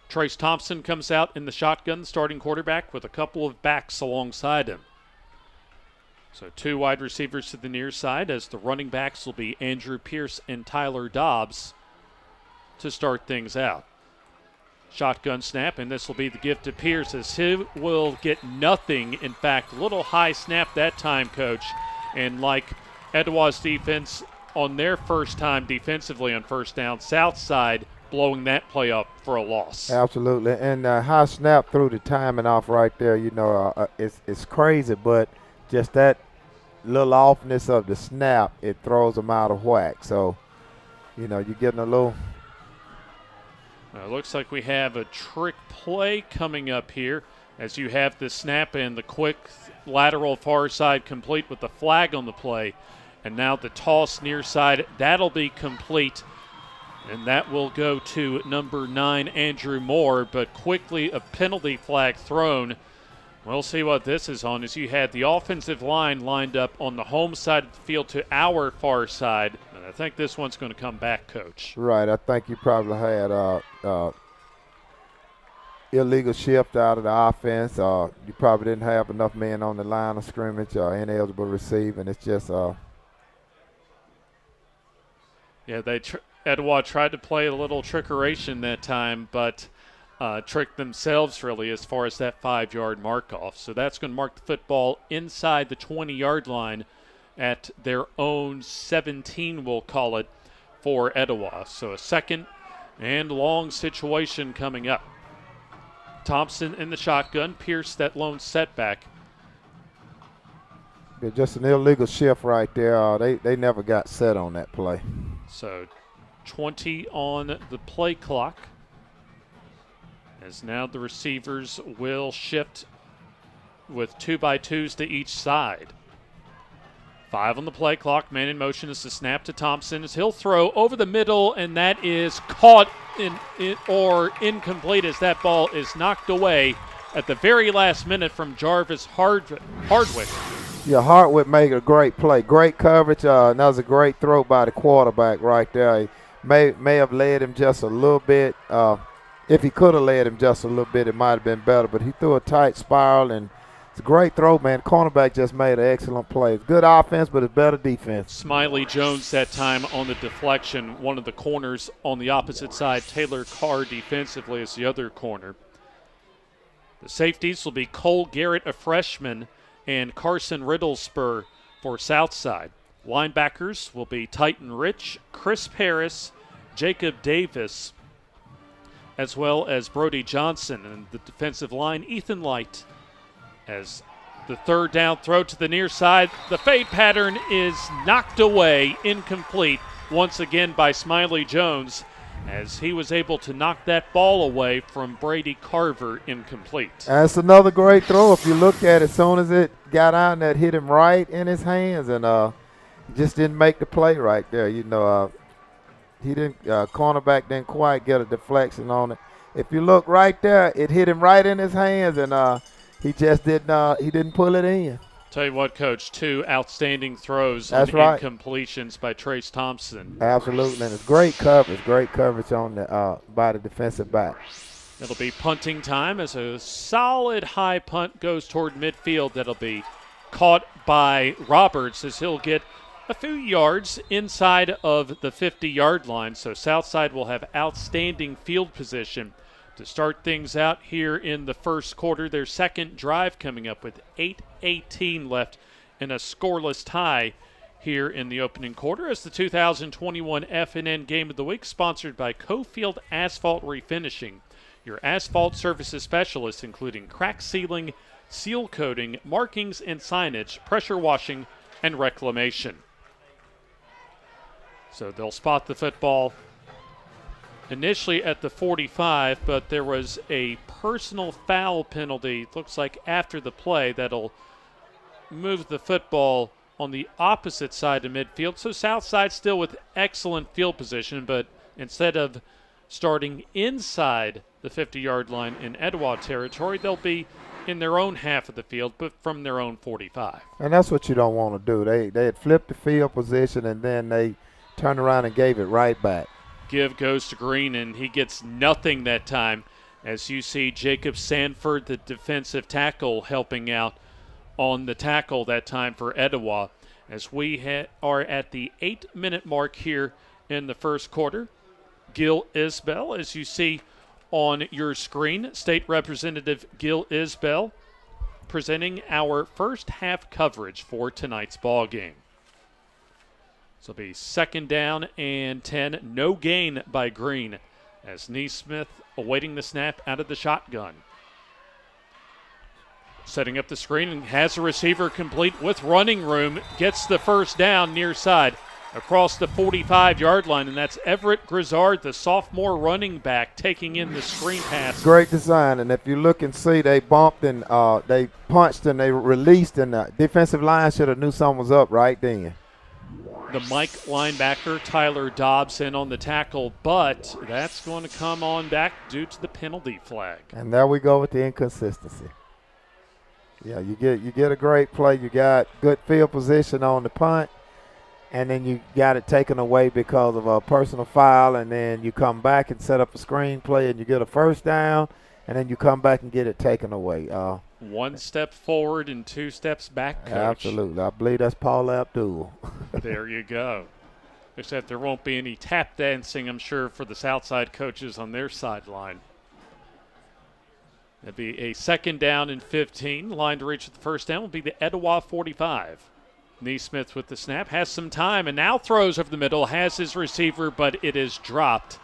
Trace Thompson comes out in the shotgun, starting quarterback, with a couple of backs alongside him. So 2 wide receivers to the near side, as the running backs will be Andrew Pierce and Tyler Dobbs to start things out. Shotgun snap, and this will be the gift to Pierce as he will get nothing. In fact, little high snap that time, Coach. And like Etowah's defense on their first time defensively on first down, Southside blowing that play up for a loss. Absolutely, and high snap threw the timing off right there. It's crazy, but just that little offness of the snap, it throws them out of whack. So, you're getting a little. It looks like we have a trick play coming up here as you have the snap and the quick lateral far side complete with the flag on the play. And now the toss near side, that'll be complete. And that will go to number 9, Andrew Moore, but quickly a penalty flag thrown. We'll see what this is on as you had the offensive line lined up on the home side of the field to our far side. And I think this one's going to come back, Coach. Right. I think you probably had illegal shift out of the offense. You probably didn't have enough men on the line of scrimmage or ineligible receive, and it's just Yeah, Etowah tried to play a little trickeration that time, but tricked themselves really as far as that 5-yard mark off. So that's going to mark the football inside the 20-yard line at their own 17, we'll call it, for Etowah. So a second and long situation coming up. Thompson in the shotgun, Pierce that lone setback. Just an illegal shift right there. They never got set on that play. So 20 on the play clock. As now the receivers will shift with 2x2s to each side. 5 on the play clock. Man in motion is the snap to Thompson as he'll throw over the middle, and that is caught or incomplete as that ball is knocked away at the very last minute from Jarvis Hardwick. Yeah, Hardwick made a great play. Great coverage. That was a great throw by the quarterback right there. He may have led him just a little bit. If he could have led him just a little bit, it might have been better. But he threw a tight spiral, and it's a great throw, man. Cornerback just made an excellent play. It's good offense, but it's better defense. Smiley Jones that time on the deflection. One of the corners on the opposite side. Taylor Carr defensively as the other corner. The safeties will be Cole Garrett, a freshman, and Carson Riddlespur for Southside. Linebackers will be Titan Rich, Chris Harris, Jacob Davis, as well as Brody Johnson. And the defensive line, Ethan Light. As the third down throw to the near side, the fade pattern is knocked away, incomplete, once again by Smiley Jones, as he was able to knock that ball away from Brady Carver, incomplete. That's another great throw. If you look at it, as soon as it got out and that hit him right in his hands, and just didn't make the play right there. He didn't. Cornerback didn't quite get a deflection on it. If you look right there, it hit him right in his hands, and he just didn't. He didn't pull it in. Tell you what, Coach, 2 outstanding throws That's on right. incompletions by Trace Thompson. Absolutely, and it's great coverage on the by the defensive back. It'll be punting time as a solid high punt goes toward midfield. That'll be caught by Roberts as he'll get a few yards inside of the 50-yard line. So Southside will have outstanding field position to start things out here in the first quarter. Their second drive coming up with 8:18 left in a scoreless tie here in the opening quarter as the 2021 FNN Game of the Week, sponsored by Cofield Asphalt Refinishing, your asphalt services specialist, including crack sealing, seal coating, markings and signage, pressure washing, and reclamation. So they'll spot the football initially at the 45, but there was a personal foul penalty, looks like after the play, that'll move the football on the opposite side of midfield. So Southside still with excellent field position, but instead of starting inside the 50-yard line in Etowah territory, they'll be in their own half of the field, but from their own 45. And that's what you don't want to do. They had flipped the field position, and then they turned around and gave it right back. Give goes to Green, and he gets nothing that time. As you see Jacob Sanford, the defensive tackle, helping out on the tackle that time for Etowah. As we are at the 8-minute mark here in the first quarter, Gil Isbell, as you see on your screen, State Representative Gil Isbell presenting our first half coverage for tonight's ball game. This will be 2nd down and 10. No gain by Green as Neesmith awaiting the snap out of the shotgun. Setting up the screen and has a receiver complete with running room. Gets the first down near side across the 45-yard line, and that's Everett Grizzard, the sophomore running back, taking in the screen pass. Great design, and if you look and see, they bumped and they punched and they released, and the defensive line should have knew something was up right then. The Mike linebacker, Tyler Dobbs, in on the tackle, but that's going to come on back due to the penalty flag. And there we go with the inconsistency. Yeah, you get a great play. You got good field position on the punt, and then you got it taken away because of a personal foul, and then you come back and set up a screen play, and you get a first down, and then you come back and get it taken away. 1 step forward and 2 steps back, Coach. Absolutely. I believe that's Paul Abdul. There you go. Except there won't be any tap dancing, I'm sure, for the Southside coaches on their sideline. It'll be a 2nd down and 15. Line to reach with the first down will be the Etowah 45. Neesmith with the snap, has some time, and now throws over the middle, has his receiver, but it is dropped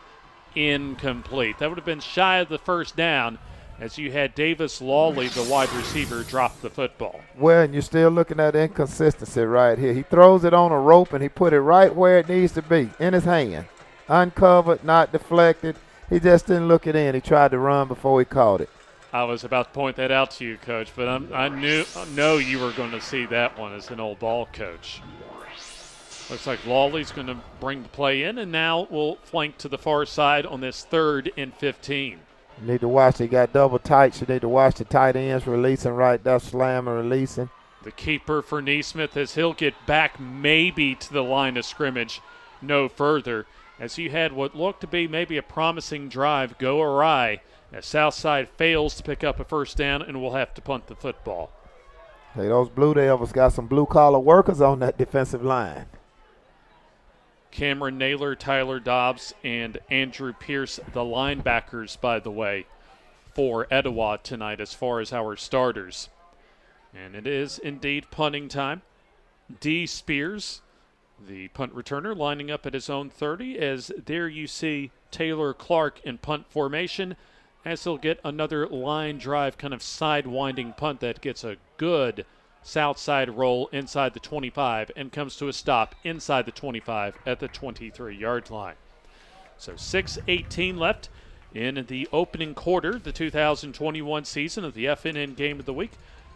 incomplete. That would have been shy of the first down as you had Davis Lawley, the wide receiver, drop the football. Well, and you're still looking at inconsistency right here. He throws it on a rope, and he put it right where it needs to be, in his hand. Uncovered, not deflected. He just didn't look it in. He tried to run before he caught it. I was about to point that out to you, Coach, but I know you were going to see that one as an old ball coach. Looks like Lawley's going to bring the play in, and now we'll flank to the far side on this 3rd and 15. You need to watch. He got double tights. You need to watch the tight ends releasing right there, slamming, releasing. The keeper for Neesmith as he'll get back maybe to the line of scrimmage, no further, as you had what looked to be maybe a promising drive go awry as Southside fails to pick up a first down and will have to punt the football. Hey, those Blue Devils got some blue-collar workers on that defensive line. Cameron Naylor, Tyler Dobbs, and Andrew Pierce, the linebackers, by the way, for Etowah tonight as far as our starters. And it is indeed punting time. D. Spears, the punt returner, lining up at his own 30, as there you see Taylor Clark in punt formation, as he'll get another line drive kind of side-winding punt that gets a good Southside roll inside the 25 and comes to a stop inside the 25 at the 23-yard line. So 6:18 left in the opening quarter. The 2021 season of the FNN Game of the Week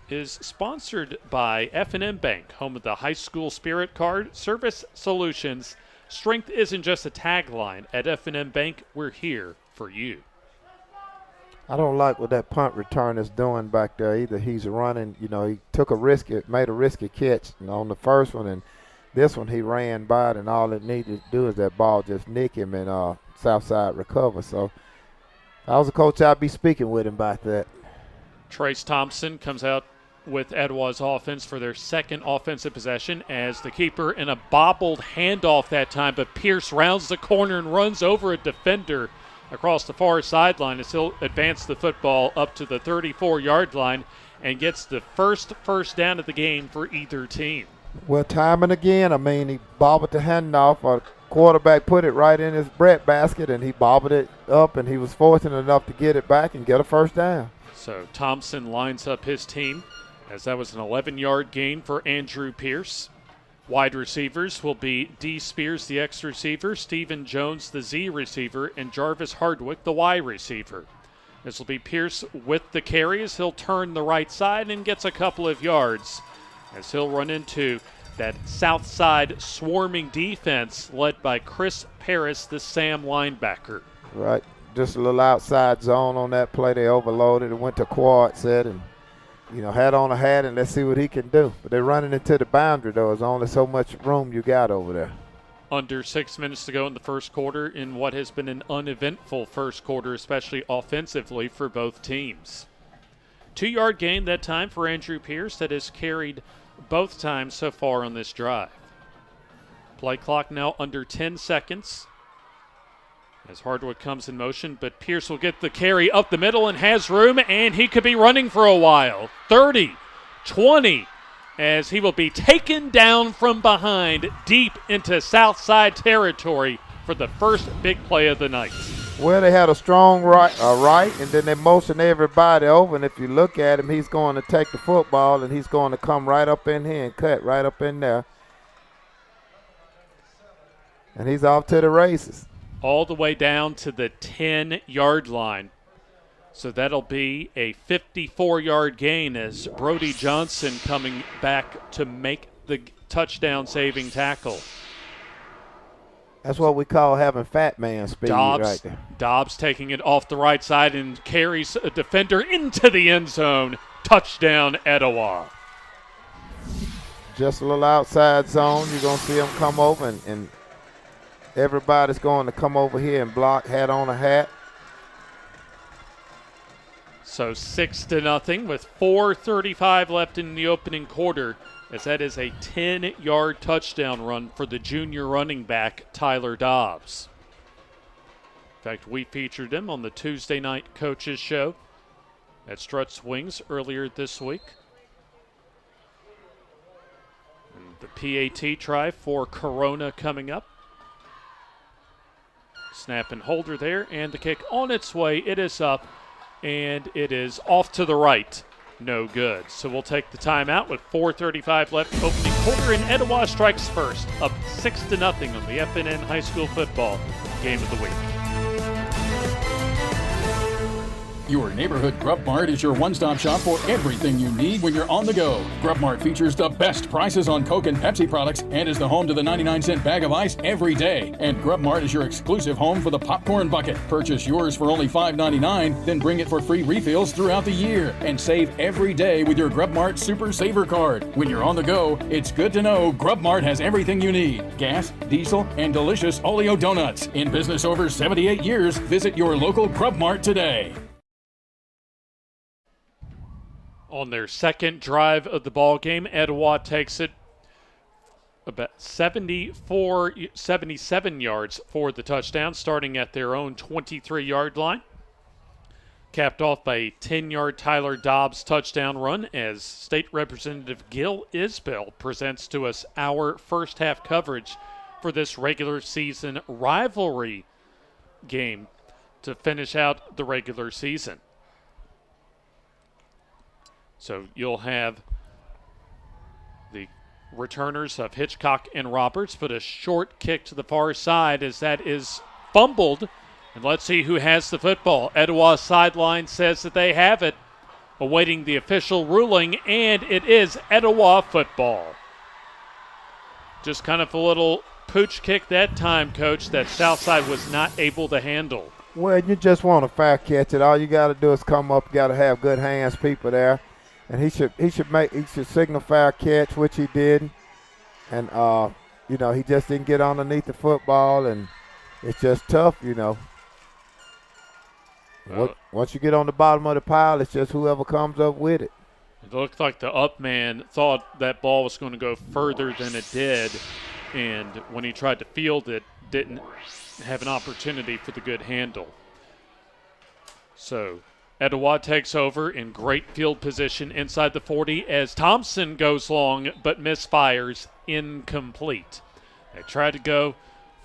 is sponsored by F&M Bank, home of the high school spirit card, service solutions. Strength isn't just a tagline. At F&M Bank, we're here for you. I don't like what that punt return is doing back there either. He's running, he took a risk, made a risky catch on the first one, and this one he ran by it, and all it needed to do is that ball just nick him and Southside recover. So if I was a coach, I'd be speaking with him about that. Trace Thompson comes out with Etowah's offense for their 2nd offensive possession as the keeper in a bobbled handoff that time, but Pierce rounds the corner and runs over a defender across the far sideline as he'll advance the football up to the 34-yard line and gets the first down of the game for either team. Well, time and again, he bobbled the handoff. Our quarterback put it right in his breadbasket, and he bobbled it up, and he was fortunate enough to get it back and get a first down. So Thompson lines up his team as that was an 11-yard gain for Andrew Pierce. Wide receivers will be D. Spears, the X receiver, Stephen Jones, the Z receiver, and Jarvis Hardwick, the Y receiver. This will be Pierce with the carries. He'll turn the right side and gets a couple of yards as he'll run into that south side swarming defense led by Chris Paris, the Sam linebacker. Right. Just a little outside zone on that play. They overloaded. It went to quad set and hat on a hat, and let's see what he can do. But they're running into the boundary, though. There's only so much room you got over there. Under 6 minutes to go in the first quarter in what has been an uneventful first quarter, especially offensively for both teams. 2-yard gain that time for Andrew Pierce that has carried both times so far on this drive. Play clock now under 10 seconds. as Hardwick comes in motion, but Pierce will get the carry up the middle and has room, and he could be running for a while. 30, 20, as he will be taken down from behind deep into Southside territory for the first big play of the night. Well, they had a strong right, and then they motioned everybody over, and if you look at him, he's going to take the football, and he's going to come right up in here and cut right up in there. And he's off to the races. All the way down to the 10-yard line. So that'll be a 54-yard gain as Brody Johnson coming back to make the touchdown-saving tackle. That's what we call having fat man speed right there. Dobbs taking it off the right side and carries a defender into the end zone. Touchdown, Etowah. Just a little outside zone. You're going to see him come over, and everybody's going to come over here and block, hat on a hat. So 6-0 with 4:35 left in the opening quarter, as that is a 10-yard touchdown run for the junior running back, Tyler Dobbs. In fact, we featured him on the Tuesday night coaches show at Struts Wings earlier this week. And the PAT try for Corona coming up. Snap and holder there, and the kick on its way. It is up, and it is off to the right. No good. So we'll take the timeout with 4:35 left opening quarter, and Etowah strikes first, up 6-0 on the FNN High School Football Game of the Week. Your neighborhood Grub Mart is your one-stop shop for everything you need when you're on the go. Grub Mart features the best prices on Coke and Pepsi products and is the home to the 99-cent bag of ice every day. And Grub Mart is your exclusive home for the popcorn bucket. Purchase yours for only $5.99, then bring it for free refills throughout the year. And save every day with your Grub Mart Super Saver card. When you're on the go, it's good to know Grub Mart has everything you need. Gas, diesel, and delicious Oleo donuts. In business over 78 years, visit your local Grub Mart today. On their second drive of the ball game, Etowah takes it about 77 yards for the touchdown, starting at their own 23-yard line. Capped off by a 10-yard Tyler Dobbs touchdown run as State Representative Gil Isbell presents to us our first half coverage for this regular season rivalry game to finish out the regular season. So you'll have the returners of Hitchcock and Roberts, but a short kick to the far side as that is fumbled. And let's see who has the football. Etowah sideline says that they have it, awaiting the official ruling, and it is Etowah football. Just kind of a little pooch kick that time, Coach, that Southside was not able to handle. Well, you just want to fair catch it. All you got to do is come up. You got to have good hands, people there. And he should signal fair catch, which he did, and he just didn't get underneath the football, and it's just tough, Well, once you get on the bottom of the pile, it's just whoever comes up with it. It looked like the up man thought that ball was going to go further than it did, and when he tried to field it, didn't have an opportunity for the good handle. So Etowah takes over in great field position inside the 40 as Thompson goes long but misfires, incomplete. They tried to go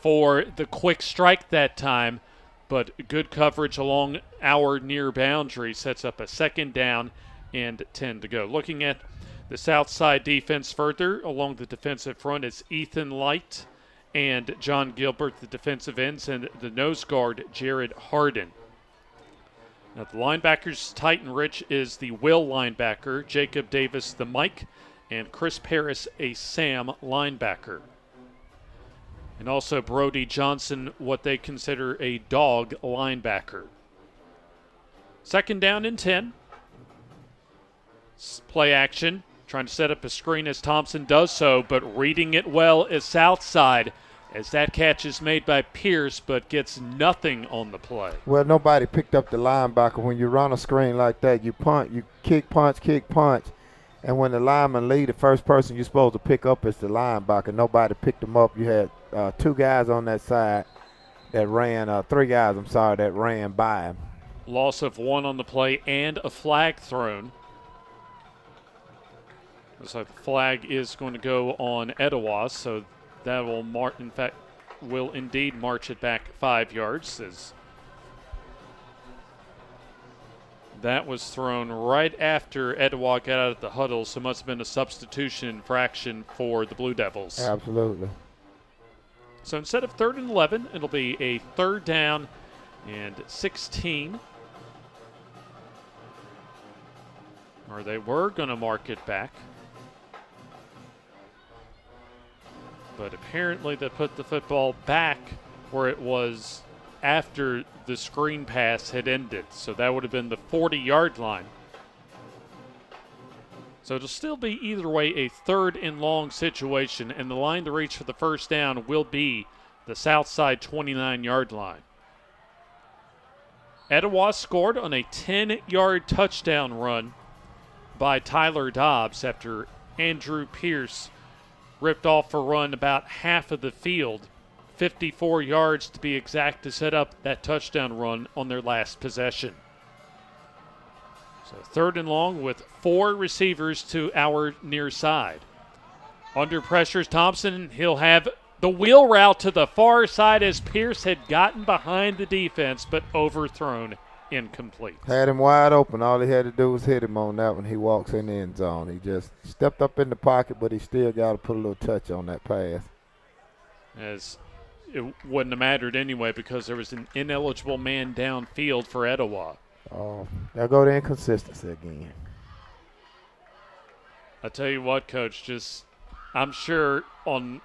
for the quick strike that time, but good coverage along our near boundary sets up a second down and 10 to go. Looking at the Southside defense further, along the defensive front is Ethan Light and John Gilbert, the defensive ends, and the nose guard, Jared Harden. Now the linebackers, Titan Rich is the Will linebacker, Jacob Davis the Mike, and Chris Paris a Sam linebacker. And also Brody Johnson, what they consider a dog linebacker. Second down and 10. Play action, trying to set up a screen as Thompson does so, but reading it well is Southside, as that catch is made by Pierce but gets nothing on the play. Well, nobody picked up the linebacker. When you run a screen like that, you punt, you kick, punch, and when the lineman lead, the first person you're supposed to pick up is the linebacker. Nobody picked him up. You had two guys on that side that ran, 3 guys, that ran by him. Loss of 1 on the play and a flag thrown. Looks like the flag is going to go on Etowah, so that will indeed march it back 5 yards, as that was thrown right after Etowah got out of the huddle, so must have been a substitution infraction for the Blue Devils. Absolutely. So instead of 3rd and 11, it'll be a 3rd down and 16. Or they were going to mark it back. But apparently they put the football back where it was after the screen pass had ended. So that would have been the 40-yard line. So it'll still be either way a 3rd and long situation, and the line to reach for the first down will be the south side 29-yard line. Etowah scored on a 10-yard touchdown run by Tyler Dobbs after Andrew Pierce ripped off a run about half of the field, 54 yards to be exact, to set up that touchdown run on their last possession. So 3rd and long with 4 receivers to our near side. Under pressure is Thompson. He'll have the wheel route to the far side as Pierce had gotten behind the defense but overthrown, incomplete. Had him wide open. All he had to do was hit him on that when he walks in the end zone. He just stepped up in the pocket, but he still got to put a little touch on that pass. As it wouldn't have mattered anyway because there was an ineligible man downfield for Etowah. Oh, there go the inconsistency again. I tell you what, Coach, I'm sure on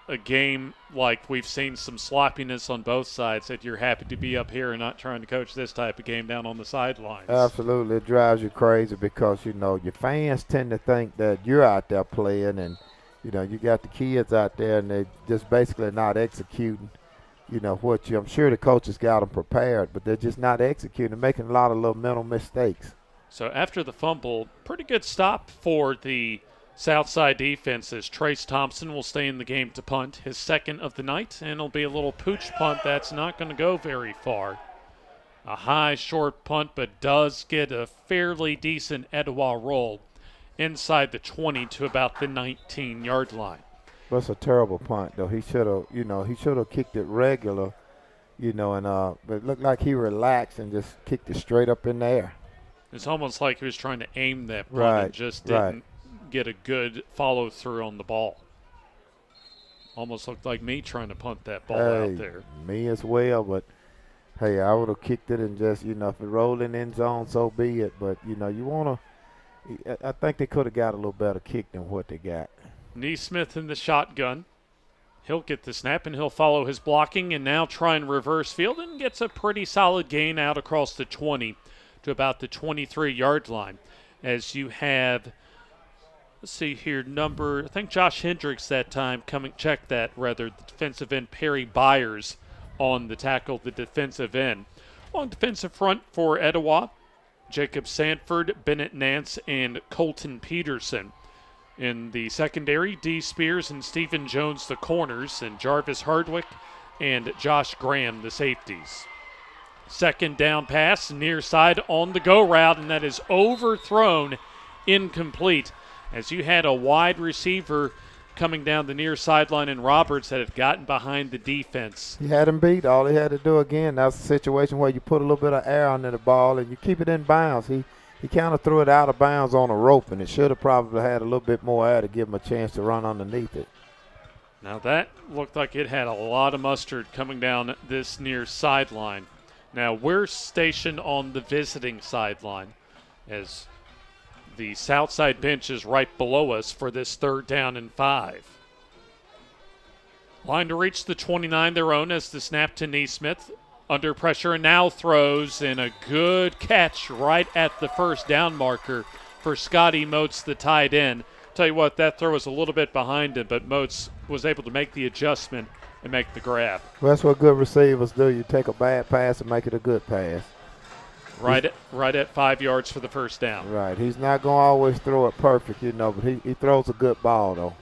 a game like we've seen some sloppiness on both sides that you're happy to be up here and not trying to coach this type of game down on the sidelines. Absolutely. It drives you crazy because, your fans tend to think that you're out there playing and, you got the kids out there and they just basically not executing, I'm sure the coaches got them prepared, but they're just not executing, making a lot of little mental mistakes. So after the fumble, pretty good stop for the Southside defense as Trace Thompson will stay in the game to punt, his 2nd of the night, and it'll be a little pooch punt that's not going to go very far. A high, short punt, but does get a fairly decent Etowah roll inside the 20 to about the 19-yard line. That's a terrible punt, though. He should have kicked it regular, but it looked like he relaxed and just kicked it straight up in the air. It's almost like he was trying to aim that punt and just didn't get a good follow through on the ball. Almost looked like me trying to punt that ball out there. Me as well, but hey, I would have kicked it and just, if it rolled in the end zone, so be it. But, I think they could have got a little better kick than what they got. Neesmith in the shotgun. He'll get the snap and he'll follow his blocking and now try and reverse field and gets a pretty solid gain out across the 20 to about the 23-yard line. As you have, let's see here, I think Josh Hendricks that time the defensive end Perry Byers on the tackle, the defensive end. On defensive front for Etowah, Jacob Sanford, Bennett Nance, and Colton Peterson. In the secondary, D. Spears and Stephen Jones, the corners, and Jarvis Hardwick and Josh Graham, the safeties. 2nd down pass, near side on the go route, and that is overthrown, incomplete, as you had a wide receiver coming down the near sideline in Roberts that had gotten behind the defense. He had him beat. All he had to do again, that's a situation where you put a little bit of air under the ball and you keep it in bounds. He kind of threw it out of bounds on a rope, and it should have probably had a little bit more air to give him a chance to run underneath it. Now that looked like it had a lot of mustard coming down this near sideline. Now we're stationed on the visiting sideline as the south side bench is right below us for this 3rd down and 5. Line to reach the 29, their own, as the snap to Neesmith. Under pressure and now throws, and a good catch right at the 1st down marker for Scotty Moats, the tight end. Tell you what, that throw was a little bit behind him, but Moats was able to make the adjustment and make the grab. Well, that's what good receivers do. You take a bad pass and make it a good pass. Right at 5 yards for the 1st down. Right. He's not going to always throw it perfect, but he throws a good ball, though.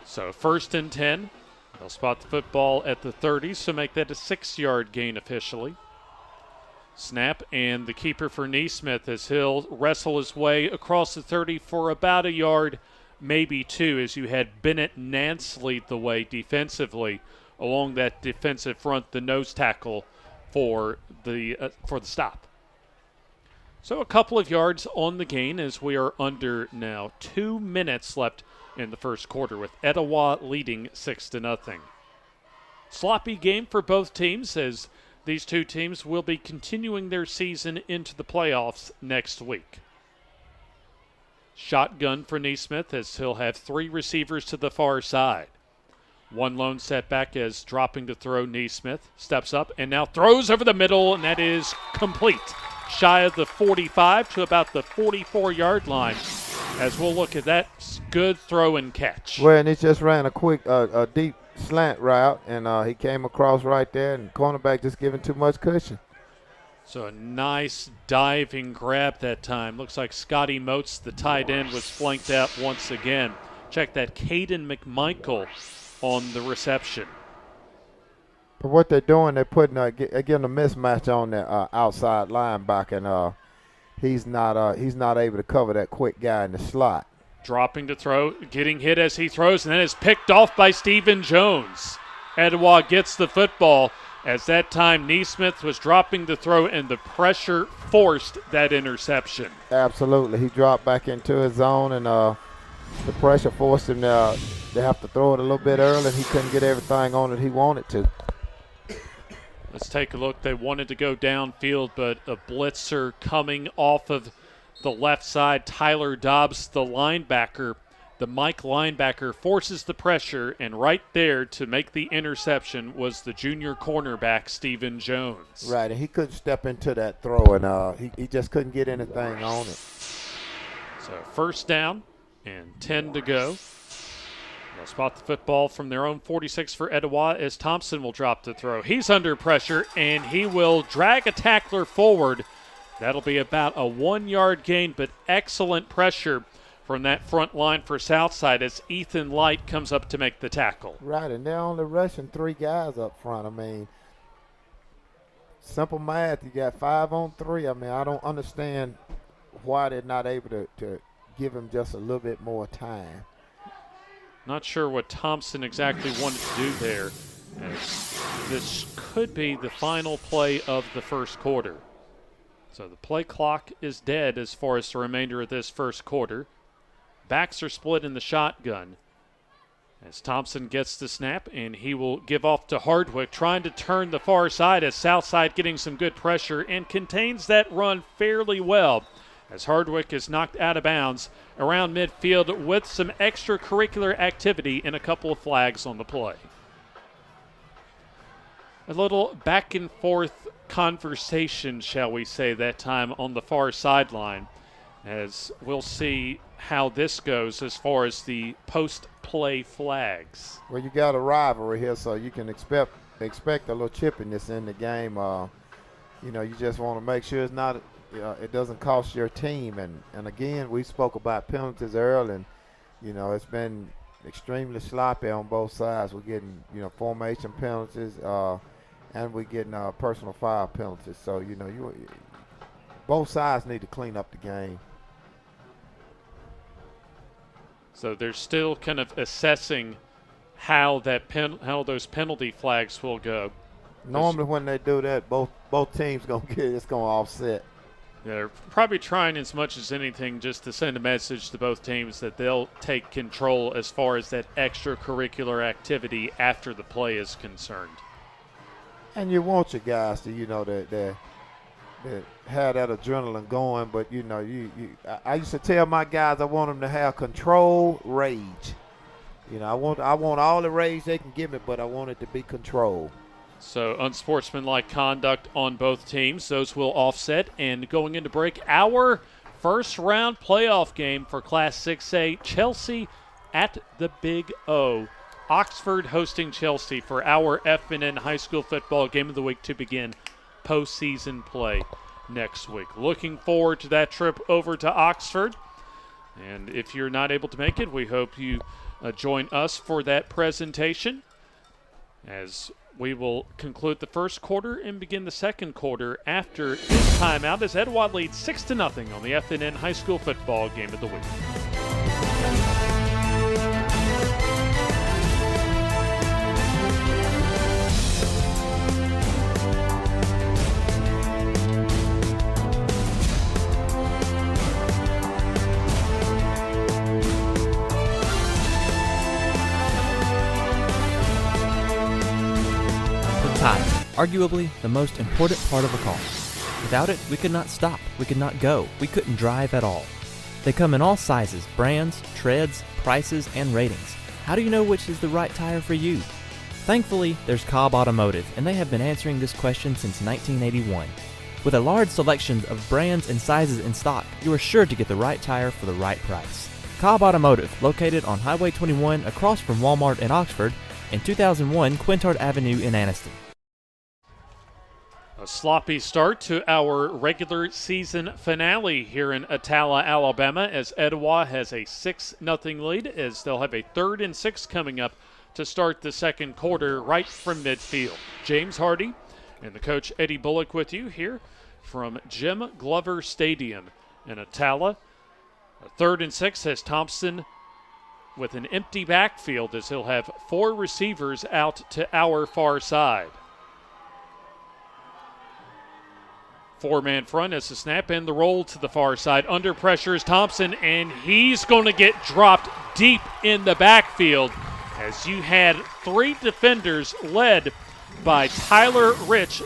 So 1st and 10 They'll spot the football at the 30, so make that a 6-yard gain officially. Snap, and the keeper for Neesmith as he'll wrestle his way across the 30 for about a yard, maybe 2, as you had Bennett Nance lead the way defensively along that defensive front, the nose tackle for the stop. So a couple of yards on the gain as we are under now 2 minutes left in the first quarter with Etowah leading 6-0. Sloppy game for both teams as these two teams will be continuing their season into the playoffs next week. Shotgun for Neesmith as he'll have 3 receivers to the far side. One lone setback as dropping to throw Neesmith steps up and now throws over the middle, and that is complete. Shy of the 45 to about the 44-yard line. As we'll look at that good throw and catch. Well, and he just ran a quick, a deep slant route, and he came across right there, and cornerback just giving too much cushion. So a nice diving grab that time. Looks like Scotty Moats, the tight end, was flanked out once again. Check that, Caden McMichael on the reception. But what they're doing, they're putting getting a mismatch on the outside linebacker, and he's not able to cover that quick guy in the slot. Dropping to throw, getting hit as he throws, and then is picked off by Stephen Jones. Etowah gets the football as that time Neesmith was dropping to throw, and the pressure forced that interception. Absolutely. He dropped back into his zone, and the pressure forced him to have to throw it a little bit early, and he couldn't get everything on it he wanted to. Let's take a look. They wanted to go downfield, but a blitzer coming off of the left side. Tyler Dobbs, the linebacker, the Mike linebacker, forces the pressure, and right there to make the interception was the junior cornerback, Stephen Jones. Right, and he couldn't step into that throw, and he just couldn't get anything on it. So first down and 10 to go. They'll spot the football from their own 46 for Etowah as Thompson will drop the throw. He's under pressure, and he will drag a tackler forward. That'll be about a 1-yard gain, but excellent pressure from that front line for Southside as Ethan Light comes up to make the tackle. Right, and they're only rushing 3 guys up front. I mean, simple math, you got 5 on 3. I mean, I don't understand why they're not able to give him just a little bit more time. Not sure what Thompson exactly wanted to do there. As this could be the final play of the first quarter. So the play clock is dead as far as the remainder of this first quarter. Backs are split in the shotgun. As Thompson gets the snap, and he will give off to Hardwick, trying to turn the far side as Southside getting some good pressure and contains that run fairly well. As Hardwick is knocked out of bounds around midfield with some extracurricular activity and a couple of flags on the play. A little back and forth conversation, shall we say, that time on the far sideline, as we'll see how this goes as far as the post-play flags. Well, you got a rivalry here, so you can expect a little chippiness in the game. You just want to make sure it's not it doesn't cost your team. And again, we spoke about penalties early, and it's been extremely sloppy on both sides. We're getting formation penalties, and we're getting personal foul penalties. So both sides need to clean up the game. So they're still kind of assessing how those penalty flags will go. Normally, when they do that, both teams it's gonna offset. They're probably trying as much as anything just to send a message to both teams that they'll take control as far as that extracurricular activity after the play is concerned. And you want your guys to, that have that adrenaline going, but I used to tell my guys I want them to have control rage. I want all the rage they can give me, but I want it to be controlled. So unsportsmanlike conduct on both teams. Those will offset. And going into break, our first round playoff game for Class 6A, Chelsea at the Big O. Oxford hosting Chelsea for our FNN High School Football Game of the Week to begin postseason play next week. Looking forward to that trip over to Oxford. And if you're not able to make it, we hope you join us for that presentation. as we will conclude the first quarter and begin the second quarter after this timeout as Etowah leads 6-0 on the FNN High School Football Game of the Week. Arguably the most important part of a car. Without it, we could not stop, we could not go, we couldn't drive at all. They come in all sizes, brands, treads, prices, and ratings. How do you know which is the right tire for you? Thankfully, there's Cobb Automotive, and they have been answering this question since 1981. With a large selection of brands and sizes in stock, you are sure to get the right tire for the right price. Cobb Automotive, located on Highway 21 across from Walmart in Oxford, and 2001 Quintard Avenue in Anniston. A sloppy start to our regular season finale here in Attalla, Alabama, as Etowah has a 6-0 lead, as they'll have a 3rd and 6 coming up to start the second quarter right from midfield. James Hardy and the coach Eddie Bullock with you here from Jim Glover Stadium in Attalla. A 3rd and 6 has Thompson with an empty backfield as he'll have 4 receivers out to our far side. 4-man front as the snap and the roll to the far side. Under pressure is Thompson, and he's going to get dropped deep in the backfield as you had 3 defenders led by Tyler Rich,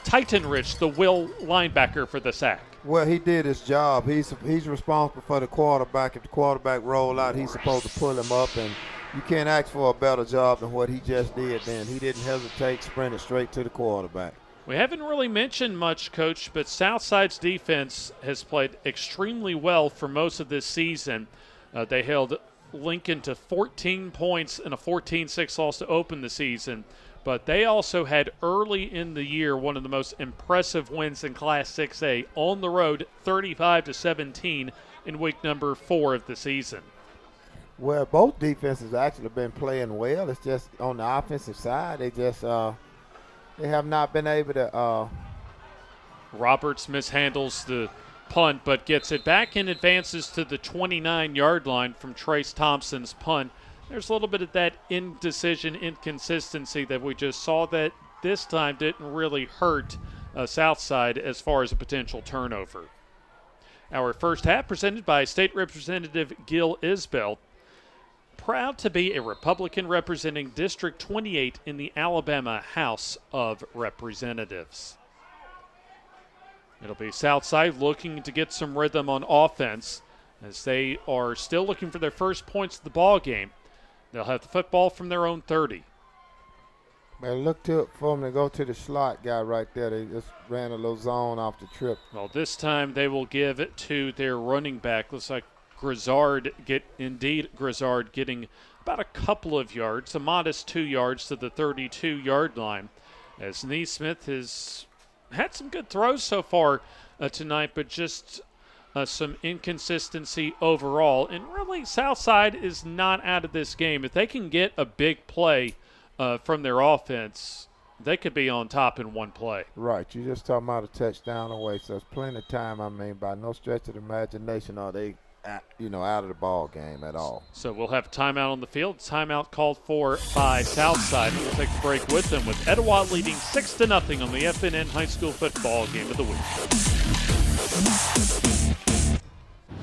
Titan Rich, the will linebacker for the sack. Well, he did his job. He's responsible for the quarterback. If the quarterback roll out, he's supposed to pull him up, and you can't ask for a better job than what he just did then. He didn't hesitate, sprinted straight to the quarterback. We haven't really mentioned much, Coach, but Southside's defense has played extremely well for most of this season. They held Lincoln to 14 points in a 14-6 loss to open the season, but they also had early in the year one of the most impressive wins in Class 6A on the road, 35-17 in week number 4 of the season. Well, both defenses actually have been playing well. It's just on the offensive side, they have not been able to. Roberts mishandles the punt, but gets it back and advances to the 29-yard line from Trace Thompson's punt. There's a little bit of that indecision, inconsistency that we just saw that this time didn't really hurt Southside as far as a potential turnover. Our first half presented by State Representative Gil Isbell. Proud to be a Republican representing District 28 in the Alabama House of Representatives. It'll be Southside looking to get some rhythm on offense as they are still looking for their first points of the ball game. They'll have the football from their own 30. Man, look for them to go to the slot guy right there. They just ran a little zone off the trip. Well, this time they will give it to their running back. Looks like Grizzard getting about a couple of yards, a modest 2 yards to the 32-yard line, as Neesmith has had some good throws so far tonight, but just some inconsistency overall. And really, Southside is not out of this game. If they can get a big play from their offense, they could be on top in one play. Right. You're just talking about a touchdown away, so it's plenty of time. By no stretch of the imagination are they out of the ball game at all. So we'll have timeout on the field. Timeout called for by Southside. We'll take a break with them, with Etowah leading 6-0 on the FNN High School Football Game of the Week.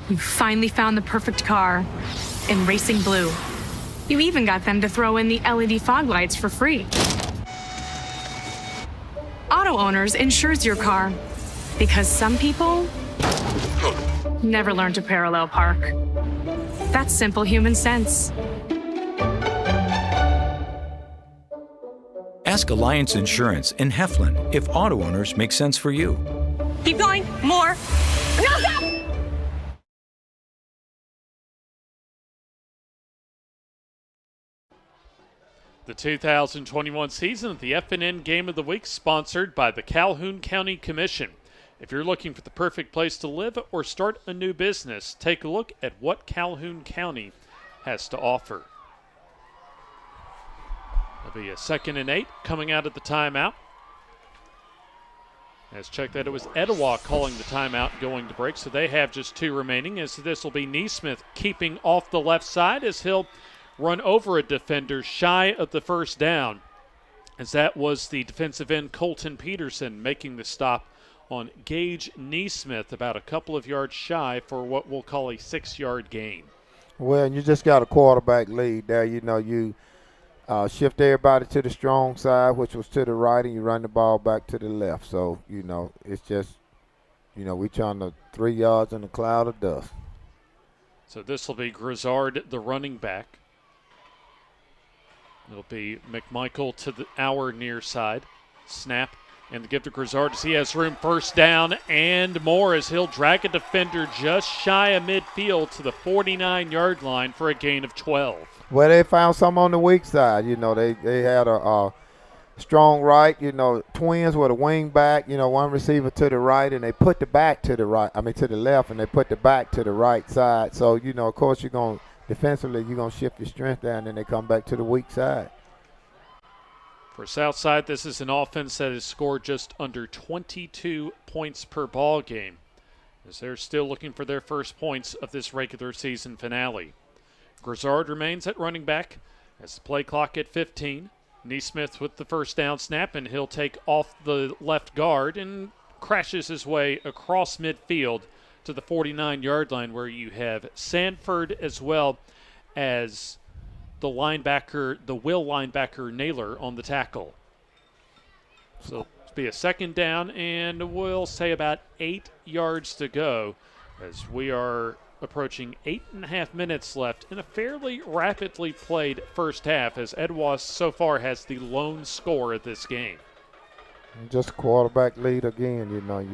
You finally found the perfect car in Racing Blue. You even got them to throw in the LED fog lights for free. Auto Owners insures your car because some people never learn to parallel park. That's simple human sense. Ask Alliance Insurance in Heflin if auto owners make sense for you. Keep going. More. No, stop! The 2021 season of the FNN Game of the Week, sponsored by the Calhoun County Commission. If you're looking for the perfect place to live or start a new business, take a look at what Calhoun County has to offer. It'll be a 2nd and 8 coming out of the timeout. Let's check that it was Etowah calling the timeout going to break, so they have just 2 remaining, as this will be Neesmith keeping off the left side as he'll run over a defender shy of the first down, as that was the defensive end Colton Peterson making the stop on Gage Neesmith, about a couple of yards shy for what we'll call a 6-yard gain. Well, and you just got a quarterback lead there. You know, you shift everybody to the strong side, which was to the right, and you run the ball back to the left. So, you know, it's just, you know, we trying to 3 yards in a cloud of dust. So this will be Grizzard, the running back. It'll be McMichael to our near side. Snap and the give to Grizzard as he has room, 1st down and more, as he'll drag a defender just shy of midfield to the 49-yard line for a gain of 12. Well, they found some on the weak side. You know, they had a strong right, you know, twins with a wing back, you know, one receiver to the right, and they put the back to the right, to the left, and they put the back to the right side. So, you know, of course, defensively, you're going to shift your strength down, and they come back to the weak side. For Southside, this is an offense that has scored just under 22 points per ball game, as they're still looking for their first points of this regular season finale. Grizzard remains at running back as the play clock at 15. Neesmith with the 1st down snap, and he'll take off the left guard and crashes his way across midfield to the 49-yard line, where you have Sanford as well as the linebacker, the Will linebacker Naylor on the tackle. So it'll be a 2nd down, and we'll say about 8 yards to go, as we are approaching 8.5 minutes left in a fairly rapidly played first half, as Etowah so far has the lone score of this game. Just a quarterback lead again, you know.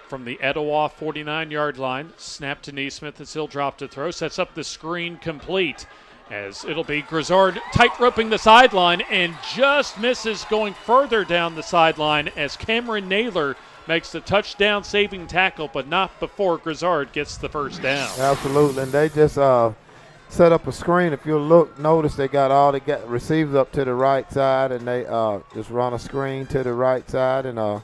From the Etowah 49-yard line, snap to Neesmith as he'll drop to throw, sets up the screen complete, as it'll be Grizzard tight-roping the sideline and just misses going further down the sideline as Cameron Naylor makes the touchdown saving tackle, but not before Grizzard gets the 1st down. Absolutely, and they just set up a screen. If you notice they got receivers up to the right side, and they just run a screen to the right side, and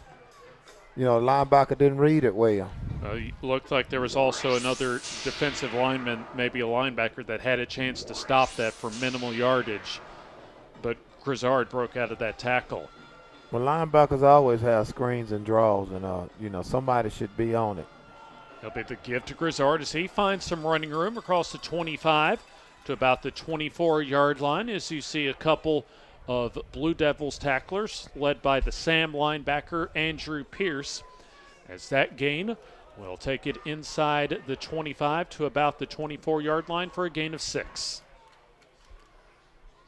you know, linebacker didn't read it well. It looked like there was also another defensive lineman, maybe a linebacker, that had a chance to stop that for minimal yardage, but Grizzard broke out of that tackle. Well, linebackers always have screens and draws, and, you know, somebody should be on it. It'll be the give to Grizzard as he finds some running room across the 25 to about the 24-yard line, as you see a couple of Blue Devils tacklers led by the Sam linebacker Andrew Pierce, as that gain will take it inside the 25 to about the 24-yard line for a gain of 6.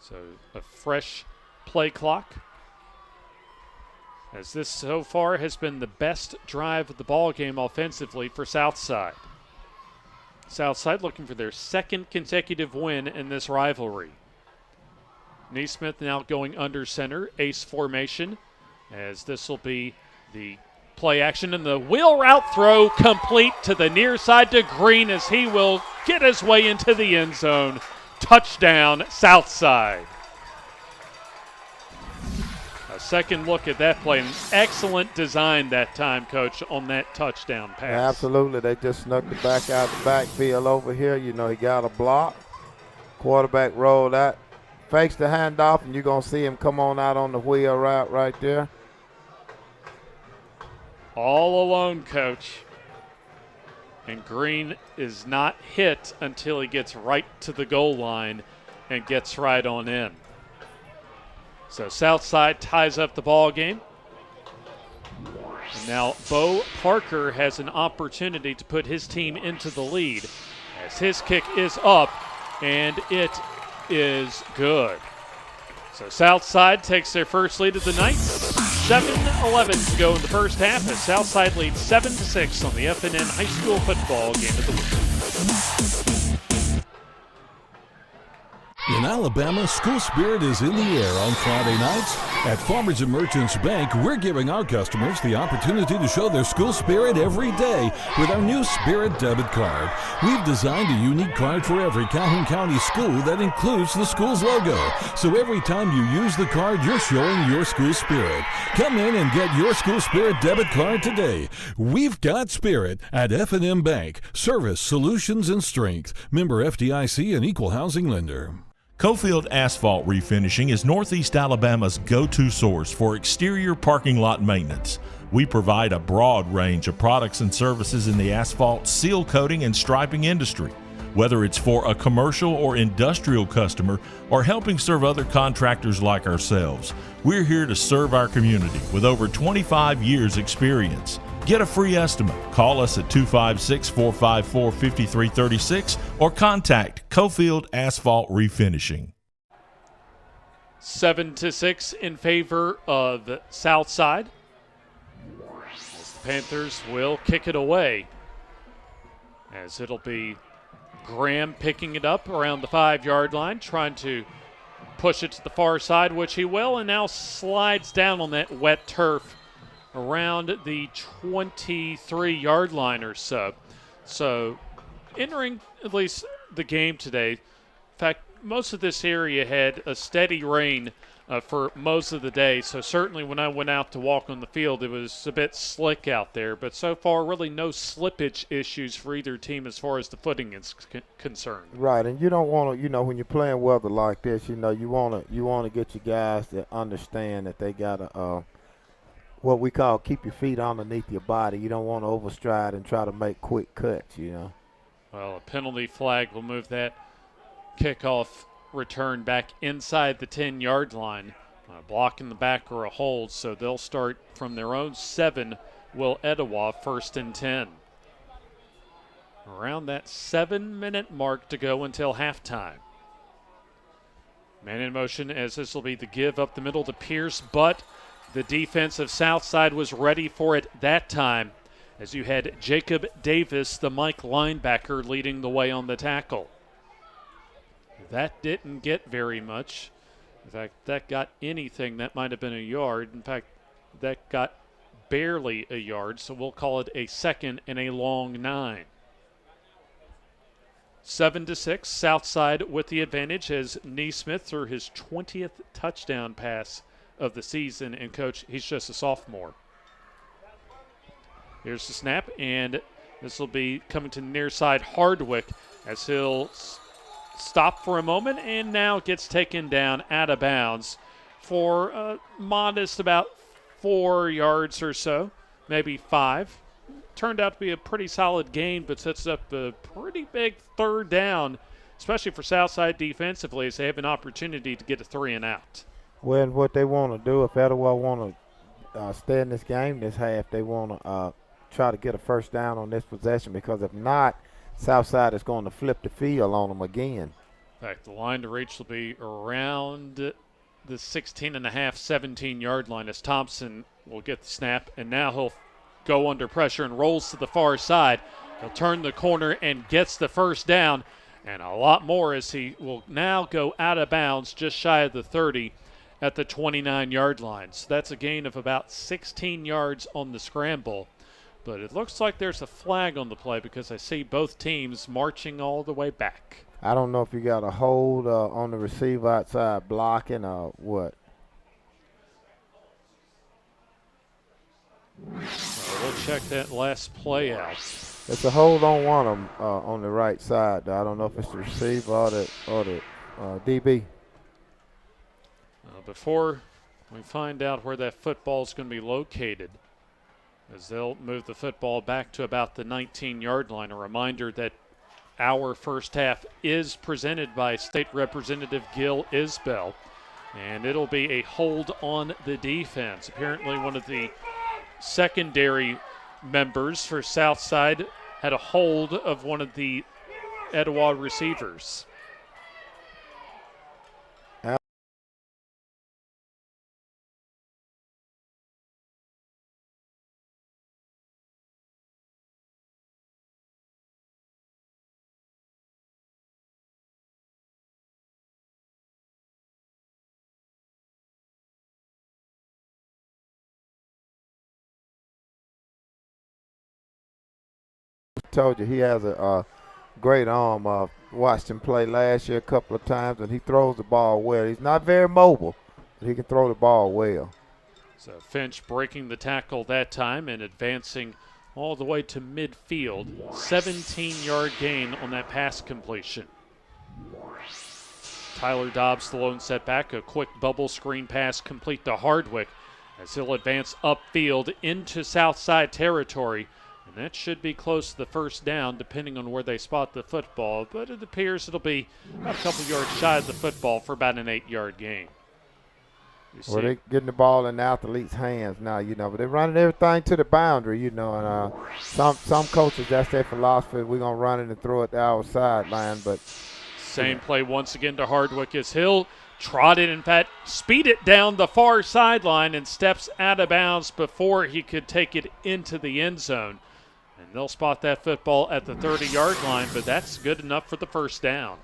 So a fresh play clock, as this so far has been the best drive of the ball game offensively for Southside. Southside looking for their 2nd consecutive win in this rivalry. Neesmith now going under center, ace formation, as this will be the play action, and the wheel route throw complete to the near side to Green, as he will get his way into the end zone. Touchdown, Southside. A second look at that play. An excellent design that time, Coach, on that touchdown pass. Yeah, absolutely. They just snuck the back out the backfield over here. You know, he got a block. Quarterback rolled out. Fakes the handoff, and you're going to see him come on out on the wheel route right there. All alone, Coach. And Green is not hit until he gets right to the goal line and gets right on in. So Southside ties up the ball game. And now Bo Parker has an opportunity to put his team into the lead, as his kick is up, and it is good. So Southside takes their first lead of the night. 7:11 to go in the first half, as Southside leads 7-6 on the FNN High School football game of the week. In Alabama, school spirit is in the air on Friday nights. At Farmers and Merchants Bank, we're giving our customers the opportunity to show their school spirit every day with our new Spirit debit card. We've designed a unique card for every Calhoun County school that includes the school's logo. So every time you use the card, you're showing your school spirit. Come in and get your school spirit debit card today. We've got spirit at F&M Bank. Service, solutions, and strength. Member FDIC and equal housing lender. Cofield Asphalt Refinishing is Northeast Alabama's go-to source for exterior parking lot maintenance. We provide a broad range of products and services in the asphalt, seal coating, and striping industry. Whether it's for a commercial or industrial customer or helping serve other contractors like ourselves, we're here to serve our community with over 25 years experience. Get a free estimate. Call us at 256-454-5336 or contact Cofield Asphalt Refinishing. 7-6 in favor of Southside. The Panthers will kick it away, as it'll be Graham picking it up around the 5-yard line, trying to push it to the far side, which he will, and now slides down on that wet turf around the 23-yard line or so. So entering at least the game today, in fact, most of this area had a steady rain for most of the day. So certainly when I went out to walk on the field, it was a bit slick out there. But so far, really no slippage issues for either team as far as the footing is concerned. Right, and you don't want to, when you're playing weather like this, you want to get your guys to understand that they got to what we call keep your feet underneath your body. You don't want to overstride and try to make quick cuts, Well, a penalty flag will move that kickoff return back inside the 10-yard line. Blocking the back or a hold, so they'll start from their own 7, Will Etowah, 1st and 10. Around that 7-minute mark to go until halftime. Man in motion, as this will be the give up the middle to Pierce, but the defense of Southside was ready for it that time, as you had Jacob Davis, the Mike linebacker, leading the way on the tackle. That didn't get very much. In fact, that got anything. That might have been a yard. In fact, that got barely a yard, so we'll call it a 2nd and a long 9. 7-6, Southside with the advantage as Neesmith threw his 20th touchdown pass of the season, and coach, he's just a sophomore. Here's the snap, and this will be coming to near side Hardwick as he'll stop for a moment and now gets taken down out of bounds for a modest about 4 yards or so, maybe 5. Turned out to be a pretty solid gain, but sets up a pretty big 3rd down, especially for Southside defensively, as they have an opportunity to get a 3 and out. Well, what they want to do, if Etowah want to stay in this game this half, they want to try to get a 1st down on this possession, because if not, Southside is going to flip the field on them again. In fact, the line to reach will be around the 16.5, 17-yard line, as Thompson will get the snap, and now he'll go under pressure and rolls to the far side. He'll turn the corner and gets the 1st down, and a lot more, as he will now go out of bounds just shy of the 30 at the 29-yard line. So that's a gain of about 16 yards on the scramble. But it looks like there's a flag on the play, because I see both teams marching all the way back. I don't know if you got a hold on the receiver outside blocking or what. We'll check that last play out. It's a hold on one of them on the right side. I don't know if it's the receiver or the DB. Before we find out where that football is going to be located, as they'll move the football back to about the 19-yard line. A reminder that our first half is presented by State Representative Gil Isbell, and it'll be a hold on the defense. Apparently one of the secondary members for Southside had a hold of one of the Etowah receivers. told you he has a great arm. Watched him play last year a couple of times, and he throws the ball well. He's not very mobile, but he can throw the ball well. So Finch breaking the tackle that time and advancing all the way to midfield. 17-yard gain on that pass completion. Tyler Dobbs, the lone setback, a quick bubble screen pass complete to Hardwick as he'll advance upfield into Southside territory. And that should be close to the first down, depending on where they spot the football. But it appears it'll be about a couple yards shy of the football for about an 8-yard gain. Well, they're getting the ball in the athlete's hands now, but they're running everything to the boundary, and some coaches, that's their philosophy. We're going to run it and throw it to our sideline. But same play once again to Hardwick as Hill trotted, in fact, speed it down the far sideline and steps out of bounds before he could take it into the end zone. And they'll spot that football at the 30-yard line, but that's good enough for the first down.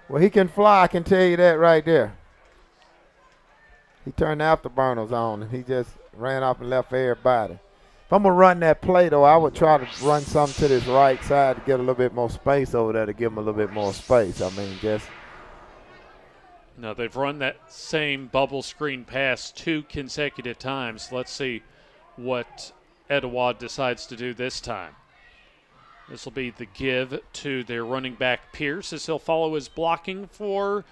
Well, he can fly, I can tell you that right there. He turned the afterburners on, and he just ran off and left everybody. If I'm going to run that play, though, I would try to run something to this right side to get a little bit more space over there to give him a little bit more space. No, they've run that same bubble screen pass 2 consecutive times. Let's see what Etowah decides to do this time. This will be the give to their running back Pierce as he'll follow his blocking for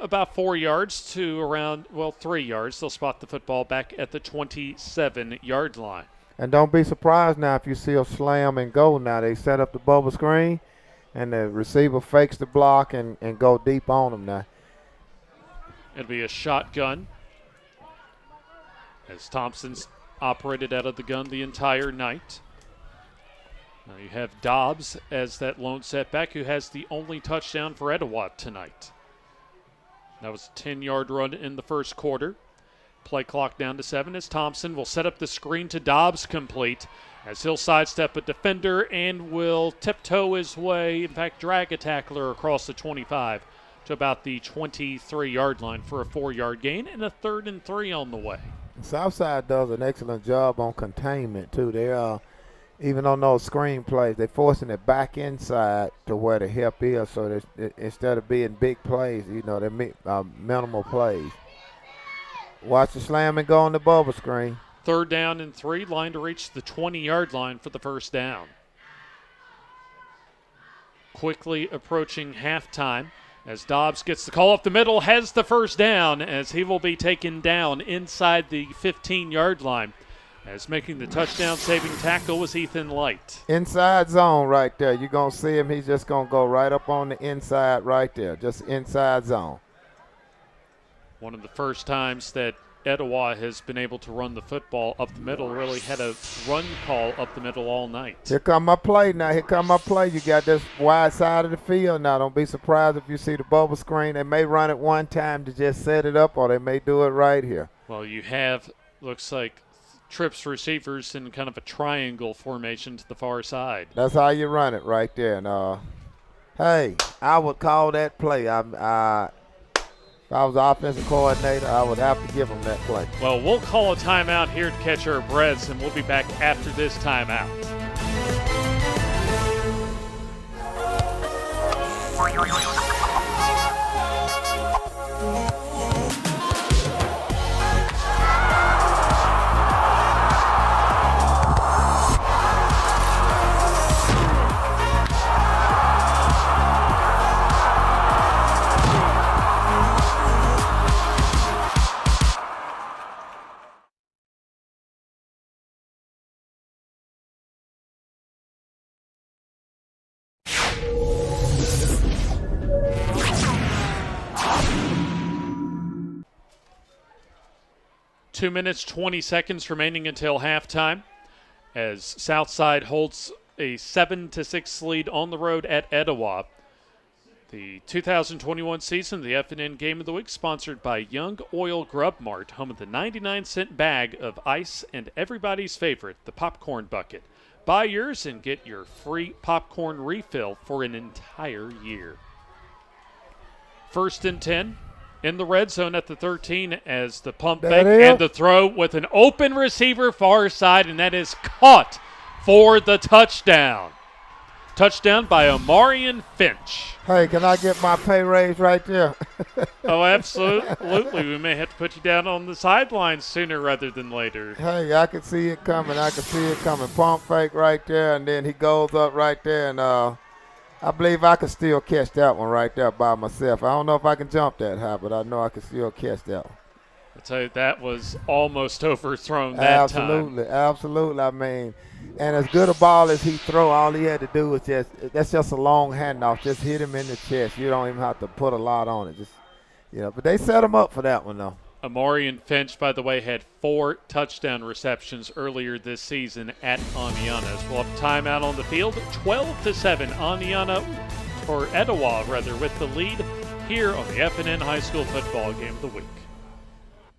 about 4 yards to around, 3 yards. They'll spot the football back at the 27-yard line. And don't be surprised now if you see a slam and go now. They set up the bubble screen, and the receiver fakes the block and go deep on them now. It'll be a shotgun as Thompson's operated out of the gun the entire night. Now you have Dobbs as that lone setback who has the only touchdown for Etowah tonight. That was a 10-yard run in the first quarter. Play clock down to 7 as Thompson will set up the screen to Dobbs complete as he'll sidestep a defender and will tiptoe his way, in fact drag a tackler across the 25 to about the 23-yard line for a 4-yard gain and a 3rd and 3 on the way. Southside does an excellent job on containment too. They even on those screen plays, they're forcing it back inside to where the help is, so instead of being big plays, they're minimal plays. Watch the slam and go on the bubble screen. 3rd down and 3, line to reach the 20-yard line for the first down. Quickly approaching halftime as Dobbs gets the call up the middle, has the first down as he will be taken down inside the 15-yard line. As making the touchdown-saving tackle was Ethan Light. Inside zone right there. You're going to see him. He's just going to go right up on the inside right there. Just inside zone. One of the first times that Etowah has been able to run the football up the middle. Really had a run call up the middle all night. Here come my play now. Here come my play. You got this wide side of the field now. Don't be surprised if you see the bubble screen. They may run it one time to just set it up, or they may do it right here. Well, you have, looks like, trips receivers in kind of a triangle formation to the far side. That's how you run it right there. And, hey, I would call that play. If I was the offensive coordinator, I would have to give him that play. Well, we'll call a timeout here to catch our breaths, and we'll be back after this timeout. Two minutes, 20 seconds remaining until halftime as Southside holds a 7-6 lead on the road at Etowah. The 2021 season, the F&N Game of the Week, sponsored by Young Oil Grub Mart, home of the 99-cent bag of ice and everybody's favorite, the popcorn bucket. Buy yours and get your free popcorn refill for an entire year. 1st and 10. In the red zone at the 13 as the pump fake and the throw with an open receiver far side, and that is caught for the touchdown. Touchdown by Omarion Finch. Hey, can I get my pay raise right there? Oh, absolutely. We may have to put you down on the sidelines sooner rather than later. Hey, I can see it coming. Pump fake right there, and then he goes up right there, and I believe I can still catch that one right there by myself. I don't know if I can jump that high, but I know I can still catch that one. I tell you, that was almost overthrown that time. Absolutely. I mean, and as good a ball as he throw, all he had to do was that's just a long handoff. Just hit him in the chest. You don't even have to put a lot on it. But they set him up for that one, though. Omarion Finch, by the way, had 4 touchdown receptions earlier this season at Amiana. As we'll have timeout on the field, 12-7, Etowah with the lead here on the F&N High School Football Game of the Week.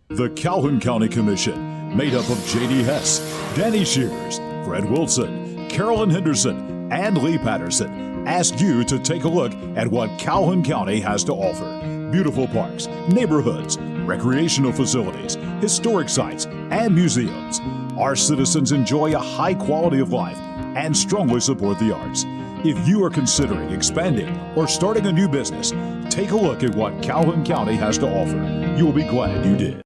The Calhoun County Commission, made up of J.D. Hess, Danny Shears, Fred Wilson, Carolyn Henderson, and Lee Patterson, ask you to take a look at what Calhoun County has to offer. Beautiful parks, neighborhoods, recreational facilities, historic sites, and museums. Our citizens enjoy a high quality of life and strongly support the arts. If you are considering expanding or starting a new business, take a look at what Calhoun County has to offer. You will be glad you did.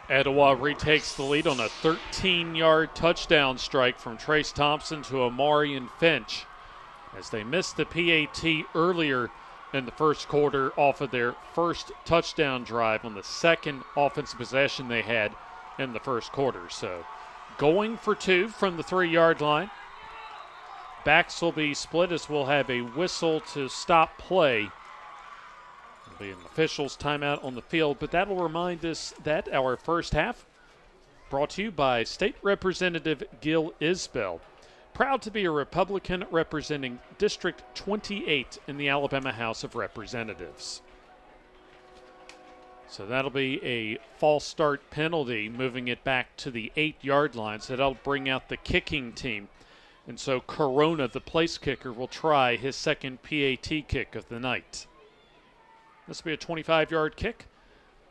Etowah retakes the lead on a 13-yard touchdown strike from Trace Thompson to Omarion Finch as they missed the PAT earlier in the first quarter off of their first touchdown drive on the second offensive possession they had in the first quarter. So going for 2 from the 3-yard line. Backs will be split as we'll have a whistle to stop play. Be an official's timeout on the field, but that'll remind us that our first half brought to you by State Representative Gil Isbell, proud to be a Republican representing District 28 in the Alabama House of Representatives. So that'll be a false start penalty, moving it back to the 8-yard line, so that'll bring out the kicking team. And so Corona, the place kicker, will try his second PAT kick of the night. This will be a 25-yard kick.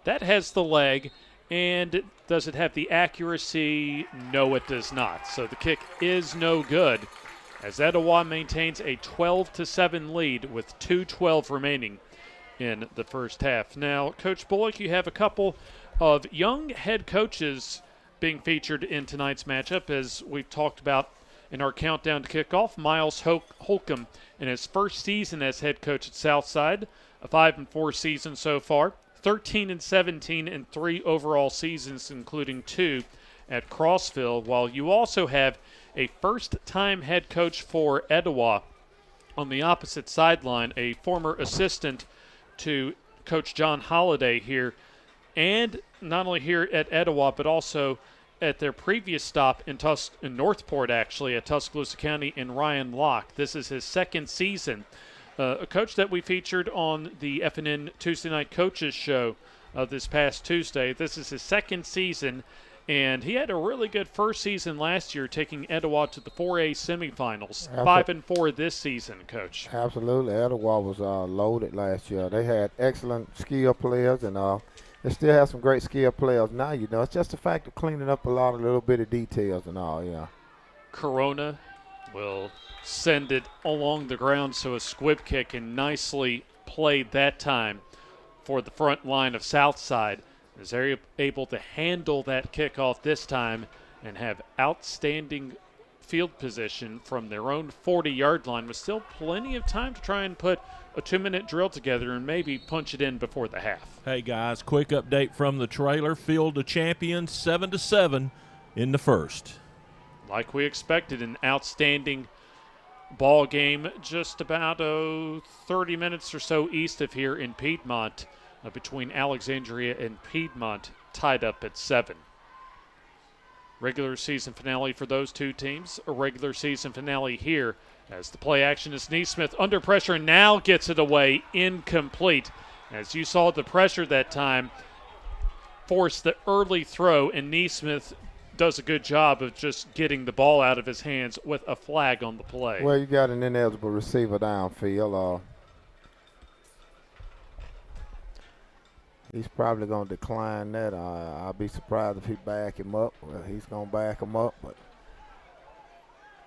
That has the leg, and does it have the accuracy? No, it does not. So the kick is no good, as Etowah maintains a 12-7 lead with 2:12 remaining in the first half. Now, Coach Bullock, you have a couple of young head coaches being featured in tonight's matchup, as we've talked about in our countdown to kickoff. Miles Holcomb in his first season as head coach at Southside. A 5-4 season so far, 13-17 in 3 overall seasons, including 2 at Crossville, while you also have a first-time head coach for Etowah on the opposite sideline, a former assistant to Coach John Holliday here, and not only here at Etowah, but also at their previous stop in Northport, actually, at Tuscaloosa County, in Ryan Locke. This is his second season. A coach that we featured on the F&N Tuesday Night Coaches show this past Tuesday. This is his second season, and he had a really good first season last year, taking Etowah to the 4A semifinals. 5-4 this season, Coach. Absolutely. Etowah was loaded last year. They had excellent skill players, and they still have some great skill players now. It's just the fact of cleaning up a lot of little bit of details and all, yeah. Corona will send it along the ground, so a squib kick, and nicely played that time for the front line of Southside, as they're able to handle that kickoff this time and have outstanding field position from their own 40-yard line, with still plenty of time to try and put a 2-minute drill together and maybe punch it in before the half. Hey guys, quick update from the trailer. Field of Champions 7-7 in the first. Like we expected, an outstanding ball game just about 30 minutes or so east of here in Piedmont, between Alexandria and Piedmont, tied up at 7. Regular season finale for those two teams. A regular season finale here, as the play action is Neesmith under pressure, and now gets it away, incomplete. As you saw, the pressure that time forced the early throw, and Neesmith does a good job of just getting the ball out of his hands with a flag on the play. Well, you got an ineligible receiver downfield. He's probably going to decline that. I'll be surprised if he back him up. Well, he's going to back him up, but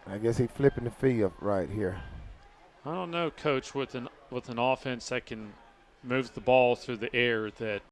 I guess he's flipping the field right here. I don't know, Coach, with an offense that can move the ball through the air, that